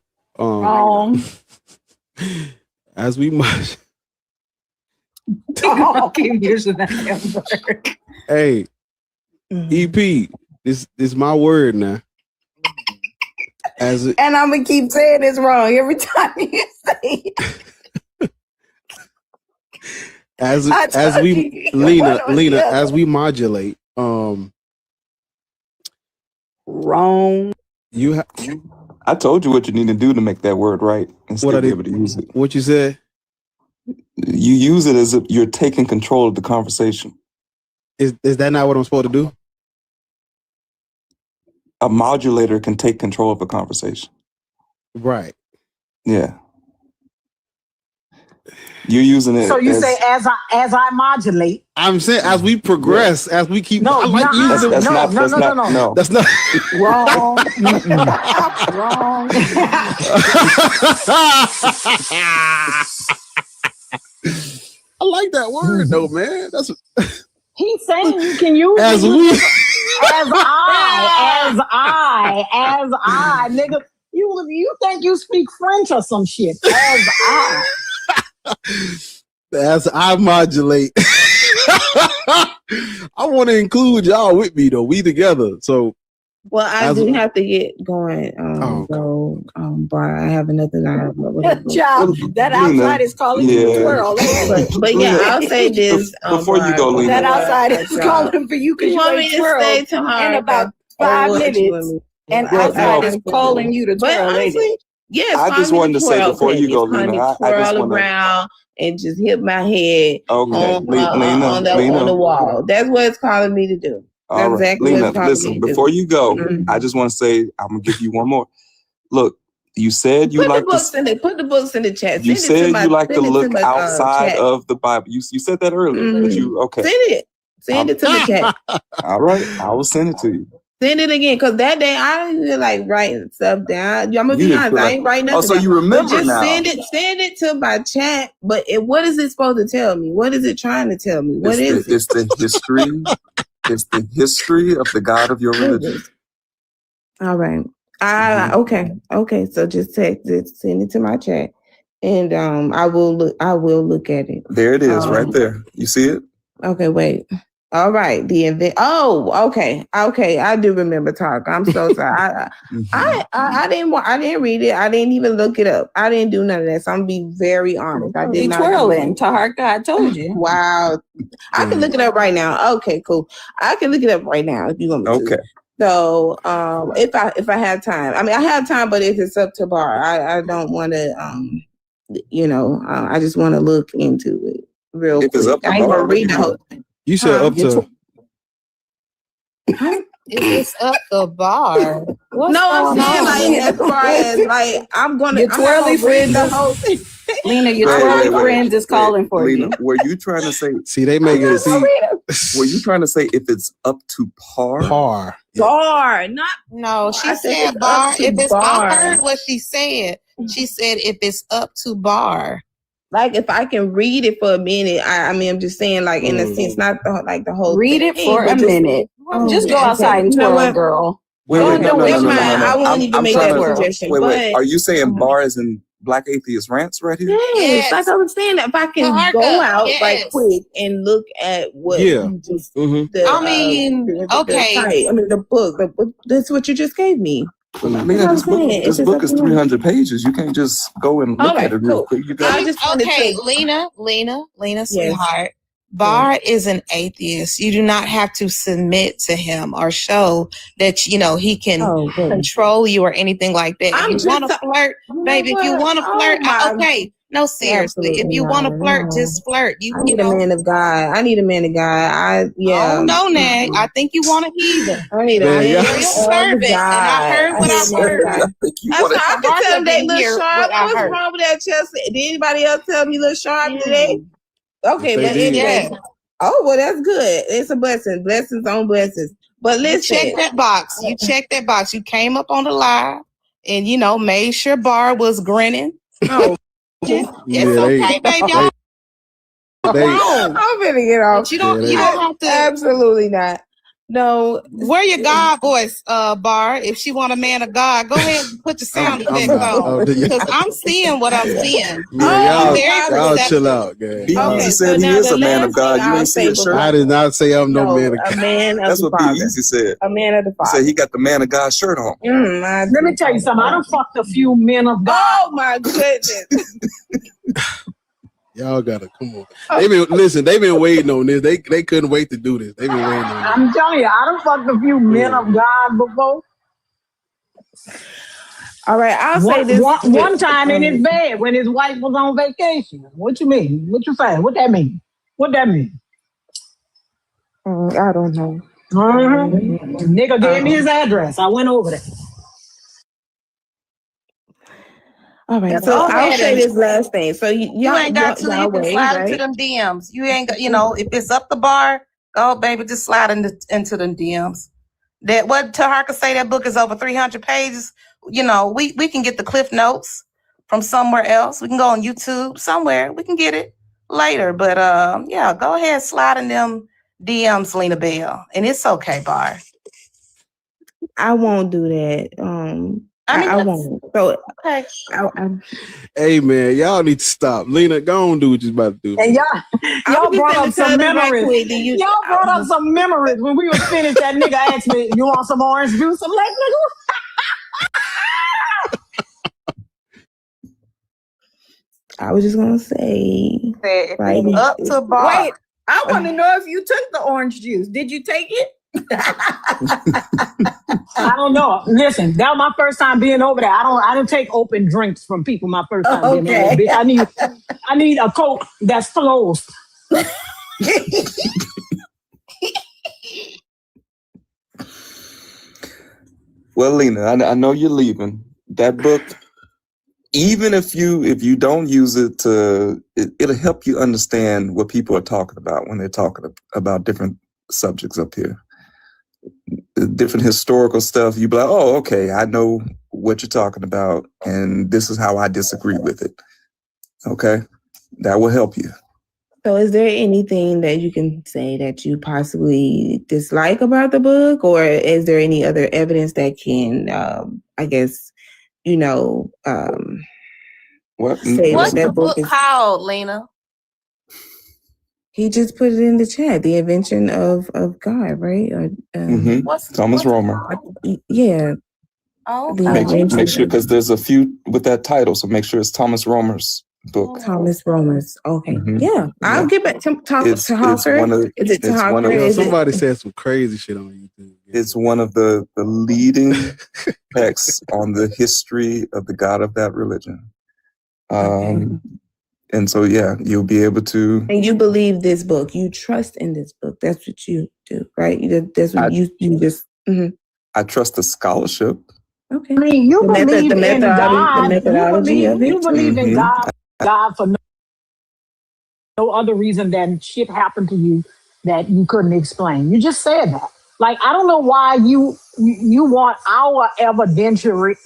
Speaker 3: as we modulate.
Speaker 7: Keep using that word.
Speaker 3: Hey, EP, this my word now.
Speaker 7: And I'm gonna keep saying this wrong every time you say it.
Speaker 3: As we Lena, as we modulate,
Speaker 7: wrong.
Speaker 1: I told you what you need to do to make that word right and still be able to use it.
Speaker 3: What you said?
Speaker 1: You use it as if you're taking control of the conversation.
Speaker 3: Is that not what I'm supposed to do?
Speaker 1: A modulator can take control of a conversation.
Speaker 3: Right.
Speaker 1: Yeah. You're using it.
Speaker 13: So you say as I modulate.
Speaker 3: I'm saying as we progress, as we keep.
Speaker 13: No,
Speaker 3: I like using
Speaker 1: that's not.
Speaker 3: That's not
Speaker 13: wrong. Wrong.
Speaker 3: I like that word though, man. That's
Speaker 13: He's saying you can use
Speaker 3: as
Speaker 13: it.
Speaker 3: we
Speaker 13: As I, nigga. You think you speak French or some shit?
Speaker 3: As I modulate. I want to include y'all with me though. We together. So
Speaker 20: well, I do have to get going. So Bar, I have another line.
Speaker 22: Job. That outside is calling you to twirl.
Speaker 20: But yeah, I'll say this
Speaker 1: before you go, Lena.
Speaker 22: That outside is calling for you because you ain't twirled in about 5 minutes. And outside is calling you to twirl, lady.
Speaker 20: Yes,
Speaker 1: I just wanted to say before you go, Lena. I just
Speaker 20: twirl
Speaker 1: want
Speaker 20: around and just hit my head on
Speaker 1: Lena.
Speaker 20: the wall. That's what it's calling me to do. That's
Speaker 1: All right,
Speaker 20: exactly
Speaker 1: Lena.
Speaker 20: what it's calling
Speaker 1: Listen,
Speaker 20: me to
Speaker 1: before
Speaker 20: do.
Speaker 1: you go, I just want to say I'm gonna give you one more. Look, you said you like
Speaker 20: put the books in the chat.
Speaker 1: You said you like to look outside of the Bible. You said that earlier, but you okay?
Speaker 20: Send it to the chat.
Speaker 1: All right, I will send it to you.
Speaker 20: Send it again, because that day I didn't even like writing stuff down. I'm gonna be honest, I ain't writing nothing.
Speaker 1: Oh, so
Speaker 20: down.
Speaker 1: you remember
Speaker 20: but just
Speaker 1: now?
Speaker 20: Send it to my chat. But what is it supposed to tell me? What is it trying to tell me? What is it?
Speaker 1: It's the history. It's the history of the God of your religion.
Speaker 20: All right. Okay. So just text it, send it to my chat, and I will look at it.
Speaker 1: There it is, right there. You see it?
Speaker 20: Okay, wait. All right, the event. Oh, okay. I do remember talk. I'm so sorry. I didn't read it. I didn't even look it up. I didn't do none of that. So I'm gonna be very honest. I did not.
Speaker 22: Twirling, Taharka. I told you.
Speaker 20: Wow. I can look it up right now. Okay, cool. I can look it up right now if you want me to.
Speaker 1: Okay.
Speaker 20: So if I have time, I mean I have time, but if it's up to Bar, I don't want to. I just want to look into it real quick.
Speaker 1: It's up to
Speaker 20: I ain't
Speaker 1: Bar,
Speaker 20: gonna read the whole thing.
Speaker 3: You said up to.
Speaker 4: It's up the bar.
Speaker 20: I'm saying like as far as like I'm gonna.
Speaker 22: Your twirly friend,
Speaker 20: the whole thing.
Speaker 22: Lena, your twirly friends is calling for
Speaker 1: Lena,
Speaker 22: you.
Speaker 1: were you trying to say?
Speaker 3: See, they make it.
Speaker 1: Were you trying to say if it's up to par?
Speaker 3: Par.
Speaker 20: Bar, not.
Speaker 4: No, she
Speaker 20: I
Speaker 4: said
Speaker 20: it's
Speaker 4: bar.
Speaker 20: up to
Speaker 4: If it's,
Speaker 20: bar.
Speaker 4: I heard what she said. She said if it's up to bar.
Speaker 20: Like if I can read it for a minute, I mean I'm just saying like in a sense, not the whole.
Speaker 22: Read
Speaker 20: thing,
Speaker 22: it for
Speaker 20: but
Speaker 22: a minute. Just go outside and twirl, girl.
Speaker 1: Wait, no.
Speaker 20: I won't even make that suggestion.
Speaker 1: Wait. Are you saying bar as in Black Atheist Rants right here?
Speaker 20: Yes, like I was saying, if I can go out right quick and look at what you just
Speaker 4: okay.
Speaker 20: the book. That's what you just gave me.
Speaker 1: This book is 300 pages. You can't just go and look at it real quick. You got
Speaker 4: Lena, sweetheart. Bar is an atheist. You do not have to submit to him or show that he can control you or anything like that. If you want to flirt, baby, if you want to flirt, okay. No, seriously. If you want to flirt, just flirt.
Speaker 20: I need a man of God. I need a man of God.
Speaker 4: Oh no, Nag. I think you want a heathen.
Speaker 20: I need a
Speaker 4: man of servant. And I heard what I heard.
Speaker 20: I can tell them they look sharp. What's wrong with that, Chelsea? Did anybody else tell me look sharp today? Okay, but anyway. Oh, well, that's good. It's a blessing. Blessings on blessings. But listen.
Speaker 4: You check that box. You came up on the live and, made sure Bar was grinning.
Speaker 20: Oh.
Speaker 4: It's okay, baby.
Speaker 20: I'm gonna get off.
Speaker 4: But you don't have to.
Speaker 20: Absolutely not. No.
Speaker 4: Wear your God voice, Bar. If she want a man of God, go ahead and put your sound effects on. Because I'm seeing what I'm seeing.
Speaker 3: Y'all chill out, guys.
Speaker 1: Easy said he is a man of God. You ain't see a shirt.
Speaker 3: I did not say I'm no man of God.
Speaker 20: A man of
Speaker 1: That's what
Speaker 20: Father.
Speaker 1: Be Easy said.
Speaker 20: A man of the Father.
Speaker 1: He said he got the man of God shirt on.
Speaker 13: Let me tell you something. I done fucked a few men of God.
Speaker 20: Oh my goodness.
Speaker 3: Y'all gotta come on. They've been waiting on this. They couldn't wait to do this. They've been waiting on this.
Speaker 13: I'm telling you, I done fucked a few men of God before.
Speaker 20: All right, I'll say this.
Speaker 13: One time in his bed when his wife was on vacation. What you mean? What you saying? What that mean?
Speaker 20: I don't know.
Speaker 13: Nigga gave me his address. I went over there.
Speaker 20: All right,
Speaker 22: Yeah,
Speaker 20: so
Speaker 22: go
Speaker 20: I'll
Speaker 22: ahead
Speaker 20: say
Speaker 22: and
Speaker 20: this last thing. So
Speaker 22: you ain't got to. You can
Speaker 20: wait,
Speaker 22: slide into
Speaker 20: right?
Speaker 22: them DMs. You ain't got. If it's up the bar, go baby, just slide into them DMs. That what Taharka say that book is over 300 pages. We can get the cliff notes from somewhere else. We can go on YouTube somewhere. We can get it later. But yeah, go ahead, slide in them DMs, Lena Bell, and it's okay, Bar.
Speaker 20: I won't do that. I won't. So
Speaker 22: okay.
Speaker 3: Hey man, y'all need to stop. Lena, go on do what you about to do.
Speaker 13: And y'all brought up some memories.
Speaker 20: Quick,
Speaker 13: y'all brought up some memories when we was finished. That nigga asked me, "You want some orange juice?" I'm like, "Nigga."
Speaker 20: I was just gonna say,
Speaker 22: right? Up to bar. Wait, I want to know if you took the orange juice. Did you take it?
Speaker 13: I don't know. Listen, that was my first time being over there. I didn't take open drinks from people my first time being over there. Bitch, I need a Coke that's closed.
Speaker 1: Well, Lena, I know you're leaving. That book, even if you don't use it it'll help you understand what people are talking about when they're talking about different subjects up here. Different historical stuff, you be like, oh, okay, I know what you're talking about, and this is how I disagree with it. Okay, that will help you.
Speaker 20: So is there anything that you can say that you possibly dislike about the book, or is there any other evidence that can, I guess,
Speaker 1: what's
Speaker 22: the book called, Lena?
Speaker 20: He just put it in the chat. The Invention of God, right? Or
Speaker 1: Thomas Romer.
Speaker 20: Yeah.
Speaker 22: Oh,
Speaker 1: make sure, because there's a few with that title, so make sure it's Thomas Romer's book.
Speaker 20: Thomas Romer's. Okay.
Speaker 1: Mhm.
Speaker 20: Yeah. I'll get back to Taharka. Is it Taharka?
Speaker 3: Somebody said some crazy shit on YouTube.
Speaker 1: It's one of the leading texts on the history of the God of that religion. And so, yeah, you'll be able to.
Speaker 20: And you believe this book. You trust in this book. That's what you do, right? That's what you just. Mm-hmm.
Speaker 1: I trust the scholarship.
Speaker 20: Okay.
Speaker 13: I mean, you believe in God.
Speaker 20: The methodology of it.
Speaker 13: You believe in God for no other reason than shit happened to you that you couldn't explain. You just said that. Like, I don't know why you want our evidentiary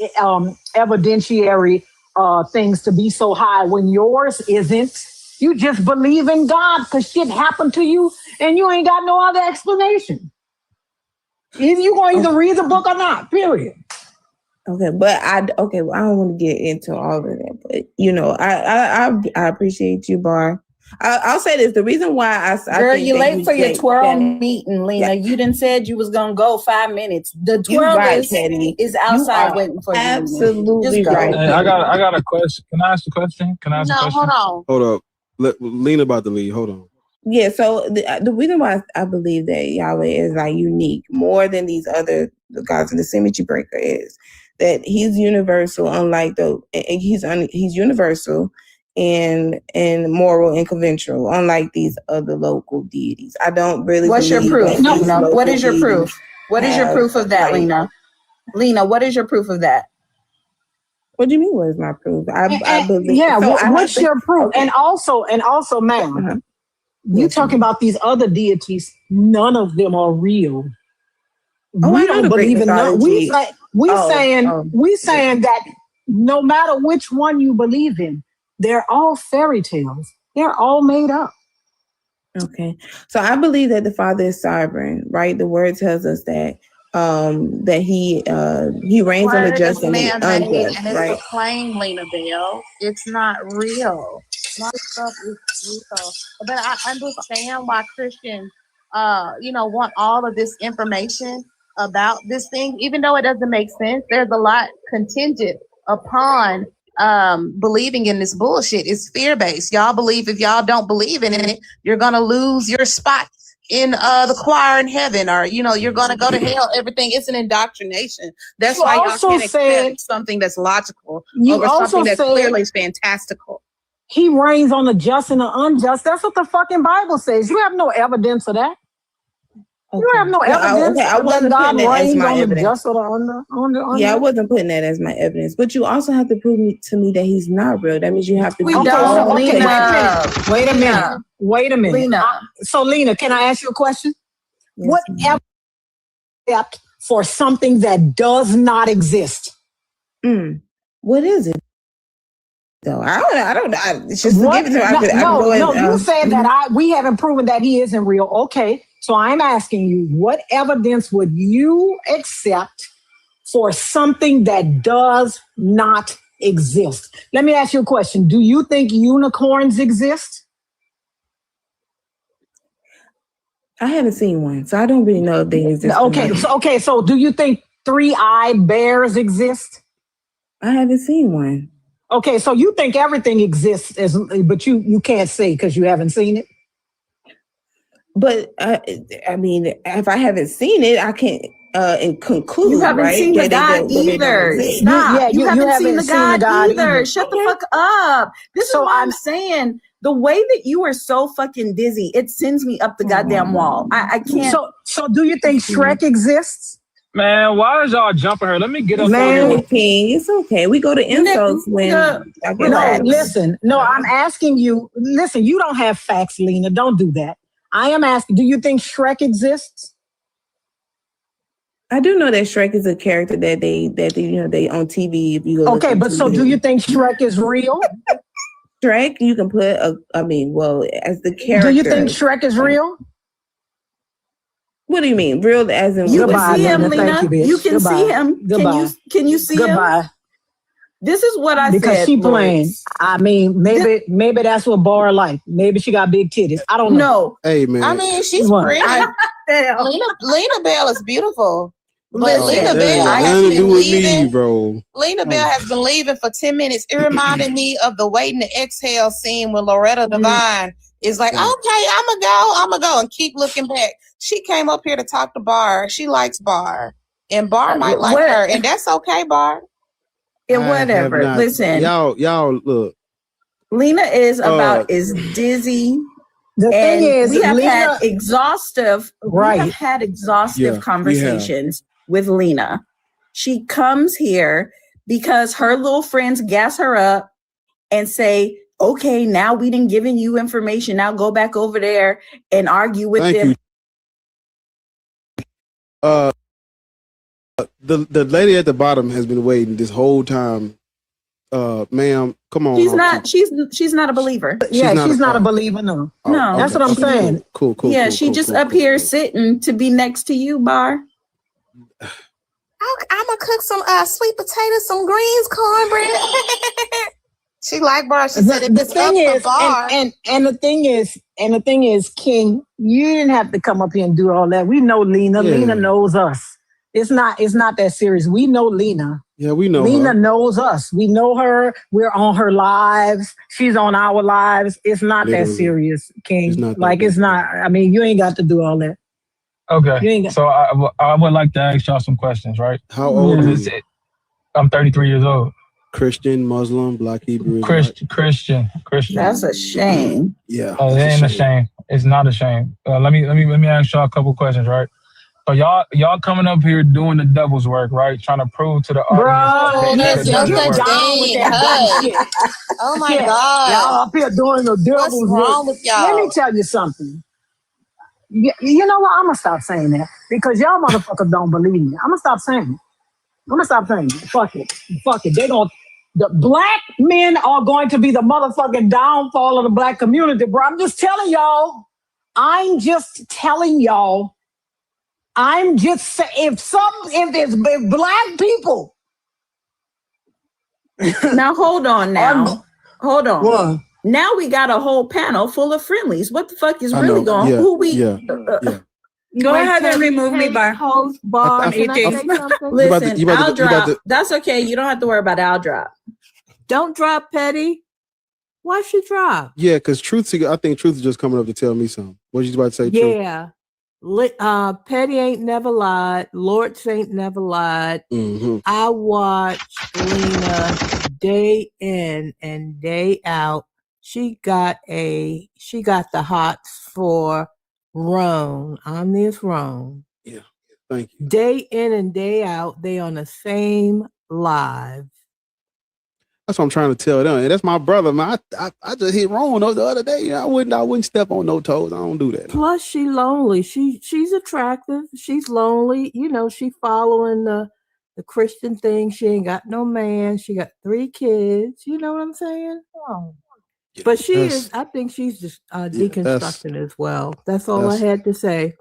Speaker 13: things to be so high when yours isn't. You just believe in God because shit happened to you and you ain't got no other explanation. Either you going to either read the book or not, period.
Speaker 20: Okay, but I don't want to get into all of that, but I appreciate you, Bar. I'll say this: the reason why I
Speaker 22: girl, you late for your twirl meeting, Lena. You didn't said you was gonna go 5 minutes. The twirl is outside waiting for you.
Speaker 20: Absolutely right.
Speaker 9: Hey, I got a question. Can I ask a question?
Speaker 22: Hold on.
Speaker 3: Hold up. Lena about to leave. Hold on.
Speaker 20: Yeah, so the reason why I believe that Yahweh is like unique more than these other gods in the symmetry breaker is that he's universal, unlike he's universal and moral and conventional, unlike these other local deities. I don't really.
Speaker 22: What's your proof? No. What is your proof? What is your proof of that, Lena? Lena, what is your proof of that?
Speaker 20: What do you mean? What is my proof? I believe.
Speaker 13: Yeah.
Speaker 20: So
Speaker 13: what's your proof?
Speaker 20: Okay.
Speaker 13: And also, ma'am, you talking about these other deities? None of them are real. We don't believe in none. We saying that no matter which one you believe in, they're all fairy tales. They're all made up.
Speaker 20: Okay, so I believe that the Father is sovereign, right? The Word tells us that he reigns on the just and the unjust,
Speaker 22: and it's
Speaker 20: right?
Speaker 22: a claim, Lena Bell. It's not real. My stuff is real, but I understand why Christians, want all of this information about this thing, even though it doesn't make sense. There's a lot contingent upon believing in this bullshit. It's fear-based. Y'all believe if y'all don't believe in it, you're gonna lose your spot in the choir in heaven, or you're gonna go to hell. Everything is an indoctrination. That's why y'all can't accept something that's logical over something that's clearly fantastical.
Speaker 13: He reigns on the just and the unjust. That's what the fucking Bible says. You have no evidence of that. You have no
Speaker 20: Well,
Speaker 13: evidence
Speaker 20: I
Speaker 13: that
Speaker 20: wasn't
Speaker 13: God
Speaker 20: putting that as
Speaker 13: reigns
Speaker 20: my
Speaker 13: on the
Speaker 20: evidence.
Speaker 13: just or the under.
Speaker 20: Yeah, I wasn't putting that as my evidence. But you also have to prove to me that he's not real. That means you have to be.
Speaker 13: Okay, so wait a minute.
Speaker 22: Lena.
Speaker 13: So Lena, can I ask you a question?
Speaker 20: Yes,
Speaker 13: What except for something that does not exist?
Speaker 20: What is it? though. I don't know. It's just to give it to him. I can go
Speaker 13: No,
Speaker 20: and,
Speaker 13: you said that we haven't proven that he isn't real. Okay, so I'm asking you, what evidence would you accept for something that does not exist? Let me ask you a question. Do you think unicorns exist?
Speaker 20: I haven't seen one, so I don't really know if they exist.
Speaker 13: Okay, so do you think three-eyed bears exist?
Speaker 20: I haven't seen one.
Speaker 13: Okay, so you think everything exists, but you can't say because you haven't seen it?
Speaker 20: But I mean, if I haven't seen it, I can't conclude.
Speaker 22: You haven't
Speaker 20: right?
Speaker 22: seen the
Speaker 20: that
Speaker 22: God
Speaker 20: they don't
Speaker 22: either.
Speaker 20: exist.
Speaker 22: Stop. You haven't seen the God either.
Speaker 13: either.
Speaker 22: Shut the fuck up. This is what I'm saying. The way that you are so fucking dizzy, it sends me up the goddamn wall. I can't.
Speaker 13: So do you think Shrek exists?
Speaker 9: Man, why is y'all jumping her? Let me get up on
Speaker 20: Man,
Speaker 9: here.
Speaker 20: it's okay. We go to insults when I get
Speaker 13: No, listen. No, I'm asking you. Listen, you don't have facts, Lena. Don't do that. I am asking, do you think Shrek exists?
Speaker 20: I do know that Shrek is a character that they they on TV. If you go
Speaker 13: Okay, but so do you think Shrek is real?
Speaker 20: Shrek, you can put as the character.
Speaker 13: Do you think Shrek is real?
Speaker 20: What do you mean? Real as in
Speaker 22: You can see him, Lena. You can see him. Can you see him? This is what I said.
Speaker 13: Because she playing. I mean, maybe that's what Bar like. Maybe she got big titties. I don't know.
Speaker 3: Hey man.
Speaker 4: I mean, she's
Speaker 13: What?
Speaker 4: pretty. Lena Bell is beautiful. But
Speaker 20: Listen,
Speaker 4: Lena
Speaker 3: That
Speaker 4: Bell
Speaker 3: ain't
Speaker 4: has
Speaker 3: nothing to do
Speaker 4: been
Speaker 3: with me,
Speaker 4: leaving.
Speaker 3: bro.
Speaker 4: Lena Bell has been leaving for 10 minutes. It reminded me of the Waiting to Exhale scene when Loretta Devine is like, okay, I'ma go and keep looking back. She came up here to talk to Bar. She likes Bar. And Bar might like her. And that's okay, Bar.
Speaker 22: And
Speaker 3: I
Speaker 22: whatever.
Speaker 3: have not-
Speaker 22: Listen.
Speaker 3: Y'all look.
Speaker 22: Lena is dizzy.
Speaker 13: The thing is,
Speaker 22: we have
Speaker 13: Lena-
Speaker 22: had exhaustive
Speaker 3: Yeah,
Speaker 22: conversations with Lena. She comes here because her little friends gas her up and say, okay, now we didn't given you information. Now go back over there and argue with
Speaker 3: Thank
Speaker 22: them.
Speaker 3: you. The lady at the bottom has been waiting this whole time. Ma'am, come on.
Speaker 22: She's not a believer.
Speaker 13: She's not a believer, no.
Speaker 22: No.
Speaker 13: That's what I'm saying.
Speaker 3: Cool.
Speaker 22: Yeah, she just up here sitting to be next to you, Bar.
Speaker 4: I'm gonna cook some sweet potatoes, some greens, cornbread. She like Bar. She said if
Speaker 13: The
Speaker 4: it's
Speaker 13: thing
Speaker 4: up
Speaker 13: is,
Speaker 4: to Bar.
Speaker 13: and the thing is, King, you didn't have to come up here and do all that. We know Lena.
Speaker 3: Yeah.
Speaker 13: Lena knows us. It's not that serious. We know Lena.
Speaker 3: Yeah, we know
Speaker 13: Lena
Speaker 3: her.
Speaker 13: knows us. We know her. We're on her lives. She's on our lives. It's not that
Speaker 3: Literally.
Speaker 13: serious, King.
Speaker 3: It's not that
Speaker 13: it's not. I mean, you ain't got to do all that.
Speaker 9: Okay, so I would like to ask y'all some questions, right?
Speaker 3: How old is it?
Speaker 9: I'm 33 years old.
Speaker 3: Christian, Muslim, Black Hebrew.
Speaker 9: Christian.
Speaker 22: That's a shame.
Speaker 3: Yeah.
Speaker 9: It ain't a shame. It's not a shame. Let me ask y'all a couple questions, right? So y'all coming up here doing the devil's work, right? Trying to prove to the audience.
Speaker 4: That's just a thing. Oh my God.
Speaker 13: Y'all up here doing the devil's
Speaker 4: What's wrong
Speaker 13: work.
Speaker 4: with y'all?
Speaker 13: Let me tell you something. You know what? I'm going to stop saying that because y'all motherfuckers don't believe me. I'm going to stop saying it. Fuck it. The black men are going to be the motherfucking downfall of the black community, bro. I'm just telling y'all. I'm just saying, if black people.
Speaker 22: Now hold on now. Hold on.
Speaker 13: What?
Speaker 22: Now we got a whole panel full of friendlies. What the fuck is
Speaker 3: I
Speaker 22: really
Speaker 3: know.
Speaker 22: going?
Speaker 3: Yeah,
Speaker 22: Who we?
Speaker 3: yeah.
Speaker 22: Go ahead and remove me, Bar.
Speaker 4: Host Bar. Can I say something?
Speaker 22: Listen,
Speaker 3: you about
Speaker 22: I'll
Speaker 3: to- you about
Speaker 22: drop. That's okay. You don't have to worry about it. I'll drop.
Speaker 8: Don't drop, Petty. Why should drop?
Speaker 3: Yeah, because I think Truth is just coming up to tell me something. What you about to say, Truth?
Speaker 8: Yeah. Petty ain't never lied. Lords ain't never lied.
Speaker 3: Mm-hmm.
Speaker 8: I watch Lena day in and day out. She got the hots for wrong. Omnius wrong.
Speaker 3: Yeah. Thank you.
Speaker 8: Day in and day out, they on the same live.
Speaker 3: That's what I'm trying to tell them. And that's my brother, man. I just hit wrong the other day. I wouldn't step on no toes. I don't do that.
Speaker 8: Plus, she lonely. She's attractive. She's lonely. You know, she following the Christian thing. She ain't got no man. She got 3 kids. You know what I'm saying? Oh.
Speaker 3: Yeah,
Speaker 8: but I think she's just deconstructing as well. That's all I had to say.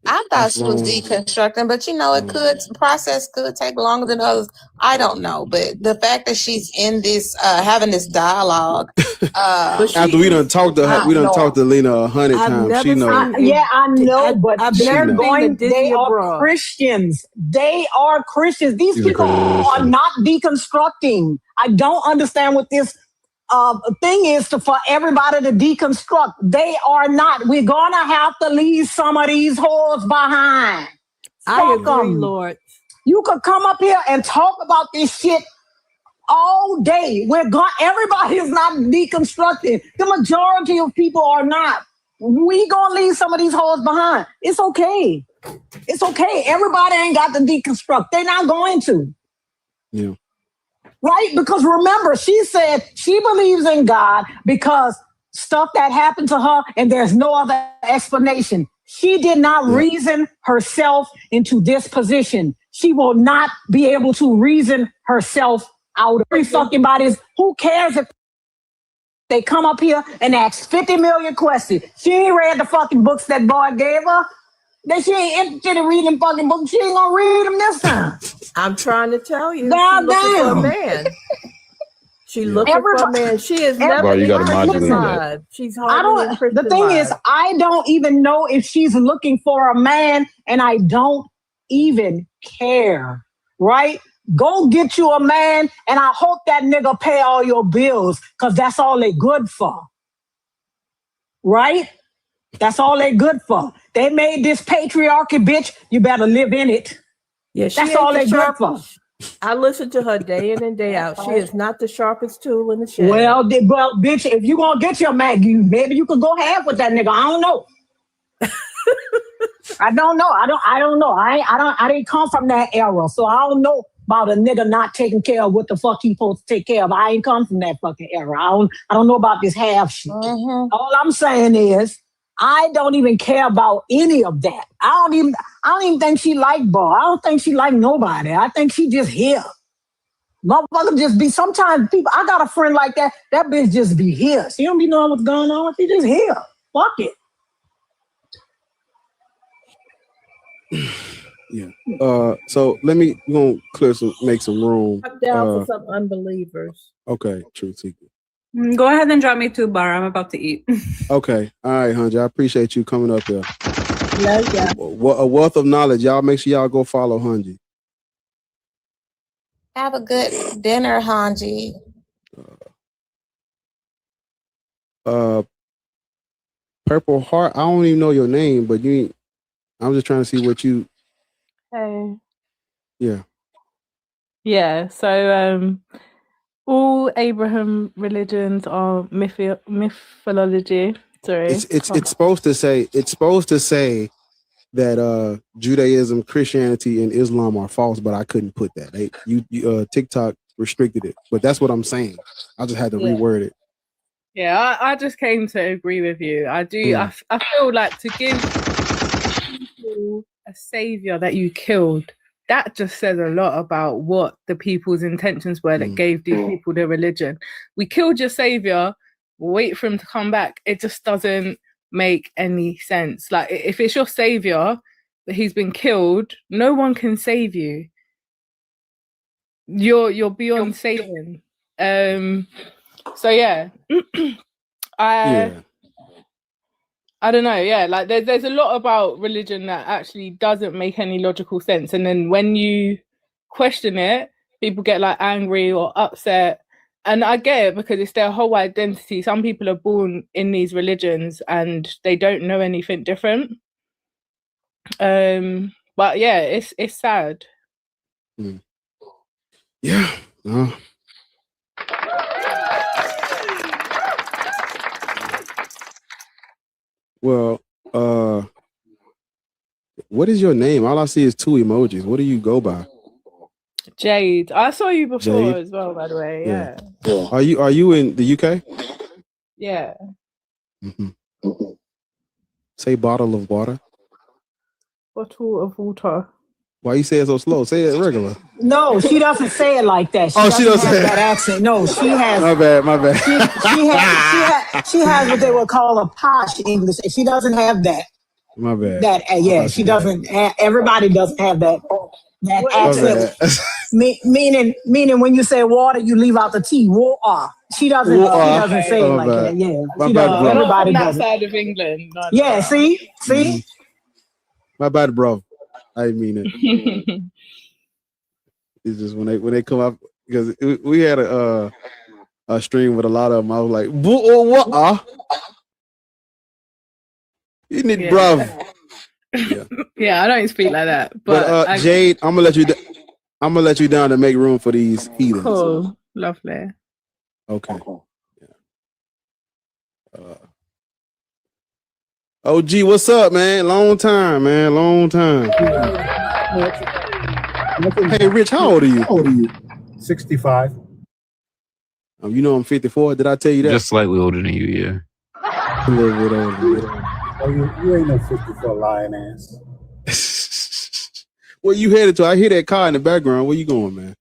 Speaker 4: I thought she was deconstructing, but process could take longer than others. I don't know, but the fact that she's in this, having this dialogue,
Speaker 3: after we done talked to her, we done talked to Lena 100 times. She knows.
Speaker 13: I know, but
Speaker 8: never
Speaker 13: they are Christians. They are Christians. These people are not deconstructing. I don't understand what this thing is for everybody to deconstruct. They are not. We're gonna have to leave some of these whores behind.
Speaker 8: I agree, Lord.
Speaker 13: You could come up here and talk about this shit all day. Everybody is not deconstructing. The majority of people are not. We gonna leave some of these hoes behind. It's okay. It's okay. Everybody ain't got to deconstruct. They're not going to.
Speaker 3: Yeah.
Speaker 13: Right? Because remember, she said she believes in God because stuff that happened to her and there's no other explanation. She did not reason herself into this position. She will not be able to reason herself out of every fucking bodies. Who cares if they come up here and ask 50 million questions? She ain't read the fucking books that boy gave her. That she ain't interested in reading fucking books. She ain't gonna read them this time.
Speaker 8: I'm trying to tell you.
Speaker 13: God
Speaker 8: she's looking for a
Speaker 13: damn.
Speaker 8: man. She looking for a man. She is never
Speaker 3: Bro, you gotta
Speaker 8: been
Speaker 3: modulate
Speaker 8: Christian. She's hardly in Christian
Speaker 13: The thing is,
Speaker 8: life.
Speaker 13: I don't even know if she's looking for a man, and I don't even care. Right? Go get you a man, and I hope that nigga pay all your bills, because that's all they good for. Right? That's all they good for. They made this patriarchy, bitch. You better live in it.
Speaker 8: Yeah, she
Speaker 13: that's
Speaker 8: ain't
Speaker 13: all
Speaker 8: the
Speaker 13: they good for.
Speaker 8: I listen to her day in and day out. She is not the sharpest tool in the shed.
Speaker 13: Well, bitch, if you gonna get your man, maybe you could go half with that nigga. I don't know. I don't know. I don't know. I didn't come from that era, so I don't know about a nigga not taking care of what the fuck he supposed to take care of. I ain't come from that fucking era. I don't know about this half shit.
Speaker 4: Mm-hmm.
Speaker 13: All I'm saying is, I don't even care about any of that. I don't even think she like Bo. I don't think she like nobody. I think she just here. Motherfucker just be, sometimes people, I got a friend like that, that bitch just be here. She don't be knowing what's going on. She just here. Fuck it.
Speaker 3: Yeah. So we're gonna make some room.
Speaker 8: I'm down for some unbelievers.
Speaker 3: Okay, truth seeker.
Speaker 6: Go ahead and drop me 2 bar. I'm about to eat.
Speaker 3: Okay. All right, Hunja. I appreciate you coming up here.
Speaker 8: Love ya.
Speaker 3: A wealth of knowledge. Y'all make sure y'all go follow Hunji.
Speaker 4: Have a good dinner, Hanji.
Speaker 3: Purple Heart. I don't even know your name, but I'm just trying to see what you.
Speaker 21: Hey.
Speaker 3: Yeah.
Speaker 21: Yeah. So all Abraham religions are mythology. Sorry.
Speaker 3: It's supposed to say that Judaism, Christianity, and Islam are false, but I couldn't put that. TikTok restricted it, but that's what I'm saying. I just had to reword it.
Speaker 21: Yeah, I just came to agree with you. I do. I feel like to give people a savior that you killed, that just says a lot about what the people's intentions were that gave these people their religion. We killed your savior, wait for him to come back. It just doesn't make any sense. Like, if it's your savior that he's been killed, no one can save you. You're beyond saving. So yeah. I don't know, yeah, like there's a lot about religion that actually doesn't make any logical sense, and then when you question it, people get like angry or upset, and I get it because it's their whole identity. Some people are born in these religions and they don't know anything different. But yeah, it's sad.
Speaker 3: Yeah. Well, What is your name? All I see is 2 emojis. What do you go by?
Speaker 21: Jade. I saw you before
Speaker 3: Jade?
Speaker 21: as well, by the way.
Speaker 3: Yeah.
Speaker 21: Yeah.
Speaker 3: Are you in the UK?
Speaker 21: Yeah.
Speaker 3: Say bottle of water.
Speaker 21: Bottle of water.
Speaker 3: Why you say it so slow? Say it regular.
Speaker 13: No, she doesn't say it like that. She
Speaker 3: She
Speaker 13: doesn't
Speaker 3: don't
Speaker 13: have
Speaker 3: say
Speaker 13: that
Speaker 3: it.
Speaker 13: accent. No, she has.
Speaker 3: My bad.
Speaker 13: She has what they would call a posh English. She doesn't have that.
Speaker 3: My bad.
Speaker 13: Yeah, she doesn't. Everybody doesn't have that
Speaker 21: What is
Speaker 13: accent. Meaning when you say water, you leave out the T. Water. She doesn't. She doesn't say it like that. Yeah,
Speaker 3: My
Speaker 13: she
Speaker 3: bad,
Speaker 13: does.
Speaker 3: bro.
Speaker 21: We're not
Speaker 13: Everybody
Speaker 21: from that
Speaker 13: does it.
Speaker 21: side of England. No,
Speaker 13: Yeah.
Speaker 21: no.
Speaker 13: See.
Speaker 3: My bad, bro. I mean it. It's just when they come up because we had a stream with a lot of them. I was like, what? You need bruv. Yeah.
Speaker 21: Yeah, I don't speak like that.
Speaker 3: But Jade, I'm gonna let you down to make room for these heathens.
Speaker 21: Cool. Lovely.
Speaker 3: Okay. Yeah. OG, what's up, man? Long time, man. Long time. Hey, Rich, how old are you?
Speaker 10: 65.
Speaker 3: You know I'm 54. Did I tell you that?
Speaker 14: Just slightly older than you, yeah.
Speaker 3: A little bit older.
Speaker 10: Oh, you ain't no 54 lying ass.
Speaker 3: Where you headed to? I hear that car in the background. Where you going, man?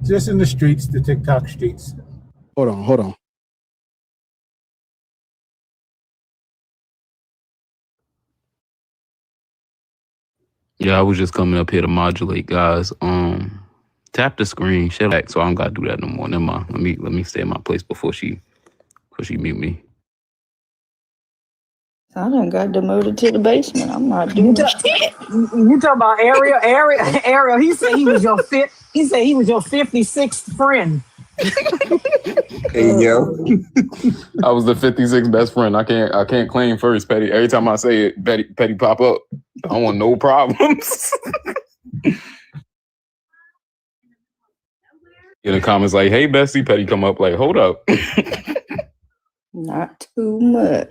Speaker 10: Just in the streets, the TikTok streets.
Speaker 3: Hold on.
Speaker 14: Yeah, I was just coming up here to modulate, guys. Tap the screen, share back, so I don't gotta do that no more. Never mind. Let me stay in my place before she mute me.
Speaker 7: I done got demoted to the basement. I'm not doing shit.
Speaker 13: You talking about Ariel? Ariel. He said he was your 56th friend.
Speaker 1: Hey yo,
Speaker 23: I was the 56th best friend. I can't claim first, Petty. Every time I say it, Petty pop up. I don't want no problems. In the comments like, hey Bessie, Petty come up like, hold up.
Speaker 7: Not too much.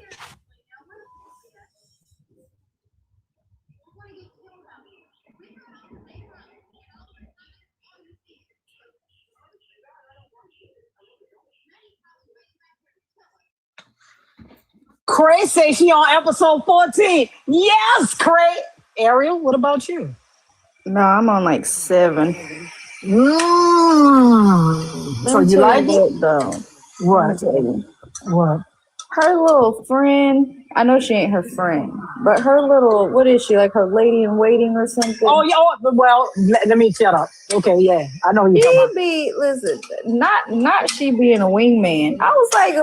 Speaker 13: Cray says she on episode 14. Yes, Cray. Ariel, what about you?
Speaker 7: No, I'm on like 7.
Speaker 13: So you like it?
Speaker 7: Though.
Speaker 13: What? What?
Speaker 7: Her little friend, I know she ain't her friend, but her little, what is she, like her lady in waiting or something?
Speaker 13: Oh, yeah. Well, let me shut up. Okay, yeah. I know you're talking about.
Speaker 7: Listen, not she being a wingman. I was like,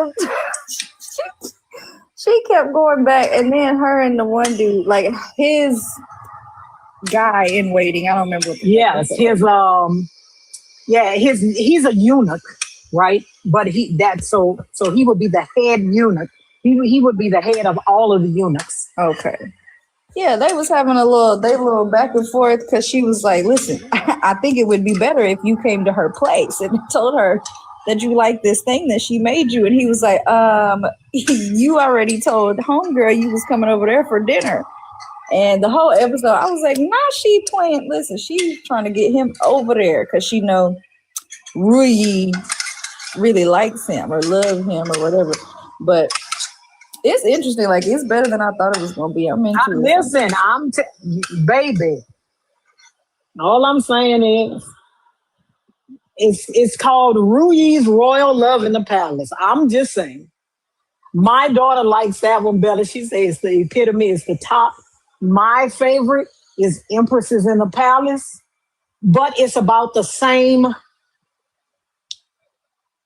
Speaker 7: she kept going back, and then her and the one dude, like his guy in waiting. I don't remember what the
Speaker 13: Yes, he's a eunuch, right? But so he would be the head eunuch. He would be the head of all of the eunuchs.
Speaker 7: Okay. Yeah, they was having a little back and forth because she was like, listen, I think it would be better if you came to her place and told her that you like this thing that she made you. And he was like, you already told homegirl you was coming over there for dinner. And the whole episode, I was like, nah, she playing. Listen, she's trying to get him over there because she know Rui really likes him or loves him or whatever. But it's interesting. Like, it's better than I thought it was going to be. I'm into it.
Speaker 13: Listen, baby. All I'm saying is, it's called Rui's Royal Love in the Palace. I'm just saying. My daughter likes that one better. She says the epitome is the top. My favorite is Empresses in the Palace, but it's about the same.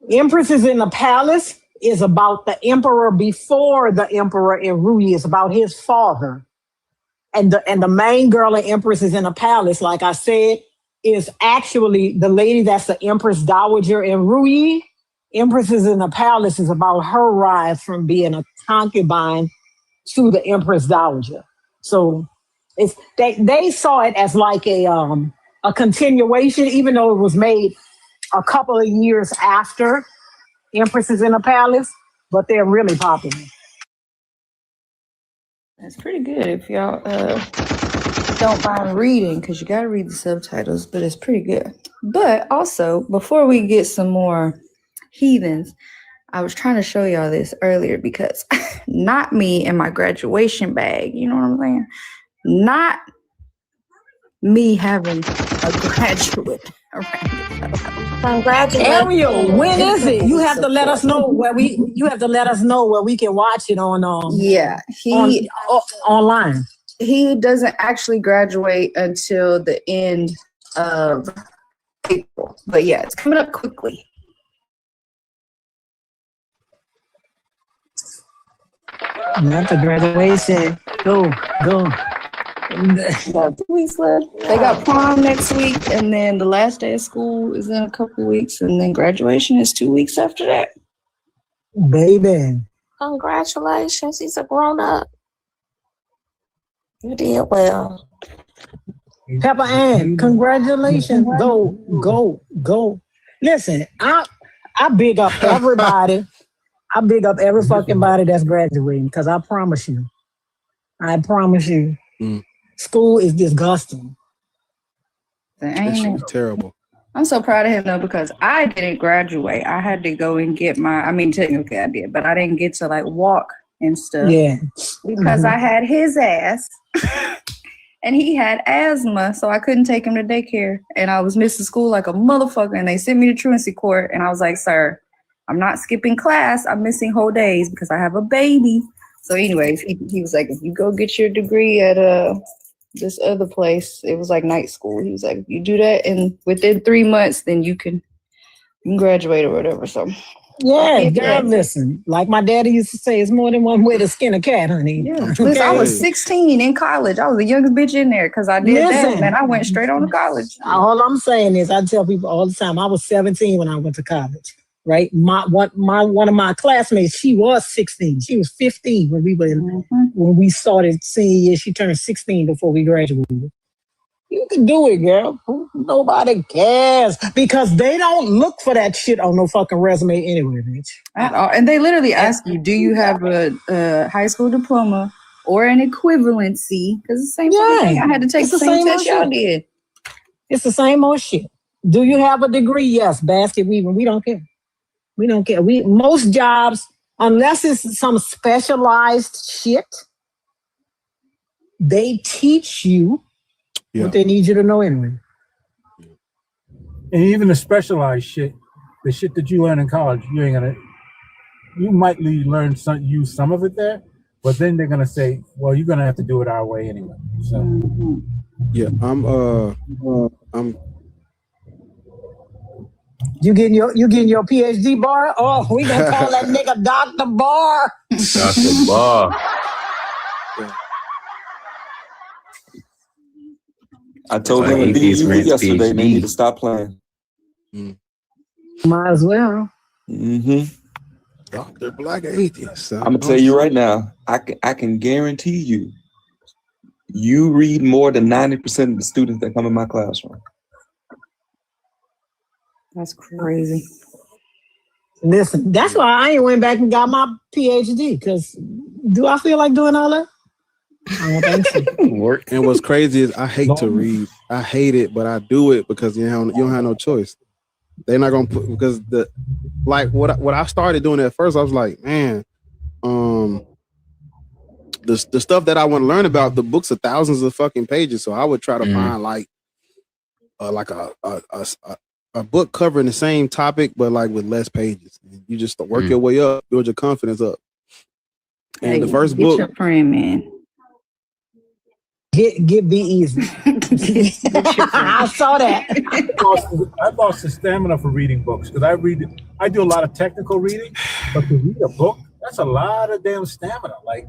Speaker 13: Empresses in the Palace is about the emperor before the emperor, and Rui is about his father. And the main girl in Empresses in the Palace, like I said, is actually the lady that's the Empress Dowager in Rui. Empresses in the Palace is about her rise from being a concubine to the Empress Dowager. So they saw it as like a continuation, even though it was made a couple of years after Empresses in the Palace, but they're really popular.
Speaker 7: It's pretty good if y'all don't mind reading, because you got to read the subtitles, but it's pretty good. But also, before we get some more heathens, I was trying to show y'all this earlier because not me and my graduation bag, you know what I'm saying? Not me having a graduate around.
Speaker 13: Congratulations. Ariel, when is it? You have to let us know where we can watch it on online.
Speaker 7: He doesn't actually graduate until the end of April. But yeah, it's coming up quickly.
Speaker 13: Not the graduation. Go.
Speaker 7: 2 weeks left. They got prom next week, and then the last day of school is in a couple weeks, and then graduation is 2 weeks after that.
Speaker 13: Baby.
Speaker 22: Congratulations. He's a grown up. You did well.
Speaker 13: Pepper Ann, congratulations. Go. Listen, I big up everybody. I big up every fucking body that's graduating, because I promise you, school is disgusting.
Speaker 3: That shit is terrible.
Speaker 7: I'm so proud of him though, because I didn't graduate. I had to go and get technically I did, but I didn't get to like walk and stuff.
Speaker 13: Yeah.
Speaker 7: Because I had his ass and he had asthma, so I couldn't take him to daycare. And I was missing school like a motherfucker, and they sent me to truancy court, and I was like, sir, I'm not skipping class. I'm missing whole days because I have a baby. So anyways, he was like, if you go get your degree at this other place, it was like night school. He was like, if you do that and within 3 months, then you can graduate or whatever. So
Speaker 13: yeah, girl, listen, like my daddy used to say, it's more than one way to skin a cat, honey.
Speaker 7: Yeah. Listen, I was 16 in college. I was the youngest bitch in there because I did that, and I went straight on to college.
Speaker 13: All I'm saying is, I tell people all the time, I was 17 when I went to college. Right, one of my classmates, she was 16. She was 15 when we started senior year. She turned 16 before we graduated. You can do it, girl. Nobody cares because they don't look for that shit on no fucking resume anyway, bitch.
Speaker 7: At all. And they literally ask you, do you have a high school diploma or an equivalency? Because it's the same thing. I had to take the same test y'all did.
Speaker 13: It's the same old shit. Do you have a degree? Yes. Basket weaving. We don't care. We don't care. Most jobs, unless it's some specialized shit, they teach you what they need you to know anyway.
Speaker 10: And even the specialized shit, the shit that you learn in college, you might use some of it there, but then they're gonna say, well, you're gonna have to do it our way anyway. So
Speaker 3: yeah, I'm
Speaker 13: You getting your PhD, Bar? Oh, we gonna call that nigga Dr. Bar.
Speaker 14: Dr. Bar.
Speaker 1: I told them to beat you yesterday. They need to stop playing.
Speaker 13: Might as well.
Speaker 3: Dr. Black Atheist.
Speaker 1: I'm gonna tell you right now. I can guarantee you read more than 90% of the students that come in my classroom.
Speaker 7: That's crazy.
Speaker 13: Listen, that's why I ain't went back and got my PhD, because do I feel like doing all that? I don't think so.
Speaker 3: And what's crazy is I hate to read. I hate it, but I do it because you don't have no choice. They're not gonna put, because what I started doing at first, I was like, man, the stuff that I want to learn about, the books are thousands of fucking pages. So I would try to find like a book covering the same topic, but like with less pages. You just work your way up, build your confidence up. And the first book,
Speaker 7: get your friend, man.
Speaker 13: Get be easy. I saw that.
Speaker 10: I've lost the stamina for reading books because I do a lot of technical reading, but to read a book, that's a lot of damn stamina. Like,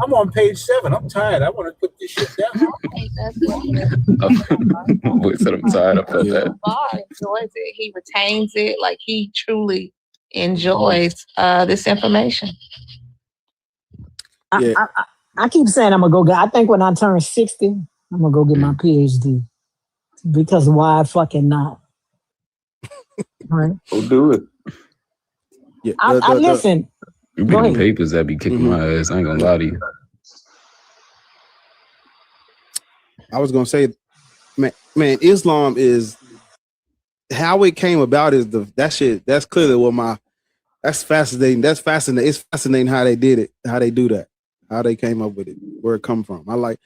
Speaker 10: I'm on page 7. I'm tired. I want to put this shit down.
Speaker 14: I'm tired. I felt that.
Speaker 22: Bar enjoys it. He retains it. Like, he truly enjoys this information.
Speaker 13: I keep saying I'm gonna go. I think when I turn 60, I'm gonna go get my PhD. Because why fucking not? Right?
Speaker 1: Go do it.
Speaker 3: Yeah.
Speaker 13: I listen.
Speaker 14: You reading papers that be kicking my ass. I ain't gonna lie to you.
Speaker 3: I was gonna say, man, Islam is how it came about is that shit. That's clearly what that's fascinating. That's fascinating. It's fascinating how they did it, how they do that, how they came up with it, where it come from. I like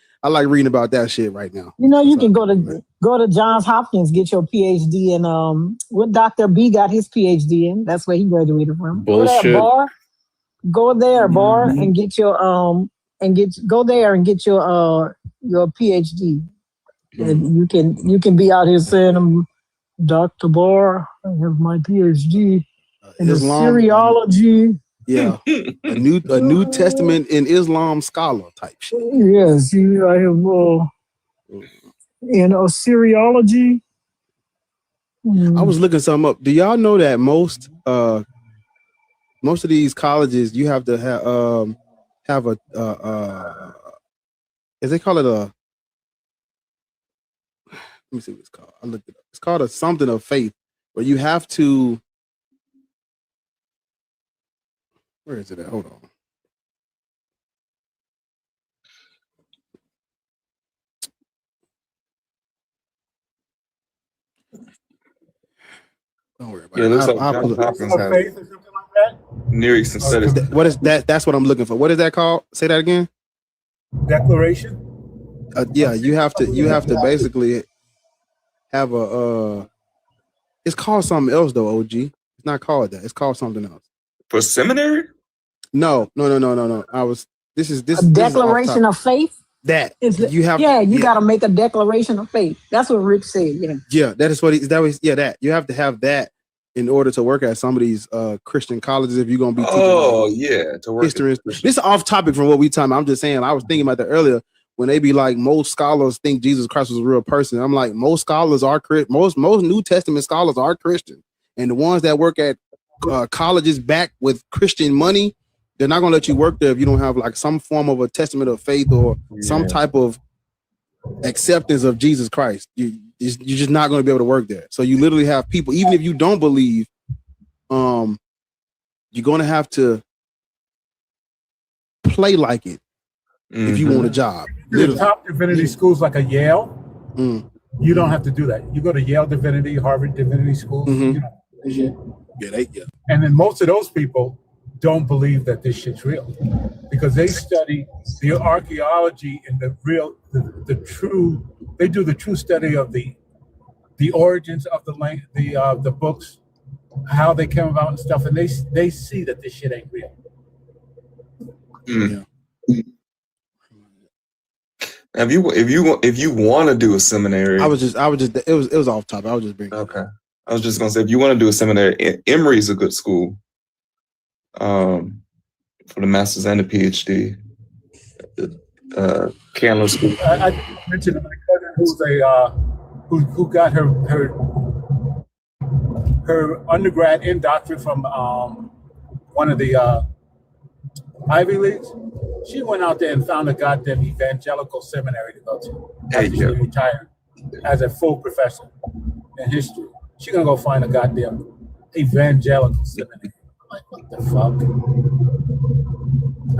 Speaker 3: reading about that shit right now.
Speaker 13: You know, you can go to Johns Hopkins, get your PhD in what Dr. B got his PhD in. That's where he graduated from.
Speaker 23: Bullshit.
Speaker 13: Go there, Bar, and get your go there and get your PhD. And you can be out here saying, I'm Dr. Barr, I have my PhD in Assyriology.
Speaker 3: Yeah, a New Testament in Islam scholar type shit.
Speaker 13: Yes, I have in Assyriology.
Speaker 3: I was looking something up. Do y'all know that most of these colleges you have to have a as they call it let me see what it's called. I looked it up. It's called a something of faith, where you have to. Where is it at? Hold on. Don't worry about it.
Speaker 1: Looks like
Speaker 3: I'll
Speaker 1: Johns
Speaker 3: pull it.
Speaker 1: Hopkins has Near Eastern Studies.
Speaker 3: What is that? That's what I'm looking for. What is that called? Say that again.
Speaker 10: Declaration.
Speaker 3: Yeah, you have to basically have a. It's called something else though. OG. It's not called that. It's called something else.
Speaker 1: For seminary?
Speaker 3: No. This is
Speaker 13: a declaration of faith.
Speaker 3: That
Speaker 13: you got to make a declaration of faith. That's what Rick said.
Speaker 3: Yeah, that is what that you have to have that in order to work at some of these Christian colleges if you're gonna be teaching.
Speaker 1: To work
Speaker 3: history. This is off topic from what we talking about. I'm just saying. I was thinking about that earlier when they be like, most scholars think Jesus Christ was a real person. I'm like, most scholars are most New Testament scholars are Christian, and the ones that work at colleges backed with Christian money, they're not gonna let you work there if you don't have like some form of a testament of faith or some type of acceptance of Jesus Christ. You're just not going to be able to work there. So you literally have people, even if you don't believe, you're going to have to play like it if you want a job.
Speaker 10: The top divinity schools like a Yale, you don't have to do that. You go to Yale Divinity, Harvard Divinity School. You know, and then most of those people don't believe that this shit's real because they study the archaeology and the true. They do the true study of the origins of the books, how they came about and stuff, and they see that this shit ain't real.
Speaker 1: If you want to do a seminary,
Speaker 3: I was just it was off topic. I was just bringing.
Speaker 1: Okay, I was just gonna say if you want to do a seminary, Emory is a good school. For the master's and the PhD, Candler School.
Speaker 10: I mentioned my cousin who got her undergrad and doctorate from one of the Ivy Leagues. She went out there and found a goddamn evangelical seminary to go to after she retired as a full professor in history. She's gonna go find a goddamn evangelical seminary. Like, what the fuck?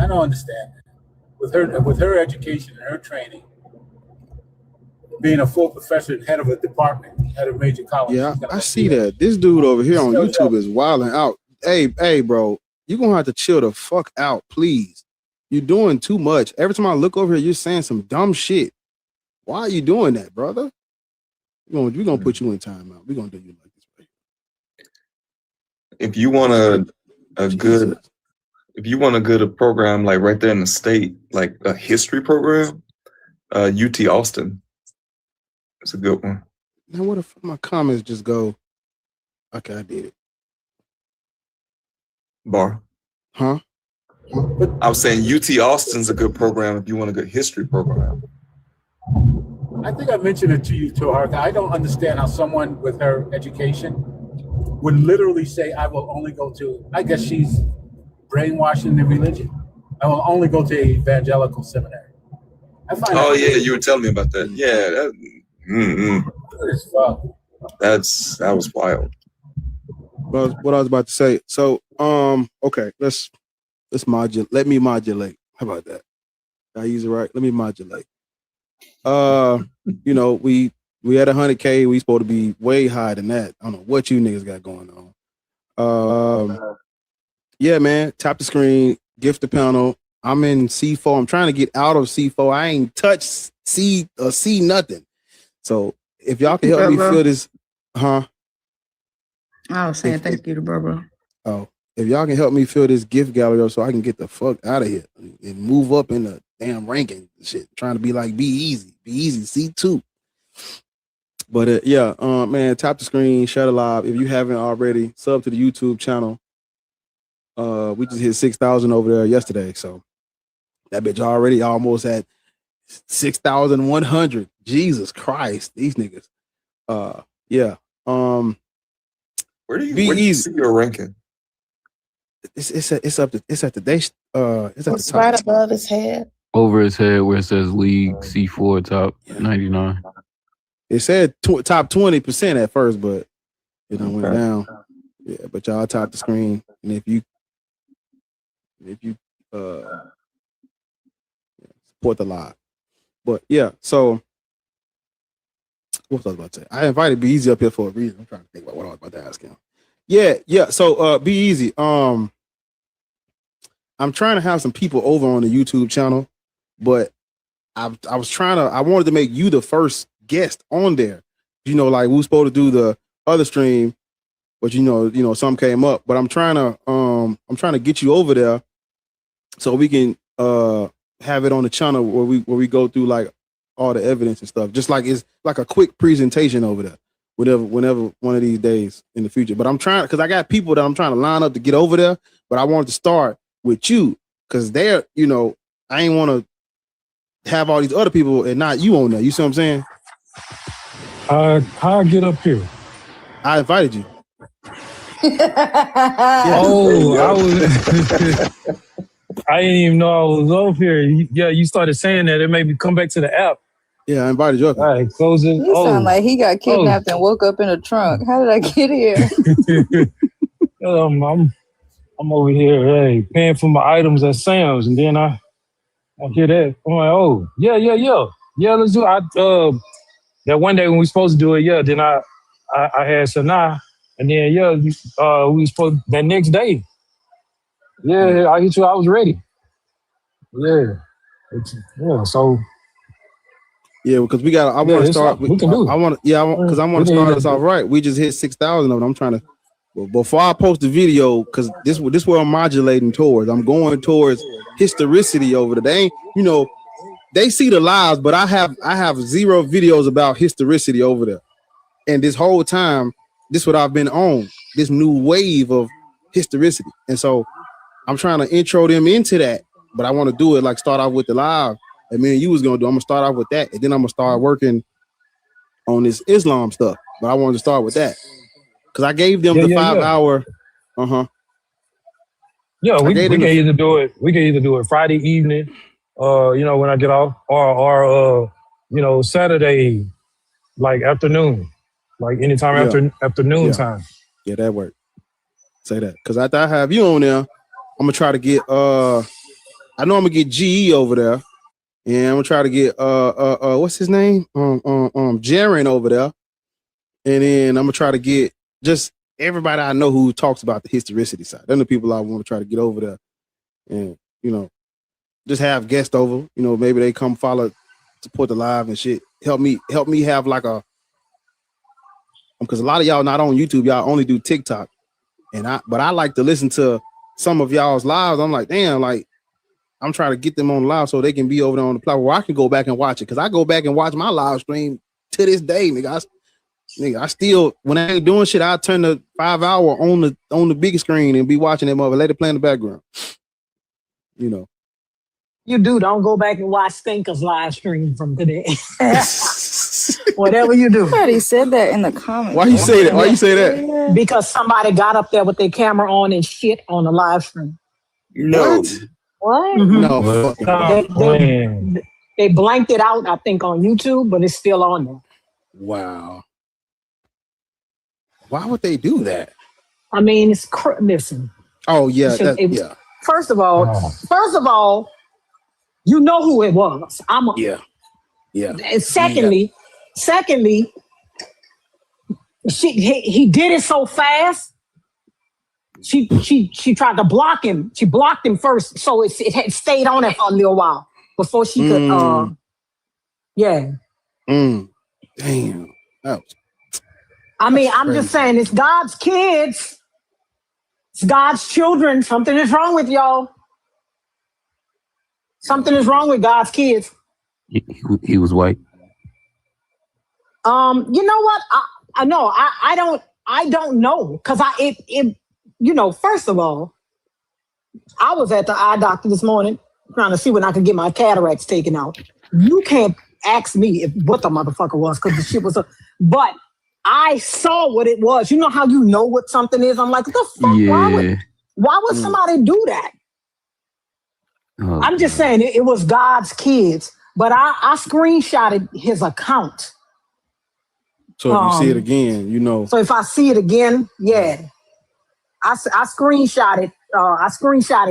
Speaker 10: I don't understand that. With her education and her training, being a full professor and head of a department at a major college.
Speaker 3: Yeah, I see that. This dude over here on YouTube is wilding out. Hey, bro, you're gonna have to chill the fuck out, please. You're doing too much. Every time I look over here, you're saying some dumb shit. Why are you doing that, brother? We're gonna put you in timeout. We're gonna do you like this, right?
Speaker 1: If you want a good program like right there in the state, like a history program, UT Austin. It's a good one.
Speaker 3: Now what if my comments just go, okay, I did it.
Speaker 1: Bar.
Speaker 3: Huh?
Speaker 1: I was saying UT Austin's a good program if you want a good history program.
Speaker 10: I think I mentioned it to you too, Hark. I don't understand how someone with her education would literally say, I will only go to, I guess she's brainwashing the religion. I will only go to evangelical seminary. I find
Speaker 1: you were telling me about that. Yeah. That was wild.
Speaker 3: What I was about to say. So, okay, let's modulate. Let me modulate. How about that? Did I use it right? Let me modulate. You know, we had 100K. We supposed to be way higher than that. I don't know what you niggas got going on. Yeah, man. Tap the screen, gift the panel. I'm in C4. I'm trying to get out of C4. I ain't touched C or C nothing. So if y'all can help me fill this,
Speaker 7: I was saying thank you to Barbara.
Speaker 3: Oh, if y'all can help me fill this gift gallery up so I can get the fuck out of here and move up in the damn ranking shit. Trying to be like Be Easy C2. But yeah, man, tap the screen, share the live. If you haven't already, sub to the YouTube channel. We just hit 6,000 over there yesterday, so that bitch already almost at 6,100. Jesus Christ, these niggas. Yeah.
Speaker 1: Where do you see your ranking?
Speaker 3: It's at the day. It's at
Speaker 4: It's
Speaker 3: the top.
Speaker 4: right above his head.
Speaker 14: Over his head where it says League C4 top 99.
Speaker 3: It said top 20% at first, but it done went down. Yeah, but y'all tap the screen, and if you support the live. But yeah, so what was I about to say? I invited Be Easy up here for a reason. I'm trying to think about what I was about to ask him. Yeah. So Be Easy. I'm trying to have some people over on the YouTube channel, but I wanted to make you the first guest on there. You know, like we were supposed to do the other stream, but you know, some came up. But I'm trying to get you over there so we can have it on the channel where we go through like all the evidence and stuff. Just like it's like a quick presentation over there. Whenever one of these days in the future. But I'm trying, because I got people that I'm trying to line up to get over there, but I wanted to start with you because they're, you know, I ain't want to have all these other people and not you on there. You see what I'm saying?
Speaker 9: How I get up here?
Speaker 3: I invited you.
Speaker 9: Oh, I was. I didn't even know I was over here. Yeah, you started saying that. It made me come back to the app.
Speaker 3: Yeah, I invited you up.
Speaker 9: All right, close it.
Speaker 7: You sound like he got kidnapped and woke up in a trunk. How did I get here?
Speaker 9: I'm over here, hey, paying for my items at Sam's, and then I hear that. I'm like, oh, yeah, let's do it. That one day when we supposed to do it, yeah. Then I had Sanaa, and then we was supposed that next day. Yeah, I hit you. I was ready. Yeah, So.
Speaker 3: Yeah, because we got. I want to start.
Speaker 9: We can do it.
Speaker 3: I want to. Yeah, because I want to start us off right. We just hit 6,000 of it. I'm trying to. Well, before I post the video, because this where I'm modulating towards. I'm going towards historicity over there. They ain't, you know, they see the lives, but I have 0 videos about historicity over there. And this whole time, this what I've been on. This new wave of historicity, and so I'm trying to intro them into that. But I want to do it like start off with the live. And me and you was gonna do. I'm gonna start off with that, and then I'm gonna start working on this Islam stuff. But I wanted to start with that because I gave them the 5 hour.
Speaker 9: Yeah, we can either do it. We can either do it Friday evening, you know, when I get off, or you know, Saturday, like afternoon, like anytime afternoon time.
Speaker 3: Yeah, that worked. Say that because after I have you on there, I'm gonna try to get. I know I'm gonna get GE over there. And I'm gonna try to get what's his name? Jaren over there. And then I'm gonna try to get just everybody I know who talks about the historicity side. They're the people I want to try to get over there. And you know, just have guests over. You know, maybe they come follow, support the live and shit. Help me have like a because a lot of y'all not on YouTube, y'all only do TikTok. But I like to listen to some of y'all's lives. I'm like, damn, like I'm trying to get them on live so they can be over there on the platform where I can go back and watch it. Cause I go back and watch my live stream to this day, nigga. I still, when I ain't doing shit, I turn the 5 hour on the big screen and be watching them over, let it play in the background. You know.
Speaker 13: You don't go back and watch Stinker's live stream from today. Whatever you do.
Speaker 7: Somebody said that in the comments.
Speaker 3: Why you say that? Why you say that?
Speaker 13: Because somebody got up there with their camera on and shit on the live stream.
Speaker 1: No.
Speaker 7: What?
Speaker 13: Mm-hmm. No. They blanked it out, I think, on YouTube, but it's still on there.
Speaker 3: Wow. Why would they do that?
Speaker 13: I mean, it's listen.
Speaker 3: Oh yeah,
Speaker 13: yeah. First of all, you know who it was.
Speaker 3: Yeah.
Speaker 13: And secondly, he did it so fast. She tried to block him. She blocked him first, so it had stayed on it for a little while before she could. Yeah.
Speaker 3: Damn.
Speaker 13: I mean, I'm
Speaker 3: crazy.
Speaker 13: just saying, it's God's kids. It's God's children. Something is wrong with y'all. Something is wrong with God's kids.
Speaker 14: He was white.
Speaker 13: You know what? I know. I don't know because first of all, I was at the eye doctor this morning trying to see when I could get my cataracts taken out. You can't ask me what the motherfucker was because the shit was but I saw what it was. You know how you know what something is? I'm like, what the fuck?
Speaker 14: Yeah.
Speaker 13: Why would somebody do that?
Speaker 14: Oh,
Speaker 13: I'm just saying it was God's kids. But I screenshotted his account.
Speaker 3: So if you see it again, you know.
Speaker 13: So if I see it again, yeah. I screenshotted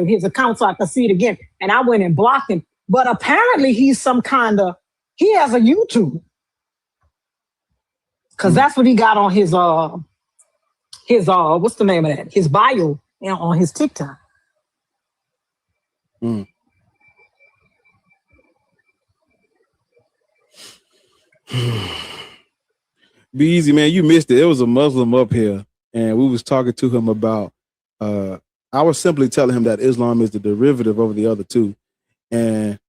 Speaker 13: his account so I could see it again. And I went and blocked him. But apparently he has a YouTube. Because that's what he got on his what's the name of that? His bio on his TikTok.
Speaker 3: Be easy, man. You missed it. It was a Muslim up here, and we was talking to him about. I was simply telling him that Islam is the derivative of the other two, and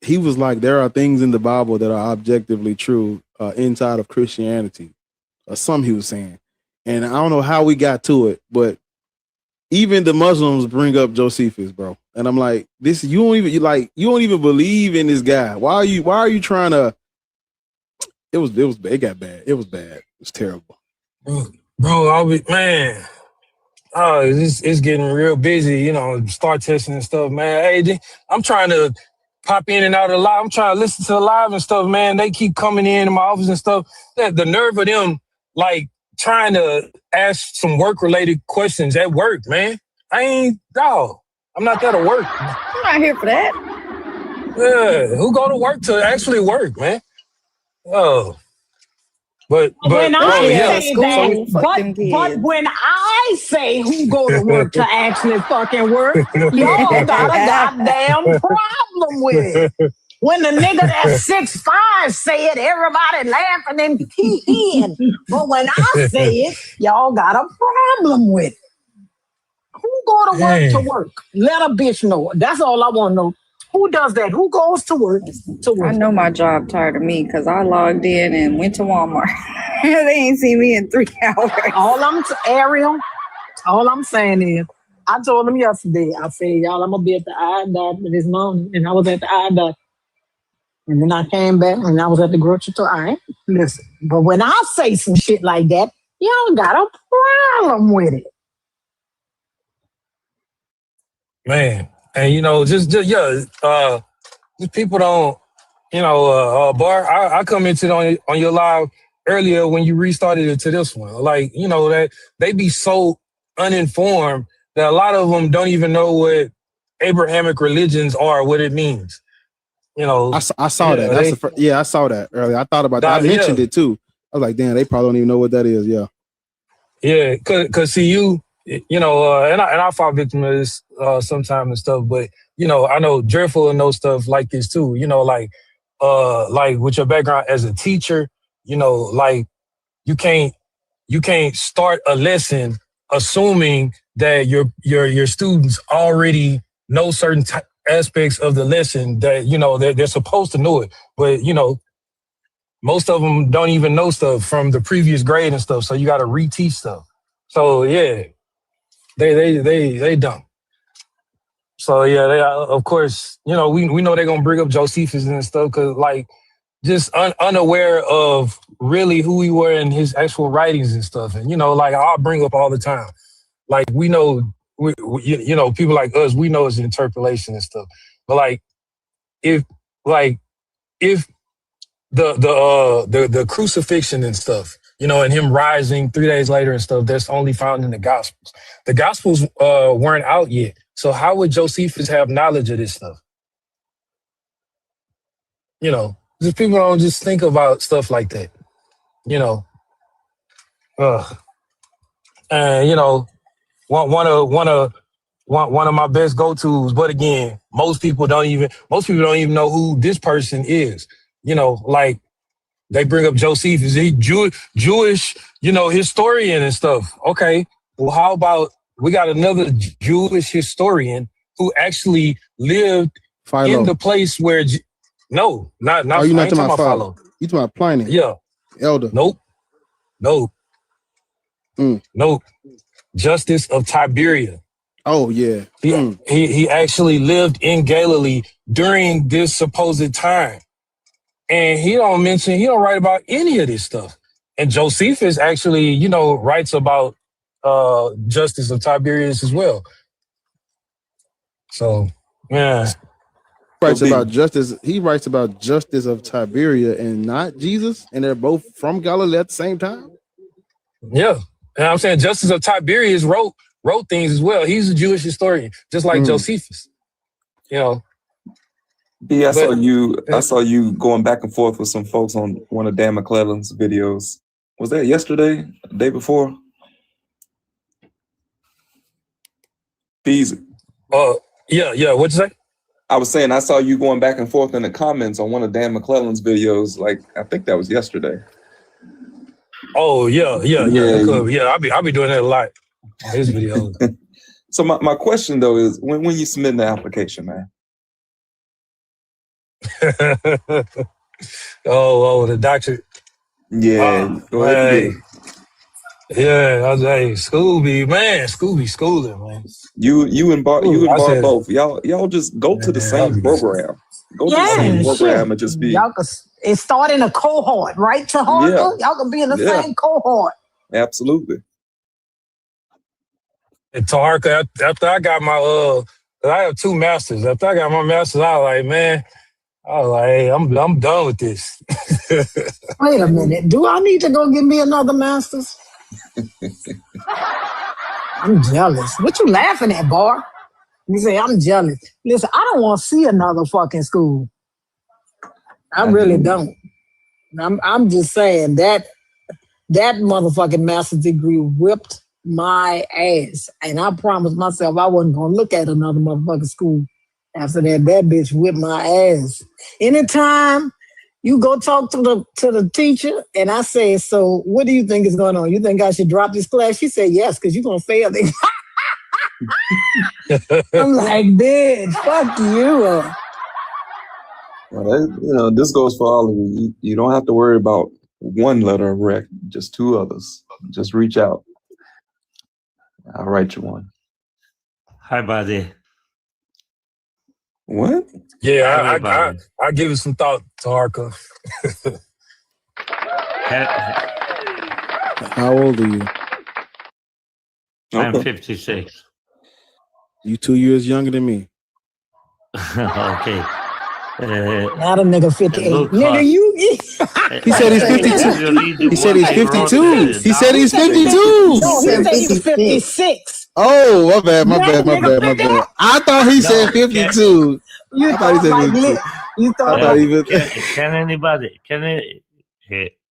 Speaker 3: he was like, "There are things in the Bible that are objectively true inside of Christianity," or some he was saying, and I don't know how we got to it, but even the Muslims bring up Josephus, bro, and I'm like, "This you don't even believe in this guy. Why are you trying to?" It got bad. It was bad. It was terrible.
Speaker 9: Bro, it's getting real busy, start testing and stuff, man. Hey, I'm trying to pop in and out of the live. I'm trying to listen to the live and stuff, man. They keep coming in my office and stuff. The nerve of them, like, trying to ask some work-related questions at work, man. I'm not there to work.
Speaker 7: I'm not here for that.
Speaker 9: Yeah, who go to work to actually work, man? Oh. But
Speaker 13: when I say who go to work to actually fucking work, y'all got a goddamn problem with it. When the nigga that's 6'5" say it, everybody laughing and peeing. But when I say it, y'all got a problem with it. Who go to work? Let a bitch know. That's all I want to know. Who does that? Who goes to work?
Speaker 7: I know my job tired of me because I logged in and went to Walmart. They ain't seen me in 3 hours.
Speaker 13: Ariel, all I'm saying is, I told them yesterday, I said, y'all, I'm going to be at the eye doctor this morning. And I was at the eye doctor. And then I came back and I was at the grocery store. All right, listen. But when I say some shit like that, y'all got a problem with it.
Speaker 9: Man. And just people don't, Bar, I commented on your live earlier when you restarted it to this one. Like, that they be so uninformed that a lot of them don't even know what Abrahamic religions are, what it means.
Speaker 3: I saw that. I saw that earlier. I thought about that. I mentioned it too. I was like, damn, they probably don't even know what that is. Yeah.
Speaker 9: Yeah, cause see and I fall victim of this sometimes and stuff, but I know Dreadful and know stuff like this too. Like with your background as a teacher, like you can't start a lesson assuming that your students already know certain aspects of the lesson that they're supposed to know it, but most of them don't even know stuff from the previous grade and stuff, so you got to reteach stuff. So yeah. They dumb. So yeah, they of course, we know they're gonna bring up Josephus and stuff because like just unaware of really who he were in his actual writings and stuff. And like I'll bring up all the time. Like we know people like us, we know it's interpolation and stuff. But like if the crucifixion and stuff, and him rising 3 days later and stuff, that's only found in the Gospels. The Gospels weren't out yet. So how would Josephus have knowledge of this stuff? You know, just people don't just think about stuff like that. You know, and you know, one of my best go-tos. But again, most people don't even know who this person is. You know, like they bring up Josephus, he Jewish, you know, historian and stuff. Okay, well, how about we got another Jewish historian who actually lived in the place where? No, not.
Speaker 3: Oh, you're
Speaker 9: I
Speaker 3: not
Speaker 9: ain't
Speaker 3: talking about
Speaker 9: Philo.
Speaker 3: You talking about Pliny?
Speaker 9: Yeah,
Speaker 3: Elder.
Speaker 9: Nope. Nope. Justice of Tiberias.
Speaker 3: Oh yeah.
Speaker 9: He actually lived in Galilee during this supposed time. And he don't write about any of this stuff. And Josephus actually, you know, writes about Justice of Tiberias as well. So, yeah.
Speaker 3: He writes about Justice of Tiberias and not Jesus, and they're both from Galilee at the same time.
Speaker 9: Yeah. And I'm saying Justice of Tiberias wrote things as well. He's a Jewish historian, just like Josephus. You know.
Speaker 1: B, I saw you going back and forth with some folks on one of Dan McClellan's videos. Was that yesterday? The day before? Bees.
Speaker 9: Yeah. What'd you say?
Speaker 1: I was saying I saw you going back and forth in the comments on one of Dan McClellan's videos. Like I think that was yesterday.
Speaker 9: Oh yeah. I'll be doing that a lot on his videos.
Speaker 1: So my question though is when you submit the application, man.
Speaker 9: the doctor.
Speaker 1: Yeah. Go ahead and get it.
Speaker 9: Yeah, Scooby, man. Scooby schooling, man.
Speaker 1: You and Bart both. Y'all just go to the same program. Go to the same program and just be.
Speaker 13: Y'all could start in a cohort, right, Taharka? Y'all can be in the same cohort.
Speaker 1: Absolutely.
Speaker 9: And Taharka, after I got my I have 2 masters. After I got my masters, I was like, hey, I'm done with this.
Speaker 13: Wait a minute. Do I need to go get me another master's? I'm jealous. What you laughing at, Bar? You say I'm jealous. Listen, I don't want to see another fucking school. I really don't. I'm just saying that motherfucking master's degree whipped my ass. And I promised myself I wasn't gonna look at another motherfucking school. After that bitch whipped my ass. Anytime you go talk to the teacher and I say, so what do you think is going on? You think I should drop this class? She said, yes, because you're going to fail. I'm like, bitch, fuck you.
Speaker 1: Well, this goes for all of you. You don't have to worry about one letter of rec, just 2 others. Just reach out. I'll write you one.
Speaker 2: Hi, buddy.
Speaker 1: What?
Speaker 9: Yeah, I give it some thought, Taharka.
Speaker 3: How old are you?
Speaker 2: I'm 56.
Speaker 3: You 2 years younger than me.
Speaker 2: Okay.
Speaker 13: Not a nigga 58. Nigga, you.
Speaker 3: He said he's 52. He said he's 52. He said he's 52.
Speaker 13: No, he said he was 56.
Speaker 3: Oh, my bad. I thought he said 52.
Speaker 13: You thought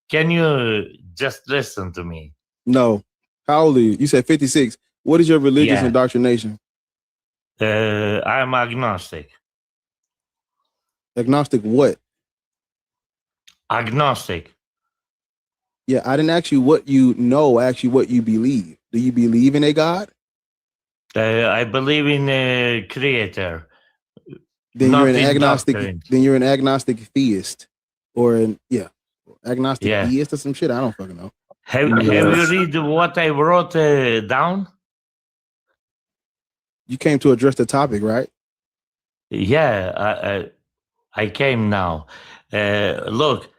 Speaker 2: can you just listen to me?
Speaker 3: No. How old are you? You said 56. What is your religious indoctrination?
Speaker 2: I'm agnostic.
Speaker 3: Agnostic what?
Speaker 2: Agnostic.
Speaker 3: Yeah, I didn't ask you what you know, I asked you what you believe. Do you believe in a God?
Speaker 2: I believe in a creator.
Speaker 3: Then you're an agnostic. Then you're an agnostic theist, or agnostic theist or some shit. I don't fucking know.
Speaker 2: Have you read what I wrote down?
Speaker 3: You came to address the topic, right?
Speaker 2: Yeah, I came now. Look,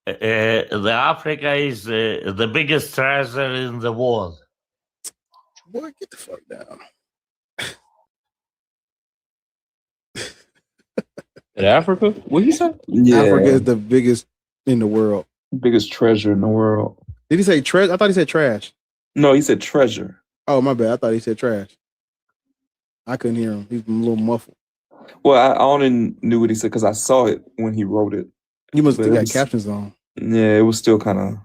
Speaker 2: the Africa is the biggest treasure in the world.
Speaker 3: Boy, get the fuck down.
Speaker 23: In Africa? What you say?
Speaker 1: Yeah.
Speaker 3: Africa is the biggest in the world.
Speaker 1: Biggest treasure in the world.
Speaker 3: Did he say treasure? I thought he said trash.
Speaker 1: No, he said treasure.
Speaker 3: Oh, my bad. I thought he said trash. I couldn't hear him. He's a little muffled.
Speaker 1: Well, I only knew what he said because I saw it when he wrote it.
Speaker 3: You must
Speaker 1: But
Speaker 3: have
Speaker 1: it
Speaker 3: got
Speaker 1: was,
Speaker 3: captions on.
Speaker 1: yeah, it was still kind of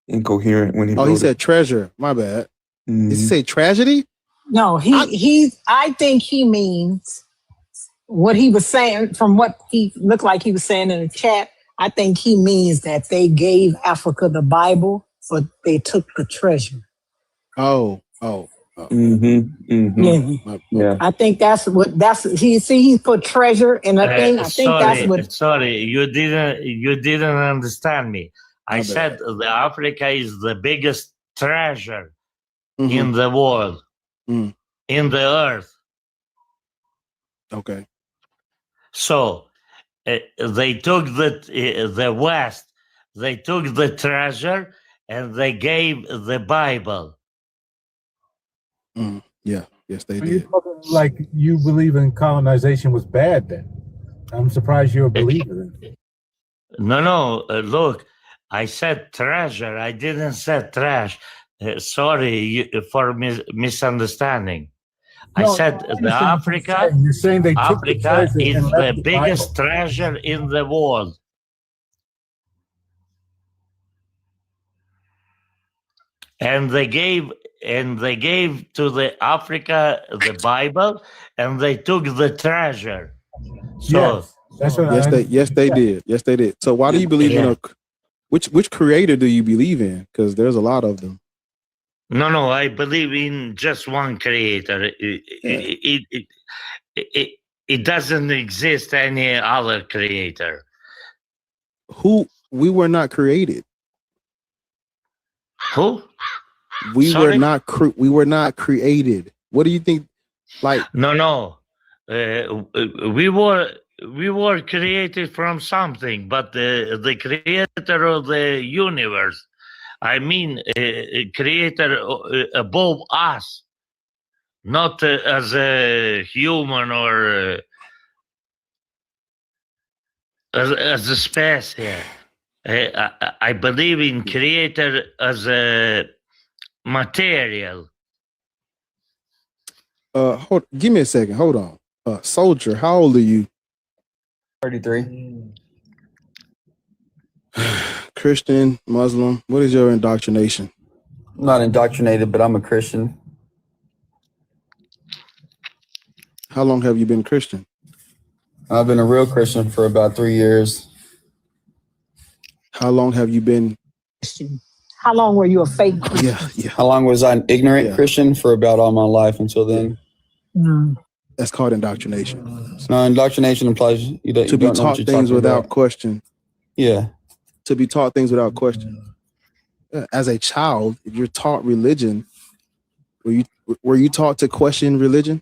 Speaker 1: incoherent when he
Speaker 3: Oh,
Speaker 1: wrote
Speaker 3: he
Speaker 1: it.
Speaker 3: said treasure. My bad. Did he
Speaker 1: Mhm.
Speaker 3: say tragedy?
Speaker 13: No, I think he means what he was saying from what he looked like he was saying in the chat. I think he means that they gave Africa the Bible, but they took the treasure.
Speaker 3: Oh.
Speaker 13: Yeah. I think that's he put treasure in a thing. I think that's what.
Speaker 2: Sorry, you didn't understand me. I said the Africa is the biggest treasure in the world, in the earth.
Speaker 3: Okay.
Speaker 2: So they took the West, they took the treasure, and they gave the Bible.
Speaker 3: Yeah. Yes, they
Speaker 10: So you're
Speaker 3: did.
Speaker 10: talking like you believe in colonization was bad then. I'm surprised you're a believer then.
Speaker 2: No, look, I said treasure. I didn't say trash. Sorry for misunderstanding. I said the Africa.
Speaker 10: You're saying they took the
Speaker 2: Africa
Speaker 10: treasure
Speaker 2: is
Speaker 10: and
Speaker 2: the
Speaker 10: left the
Speaker 2: biggest
Speaker 10: Bible.
Speaker 2: treasure in the world. And they gave to the Africa the Bible, and they took the treasure. So
Speaker 10: Yes, that's what
Speaker 3: yes, they did. Yes, they did. So why do you believe in which creator do you believe in? Because there's a lot of them.
Speaker 2: No, I believe in just one creator. It doesn't exist any other creator.
Speaker 3: We were not created.
Speaker 2: Who?
Speaker 3: We
Speaker 2: Sorry?
Speaker 3: were not created. What do you think? Like
Speaker 2: No. We were created from something, but the creator of the universe, I mean, creator above us, not as a human or as a species. I believe in creator as a material.
Speaker 3: Give me a second. Hold on. Soldier, how old are you?
Speaker 11: 33.
Speaker 3: Christian, Muslim. What is your indoctrination?
Speaker 11: I'm not indoctrinated, but I'm a Christian.
Speaker 3: How long have you been Christian?
Speaker 11: I've been a real Christian for about 3 years.
Speaker 3: How long have you been?
Speaker 13: How long were you a fake Christian?
Speaker 3: Yeah.
Speaker 11: How long was I an ignorant Christian? For about all my life until then.
Speaker 3: That's called indoctrination.
Speaker 11: No, indoctrination implies you don't
Speaker 3: To be
Speaker 11: know what
Speaker 3: taught
Speaker 11: you're
Speaker 3: things
Speaker 11: talking
Speaker 3: without
Speaker 11: about.
Speaker 3: question.
Speaker 11: Yeah.
Speaker 3: To be taught things without question. As a child, if you're taught religion, were you taught to question religion?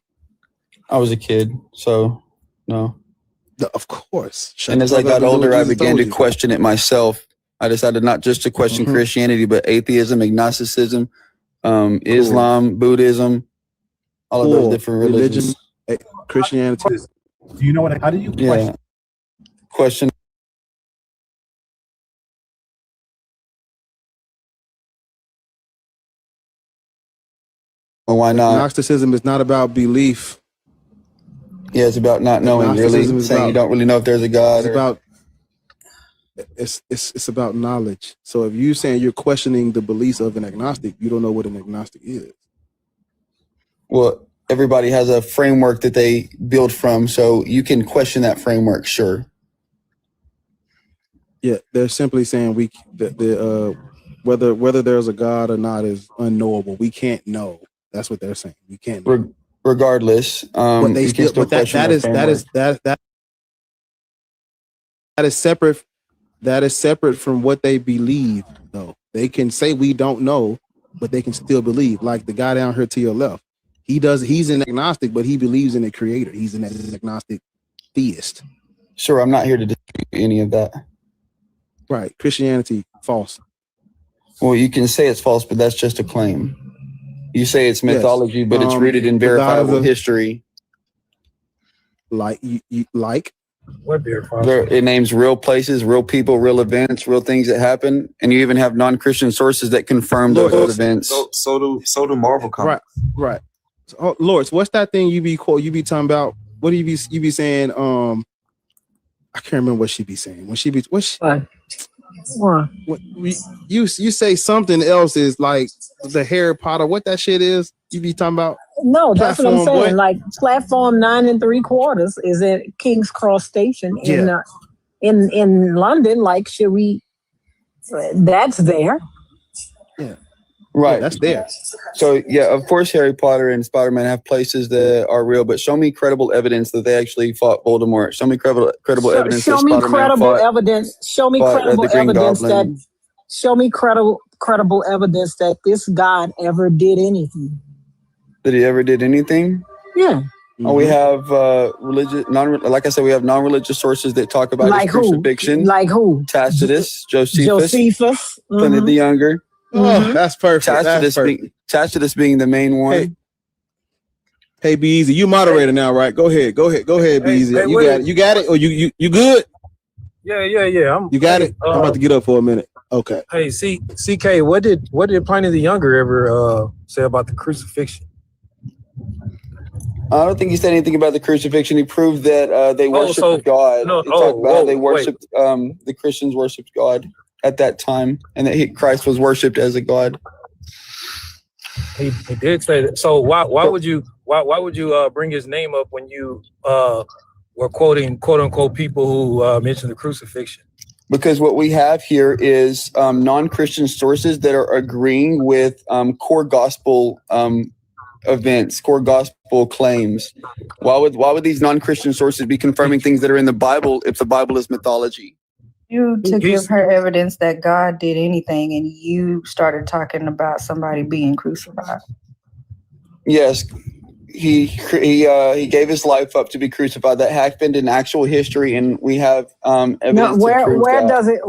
Speaker 11: I was a kid, so no.
Speaker 3: Of course.
Speaker 11: And as I got older, I began to question it myself. I decided not just to question Christianity, but atheism, agnosticism, Islam, Buddhism, all of those different religions.
Speaker 3: Christianity.
Speaker 10: Do you know what? How do you question?
Speaker 11: Question. Well, why not?
Speaker 3: Gnosticism is not about belief.
Speaker 11: Yeah, it's about not knowing, really. Saying you don't really know if there's a God.
Speaker 3: It's about knowledge. So if you're saying you're questioning the beliefs of an agnostic, you don't know what an agnostic is.
Speaker 11: Well, everybody has a framework that they build from, so you can question that framework, sure.
Speaker 3: Yeah, they're simply saying whether there's a God or not is unknowable. We can't know. That's what they're saying. We can't know.
Speaker 11: Regardless,
Speaker 3: but they
Speaker 11: you can still question their framework.
Speaker 3: that is separate. That is separate from what they believe, though. They can say we don't know, but they can still believe. Like the guy down here to your left. He's an agnostic, but he believes in a creator. He's an agnostic theist.
Speaker 11: Sure, I'm not here to dispute any of that.
Speaker 3: Right. Christianity, false.
Speaker 11: Well, you can say it's false, but that's just a claim. You say it's mythology, but it's rooted in verifiable history.
Speaker 3: Like?
Speaker 10: What
Speaker 11: it names real places, real people, real events, real things that happen, and you even have non-Christian sources that confirm those events.
Speaker 1: So do Marvel comics.
Speaker 3: Right. So, Lords, what's that thing you be talking about? What do you be saying? I can't remember what she be saying. When she be you say something else is like the Harry Potter, what that shit is? You be talking about?
Speaker 13: No, that's what I'm
Speaker 3: platform,
Speaker 13: saying.
Speaker 3: what?
Speaker 13: Like platform 9 3/4 is at King's Cross Station in London. Like, should we? That's there.
Speaker 3: Yeah.
Speaker 11: Right.
Speaker 3: Yeah, that's there.
Speaker 11: So yeah, of course Harry Potter and Spider-Man have places that are real, but show me credible evidence that they actually fought Voldemort. Show me credible evidence that
Speaker 13: Show me
Speaker 11: Spider-Man
Speaker 13: credible
Speaker 11: fought,
Speaker 13: evidence. Show me
Speaker 11: fought,
Speaker 13: credible
Speaker 11: the Green
Speaker 13: evidence
Speaker 11: Goblin.
Speaker 13: that. Show me credible evidence that this God ever did anything.
Speaker 11: That he ever did anything?
Speaker 13: Yeah.
Speaker 11: Oh, we have religious, like I said, we have non-religious sources that talk about
Speaker 13: Like
Speaker 11: his crucifixion.
Speaker 13: Like who?
Speaker 11: Tacitus, Josephus, Pliny the Younger.
Speaker 3: Oh, that's perfect.
Speaker 11: Tacitus being the main one.
Speaker 3: Hey, Be Easy, you moderator now, right? Go ahead, Be Easy.
Speaker 9: hey,
Speaker 3: You
Speaker 9: wait.
Speaker 3: got it. You got it? Or you good?
Speaker 9: Yeah.
Speaker 3: You got it? I'm about to get up for a minute. Okay.
Speaker 9: Hey, CK, what did Pliny the Younger ever say about the crucifixion?
Speaker 11: I don't think he said anything about the crucifixion. He proved that they worshipped God. He talked about how they worshipped, the Christians worshipped God at that time, and that Christ was worshipped as a God.
Speaker 9: He did say that. So why would you bring his name up when you were quoting quote unquote people who mentioned the crucifixion?
Speaker 11: Because what we have here is non-Christian sources that are agreeing with core gospel events, core gospel claims. Why would these non-Christian sources be confirming things that are in the Bible if the Bible is mythology?
Speaker 7: You to give her evidence that God did anything, and you started talking about somebody being crucified.
Speaker 11: Yes, he gave his life up to be crucified. That happened in actual history, and we have evidence.
Speaker 13: No,
Speaker 11: to prove
Speaker 13: where
Speaker 11: that.
Speaker 13: does it?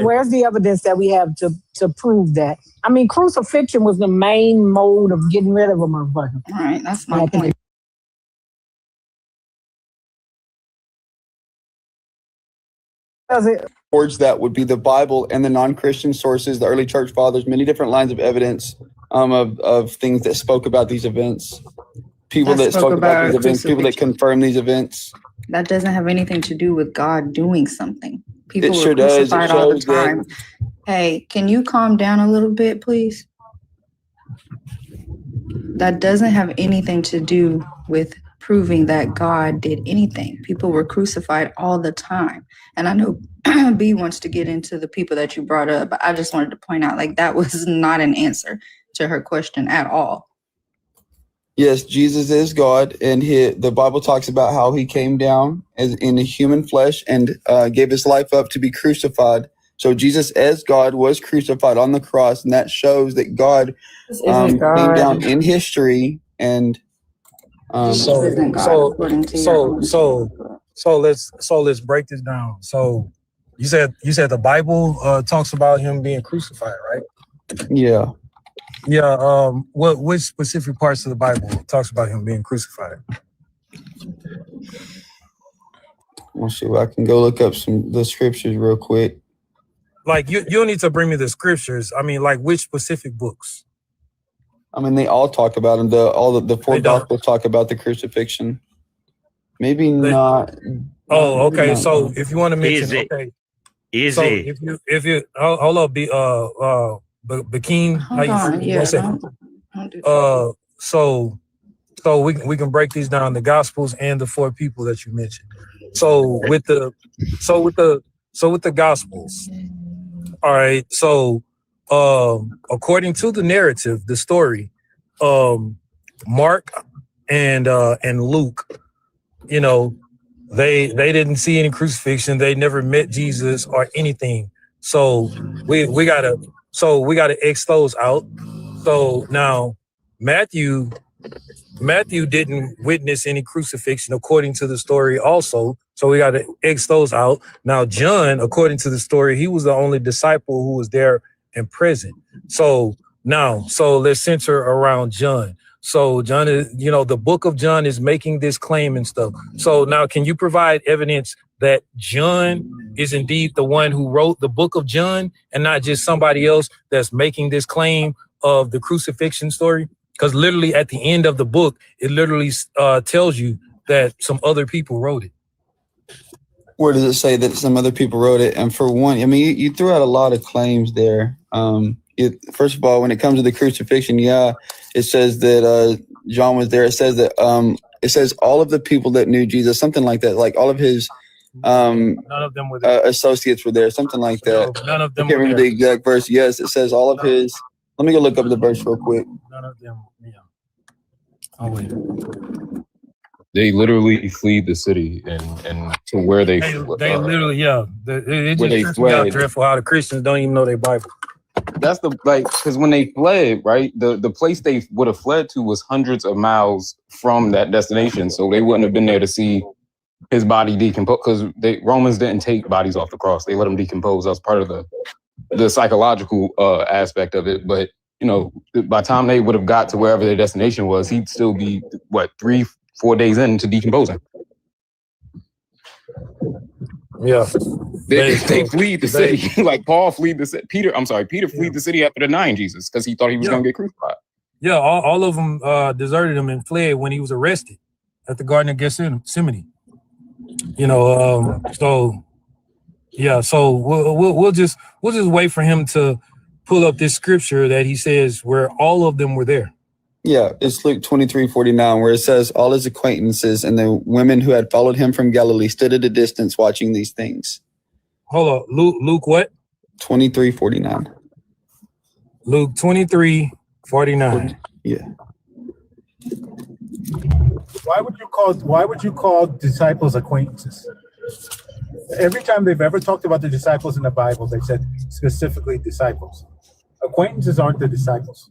Speaker 13: Where's the evidence that we have to prove that? I mean, crucifixion was the main mode of getting rid of a motherfucker.
Speaker 7: All right, that's my point.
Speaker 11: Towards that would be the Bible and the non-Christian sources, the early church fathers, many different lines of evidence of things that spoke about these events. People that spoke about these events, people that confirm these events.
Speaker 7: That doesn't have anything to do with God doing something. People
Speaker 11: It sure
Speaker 7: were
Speaker 11: does. It
Speaker 7: crucified all the
Speaker 11: shows that-
Speaker 7: time. Hey, can you calm down a little bit, please? That doesn't have anything to do with proving that God did anything. People were crucified all the time. And I know B wants to get into the people that you brought up, but I just wanted to point out, like, that was not an answer to her question at all.
Speaker 11: Yes, Jesus is God, and the Bible talks about how he came down as in a human flesh and gave his life up to be crucified. So Jesus as God was crucified on the cross, and that shows that God came down in history. And
Speaker 9: So let's break this down. So you said the Bible talks about him being crucified, right?
Speaker 11: Yeah.
Speaker 9: Yeah. Which specific parts of the Bible talks about him being crucified?
Speaker 11: Let's see. I can go look up the scriptures real quick.
Speaker 9: Like you don't need to bring me the scriptures. I mean, like which specific books?
Speaker 11: I mean, they all talk about him. The four gospels talk about the crucifixion. Maybe not.
Speaker 9: Oh, okay. So if you want to mention, okay.
Speaker 2: Easy.
Speaker 9: So if you hold up, Bakeen.
Speaker 7: Hold on, yeah. Don't do that.
Speaker 9: So we can break these down, the gospels and the four people that you mentioned. So with the gospels. All right. So according to the narrative, the story, Mark and Luke, you know, they didn't see any crucifixion. They never met Jesus or anything. So we gotta X those out. So now Matthew didn't witness any crucifixion according to the story also. So we got to X those out. Now John, according to the story, he was the only disciple who was there and present. So let's center around John. So John is, you know, the book of John is making this claim and stuff. So now can you provide evidence that John is indeed the one who wrote the book of John and not just somebody else that's making this claim of the crucifixion story? Because literally at the end of the book, it literally tells you that some other people wrote it.
Speaker 11: Where does it say that some other people wrote it? And for one, I mean, you threw out a lot of claims there. First of all, when it comes to the crucifixion, it says that John was there. It says that it says all of the people that knew Jesus, something like that, like all of his
Speaker 9: none of them were there.
Speaker 11: associates were there, something like that.
Speaker 9: No, none of them
Speaker 11: I can't
Speaker 9: were
Speaker 11: remember
Speaker 9: there.
Speaker 11: the exact verse. Yes, it says all of his. Let me go look up the verse real quick.
Speaker 9: None of them. Yeah. Oh wait.
Speaker 23: They literally flee the city and to where they
Speaker 9: literally it
Speaker 23: where
Speaker 9: just
Speaker 23: they
Speaker 9: trips me out
Speaker 23: fled.
Speaker 9: dreadful how the Christians don't even know their Bible.
Speaker 23: That's because when they fled, right, the place they would have fled to was hundreds of miles from that destination, so they wouldn't have been there to see his body decompose, because Romans didn't take bodies off the cross. They let them decompose. That was part of the psychological aspect of it. But, by the time they would have got to wherever their destination was, he'd still be, 3-4 days into decomposing.
Speaker 9: Yeah.
Speaker 23: They fled the city. Like Paul fled the city. Peter fled the city after denying Jesus because he thought he was going to get crucified.
Speaker 9: Yeah, all of them deserted him and fled when he was arrested at the Garden of Gethsemane. So we'll just wait for him to pull up this scripture that he says where all of them were there.
Speaker 11: Yeah, it's Luke 23:49, where it says all his acquaintances and the women who had followed him from Galilee stood at a distance watching these things.
Speaker 9: Hold on, Luke what?
Speaker 11: 23:49.
Speaker 9: Luke 23:49.
Speaker 11: Yeah.
Speaker 10: Why would you call disciples acquaintances? Every time they've ever talked about the disciples in the Bible, they said specifically disciples. Acquaintances aren't the disciples.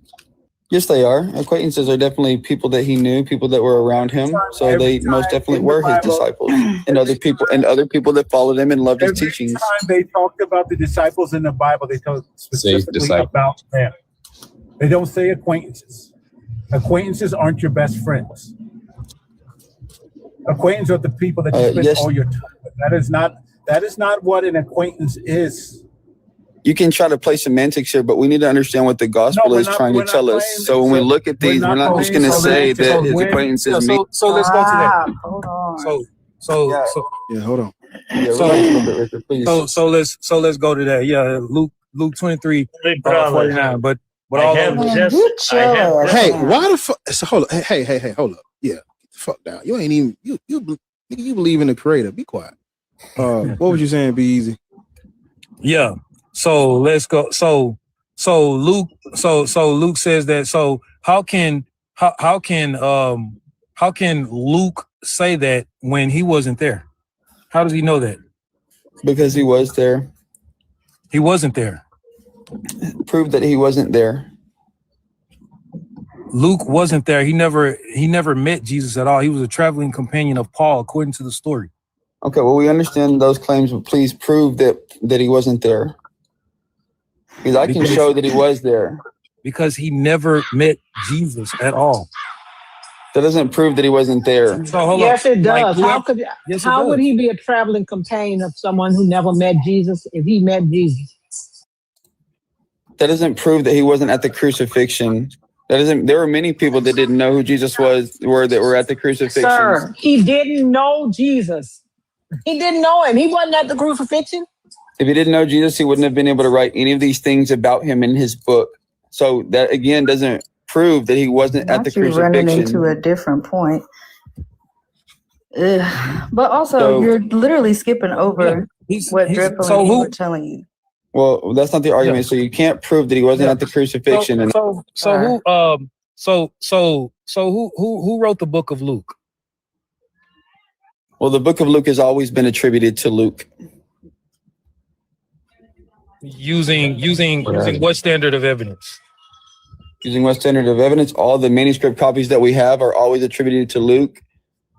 Speaker 11: Yes, they are. Acquaintances are definitely people that he knew, people that were around him. So they most definitely were his disciples, and other people that followed him and loved his teachings.
Speaker 10: Every time they talked about the disciples in the Bible, they talk specifically about them. They don't say acquaintances. Acquaintances aren't your best friends. Acquaintances are the people that you spend all your time with. That is not what an acquaintance is.
Speaker 11: You can try to play semantics here, but we need to understand what the gospel is trying to tell us. So when we look at these, we're not just going to say that his acquaintances mean.
Speaker 9: So let's go to that.
Speaker 7: Hold on.
Speaker 3: Hold on.
Speaker 9: So let's go to that. Yeah, Luke 23:49. But all of them.
Speaker 3: Hey, why the fuck? So hold up. Hey, hold up. Yeah, get the fuck down. You ain't even you believe in the Creator. Be quiet. What was you saying? Be easy.
Speaker 9: Yeah. So let's go. So Luke says that. So how can Luke say that when he wasn't there? How does he know that?
Speaker 11: Because he was there.
Speaker 9: He wasn't there.
Speaker 11: Prove that he wasn't there.
Speaker 9: Luke wasn't there. He never met Jesus at all. He was a traveling companion of Paul, according to the story.
Speaker 11: Okay, well, we understand those claims, but please prove that he wasn't there. Because I can show that he was there.
Speaker 9: Because he never met Jesus at all.
Speaker 11: That doesn't prove that he wasn't there.
Speaker 9: So
Speaker 13: yes, it does. How would he be a traveling companion of someone who never met Jesus if he met Jesus?
Speaker 11: That doesn't prove that he wasn't at the crucifixion. There were many people that didn't know who Jesus that were at the crucifixion.
Speaker 13: Sir, he didn't know Jesus. He didn't know him. He wasn't at the crucifixion.
Speaker 11: If he didn't know Jesus, he wouldn't have been able to write any of these things about him in his book. So that again doesn't prove that he wasn't at the crucifixion.
Speaker 7: Running into a different point. But also, you're literally skipping over what Dripple and he were telling you.
Speaker 11: Well, that's not the argument. So you can't prove that he wasn't at the crucifixion.
Speaker 9: So who wrote the book of Luke?
Speaker 11: Well, the book of Luke has always been attributed to Luke.
Speaker 9: Using what standard of evidence?
Speaker 11: Using what standard of evidence? All the manuscript copies that we have are always attributed to Luke.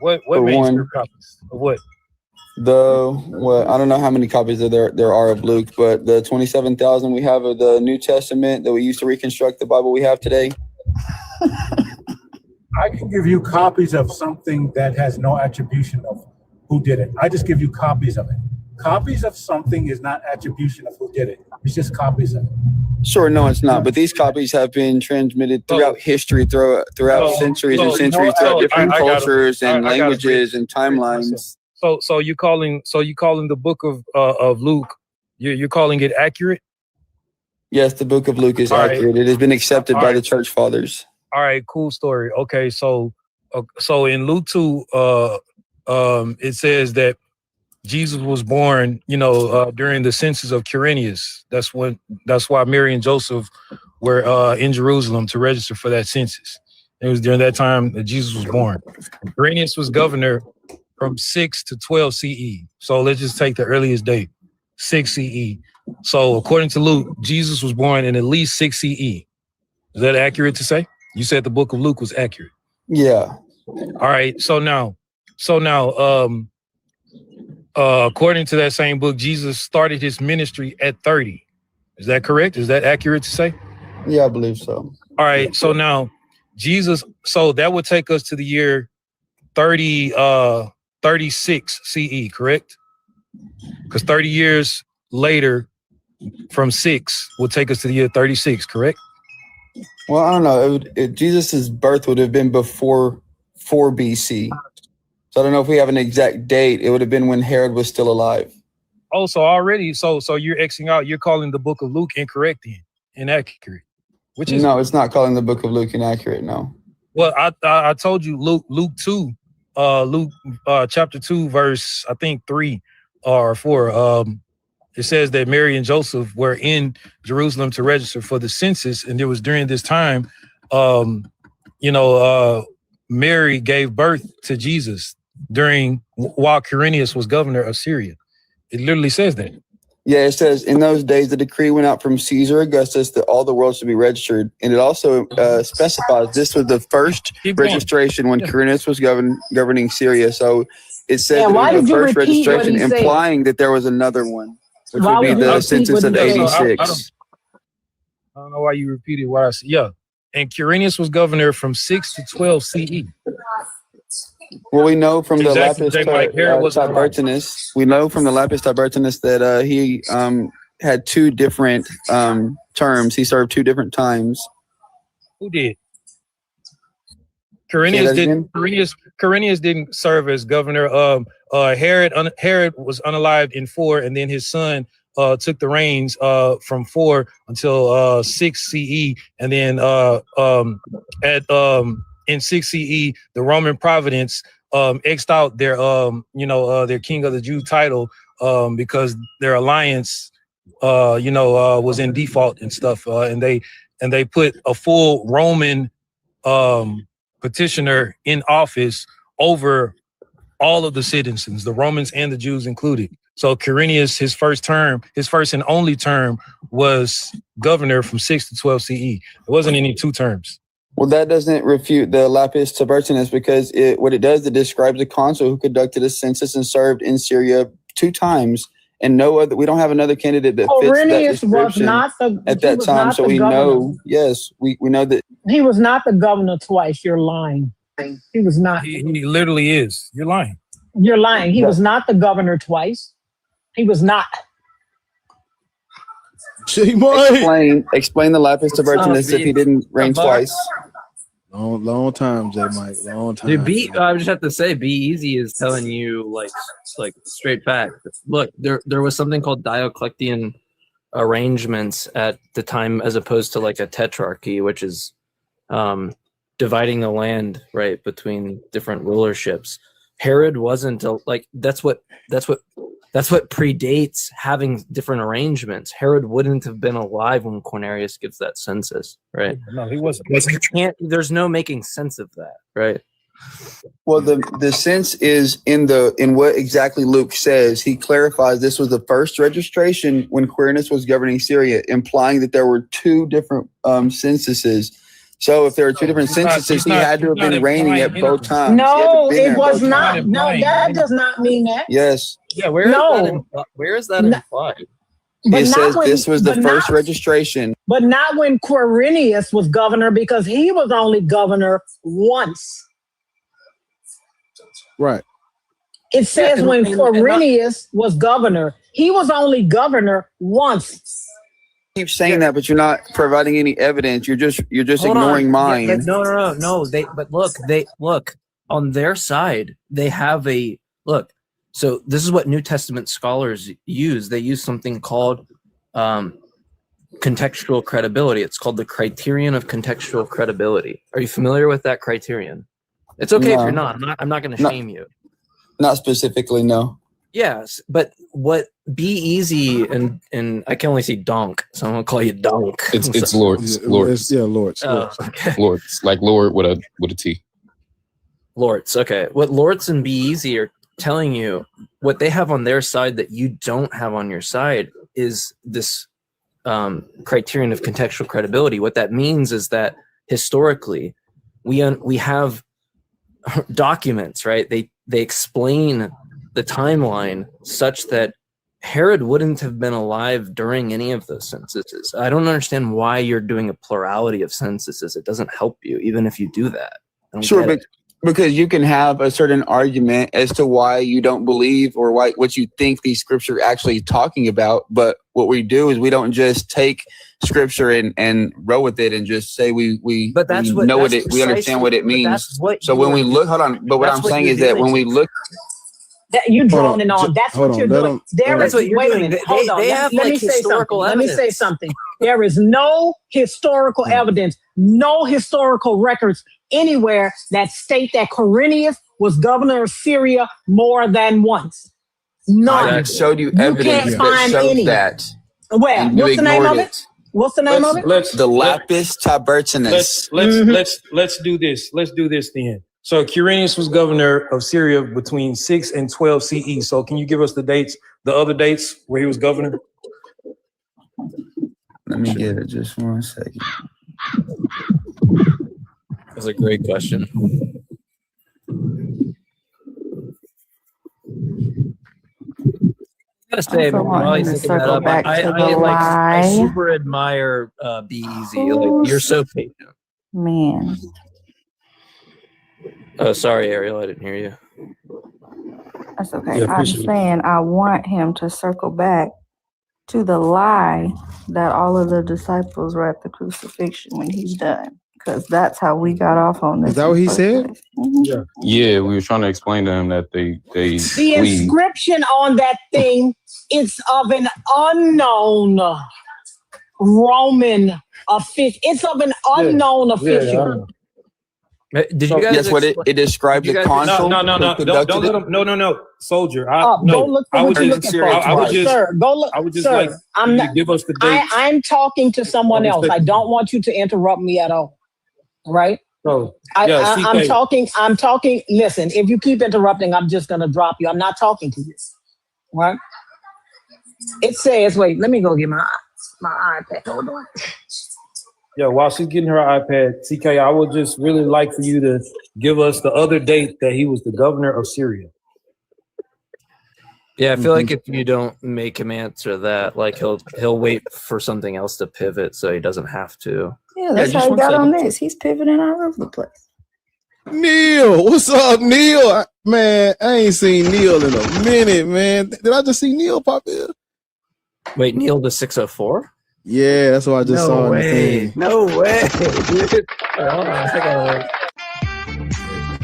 Speaker 9: What manuscript copies of what?
Speaker 11: I don't know how many copies there are of Luke, but the 27,000 we have of the New Testament that we used to reconstruct the Bible we have today.
Speaker 10: I can give you copies of something that has no attribution of who did it. I just give you copies of it. Copies of something is not attribution of who did it. It's just copies of it.
Speaker 11: Sure, no, it's not. But these copies have been transmitted throughout history, throughout centuries and centuries, throughout different cultures and languages and timelines.
Speaker 9: So you calling the book of Luke, you're calling it accurate?
Speaker 11: Yes, the book of Luke is
Speaker 9: All
Speaker 11: accurate.
Speaker 9: right.
Speaker 11: It has been accepted
Speaker 9: All
Speaker 11: by
Speaker 9: right.
Speaker 11: the church fathers.
Speaker 9: All right, cool story. Okay, so in Luke 2, it says that Jesus was born, during the census of Quirinius. That's why Mary and Joseph were in Jerusalem to register for that census. It was during that time that Jesus was born. Quirinius was governor from 6 to 12 CE. So let's just take the earliest date, 6 CE. So according to Luke, Jesus was born in at least 6 CE. Is that accurate to say? You said the book of Luke was accurate.
Speaker 11: Yeah.
Speaker 9: All right. So now, according to that same book, Jesus started his ministry at 30. Is that correct? Is that accurate to say?
Speaker 11: Yeah, I believe so.
Speaker 9: All right. So now Jesus, so that would take us to the year 36 CE, correct? Because 30 years later from 6 will take us to the year 36, correct?
Speaker 11: Well, I don't know. Jesus's birth would have been before 4 BC. So I don't know if we have an exact date. It would have been when Herod was still alive.
Speaker 9: Oh, so already, so you're Xing out. You're calling the book of Luke incorrect then, inaccurate. Which is
Speaker 11: no, it's not calling the book of Luke inaccurate. No.
Speaker 9: Well, I told you Luke 2, Luke chapter 2, verse I think 3 or 4. It says that Mary and Joseph were in Jerusalem to register for the census, and it was during this time, Mary gave birth to Jesus while Quirinius was governor of Syria. It literally says that.
Speaker 11: Yeah, it says, in those days, the decree went out from Caesar Augustus that all the world should be registered. And it also specifies this was the first registration when Quirinius was governing Syria. So it says that it was the first registration, implying that there was another one, which would be the census of 86.
Speaker 9: I don't know why you repeated what I said. Yeah. And Quirinius was governor from 6 to 12 CE.
Speaker 11: Well, we know from the Lapis Tibertinus, that he had 2 different terms. He served 2 different times.
Speaker 9: Who did? Quirinius didn't serve as governor. Herod was unalived in 4, and then his son took the reins from 4 until 6 CE, and then in 6 CE, the Roman providence X'd out their their king of the Jew title because their alliance was in default and stuff, and they put a full Roman petitioner in office over all of the citizens, the Romans and the Jews included. So Quirinius, his first and only term, was governor from 6 to 12 CE. It wasn't any 2 terms.
Speaker 11: Well, that doesn't refute the Lapis Tibertinus, because it describes a consul who conducted a census and served in Syria 2 times, and no other. We don't have another candidate that fits that description at that time. So we know, yes, we know that
Speaker 13: he was not the governor twice. You're lying. He was not.
Speaker 9: He literally is. You're lying.
Speaker 13: You're lying. He was not the governor twice. He was not.
Speaker 11: Explain the Lapis Tibertinus if he didn't reign twice.
Speaker 3: Long time, J. Mike. Long time.
Speaker 5: Dude, I just have to say, Be Easy is telling you like straight back. Look, there was something called Diocletian arrangements at the time, as opposed to like a tetrarchy, which is dividing the land right between different rulerships. Herod wasn't that's what predates having different arrangements. Herod wouldn't have been alive when Cornelius gives that census, right?
Speaker 9: No, he wasn't.
Speaker 5: There's no making sense of that, right?
Speaker 11: Well, the sense is in what exactly Luke says. He clarifies this was the first registration when Quirinius was governing Syria, implying that there were 2 different censuses. So if there are 2 different censuses, he had to have been reigning at both times.
Speaker 13: No, it was not. No, that does not mean that.
Speaker 11: Yes.
Speaker 5: Yeah, where is that implied?
Speaker 11: It says this was the first registration.
Speaker 13: But not when Quirinius was governor, because he was only governor once.
Speaker 3: Right.
Speaker 13: It says when Quirinius was governor, he was only governor once.
Speaker 11: Keep saying that, but you're not providing any evidence. You're just ignoring mine.
Speaker 5: No. But look on their side. They have So this is what New Testament scholars use. They use something called contextual credibility. It's called the criterion of contextual credibility. Are you familiar with that criterion? It's okay if you're not. I'm not going to shame you.
Speaker 11: Not specifically, no.
Speaker 5: Yes, but what Be Easy and I can only see Donk, so I'm gonna call you Donk.
Speaker 23: It's Lords. Lords.
Speaker 3: Yeah, Lords.
Speaker 5: Oh, okay.
Speaker 23: Lords. Like Lord with a T.
Speaker 5: Lords. Okay. What Lords and Be Easy are telling you, what they have on their side that you don't have on your side, is this criterion of contextual credibility. What that means is that historically, we have documents, right? They explain the timeline such that Herod wouldn't have been alive during any of those censuses. I don't understand why you're doing a plurality of censuses. It doesn't help you, even if you do that.
Speaker 11: Sure, but because you can have a certain argument as to why you don't believe or why what you think the scripture actually talking about. But what we do is we don't just take scripture and roll with it and just say we know what it, we understand what it means. So when we look, hold on. But what I'm saying is that when we look.
Speaker 13: That you're droning on. That's what you're doing. There is, wait a minute. Hold on. Let me say something. Let me say something. There is no historical evidence, no historical records anywhere that state that Quirinius was governor of Syria more than once. None.
Speaker 11: I showed you evidence that shows that.
Speaker 13: Where? What's the name of it? What's the name of it?
Speaker 11: The Lapis Tabertinus.
Speaker 9: Let's do this. Let's do this then. So Quirinius was governor of Syria between 6 and 12 CE. So can you give us the dates, the other dates where he was governor?
Speaker 11: Let me get it just 1 second.
Speaker 5: That's a great question. I gotta say, I super admire Be Easy. Like, you're so patient.
Speaker 7: Man.
Speaker 5: Oh, sorry, Ariel, I didn't hear you.
Speaker 7: That's okay. I'm saying I want him to circle back to the lie that all of the disciples were at the crucifixion when he's done. Because that's how we got off on this.
Speaker 3: Is that what he said?
Speaker 23: Yeah. Yeah, we were trying to explain to him that the
Speaker 13: inscription on that thing is of an unknown Roman official. It's of an unknown official.
Speaker 5: Did you guys?
Speaker 11: Yes, what it describes the consul.
Speaker 9: No. Don't let him. No, soldier.
Speaker 13: Don't look for what you're looking for. Sir, go look.
Speaker 9: I would just
Speaker 13: sir,
Speaker 9: like you to give us the dates.
Speaker 13: I'm talking to someone else. I don't want you to interrupt me at all. Right?
Speaker 9: So,
Speaker 13: I'm talking. Listen, if you keep interrupting, I'm just gonna drop you. I'm not talking to you. Right? It says, wait, let me go get my iPad. Hold on.
Speaker 9: Yeah, while she's getting her iPad, CK, I would just really like for you to give us the other date that he was the governor of Syria.
Speaker 5: Yeah, I feel like if you don't make him answer that, like he'll wait for something else to pivot so he doesn't have to.
Speaker 7: Yeah, that's how he got on this. He's pivoting all over the place.
Speaker 3: Neil, what's up, Neil? Man, I ain't seen Neil in a minute, man. Did I just see Neil pop in?
Speaker 5: Wait, Neil the 604?
Speaker 3: Yeah, that's what I just saw.
Speaker 5: No way, dude. Hold on,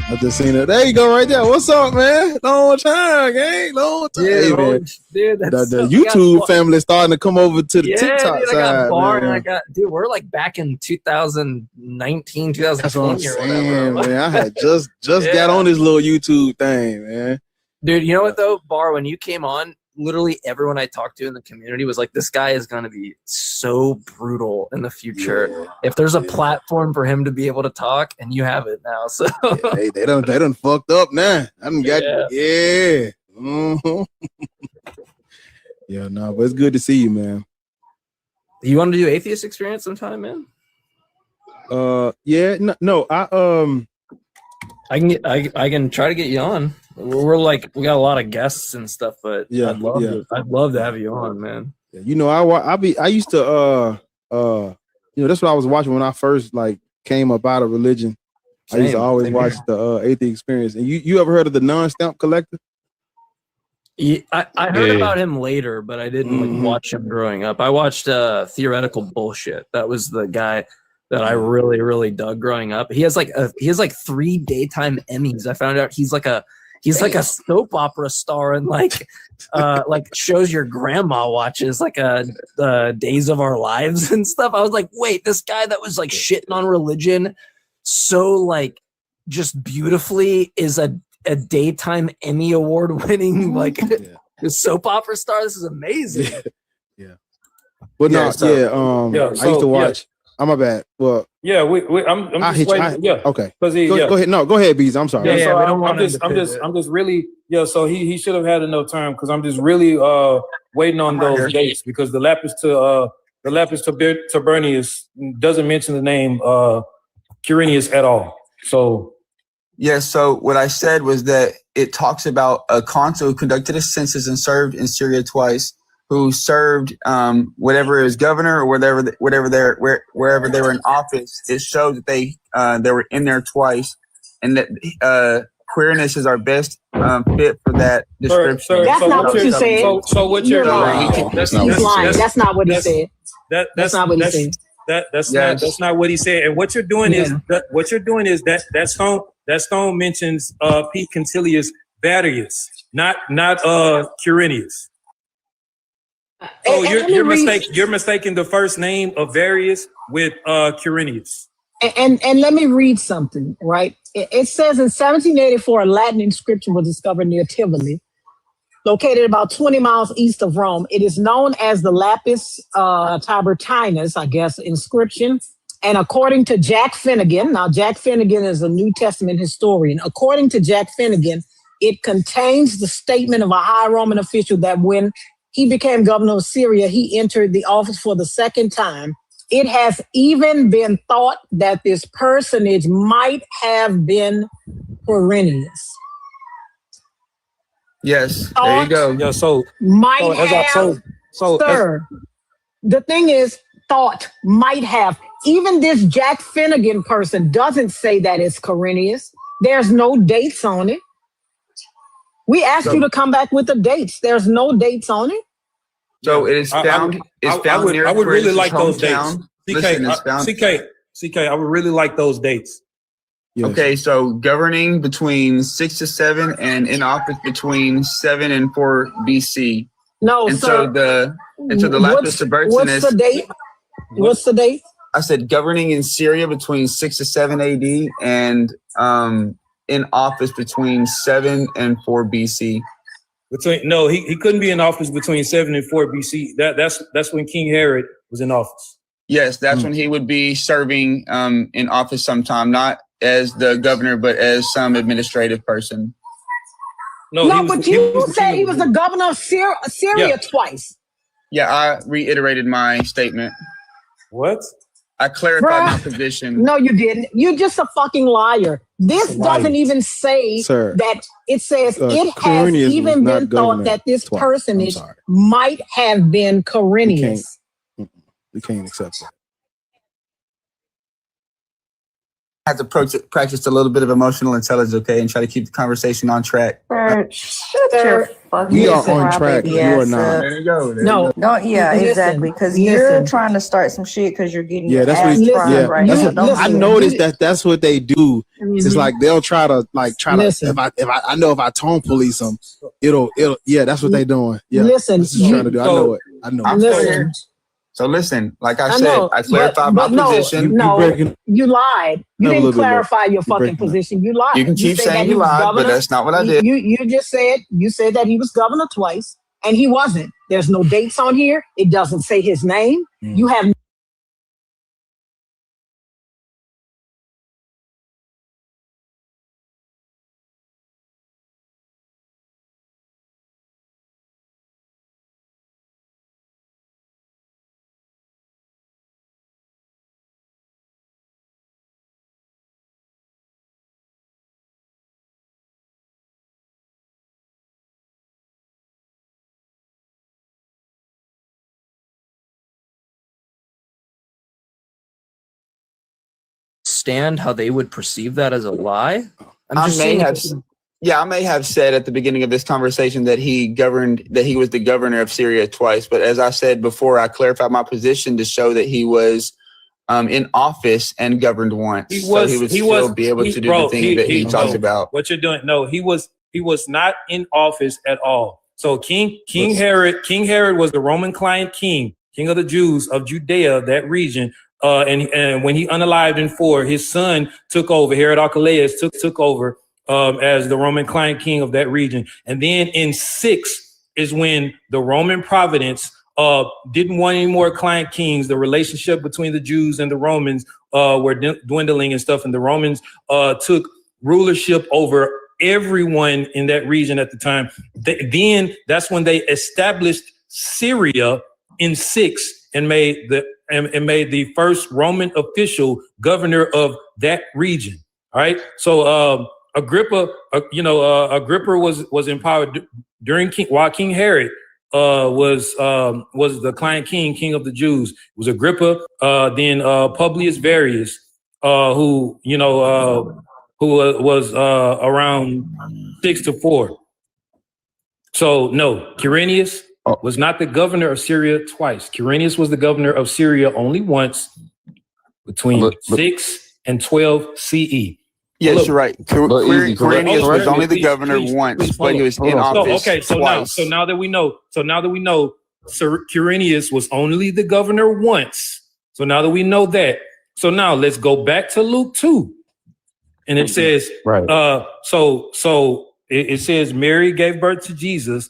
Speaker 3: I just seen it. There you go, right there. What's up, man? Long time, gang. Long time.
Speaker 5: Yeah,
Speaker 3: hey, man.
Speaker 5: Dude,
Speaker 3: The YouTube family starting to come over to the TikTok
Speaker 5: dude,
Speaker 3: side.
Speaker 5: I got Bar
Speaker 3: man.
Speaker 5: and dude, we're like back in 2019, 2020
Speaker 3: That's what I'm saying,
Speaker 5: or whatever.
Speaker 3: man. I had just got on this little YouTube thing, man.
Speaker 5: Dude, you know what though, Bar, when you came on, literally everyone I talked to in the community was like, this guy is going to be so brutal in the future. Yeah. If there's a platform for him to be able to talk, and you have it now. So
Speaker 3: yeah, they done fucked up now. I done got, yeah. Mm-hmm. Yeah, no, but it's good to see you, man.
Speaker 5: You want to do Atheist Experience sometime, man?
Speaker 3: Yeah, no,
Speaker 5: I can try to get you on. We're like, we got a lot of guests and stuff, but
Speaker 3: yeah,
Speaker 5: I'd love to have you on, man.
Speaker 3: Yeah, you know, I used to you know, that's what I was watching when I first like came up out of religion. I used to always watch the Atheist Experience. And you ever heard of the Non-Stamp Collector?
Speaker 5: Yeah, I heard about him later, but I didn't like watch him growing up. I watched Theoretical Bullshit. That was the guy that I really, really dug growing up. He has like 3 daytime Emmys. I found out he's He's like a soap opera star and like shows your grandma watches, like Days of Our Lives and stuff. I was like, wait, this guy that was like shitting on religion so like just beautifully is a daytime Emmy Award winning like soap opera star. This is amazing.
Speaker 3: But I used to watch. I'm my bad. Well,
Speaker 9: I'm just waiting.
Speaker 3: Okay.
Speaker 9: Go
Speaker 3: ahead. No, go ahead, Bees. I'm sorry.
Speaker 9: So I'm just really so he should have had enough time because I'm just really waiting on those dates because the lapis tabernius doesn't mention the name Quirinius at all. So
Speaker 11: yes. So what I said was that it talks about a consul who conducted a census and served in Syria twice, who served whatever is governor or wherever they were in office. It showed that they were in there twice, and that Quirinius is our best fit for that description.
Speaker 13: That's not what you said.
Speaker 9: So what you're
Speaker 13: lying. He's lying. That's not what he said. That's not what he said.
Speaker 9: That's not what he said. And what you're doing is that stone mentions P. Quintilius Varius, not Quirinius. Oh, you're mistaking the first name of Varius with Quirinius.
Speaker 13: And let me read something, right? It says in 1784, a Latin inscription was discovered near Tivoli, located about 20 miles east of Rome. It is known as the Lapis Tabertinus, I guess, inscription. And according to Jack Finnegan, now Jack Finnegan is a New Testament historian. According to Jack Finnegan, it contains the statement of a high Roman official that when he became governor of Syria, he entered the office for the second time. It has even been thought that this personage might have been Quirinius.
Speaker 11: Yes, there you go.
Speaker 9: Yeah, so
Speaker 13: sir. The thing is, thought might have. Even this Jack Finnegan person doesn't say that it's Quirinius. There's no dates on it. We asked you to come back with the dates. There's no dates on it.
Speaker 11: So it is found.
Speaker 9: I would really like those dates. CK, I would really like those dates.
Speaker 11: Yes. Okay, so governing between 6 to 7 and in office between 7 and 4 BC.
Speaker 13: No,
Speaker 11: and
Speaker 13: sir.
Speaker 11: So the Lapis Tabertinus.
Speaker 13: What's the date? What's the date?
Speaker 11: I said governing in Syria between 6 to 7 AD and in office between 7 and 4 BC.
Speaker 9: He couldn't be in office between 7 and 4 BC. That's when King Herod was in office.
Speaker 11: Yes, that's when he would be serving in office sometime, not as the governor, but as some administrative person.
Speaker 13: But you said he was the governor of Syria twice.
Speaker 11: Yeah, I reiterated my statement.
Speaker 9: What?
Speaker 11: I clarified my position.
Speaker 13: No, you didn't. You're just a fucking liar. This doesn't even say that. It says it has even been thought that this personage might have been Quirinius.
Speaker 3: We can't accept that.
Speaker 11: I have to practice a little bit of emotional intelligence, okay, and try to keep the conversation on track.
Speaker 7: Shut your fucking
Speaker 3: We are on track. You are not.
Speaker 11: There you go.
Speaker 7: No, exactly. Because you're trying to start some shit because you're getting your ass fried right now.
Speaker 3: I noticed that's what they do. It's like they'll try to if I tone police them, it'll that's what they doing. Yeah,
Speaker 13: listen,
Speaker 3: that's what trying to do. I know it. I know.
Speaker 13: Listen.
Speaker 11: So listen, like I said, I clarified my position.
Speaker 13: You lied. You didn't clarify your fucking position. You lied.
Speaker 11: You can keep saying you lied, but that's not what I did.
Speaker 13: You just said that he was governor twice, and he wasn't. There's no dates on here. It doesn't say his name. You have.
Speaker 5: Understand how they would perceive that as a lie?
Speaker 11: I may have said at the beginning of this conversation that he was the governor of Syria twice. But as I said before, I clarified my position to show that he was in office and governed once. He would still be able to do the thing that he talked about.
Speaker 9: What you're doing? No, he was He was not in office at all. So King Herod was the Roman client king of the Jews of Judea, that region. And when he unalived in 4, his son took over. Herod Archelaus took over as the Roman client king of that region. And then in 6 is when the Roman providence didn't want any more client kings. The relationship between the Jews and the Romans were dwindling and stuff. And the Romans took rulership over everyone in that region at the time. Then that's when they established Syria in 6 and made the first Roman official governor of that region. All right. So Agrippa was empowered during while King Herod was the client king of the Jews. It was Agrippa, then Publius Varius, who was around 6 to 4. So no, Quirinius was not the governor of Syria twice. Quirinius was the governor of Syria only once, between 6 and 12 CE.
Speaker 11: Yes, you're right. Quirinius was only the governor once, but he was in office twice.
Speaker 9: So now that we know, Quirinius was only the governor once. So now that we know that, so now let's go back to Luke 2, and it says, it says Mary gave birth to Jesus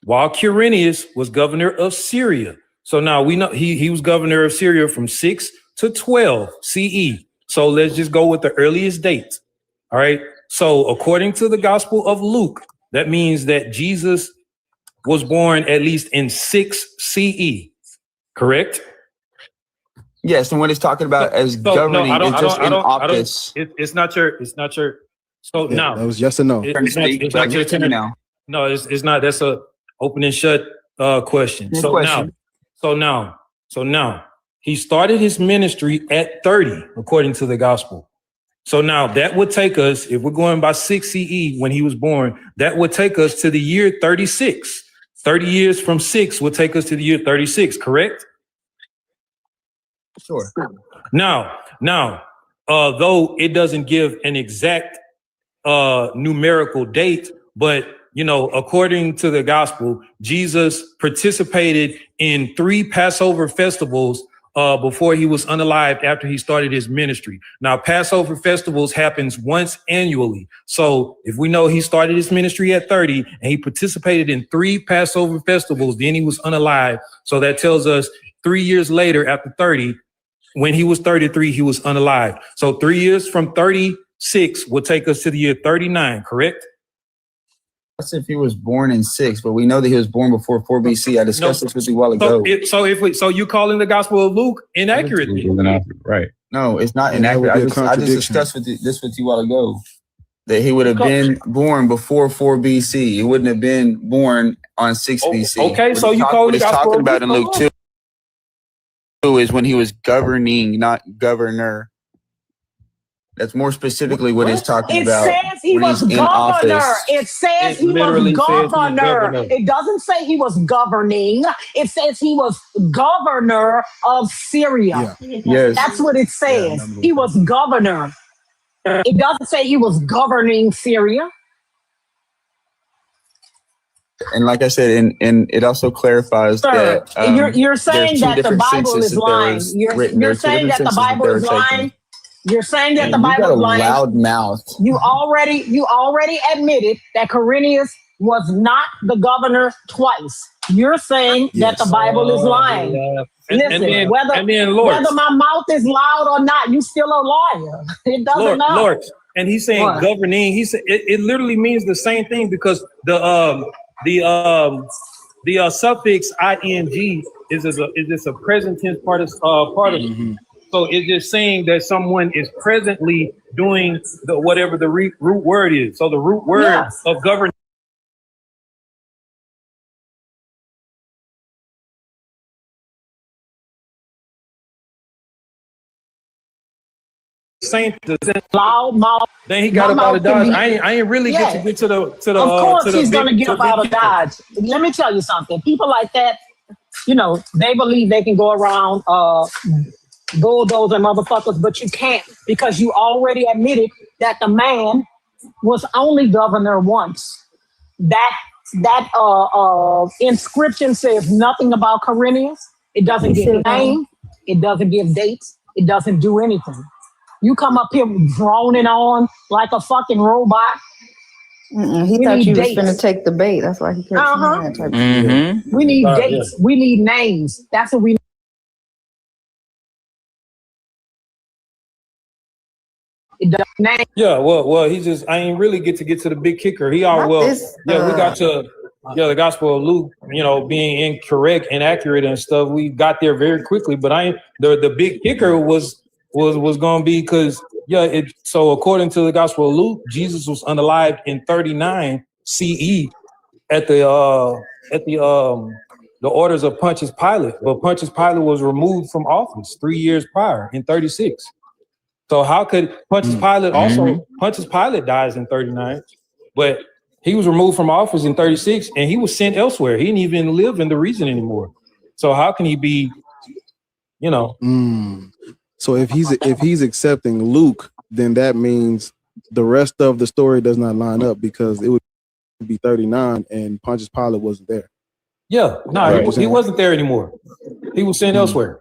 Speaker 9: while Quirinius was governor of Syria. So now we know he was governor of Syria from 6 to 12 CE. So let's just go with the earliest date. All right. So according to the Gospel of Luke, that means that Jesus was born at least in 6 CE. Correct?
Speaker 11: Yes. And when it's talking about as governing, it's just in office.
Speaker 9: It's not your. So
Speaker 3: Yeah,
Speaker 9: now
Speaker 3: that was yes or no.
Speaker 9: it's not your turn now. No, it's not. That's a open and shut question.
Speaker 11: Good
Speaker 9: So
Speaker 11: question.
Speaker 9: now he started his ministry at 30, according to the gospel. So now that would take us, if we're going by 6 CE when he was born, that would take us to the year 36. 30 years from 6 would take us to the year 36, correct?
Speaker 11: Sure.
Speaker 9: Now, though it doesn't give an exact numerical date, but according to the gospel, Jesus participated in 3 Passover festivals before he was unalived after he started his ministry. Now, Passover festivals happens once annually. So if we know he started his ministry at 30 and he participated in 3 Passover festivals, then he was unalived. So that tells us 3 years later, after 30, when he was 33, he was unalived. So 3 years from 36 will take us to the year 39, correct?
Speaker 11: That's if he was born in 6, but we know that he was born before 4 BC. I discussed this with you a while ago.
Speaker 9: So you calling the Gospel of Luke inaccurately?
Speaker 11: Right. No, it's not inaccurate. I just discussed this with you a while ago. That he would have been born before 4 BC. He wouldn't have been born on 6 BC.
Speaker 9: Okay, so you calling the Gospel
Speaker 11: talking
Speaker 9: of
Speaker 11: about in
Speaker 9: Luke
Speaker 11: Luke 2 is when he was governing, not governor. That's more specifically what it's talking about.
Speaker 13: It says he was governor. It says he was governor. It doesn't say he was governing. It says he was governor of Syria.
Speaker 11: Yeah. Yes.
Speaker 13: That's what it says. He was governor. It doesn't say he was governing Syria.
Speaker 11: And like I said, and it also clarifies that
Speaker 13: you're saying that the Bible is lying. You're saying that the Bible is lying. You're saying that the Bible is lying.
Speaker 11: Loud mouth.
Speaker 13: You already admitted that Quirinius was not the governor twice. You're saying that the Bible is lying. Listen, whether my mouth is loud or not, you still a liar. It doesn't matter.
Speaker 9: Lord, and he's saying governing. He said it literally means the same thing because the suffix ing is a present tense participle. So it's just saying that someone is presently doing whatever the root word is. So the root word of govern. Same.
Speaker 13: Loud mouth.
Speaker 9: Then he got up out of Dodge. I ain't really get to the.
Speaker 13: Of course, he's gonna get up out of Dodge. Let me tell you something. People like that, they believe they can go around bulldozing motherfuckers, but you can't because you already admitted that the man was only governor once. That inscription says nothing about Quirinius. It doesn't give a name. It doesn't give dates. It doesn't do anything. You come up here droning on like a fucking robot.
Speaker 7: He thought you was finna take the bait. That's why he kept saying that type of shit.
Speaker 13: We need dates. We need names. That's what we need.
Speaker 9: Yeah, well, he just I ain't really get to the big kicker. He all we got to the Gospel of Luke, being incorrect, inaccurate, and stuff. We got there very quickly, but the big kicker was gonna be because so according to the Gospel of Luke, Jesus was unalived in 39 CE at the orders of Pontius Pilate, but Pontius Pilate was removed from office 3 years prior in 36. So how could Pontius Pilate Pontius Pilate dies in 39, but he was removed from office in 36 and he was sent elsewhere. He didn't even live in the region anymore. So how can he be,
Speaker 3: So if he's accepting Luke, then that means the rest of the story does not line up because it would be 39 and Pontius Pilate wasn't there.
Speaker 9: Yeah, no, he wasn't there anymore. He was sent elsewhere.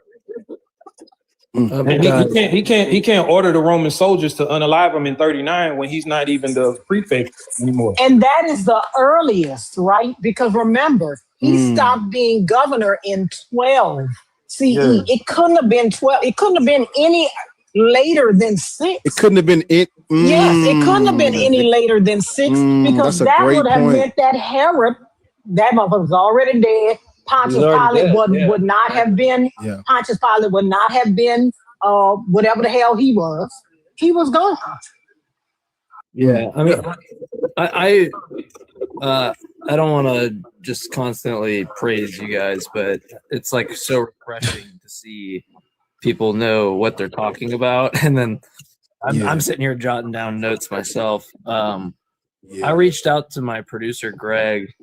Speaker 9: And he can't order the Roman soldiers to unalive him in 39 when he's not even the prefect anymore.
Speaker 13: And that is the earliest, right? Because remember, he stopped being governor in 12 CE. Yeah. It couldn't have been 12. It couldn't have been any later than 6.
Speaker 3: It couldn't have been it.
Speaker 13: Yes, it couldn't have been any later than 6 because that would have meant that Herod, that motherfucker was already dead. Pontius Pilate would not have been. Yeah. Pontius Pilate would not have been whatever the hell he was. He was gone.
Speaker 5: Yeah, I mean, I don't want to just constantly praise you guys, but it's like so refreshing to see people know what they're talking about, and then I'm sitting here jotting down notes myself. I reached out to my producer Greg.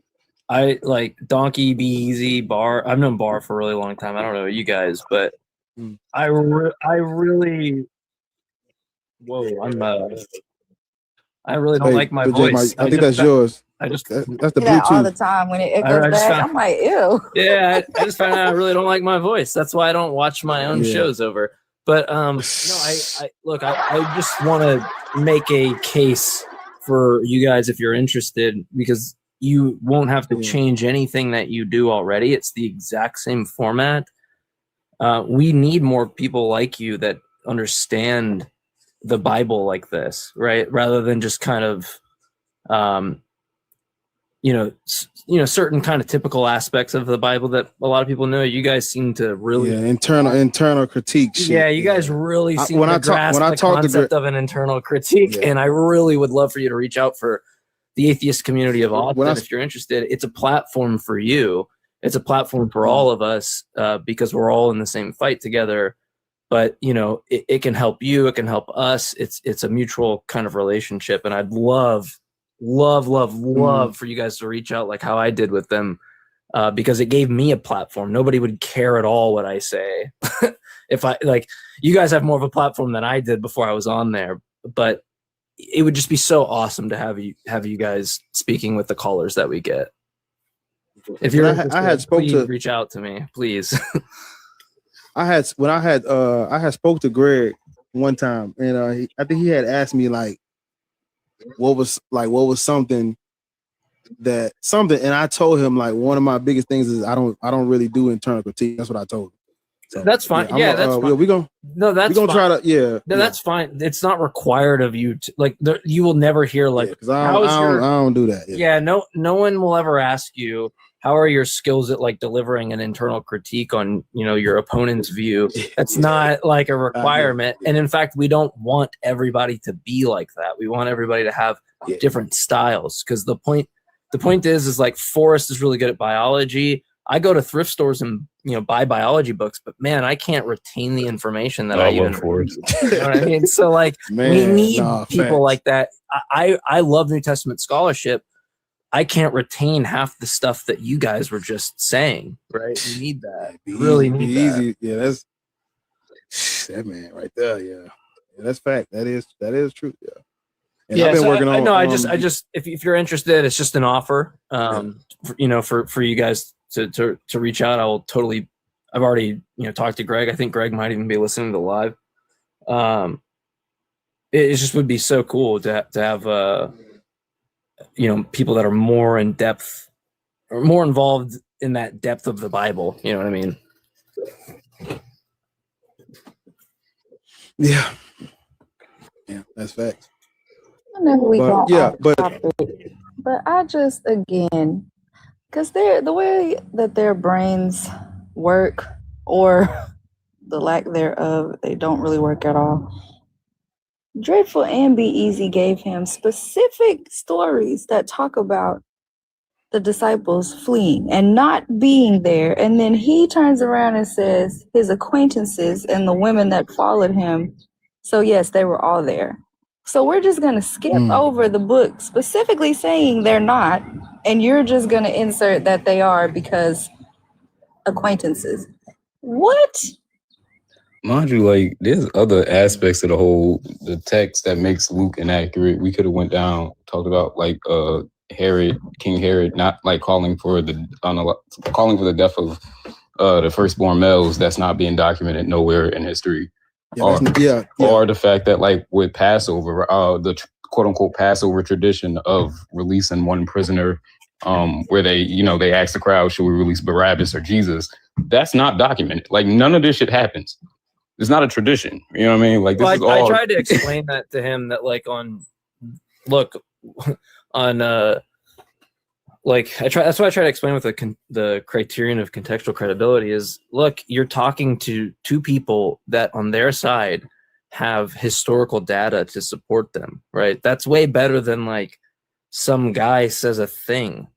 Speaker 5: I like Donkey, Be Easy, Bar. I've known Bar for a really long time. I don't know you guys, but I really, I really don't like my voice.
Speaker 3: I think that's yours. That's the Bluetooth.
Speaker 7: All the time when it echoes back, I'm like, ew.
Speaker 5: Yeah, I just found out I really don't like my voice. That's why I don't watch my own shows over. But no, I look, I just want to make a case for you guys if you're interested, because you won't have to change anything that you do already. It's the exact same format. We need more people like you that understand the Bible like this, right? Rather than just kind of, certain kind of typical aspects of the Bible that a lot of people know. You guys seem to really
Speaker 3: internal critique. Shit.
Speaker 5: Yeah, you guys really seem to grasp the concept of an internal critique, and I really would love for you to reach out for the atheist community of Austin. If you're interested, it's a platform for you. It's a platform for all of us because we're all in the same fight together. But it can help you. It can help us. It's a mutual kind of relationship, and I'd love for you guys to reach out like how I did with them, because it gave me a platform. Nobody would care at all what I say. If you guys have more of a platform than I did before I was on there, but it would just be so awesome to have you guys speaking with the callers that we get. If you're reach out to me, please.
Speaker 3: I had spoke to Greg one time, and I think he had asked me what was something, and I told him one of my biggest things is I don't really do internal critique. That's what I told him. So,
Speaker 5: that's fine. That's fine.
Speaker 3: We're gonna try to.
Speaker 5: That's fine. It's not required of you to you will never hear because
Speaker 3: I don't do that.
Speaker 5: No one will ever ask you how are your skills at delivering an internal critique on your opponent's view. That's not a requirement. And in fact, we don't want everybody to be like that. We want everybody to have different styles, because the point is Forrest is really good at biology. I go to thrift stores and buy biology books, but man, I can't retain the information that I even. You know what I mean? So we need people like that. I love New Testament scholarship. I can't retain half the stuff that you guys were just saying. Right? We need that. We really need that.
Speaker 3: Yeah, that's that man right there. Yeah, that's fact. That is true. Yeah. And I've been working on.
Speaker 5: I just, if you're interested, it's just an offer. For you guys to reach out. I've already talked to Greg. I think Greg might even be listening to live. It just would be so cool to have people that are more in depth or more involved in that depth of the Bible. You know what I mean?
Speaker 3: Yeah, that's facts.
Speaker 7: I know we
Speaker 3: But,
Speaker 7: go
Speaker 3: yeah,
Speaker 7: off
Speaker 3: but-
Speaker 7: topic, but I just again, because the way that their brains work, or the lack thereof, they don't really work at all. Dreadful and Be Easy gave him specific stories that talk about the disciples fleeing and not being there, and then he turns around and says his acquaintances and the women that followed him. So yes, they were all there. So we're just going to skip over the book specifically saying they're not, and you're just going to insert that they are because acquaintances. What?
Speaker 23: Mind you, like, there's other aspects of the text that makes Luke inaccurate. We could have went down, talked about like King Herod, not like calling for the death of the firstborn males. That's not being documented nowhere in history. Or the fact that, like, with Passover, the quote unquote Passover tradition of releasing one prisoner, where they ask the crowd, should we release Barabbas or Jesus? That's not documented. Like, none of this shit happens. It's not a tradition. You know what I mean? Like, this is all.
Speaker 5: I tried to explain that to him that, like, that's what I try to explain with the criterion of contextual credibility is, look, you're talking to two people that on their side have historical data to support them, right? That's way better than like some guy says a thing,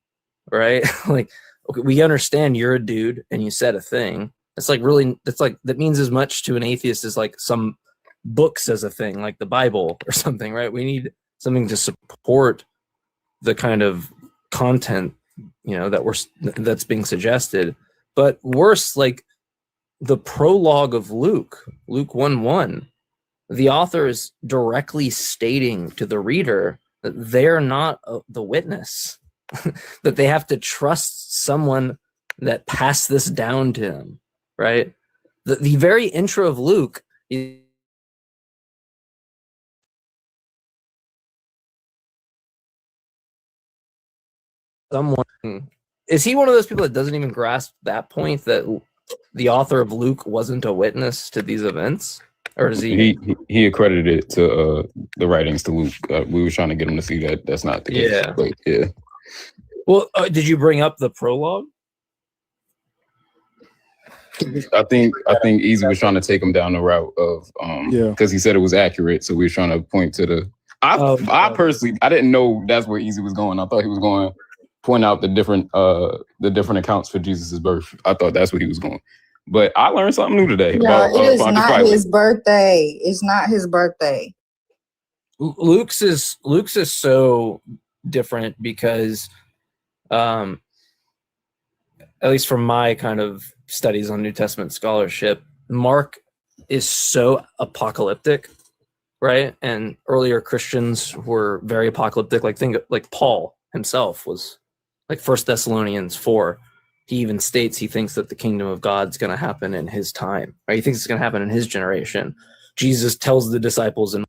Speaker 5: right? Like, okay, we understand you're a dude and you said a thing. That means as much to an atheist as like some book says a thing, like the Bible or something, right? We need something to support the kind of content that's being suggested. But worse, like the prologue of Luke 1:1, the author is directly stating to the reader that they're not the witness, that they have to trust someone that passed this down to them, right? The very intro of Luke is someone. Is he one of those people that doesn't even grasp that point, that the author of Luke wasn't a witness to these events? Or is
Speaker 23: he accredited it to the writings to Luke? We were trying to get him to see that that's not the case.
Speaker 5: Yeah.
Speaker 23: But yeah.
Speaker 5: Well, did you bring up the prologue?
Speaker 23: I think Easy was trying to take him down the route of because he said it was accurate, so we were trying to point to the. I personally, I didn't know that's where Easy was going. I thought he was going to point out the different accounts for Jesus's birth. I thought that's where he was going. But I learned something new today.
Speaker 7: No,
Speaker 23: about,
Speaker 7: it is not his birthday. It's not his birthday.
Speaker 5: Luke's is so different because, at least from my kind of studies on New Testament scholarship, Mark is so apocalyptic, right? And earlier Christians were very apocalyptic. Like Paul himself was, like 1 Thessalonians 4. He even states he thinks that the kingdom of God's going to happen in his time, right? He thinks it's going to happen in his generation. Jesus tells the disciples in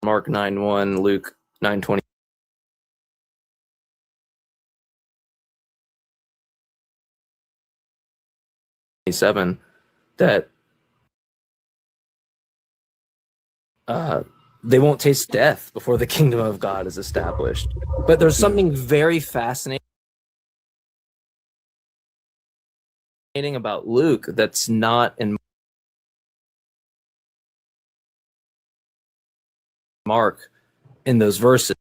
Speaker 5: Mark 9:1, Luke 9:20. That they won't taste death before the kingdom of God is established. But there's something very fascinating about Luke that's not in Mark in those verses.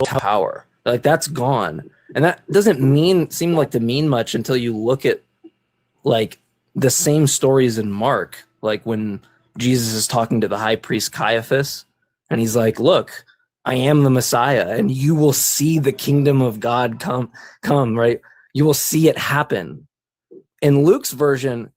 Speaker 5: Power, like, that's gone, and that doesn't seem like to mean much until you look at like the same stories in Mark, like when Jesus is talking to the high priest Caiaphas, and he's like, "Look, I am the Messiah, and you will see the kingdom of God come, right? You will see it happen. In Luke's version,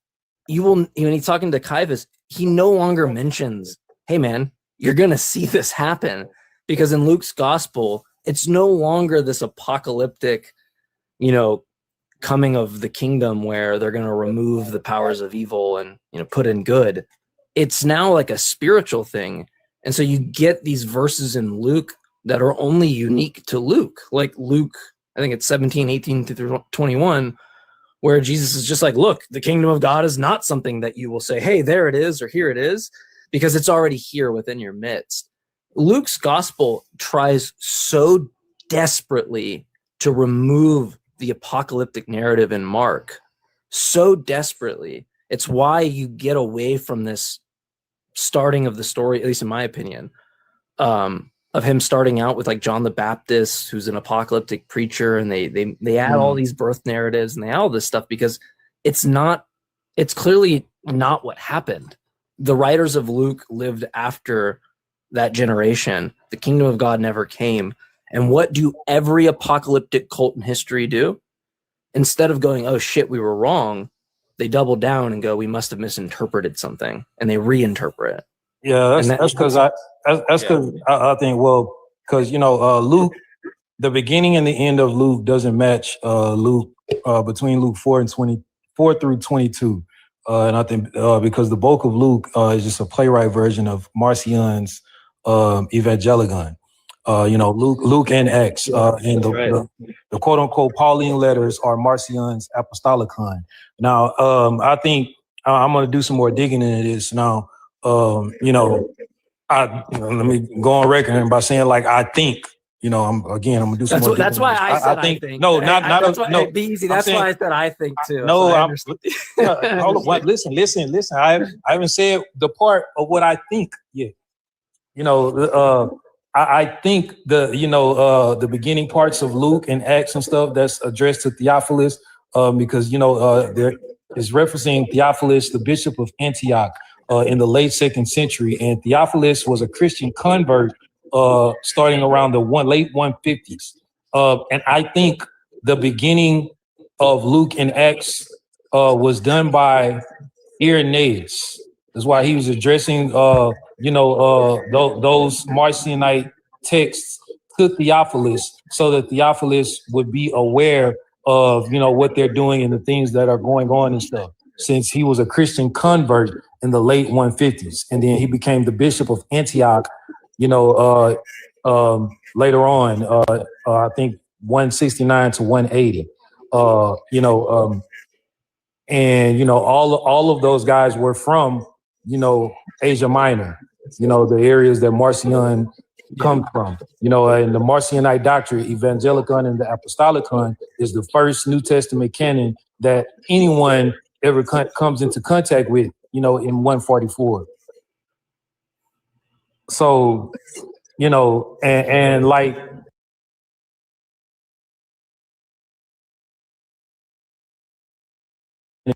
Speaker 5: when he's talking to Caiaphas, he no longer mentions, hey man, you're going to see this happen. Because in Luke's gospel, it's no longer this apocalyptic, coming of the kingdom where they're going to remove the powers of evil and, put in good. It's now like a spiritual thing. And so you get these verses in Luke that are only unique to Luke. Like Luke, I think it's 17, 18-21, where Jesus is just like, look, the kingdom of God is not something that you will say, hey, there it is, or here it is, because it's already here within your midst. Luke's gospel tries so desperately to remove the apocalyptic narrative in Mark, so desperately. It's why you get away from this starting of the story, at least in my opinion, of him starting out with like John the Baptist, who's an apocalyptic preacher, and they add all these birth narratives and they add all this stuff because it's clearly not what happened. The writers of Luke lived after that generation. The kingdom of God never came. And what do every apocalyptic cult in history do? Instead of going, oh shit, we were wrong, they double down and go, we must have misinterpreted something, and they reinterpret it.
Speaker 9: Yeah, that's because I think, well, because Luke, the beginning and the end of Luke doesn't match Luke between Luke 4 through 22, and I think because the bulk of Luke is just a playwright version of Marcion's Evangelion. Luke and Acts, and the quote unquote Pauline letters are Marcion's Apostolicon. Now, I think I'm going to do some more digging into this now. Let me go on record by saying, like, I think, I'm gonna do some more.
Speaker 5: That's why I said I think.
Speaker 9: No,
Speaker 5: be easy. That's why I said I think too.
Speaker 9: No, hold on. Listen. I haven't said the part of what I think yet. I think the beginning parts of Luke and Acts and stuff that's addressed to Theophilus, because there is referencing Theophilus, the bishop of Antioch, in the late 2nd century, and Theophilus was a Christian convert starting around the late 150s, and I think the beginning of Luke and Acts was done by Irenaeus. That's why he was addressing those Marcionite texts to Theophilus, so that Theophilus would be aware of what they're doing and the things that are going on and stuff, since he was a Christian convert in the late 150s, and then he became the bishop of Antioch later on, I think 169 to 180, and all of those guys were from Asia Minor, the areas that Marcion come from, and the Marcionite doctrine, Evangelicon and the Apostolicon, is the first New Testament canon that anyone ever comes into contact with, in 144. So, and like,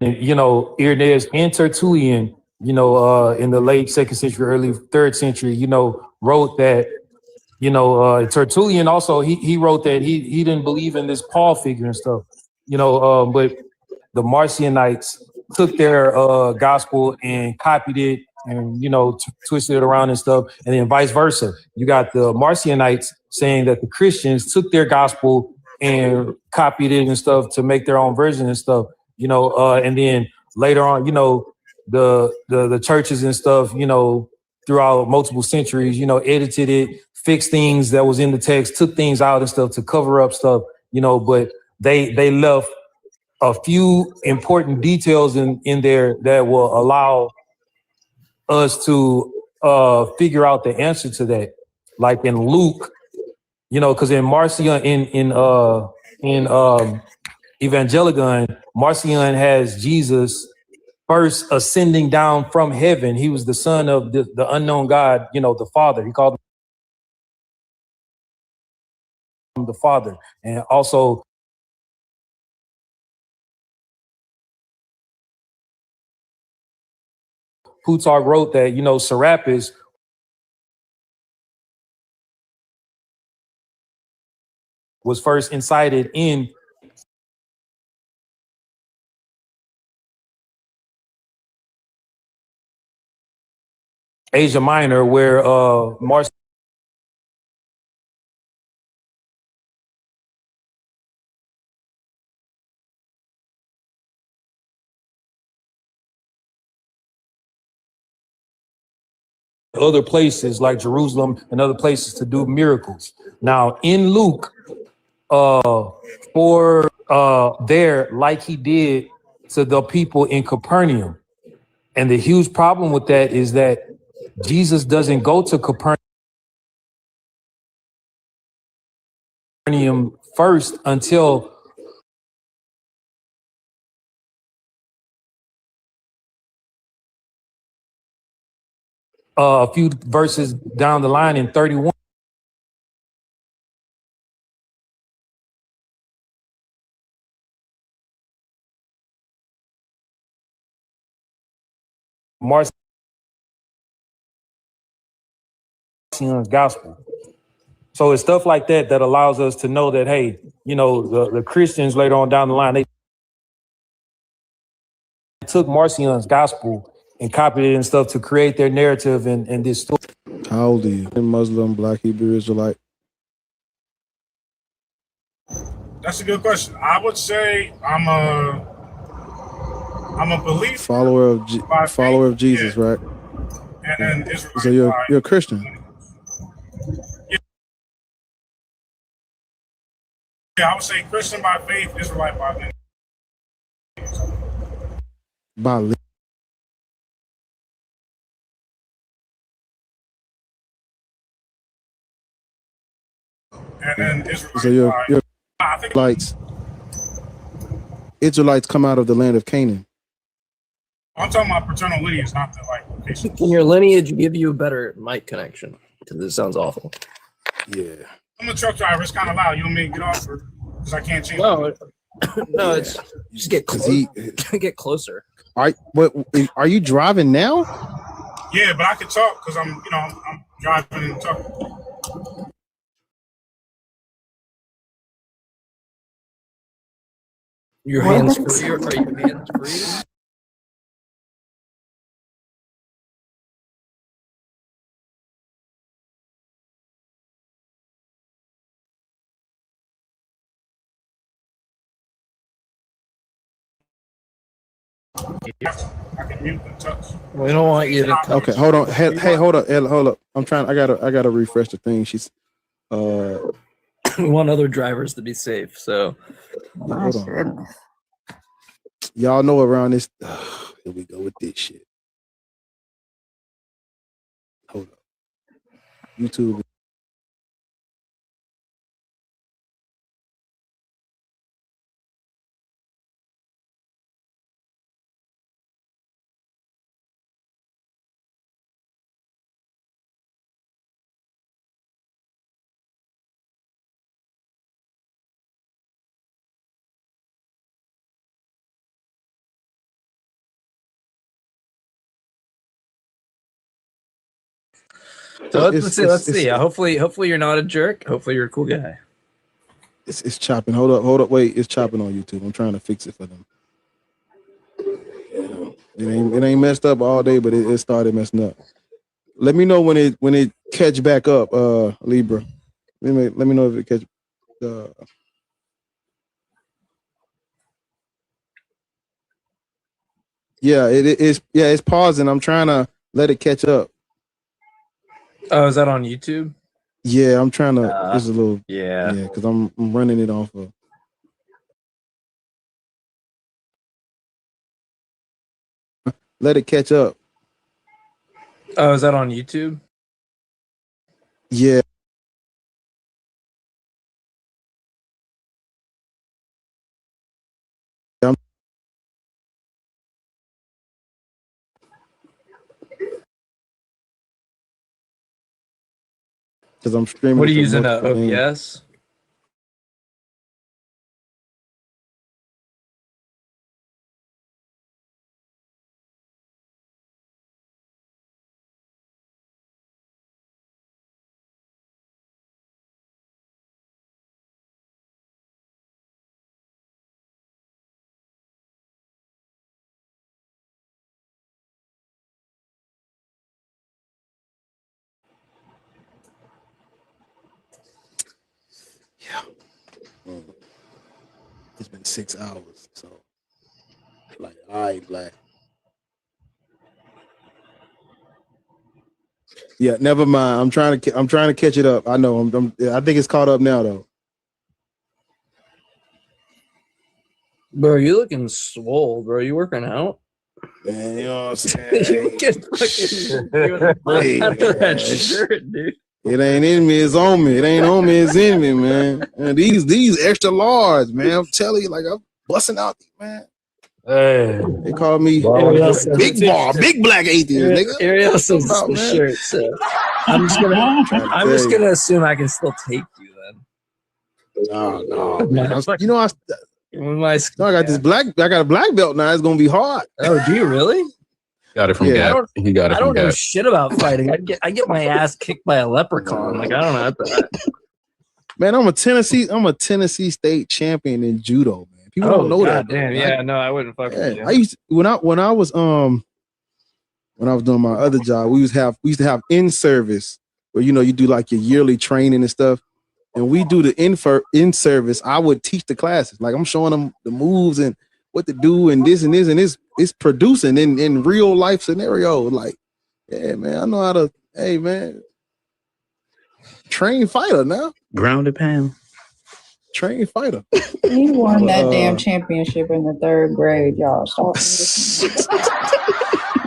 Speaker 9: Irenaeus and Tertullian, in the late 2nd century, early 3rd century, wrote that, Tertullian also, he wrote that he didn't believe in this Paul figure and stuff, but the Marcionites took their gospel and copied it and, twisted it around and stuff. And then vice versa. You got the Marcionites saying that the Christians took their gospel and copied it and stuff to make their own version and stuff, and then later on, the churches and stuff, throughout multiple centuries, edited it, fixed things that was in the text, took things out and stuff to cover up stuff, but they left a few important details in there that will allow us to figure out the answer to that. Like in Luke, because in Marcion, in Evangelion, Marcion has Jesus first ascending down from heaven. He was the son of the unknown God, the Father. He called him the Father. And also, Plutarch wrote that, Serapis was first incited in Asia Minor, where Marcion other places like Jerusalem and other places to do miracles. Now in Luke, for there, like he did to the people in Capernaum. And the huge problem with that is that Jesus doesn't go to Capernaum first until a few verses down the line in 31. Marcion's gospel. So it's stuff like that that allows us to know that, hey, you know, the Christians later on down the line, they took Marcion's gospel and copied it and stuff to create their narrative and this story.
Speaker 3: How old are you? Muslim, Black, Hebrew, Israelite?
Speaker 10: That's a good question. I would say I'm a believer,
Speaker 3: Follower of Jesus, right?
Speaker 10: and Israelite.
Speaker 3: So you're a Christian.
Speaker 10: Yeah, I would say Christian by faith, Israelite by lineage. And Israelite
Speaker 3: So you're
Speaker 10: I think
Speaker 3: Israelites come out of the land of Canaan.
Speaker 10: I'm talking about paternal lineage, not the like location.
Speaker 5: Can your lineage give you a better mic connection? Because this sounds awful.
Speaker 3: Yeah.
Speaker 10: I'm a truck driver. It's kind of loud. You want me to get off, because I can't change.
Speaker 5: No, no, it's just get closer. Get closer.
Speaker 3: Are you driving now?
Speaker 10: Yeah, but I can talk because I'm driving and talking.
Speaker 5: Your hands free? Are you hands free?
Speaker 10: I can mute and touch.
Speaker 5: We don't want you to.
Speaker 3: Okay, hold on. Hey, hold up. Hold up. I'm trying. I gotta refresh the thing. She's
Speaker 5: We want other drivers to be safe. So
Speaker 3: hold on. Y'all know around this. Here we go with this shit. Hold up. YouTube.
Speaker 5: So let's see. Hopefully you're not a jerk. Hopefully you're a cool guy.
Speaker 3: It's chopping. Hold up. Wait, it's chopping on YouTube. I'm trying to fix it for them. It ain't messed up all day, but it started messing up. Let me know when it catch back up, Libra. Let me know if it catch. Yeah, it is. Yeah, it's pausing. I'm trying to let it catch up.
Speaker 5: Oh, is that on YouTube?
Speaker 3: Yeah, I'm trying to. It's a little.
Speaker 5: Yeah,
Speaker 3: because I'm running it off of. Let it catch up.
Speaker 5: Oh, is that on YouTube?
Speaker 3: Yeah. Because I'm streaming.
Speaker 5: What are you using? OBS?
Speaker 3: 6 hours. So, like, all right, Black. Yeah, never mind. I'm trying to catch it up. I know. I think it's caught up now, though.
Speaker 5: Bro, you looking swole, bro. You working out?
Speaker 3: Man, you know what I'm saying?
Speaker 5: You looking fucking after that shirt, dude.
Speaker 3: It ain't in me, it's on me. It ain't on me, it's in me, man. And these extra large, man. I'm telling you, like, I'm busting out, man. They call me big black atheist, nigga.
Speaker 5: Ariel says it's the shirt, so I'm just gonna assume I can still take you then.
Speaker 3: No, man. You know, I got this I got a black belt now. It's gonna be hard.
Speaker 5: Oh, do you really?
Speaker 14: Got it from Gap. He got it
Speaker 5: I
Speaker 14: from
Speaker 5: don't know
Speaker 14: Gap.
Speaker 5: shit about fighting. I get my ass kicked by a leprechaun. Like, I don't know that.
Speaker 3: Man, I'm a Tennessee State champion in judo, man. People don't know that.
Speaker 5: Damn, yeah, no, I wouldn't fuck with you.
Speaker 3: I used to, when I was doing my other job, we used to have in service where, you know, you do like your yearly training and stuff. And we do the in service. I would teach the classes. Like, I'm showing them the moves and what to do and this and this, and it's producing in real life scenario. Like, yeah, man, I know how to, hey man, train fighter now.
Speaker 14: Grounded pound.
Speaker 3: Train fighter.
Speaker 7: You won that damn championship in the 3rd grade, y'all. Stop.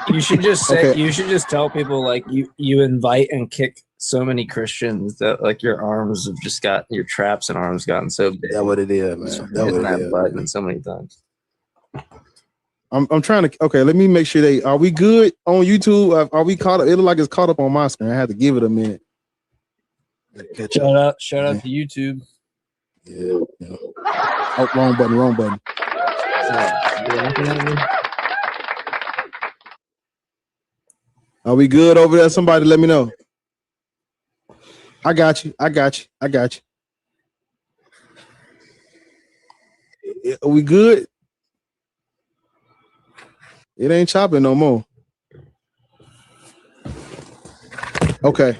Speaker 5: You should just say, you should just tell people, like, you invite and kick so many Christians that, like, your arms have just got, your traps and arms gotten so big.
Speaker 3: That's what it is, man. That's
Speaker 5: Hitting
Speaker 3: what it
Speaker 5: that
Speaker 3: is,
Speaker 5: button
Speaker 3: man.
Speaker 5: so many times.
Speaker 3: I'm trying to, okay, let me make sure are we good on YouTube? Are we caught up? It look like it's caught up on my screen. I had to give it a minute.
Speaker 5: Shout out to YouTube.
Speaker 3: Yeah. Oh, wrong button. Are we good over there? Somebody let me know. I got you. Are we good? It ain't chopping no more. Okay.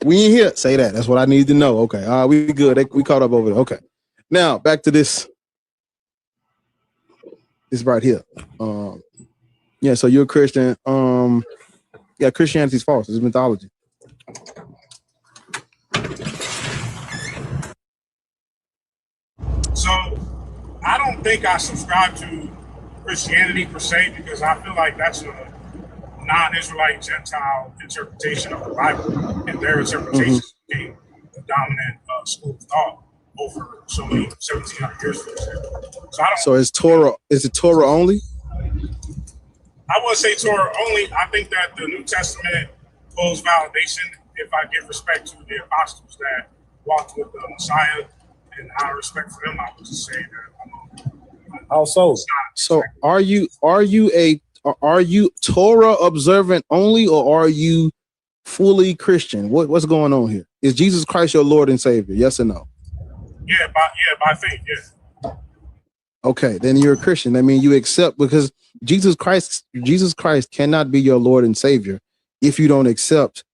Speaker 3: We ain't here. Say that. That's what I need to know. Okay. We good. We caught up over there. Okay. Now back to this. This right here. Yeah, so you're a Christian. Yeah, Christianity's false. It's mythology.
Speaker 10: So I don't think I subscribe to Christianity per se, because I feel like that's a non-Israelite Gentile interpretation of the Bible, and their interpretations became the dominant school of thought over so many 1,700 years. So
Speaker 3: is Torah? Is it Torah only?
Speaker 10: I would say Torah only. I think that the New Testament holds validation if I give respect to the apostles that walked with the Messiah, and out of respect for them, I would just say that.
Speaker 3: Also, so are you Torah observant only, or are you fully Christian? What's going on here? Is Jesus Christ your Lord and Savior? Yes or no?
Speaker 10: Yeah, by faith, yeah.
Speaker 3: Okay, then you're a Christian. I mean, you accept, because Jesus Christ cannot be your Lord and Savior if you don't accept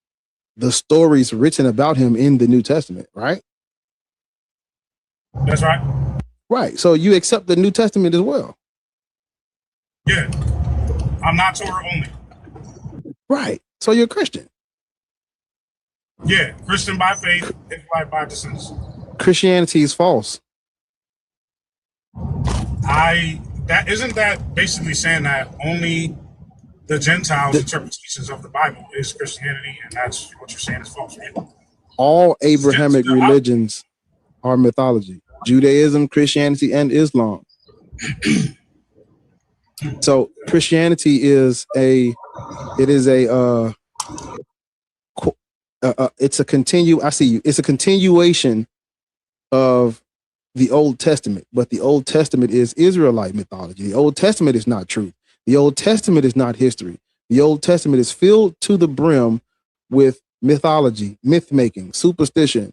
Speaker 3: the stories written about him in the New Testament, right?
Speaker 10: That's right.
Speaker 3: Right. So you accept the New Testament as well.
Speaker 10: Yeah. I'm not Torah only.
Speaker 3: Right. So you're a Christian.
Speaker 10: Yeah, Christian by faith, Israelite by descent.
Speaker 3: Christianity is false.
Speaker 10: Isn't that basically saying that only the Gentiles' interpretations of the Bible is Christianity, and that's what you're saying is false, right?
Speaker 3: All Abrahamic religions are mythology. Judaism, Christianity, and Islam. So Christianity it's a continuation of the Old Testament, but the Old Testament is Israelite mythology. The Old Testament is not truth. The Old Testament is not history. The Old Testament is filled to the brim with mythology, myth making, superstition,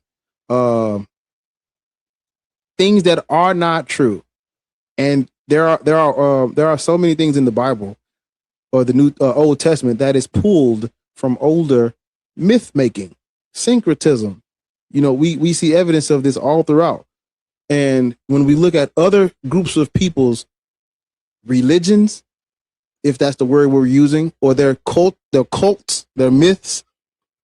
Speaker 3: things that are not true. And there are so many things in the Bible or the New Old Testament that is pulled from older myth making, syncretism. You know, we see evidence of this all throughout. And when we look at other groups of people's religions, if that's the word we're using, or their cults, their myths,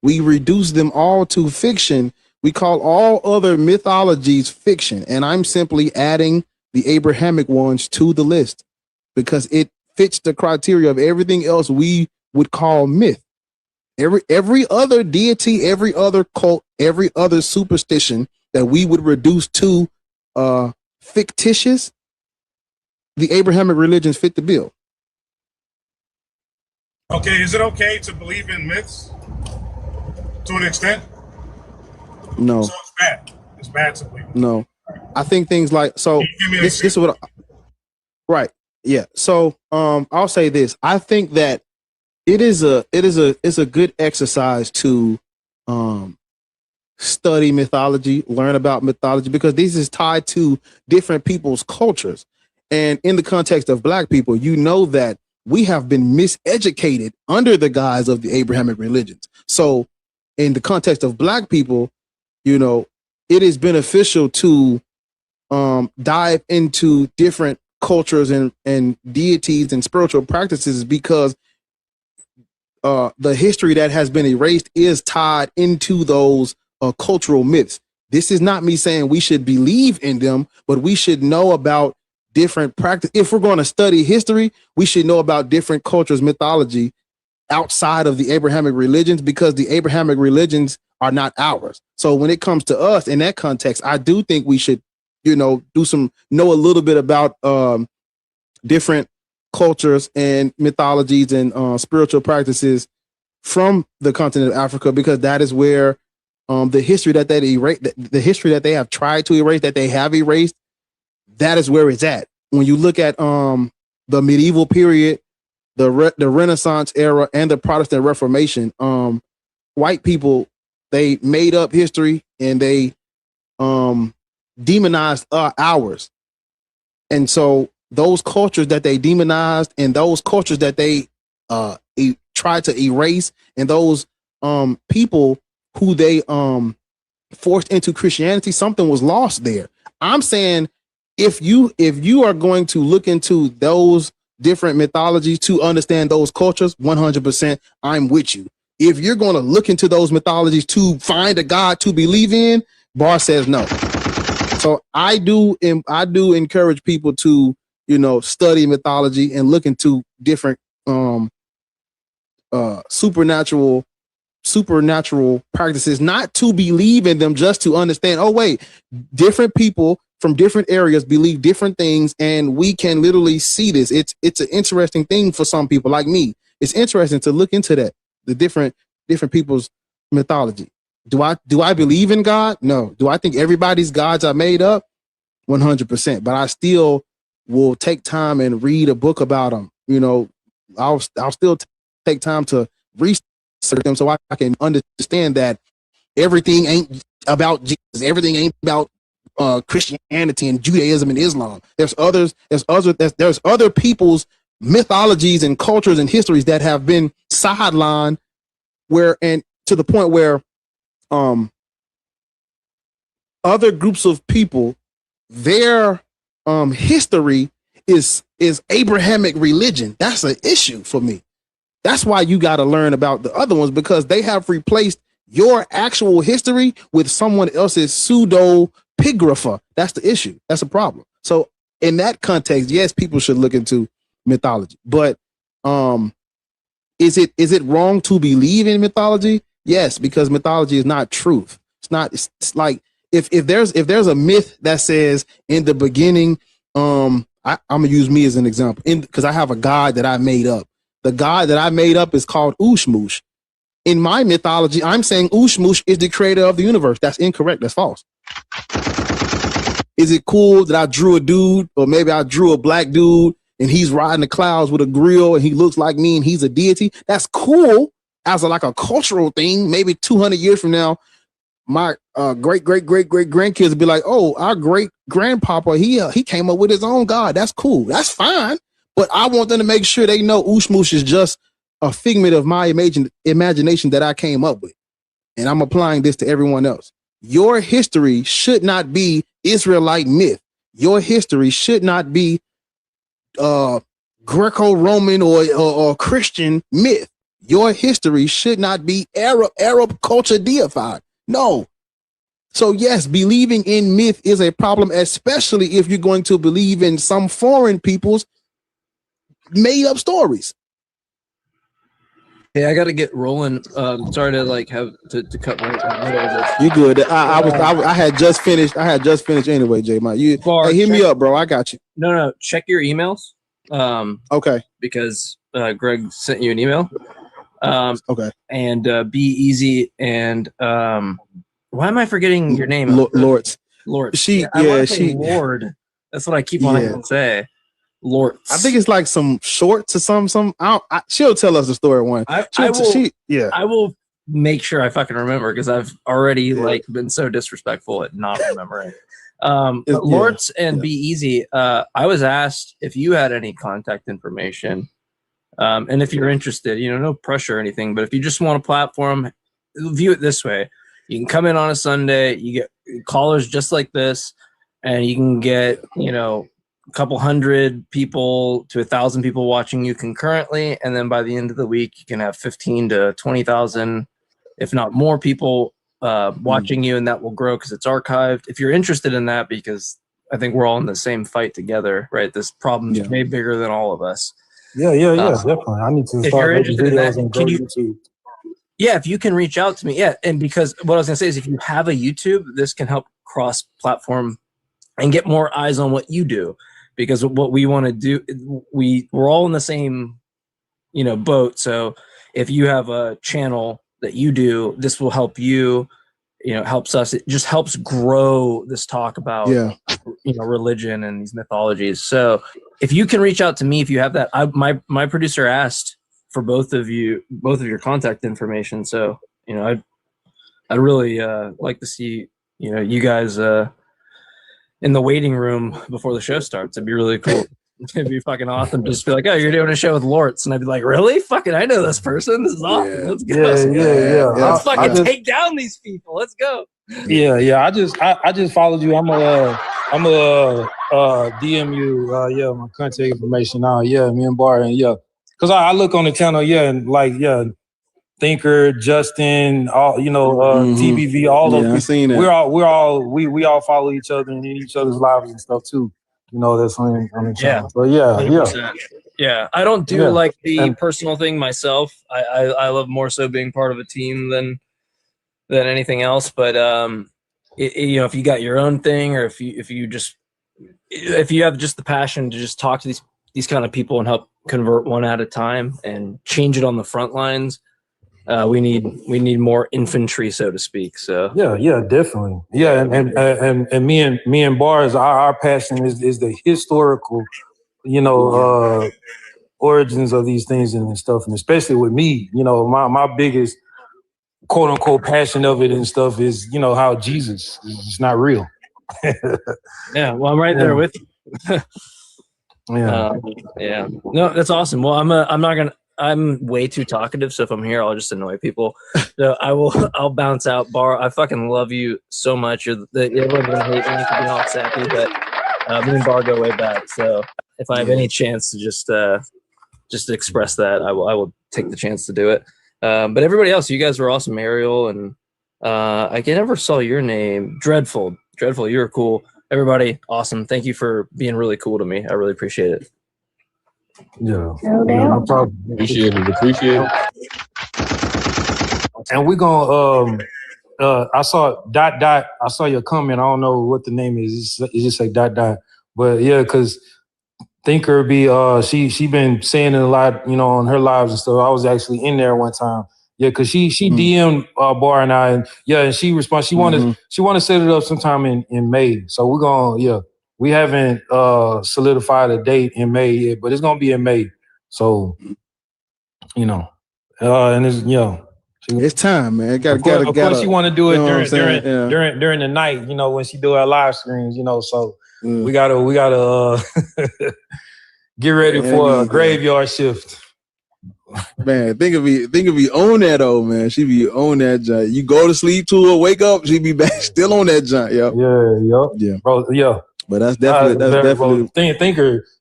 Speaker 3: we reduce them all to fiction. We call all other mythologies fiction. And I'm simply adding the Abrahamic ones to the list because it fits the criteria of everything else we would call myth. Every other deity, every other cult, every other superstition that we would reduce to fictitious, the Abrahamic religions fit the bill.
Speaker 15: Okay, is it okay to believe in myths to an extent?
Speaker 3: No.
Speaker 15: So it's bad. It's bad to believe.
Speaker 3: No. I think things like, so this is what, right. Yeah. So I'll say this. I think that it's a good exercise to study mythology, learn about mythology, because this is tied to different people's cultures. And in the context of Black people, you know that we have been miseducated under the guise of the Abrahamic religions. So in the context of Black people, you know, it is beneficial to dive into different cultures and deities and spiritual practices, because the history that has been erased is tied into those cultural myths. This is not me saying we should believe in them, but we should know about different practice. If we're going to study history, we should know about different cultures, mythology outside of the Abrahamic religions, because the Abrahamic religions are not ours. So when it comes to us in that context, I do think we should, you know, know a little bit about different cultures and mythologies and spiritual practices from the continent of Africa, because that is where the history that the history that they have tried to erase, that they have erased, that is where it's at. When you look at the medieval period, the Renaissance era, and the Protestant Reformation, white people, they made up history and they demonized ours. And so those cultures that they demonized and those cultures that they tried to erase, and those people who they forced into Christianity, something was lost there. I'm saying if you are going to look into those different mythologies to understand those cultures, 100%, I'm with you. If you're going to look into those mythologies to find a God to believe in, Barr says no. So I do encourage people to, you know, study mythology and look into different supernatural practices, not to believe in them, just to understand, oh wait, different people from different areas believe different things, and we can literally see this. It's an interesting thing for some people like me. It's interesting to look into that, the different people's mythology. Do I believe in God? No. Do I think everybody's gods are made up? 100%. But I still will take time and read a book about them. You know, I'll still take time to research them so I can understand that everything ain't about Jesus. Everything ain't about Christianity and Judaism and Islam. There's other people's mythologies and cultures and histories that have been sidelined, and to the point where other groups of people, their history is Abrahamic religion. That's an issue for me. That's why you got to learn about the other ones, because they have replaced your actual history with someone else's pseudo-pigrapha. That's the issue. That's a problem. So in that context, yes, people should look into mythology. But is it wrong to believe in mythology? Yes, because mythology is not truth. It's not. It's like if there's a myth that says in the beginning, I'm gonna use me as an example, because I have a god that I made up. The god that I made up is called Ushmush. In my mythology, I'm saying Ushmush is the creator of the universe. That's incorrect. That's false. Is it cool that I drew a dude, or maybe I drew a black dude and he's riding the clouds with a grill and he looks like me and he's a deity? That's cool as like a cultural thing. Maybe 200 years from now, my great grandkids will be like, oh, our great grandpapa, he came up with his own god. That's cool. That's fine. But I want them to make sure they know Ushmush is just a figment of my imagination that I came up with. And I'm applying this to everyone else. Your history should not be Israelite myth. Your history should not be Greco-Roman or Christian myth. Your history should not be Arab culture deified. No. So yes, believing in myth is a problem, especially if you're going to believe in some foreign people's made up stories.
Speaker 5: Hey, I got to get rolling. Sorry to like have to cut my.
Speaker 3: You good? I had just finished. Anyway, J. Mike. Hey, hit me up, bro. I got you.
Speaker 5: No. Check your emails.
Speaker 3: Okay.
Speaker 5: Because Greg sent you an email.
Speaker 3: Okay.
Speaker 5: And be easy. And why am I forgetting your name?
Speaker 3: Lords.
Speaker 5: Lord.
Speaker 3: She.
Speaker 5: Lord. That's what I keep wanting to say. Lord.
Speaker 3: I think it's like some shorts or some. She'll tell us the story one.
Speaker 5: I will make sure I fucking remember because I've already like been so disrespectful at not remembering. Lords and Be Easy. I was asked if you had any contact information, and if you're interested, no pressure or anything. But if you just want a platform, view it this way: you can come in on a Sunday, you get callers just like this, and you can get a couple hundred people to 1,000 people watching you concurrently, and then by the end of the week you can have 15 to 20,000, if not more, people watching you, and that will grow because it's archived. If you're interested in that, because I think we're all in the same fight together, right? This problem's way bigger than all of us.
Speaker 9: Yeah, definitely. I need to start making videos and grow YouTube.
Speaker 5: Yeah, if you can reach out to me, and because what I was gonna say is, if you have a YouTube, this can help cross-platform and get more eyes on what you do. Because what we want to do, we're all in the same, boat. So if you have a channel that you do, this will help you, helps us. It just helps grow this talk about, religion and these mythologies. So if you can reach out to me, if you have that, my producer asked for both of your contact information. So, I'd really like to see, you guys, in the waiting room before the show starts. It'd be really cool. It'd be fucking awesome. Just be like, oh, you're doing a show with Lortz. And I'd be like, really? Fucking, I know this person. This is awesome. Let's go.
Speaker 9: Yeah.
Speaker 5: Let's fucking take down these people. Let's go.
Speaker 9: Yeah. I just followed you. I'm a DM you. My contact information now. Yeah, me and Bar, and because I look on the channel. And like Thinker, Justin, all TBV, all those people.
Speaker 3: Seen that.
Speaker 9: We all follow each other and in each other's lives and stuff too. That's on the channel. But
Speaker 5: 100%. Yeah. I don't do like the personal thing myself. I love more so being part of a team than anything else. But if you got your own thing, or if you have just the passion to just talk to these kind of people and help convert one at a time and change it on the front lines. We need more infantry, so to speak. So
Speaker 9: definitely. And me and Bars, our passion is the historical, origins of these things and stuff, and especially with me, my biggest quote unquote passion of it and stuff is how Jesus is not real.
Speaker 5: Well, I'm right there with you. No, that's awesome. Well, I'm way too talkative, so if I'm here, I'll just annoy people. So I'll bounce out. Bar, I fucking love you so much. Everyone's gonna hate me for being all sappy, but me and Bar go way back. So if I have any chance to just express that, I will take the chance to do it. But everybody else, you guys were awesome. Ariel and I never saw your name. Dreadful, you were cool. Everybody, awesome. Thank you for being really cool to me. I really appreciate it.
Speaker 9: No problem.
Speaker 14: Appreciate it.
Speaker 9: And we're gonna I saw ... I saw your comment. I don't know what the name is. It just say ... But because Thinker be she been saying it a lot, on her lives and stuff. I was actually in there one time. Because she DM'd Bar and I, and she responded. She wanted to set it up sometime in May. So we're gonna we haven't solidified a date in May yet, but it's gonna be in May. So and it's
Speaker 3: it's time, man.
Speaker 9: Of course, she want to do it during the night. When she do her live streams. So we gotta get ready for a graveyard shift.
Speaker 3: Man, think of me on that though, man. She be on that junk. You go to sleep to her, wake up, she be back still on that junk. Yep.
Speaker 9: Yeah, bro. Yeah,
Speaker 3: but that's definitely.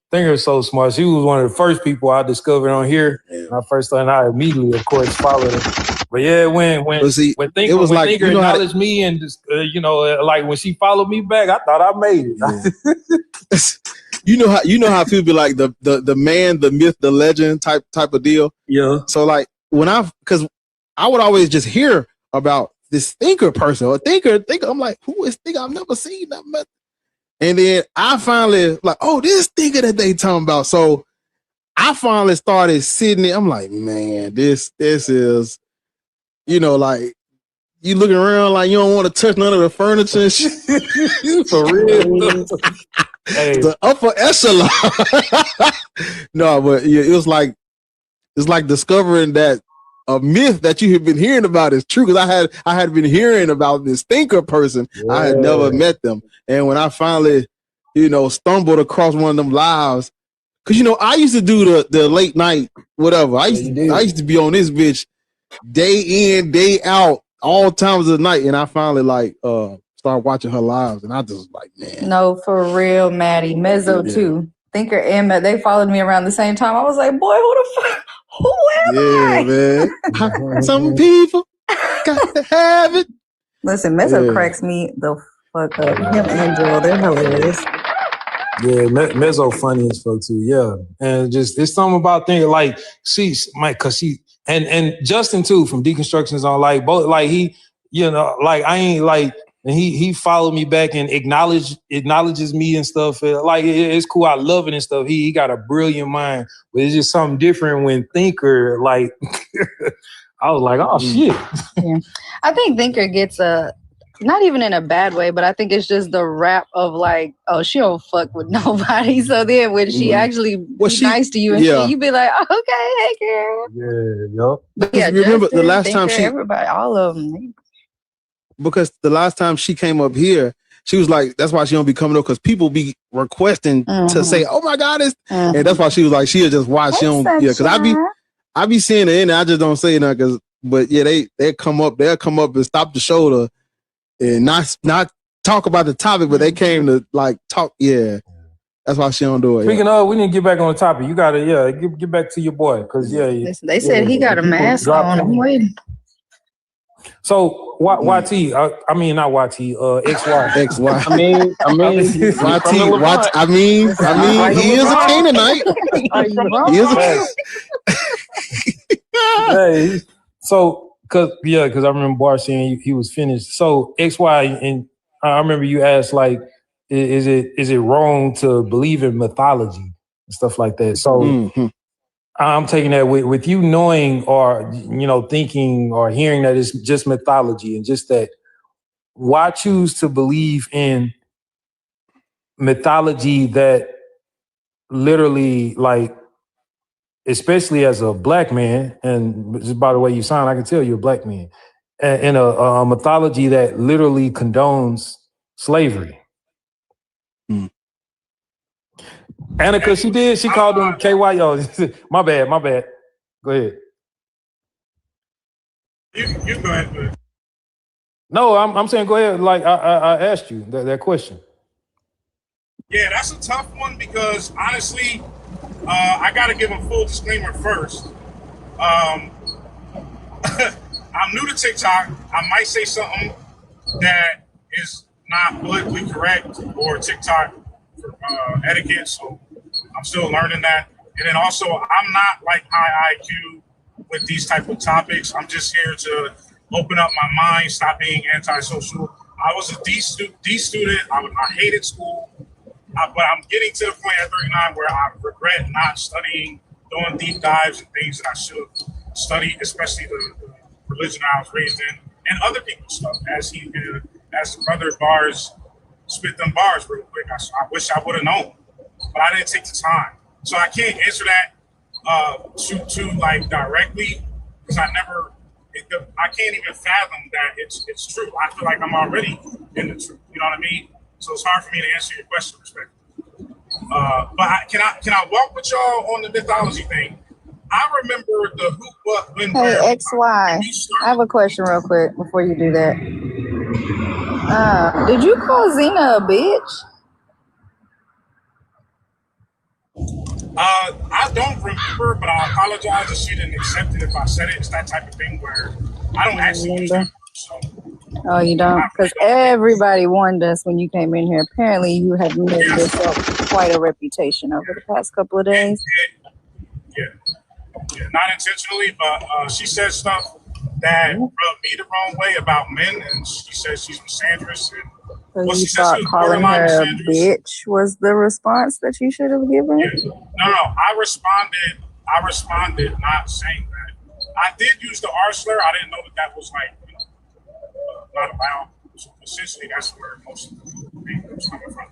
Speaker 9: Thinker is so smart. She was one of the first people I discovered on here. When I first started, I immediately, of course, followed her. But yeah, when Thinker acknowledged me and just, like when she followed me back, I thought I made it.
Speaker 3: Yeah. You know how people be like the man, the myth, the legend type of deal.
Speaker 9: Yeah.
Speaker 3: So like because I would always just hear about this thinker person or thinker. I'm like, who is thinker? I've never seen that. And then I finally like, oh, this thinker that they talking about. So I finally started sitting there. I'm like, man, this is, like you looking around like you don't want to touch none of the furniture and shit.
Speaker 9: For real. Hey.
Speaker 3: The upper echelon. No, but yeah, it's like discovering that a myth that you have been hearing about is true. Because I had been hearing about this thinker person. Yeah. I had never met them. And when I finally, stumbled across one of them lives, because I used to do the late night whatever. I used to be on this bitch day in, day out, all times of the night. And I finally started watching her lives, and I just was like, man.
Speaker 7: No, for real, Maddie. Mezzo too. Thinker and they followed me around the same time. I was like, boy, who the fuck? Who am I?
Speaker 3: Man. Some people got to have it.
Speaker 7: Listen, Mezzo cracks me the fuck up. Him and Joel, they're hilarious.
Speaker 9: Yeah, Mezzo funny as fuck too. Yeah, and just it's something about thinking like cause she and Justin too from Deconstructions on like both like he like I ain't like. And he followed me back and acknowledges me and stuff. Like it's cool. I love it and stuff. He got a brilliant mind, but it's just something different when Thinker like. I was like, oh shit.
Speaker 7: Yeah, I think Thinker gets not even in a bad way, but I think it's just the rap of like, oh, she don't fuck with nobody. So then when she actually be nice to you and shit, you be like, oh, okay, hey girl.
Speaker 9: Yeah, yup.
Speaker 7: But yeah,
Speaker 3: remember
Speaker 7: Justin,
Speaker 3: the last
Speaker 7: Thinker,
Speaker 3: time
Speaker 7: everybody, all of them.
Speaker 3: Because the last time she came up here, she was like, that's why she don't be coming up, because people be requesting to say, oh my God, and that's why she was like, she'll just watch. She don't, because I be seeing it and I just don't say nothing, but yeah, they'll come up and stop the show and not talk about the topic, but they came to like talk. Yeah, that's why she don't do it.
Speaker 9: Speaking of, we need to get back on the topic. You gotta, get back to your boy, because
Speaker 7: Listen, they said he got a mask on. I'm waiting.
Speaker 9: So YT, I mean not YT, XY.
Speaker 23: I mean
Speaker 3: YT, he is a Canaanite. He is a
Speaker 9: Hey, so because I remember Bar saying he was finished. So XY, and I remember you asked like, is it wrong to believe in mythology and stuff like that? So I'm taking that with you knowing or thinking or hearing that it's just mythology and just that. Why choose to believe in mythology that literally, like, especially as a black man, and just by the way you sound, I can tell you're a black man, in a mythology that literally condones slavery? Annika, she called them KYO. My bad. Go ahead.
Speaker 15: You go ahead.
Speaker 9: No, I'm saying go ahead. Like I asked you that question.
Speaker 15: Yeah, that's a tough one because honestly, I got to give a full disclaimer first. I'm new to TikTok. I might say something that is not politically correct or TikTok etiquette, so I'm still learning that. And then also, I'm not like high IQ with these type of topics. I'm just here to open up my mind, stop being antisocial. I was a D student. I hated school, but I'm getting to the point at 39 where I regret not studying, doing deep dives and things that I should have studied, especially the religion I was raised in, and other people's stuff. As Brother Bars spit them bars real quick, I wish I would have known, but I didn't take the time. So I can't answer that too like directly because I can't even fathom that it's true. I feel like I'm already in the truth. You know what I mean? So it's hard for me to answer your question respectfully. But can I walk with y'all on the mythology thing? I remember the who, what, when,
Speaker 7: Hey,
Speaker 15: where.
Speaker 7: XY, I have a question real quick before you do that. Did you call Zena a bitch?
Speaker 15: I don't remember, but I apologize if she didn't accept it if I said it. It's that type of thing where I don't actually use that word, so.
Speaker 7: Oh, you don't? Because everybody warned us when you came in here. Apparently, you have made yourself quite a reputation over the past couple of days.
Speaker 15: Yeah, not intentionally, but she said stuff that rubbed me the wrong way about men, and she says she's misandrous. And,
Speaker 7: So
Speaker 15: well,
Speaker 7: you
Speaker 15: she said
Speaker 7: thought
Speaker 15: she was
Speaker 7: calling
Speaker 15: borderline
Speaker 7: her a
Speaker 15: misandrous.
Speaker 7: bitch was the response that you should have given?
Speaker 15: Yeah. No, I responded not saying that. I did use the R slur. I didn't know that was like, not allowed. So essentially, that's where most of the hate was coming from.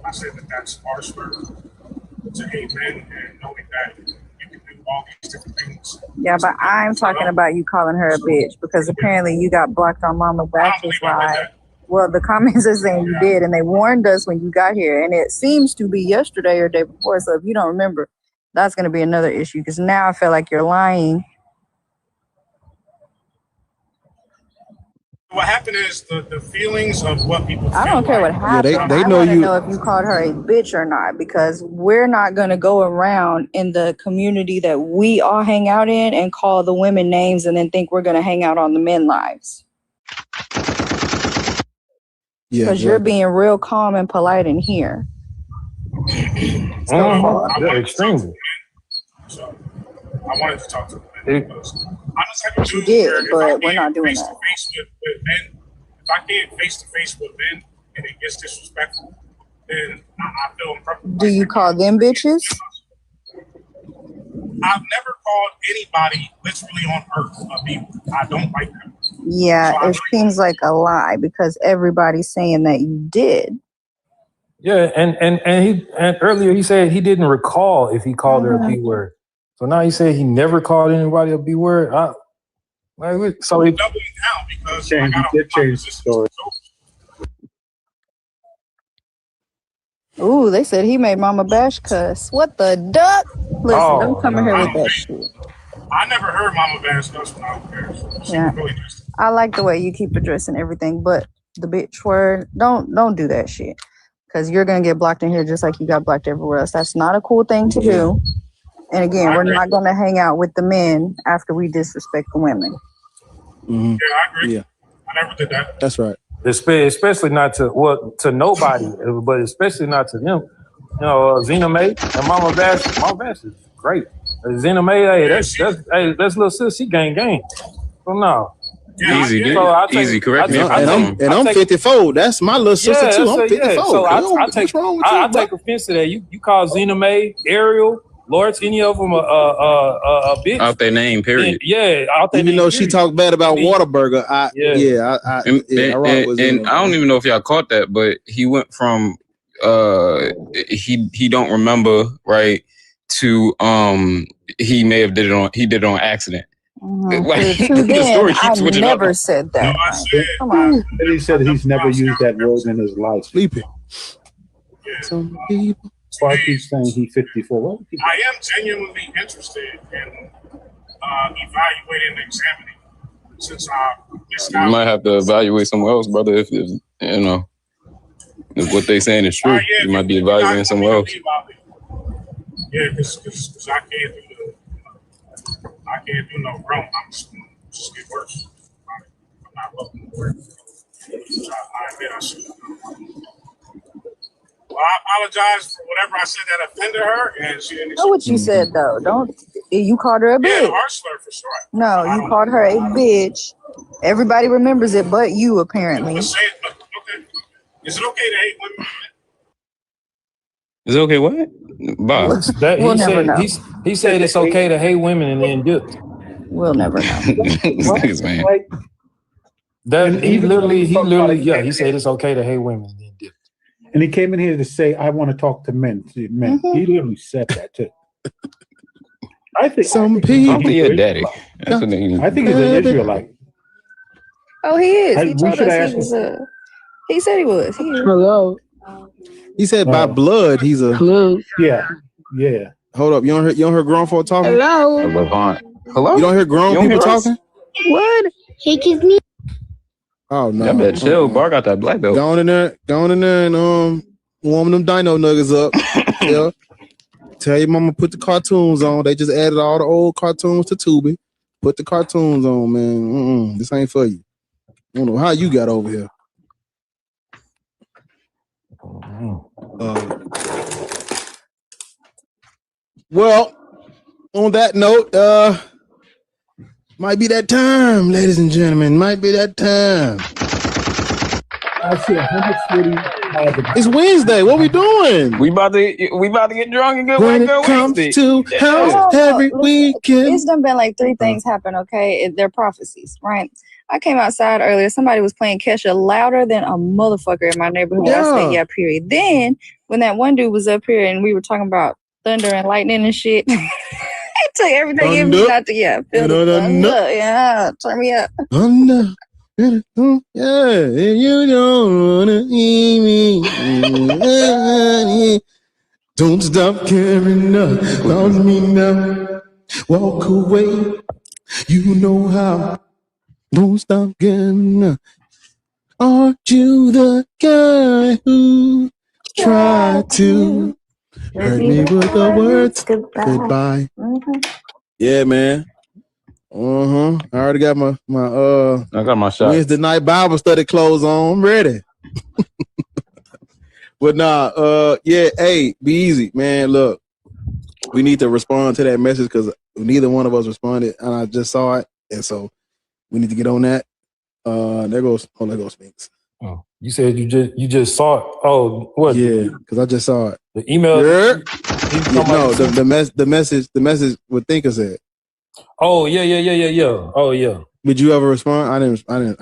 Speaker 15: I said that that's R slur to hate men, and knowing that you can do all these different things.
Speaker 7: Yeah, but I'm talking about you calling her a bitch because apparently you got blocked on Mama Bash's live. Well, the comments are saying you did, and they warned us when you got here, and it seems to be yesterday or day before. So if you don't remember, that's going to be another issue because now I feel like you're lying.
Speaker 15: What happened is the feelings of what people feel.
Speaker 7: I don't care what happened.
Speaker 3: they
Speaker 7: I
Speaker 3: know
Speaker 7: want to
Speaker 3: you.
Speaker 7: know if you called her a bitch or not, because we're not going to go around in the community that we all hang out in and call the women names and then think we're going to hang out on the men lives.
Speaker 3: Yeah,
Speaker 7: Because you're being real calm and polite in here.
Speaker 9: Extremely.
Speaker 15: So I wanted to talk to them. I'm the type of dude
Speaker 7: did,
Speaker 15: where
Speaker 7: but we're not doing
Speaker 15: face
Speaker 7: that.
Speaker 15: to face with men, if I can't face to face with men and it gets disrespectful, then I feel uncomfortable.
Speaker 7: Do you call them bitches?
Speaker 15: I've never called anybody literally on earth a B-word. I don't like that.
Speaker 7: Yeah,
Speaker 15: So
Speaker 7: it seems like a lie because everybody's saying that you did.
Speaker 9: Yeah, and earlier he said he didn't recall if he called her a B word. So now he said he never called anybody a B word. So he
Speaker 15: doubling down because
Speaker 10: he did change the story.
Speaker 7: Ooh, they said he made Mama Bash cuss. What the duck? Listen, don't come in here with that shit.
Speaker 15: I never heard Mama Bash cuss when I was there. She
Speaker 7: Yeah.
Speaker 15: was really nice.
Speaker 7: I like the way you keep addressing everything, but the bitch word, don't do that shit. Because you're gonna get blocked in here just like you got blocked everywhere else. That's not a cool thing to do. And again, we're not gonna hang out with the men after we disrespect the women.
Speaker 3: Mm-hmm.
Speaker 15: Yeah, I agree.
Speaker 3: Yeah,
Speaker 15: I never did that.
Speaker 3: that's right.
Speaker 9: especially not to nobody, but especially not to them. You know, Zena May and Mama Bash is great. Zena May, hey, that's little sis. She gang. So no.
Speaker 14: Easy, dude.
Speaker 9: So
Speaker 14: Easy. Correct me if I'm wrong.
Speaker 3: And I'm 54. That's my little sister too. I'm 54.
Speaker 9: So I
Speaker 3: What's
Speaker 9: take
Speaker 3: wrong with you,
Speaker 9: I
Speaker 3: bro?
Speaker 9: take offense to that. You call Zena May, Ariel, Lawrence, any of them a bitch?
Speaker 14: Out their name, period.
Speaker 9: Yeah, out their
Speaker 3: Even
Speaker 9: name.
Speaker 3: though she talked bad about Whataburger, I rock with
Speaker 14: And
Speaker 3: Zena,
Speaker 14: I don't even know if y'all caught that, but he went from he don't remember, right, to he may have did it on accident. Like, the story keeps
Speaker 7: I
Speaker 14: switching
Speaker 7: never
Speaker 14: up.
Speaker 7: said that.
Speaker 10: Come on. He said he's never used that word in his life.
Speaker 3: Sleeping. Some people.
Speaker 10: That's why I keep saying he's 54.
Speaker 15: I am genuinely interested in evaluating and examining since I missed
Speaker 14: You
Speaker 15: out.
Speaker 14: might have to evaluate somewhere else, brother. If you know if what they saying is true, you might be evaluating somewhere else.
Speaker 15: Yeah, because I can't do no wrong. I'm just get worse. I'm not welcome to work. I admit I should. Well, I apologize for whatever I said that offended her, and she didn't.
Speaker 7: Know what you said though? You called her a bitch?
Speaker 15: Yeah, R slur for sure.
Speaker 7: No, you called her a bitch. Everybody remembers it, but you apparently.
Speaker 15: Okay. Is it okay to hate women?
Speaker 14: Is it okay? What? Bob.
Speaker 7: We'll never know.
Speaker 9: He said it's okay to hate women and then dip.
Speaker 7: We'll never know.
Speaker 14: Niggas, man.
Speaker 9: He literally, he said it's okay to hate women and then dip.
Speaker 10: And he came in here to say, I want to talk to men. He literally said that too. I think
Speaker 3: some people.
Speaker 14: You're daddy. That's what
Speaker 10: I think he's an Israelite.
Speaker 7: Oh, he is. He
Speaker 10: We
Speaker 7: told
Speaker 10: should
Speaker 7: us
Speaker 10: ask
Speaker 7: he was he said he was. He is.
Speaker 13: Hello.
Speaker 3: He said by blood he's a.
Speaker 10: Yeah.
Speaker 3: Hold up. You don't hear grown folk talking?
Speaker 13: Hello.
Speaker 23: Hello?
Speaker 3: You don't hear grown
Speaker 23: You don't
Speaker 3: people
Speaker 23: hear us?
Speaker 3: talking?
Speaker 13: What? He kissed me.
Speaker 3: Oh no.
Speaker 23: I bet chill, bro. I got that black belt.
Speaker 3: Go on in there and warm them dino nuggets up. Yeah. Tell your mama put the cartoons on. They just added all the old cartoons to Tubi. Put the cartoons on, man. This ain't for you. I don't know how you got over here. Well, on that note, might be that time, ladies and gentlemen. Might be that time. It's Wednesday. What we doing?
Speaker 23: We about to get drunk and get
Speaker 3: When
Speaker 23: white girl
Speaker 3: it comes
Speaker 23: Wednesday.
Speaker 3: to house every weekend.
Speaker 7: It's done been like 3 things happen, okay? They're prophecies, right? I came outside earlier. Somebody was playing Kesha louder than a motherfucker in my neighborhood. I said, yeah, period. Then, when that one dude was up here and we were talking about thunder and lightning and shit, it took everything in me not to, feel the thunder. Yeah, turn me up.
Speaker 3: Thunder. Yeah, you don't wanna see me. Don't stop caring about me now. Walk away. You know how. Don't stop caring. Aren't you the guy who tried to hurt me with the words goodbye? Yeah, man. I already got my
Speaker 23: I got my shot.
Speaker 3: Wednesday night Bible study clothes on. I'm ready. But nah, yeah, hey, be easy, man. Look, we need to respond to that message because neither one of us responded, and I just saw it, and so we need to get on that. There goes Spinks.
Speaker 9: Oh, you said you just saw it. Oh, what?
Speaker 3: Yeah, because I just saw it.
Speaker 9: The email.
Speaker 3: Yeah. No, the message what Thinker said.
Speaker 9: Oh yeah. Oh yeah.
Speaker 3: Did you ever respond? I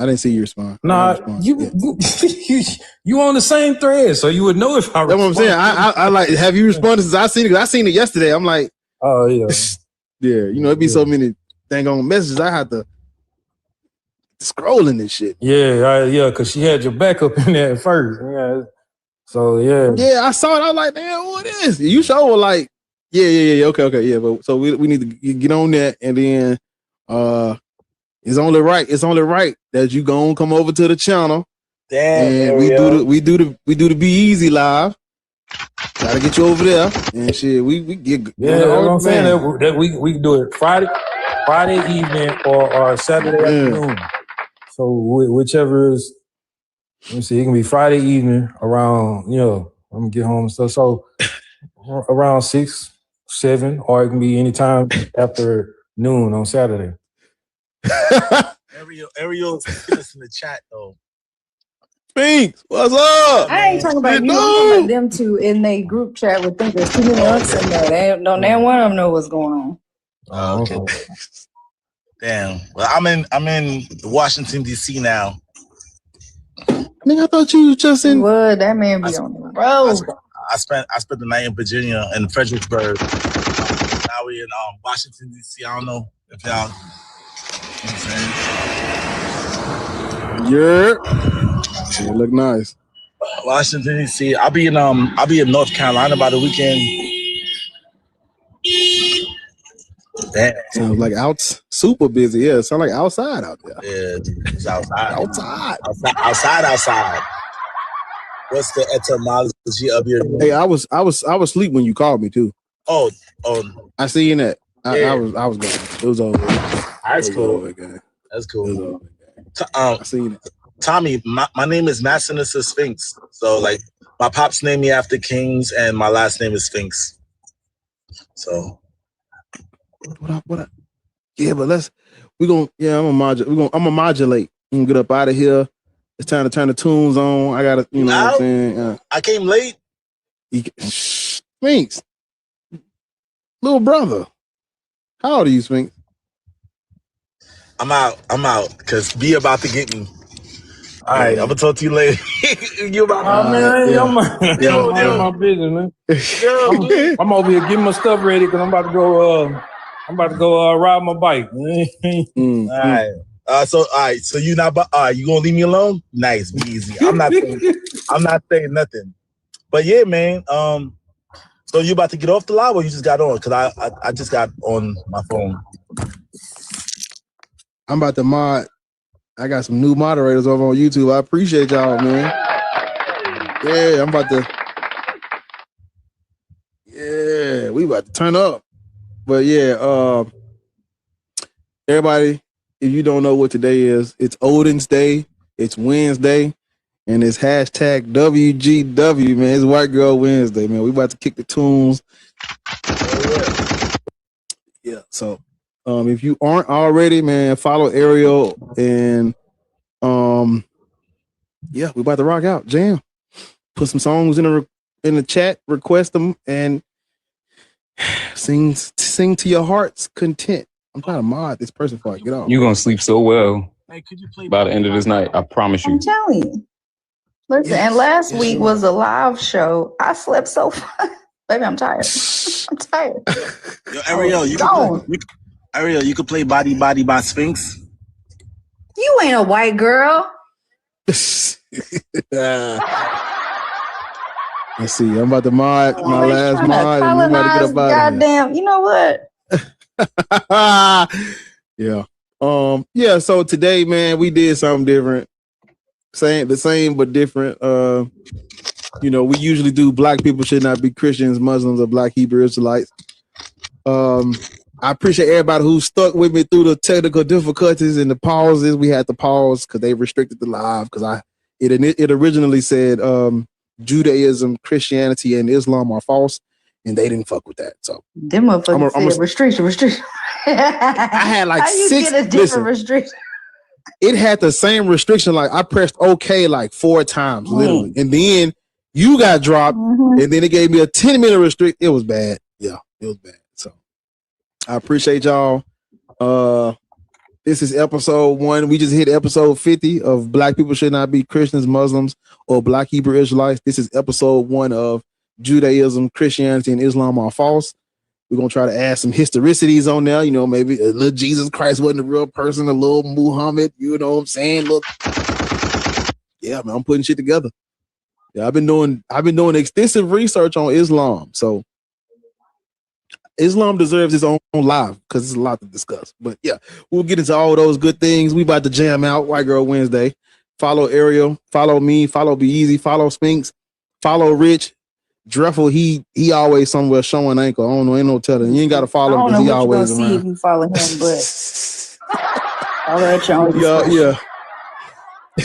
Speaker 3: didn't see you respond.
Speaker 9: Nah, you on the same thread, so you would know if I.
Speaker 3: That's what I'm saying. I like. Have you responded since I seen it? 'Cause I seen it yesterday. I'm like,
Speaker 9: oh yeah,
Speaker 3: yeah. You know, it'd be so many dang on messages. I had to scroll in this shit.
Speaker 9: Yeah, because she had your backup in there at first. Yeah. So
Speaker 3: yeah, I saw it. I was like, damn, what is? You sure were like, yeah, okay, yeah. But so we need to get on that, and then it's only right that you gonna come over to the channel.
Speaker 16: Damn,
Speaker 3: and we do the Be Easy live. Gotta get you over there, and shit. We get
Speaker 9: that's what I'm saying. That we can do it Friday evening or Saturday afternoon. So whichever is. Let me see. It can be Friday evening around, I'm gonna get home and stuff. So around 6, 7, or it can be anytime after noon on Saturday.
Speaker 16: Ariel's us in the chat though.
Speaker 3: Spinks, what's up?
Speaker 7: I ain't talking about you. I'm talking about them two in their group chat with think there's too many unks in there. Don't one of them know what's going on.
Speaker 16: Oh, okay. Damn. Well, I'm in Washington D.C. now.
Speaker 3: Nigga, I thought you was just in.
Speaker 7: What? That man be on the road.
Speaker 16: I spent the night in Virginia and Fredericksburg. Now we in Washington D.C. I don't know if y'all. You know what I'm saying?
Speaker 3: Yeah, look nice.
Speaker 16: Washington D.C. I'll be in North Carolina by the weekend. Damn.
Speaker 3: Sounds like super busy. Yeah, it sounds like outside out there.
Speaker 16: Yeah, dude, it's outside.
Speaker 3: Outside.
Speaker 16: What's the etymology of your name?
Speaker 3: Hey, I was asleep when you called me too.
Speaker 16: Oh,
Speaker 3: I seen that.
Speaker 16: Yeah.
Speaker 3: I was going. It was over.
Speaker 16: That's cool. That's cool.
Speaker 3: I seen it.
Speaker 16: Tommy, my name is Massinissa Sphinx. So like my pops named me after kings, and my last name is Sphinx. So.
Speaker 3: What up? Yeah, but I'm gonna modulate. I'm gonna get up out of here. It's time to turn the tunes on. I gotta, what I'm saying?
Speaker 16: I came late.
Speaker 3: Sphinx, little brother. How old are you, Sphinx?
Speaker 16: I'm out because B about to get me. All right, I'm gonna talk to you later. You about to
Speaker 9: I'm my business, man. I'm over here getting my stuff ready because I'm about to go. Ride my bike.
Speaker 16: All right. So you not. You gonna leave me alone? Nice, be easy. I'm not saying nothing. But yeah, man. So So you about to get off the live or you just got on? Because I just got on my phone.
Speaker 3: I'm about to mod. I got some new moderators over on YouTube. I appreciate y'all, man. Yeah, I'm about to. Yeah, we about to turn up. But yeah, everybody, if you don't know what today is, it's Odin's Day. It's Wednesday, and it's hashtag WGW, man. It's White Girl Wednesday, man. We about to kick the tunes. Yeah. So, if you aren't already, man, follow Ariel and yeah, we about to rock out, jam. Put some songs in the chat, request them, and sing to your heart's content. I'm trying to mod this person before I get off.
Speaker 23: You're gonna sleep so well by the end of this night. I promise you.
Speaker 7: I'm telling you. Listen, and last week was a live show. I slept so fun. Baby, I'm tired. I'm tired.
Speaker 16: Yo, Ariel, you could play Body Body by Sphinx.
Speaker 7: You ain't a white girl.
Speaker 3: Let's see. I'm about to mod my last mod, and we about to get up out of here.
Speaker 7: Goddamn, you know what?
Speaker 3: Yeah. Yeah, so today, man, we did something different. The same but different. You know, we usually do Black people should not be Christians, Muslims, or Black Hebrew Israelites. I appreciate everybody who stuck with me through the technical difficulties and the pauses. We had to pause because they restricted the live because it originally said Judaism, Christianity, and Islam are false, and they didn't fuck with that. So
Speaker 7: them motherfuckers said restriction.
Speaker 3: I had like
Speaker 7: How you
Speaker 3: 6
Speaker 7: get a different restriction?
Speaker 3: It had the same restriction. Like I pressed OK like 4 times, literally, and then you got dropped, and then it gave me a 10-minute restrict. It was bad. Yeah, it was bad. So I appreciate y'all. This is episode 1. We just hit episode 50 of Black People Should Not Be Christians, Muslims, or Black Hebrew Israelites. This is episode 1 of Judaism, Christianity, and Islam are false. We're going to try to add some historicities on there. You know, maybe a little Jesus Christ wasn't a real person, a little Muhammad, you know what I'm saying? Look, yeah, man, I'm putting shit together. Yeah, I've been doing extensive research on Islam. So Islam deserves its own live because there's a lot to discuss. But yeah, we'll get into all those good things. We about to jam out White Girl Wednesday. Follow Ariel, follow me, follow Be Easy, follow Spinks, follow Rich. Dreffel, he always somewhere showing ankle. I don't know, ain't no telling. You ain't got to follow him because he always around.
Speaker 7: See if you follow him, but I'll let you on.
Speaker 3: Yeah.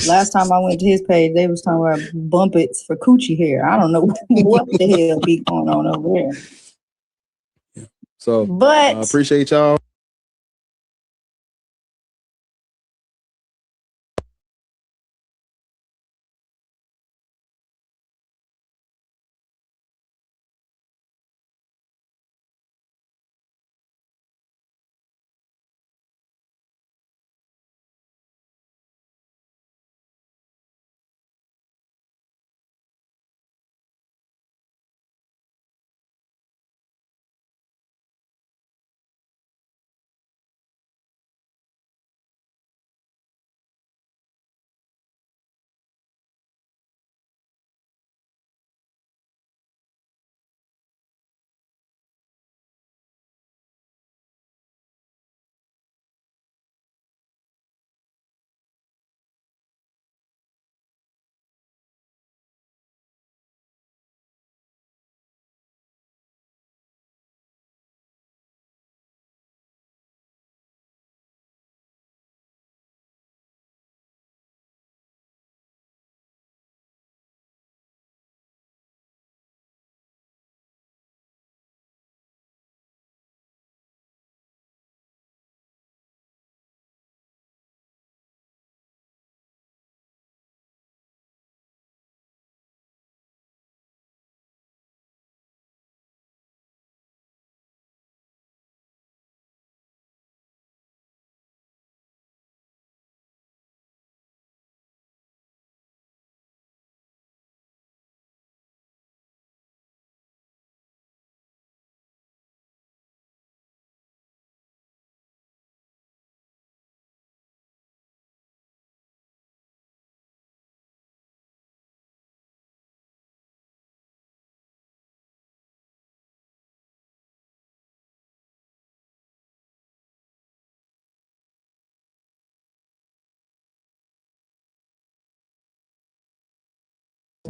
Speaker 7: Last time I went to his page, they was talking about bumpets for coochie hair. I don't know what the hell be going on over there.
Speaker 3: So,
Speaker 7: but
Speaker 3: I appreciate y'all.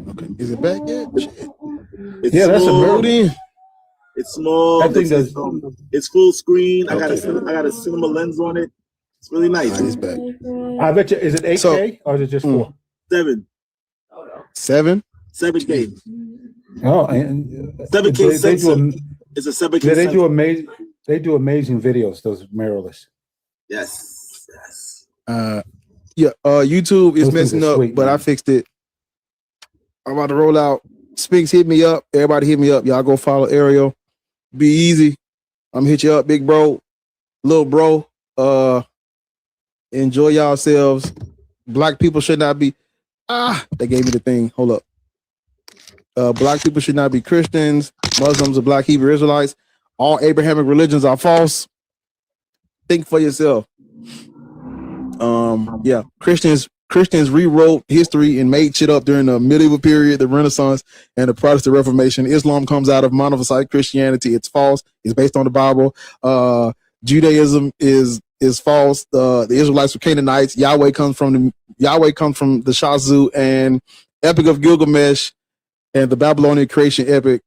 Speaker 3: Okay, is it back yet? Shit.
Speaker 10: It's that's
Speaker 3: smooth.
Speaker 17: It's small.
Speaker 10: That thing
Speaker 17: It's full screen. I
Speaker 3: Okay.
Speaker 17: got a cinema lens on it. It's really nice.
Speaker 3: It's back.
Speaker 10: I bet you. Is it 8K or is it just 4?
Speaker 17: 7. 7K.
Speaker 10: Oh, and
Speaker 17: 7K sensor. It's a 7K.
Speaker 10: They
Speaker 17: sensor.
Speaker 10: do amazing. They do amazing videos. Those mirrorless.
Speaker 17: Yes.
Speaker 3: YouTube is
Speaker 10: Those things
Speaker 3: messing
Speaker 10: are
Speaker 3: up,
Speaker 10: sweet,
Speaker 3: but
Speaker 10: man.
Speaker 3: I fixed it. I'm about to roll out. Spinks, hit me up. Everybody hit me up. Y'all go follow Ariel. Be easy. I'm hit you up, big bro, little bro. Enjoy yourselves. Black people should not be. They gave me the thing. Hold up. Black people should not be Christians, Muslims, or Black Hebrew Israelites. All Abrahamic religions are false. Think for yourself. Christians rewrote history and made shit up during the medieval period, the Renaissance, and the Protestant Reformation. Islam comes out of monophysite Christianity. It's false. It's based on the Bible. Judaism is false. The Israelites were Canaanites. Yahweh comes from the Shazu and Epic of Gilgamesh and the Babylonian creation epic.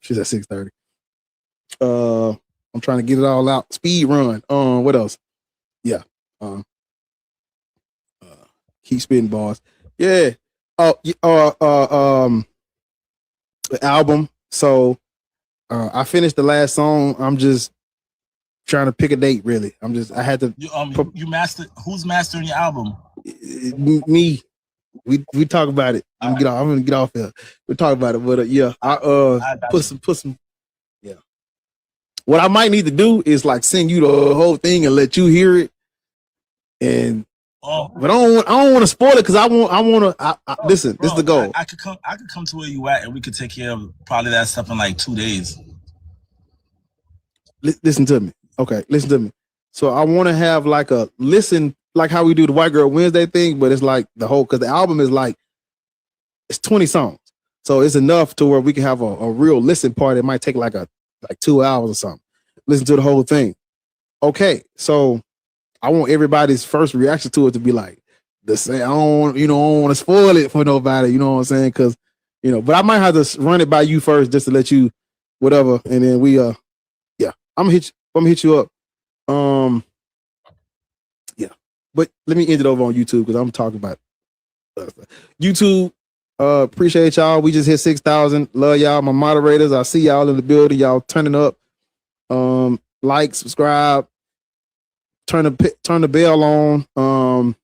Speaker 3: She's at 6:30. I'm trying to get it all out. Speed run. What else? Yeah. Keep spitting bars. Yeah. The album. So I finished the last song. I'm just trying to pick a date, really. I had to
Speaker 16: You master who's mastering your album?
Speaker 3: me. We talk about it. I'm gonna get off here. We talk about it. But I put some. Yeah. What I might need to do is like send you the whole thing and let you hear it. And but I don't want to spoil it because I want to. Listen, this is the goal.
Speaker 16: I could come to where you at and we could take care of probably that stuff in like 2 days.
Speaker 3: Listen to me. Okay, listen to me. So I want to have like a listen, like how we do the White Girl Wednesday thing, but it's like the whole, because the album is like, it's 20 songs. So it's enough to where we can have a real listen part. It might take like 2 hours or something. Listen to the whole thing. Okay, so I want everybody's first reaction to it to be like the same. I don't want to spoil it for nobody. You know what I'm saying? Because but I might have to run it by you first just to let you whatever, and then we I'm gonna hit you up. But let me end it over on YouTube because I'm talking about YouTube. Appreciate y'all. We just hit 6,000. Love y'all, my moderators. I see y'all in the building. Y'all turning up. Like, subscribe, turn the bell on.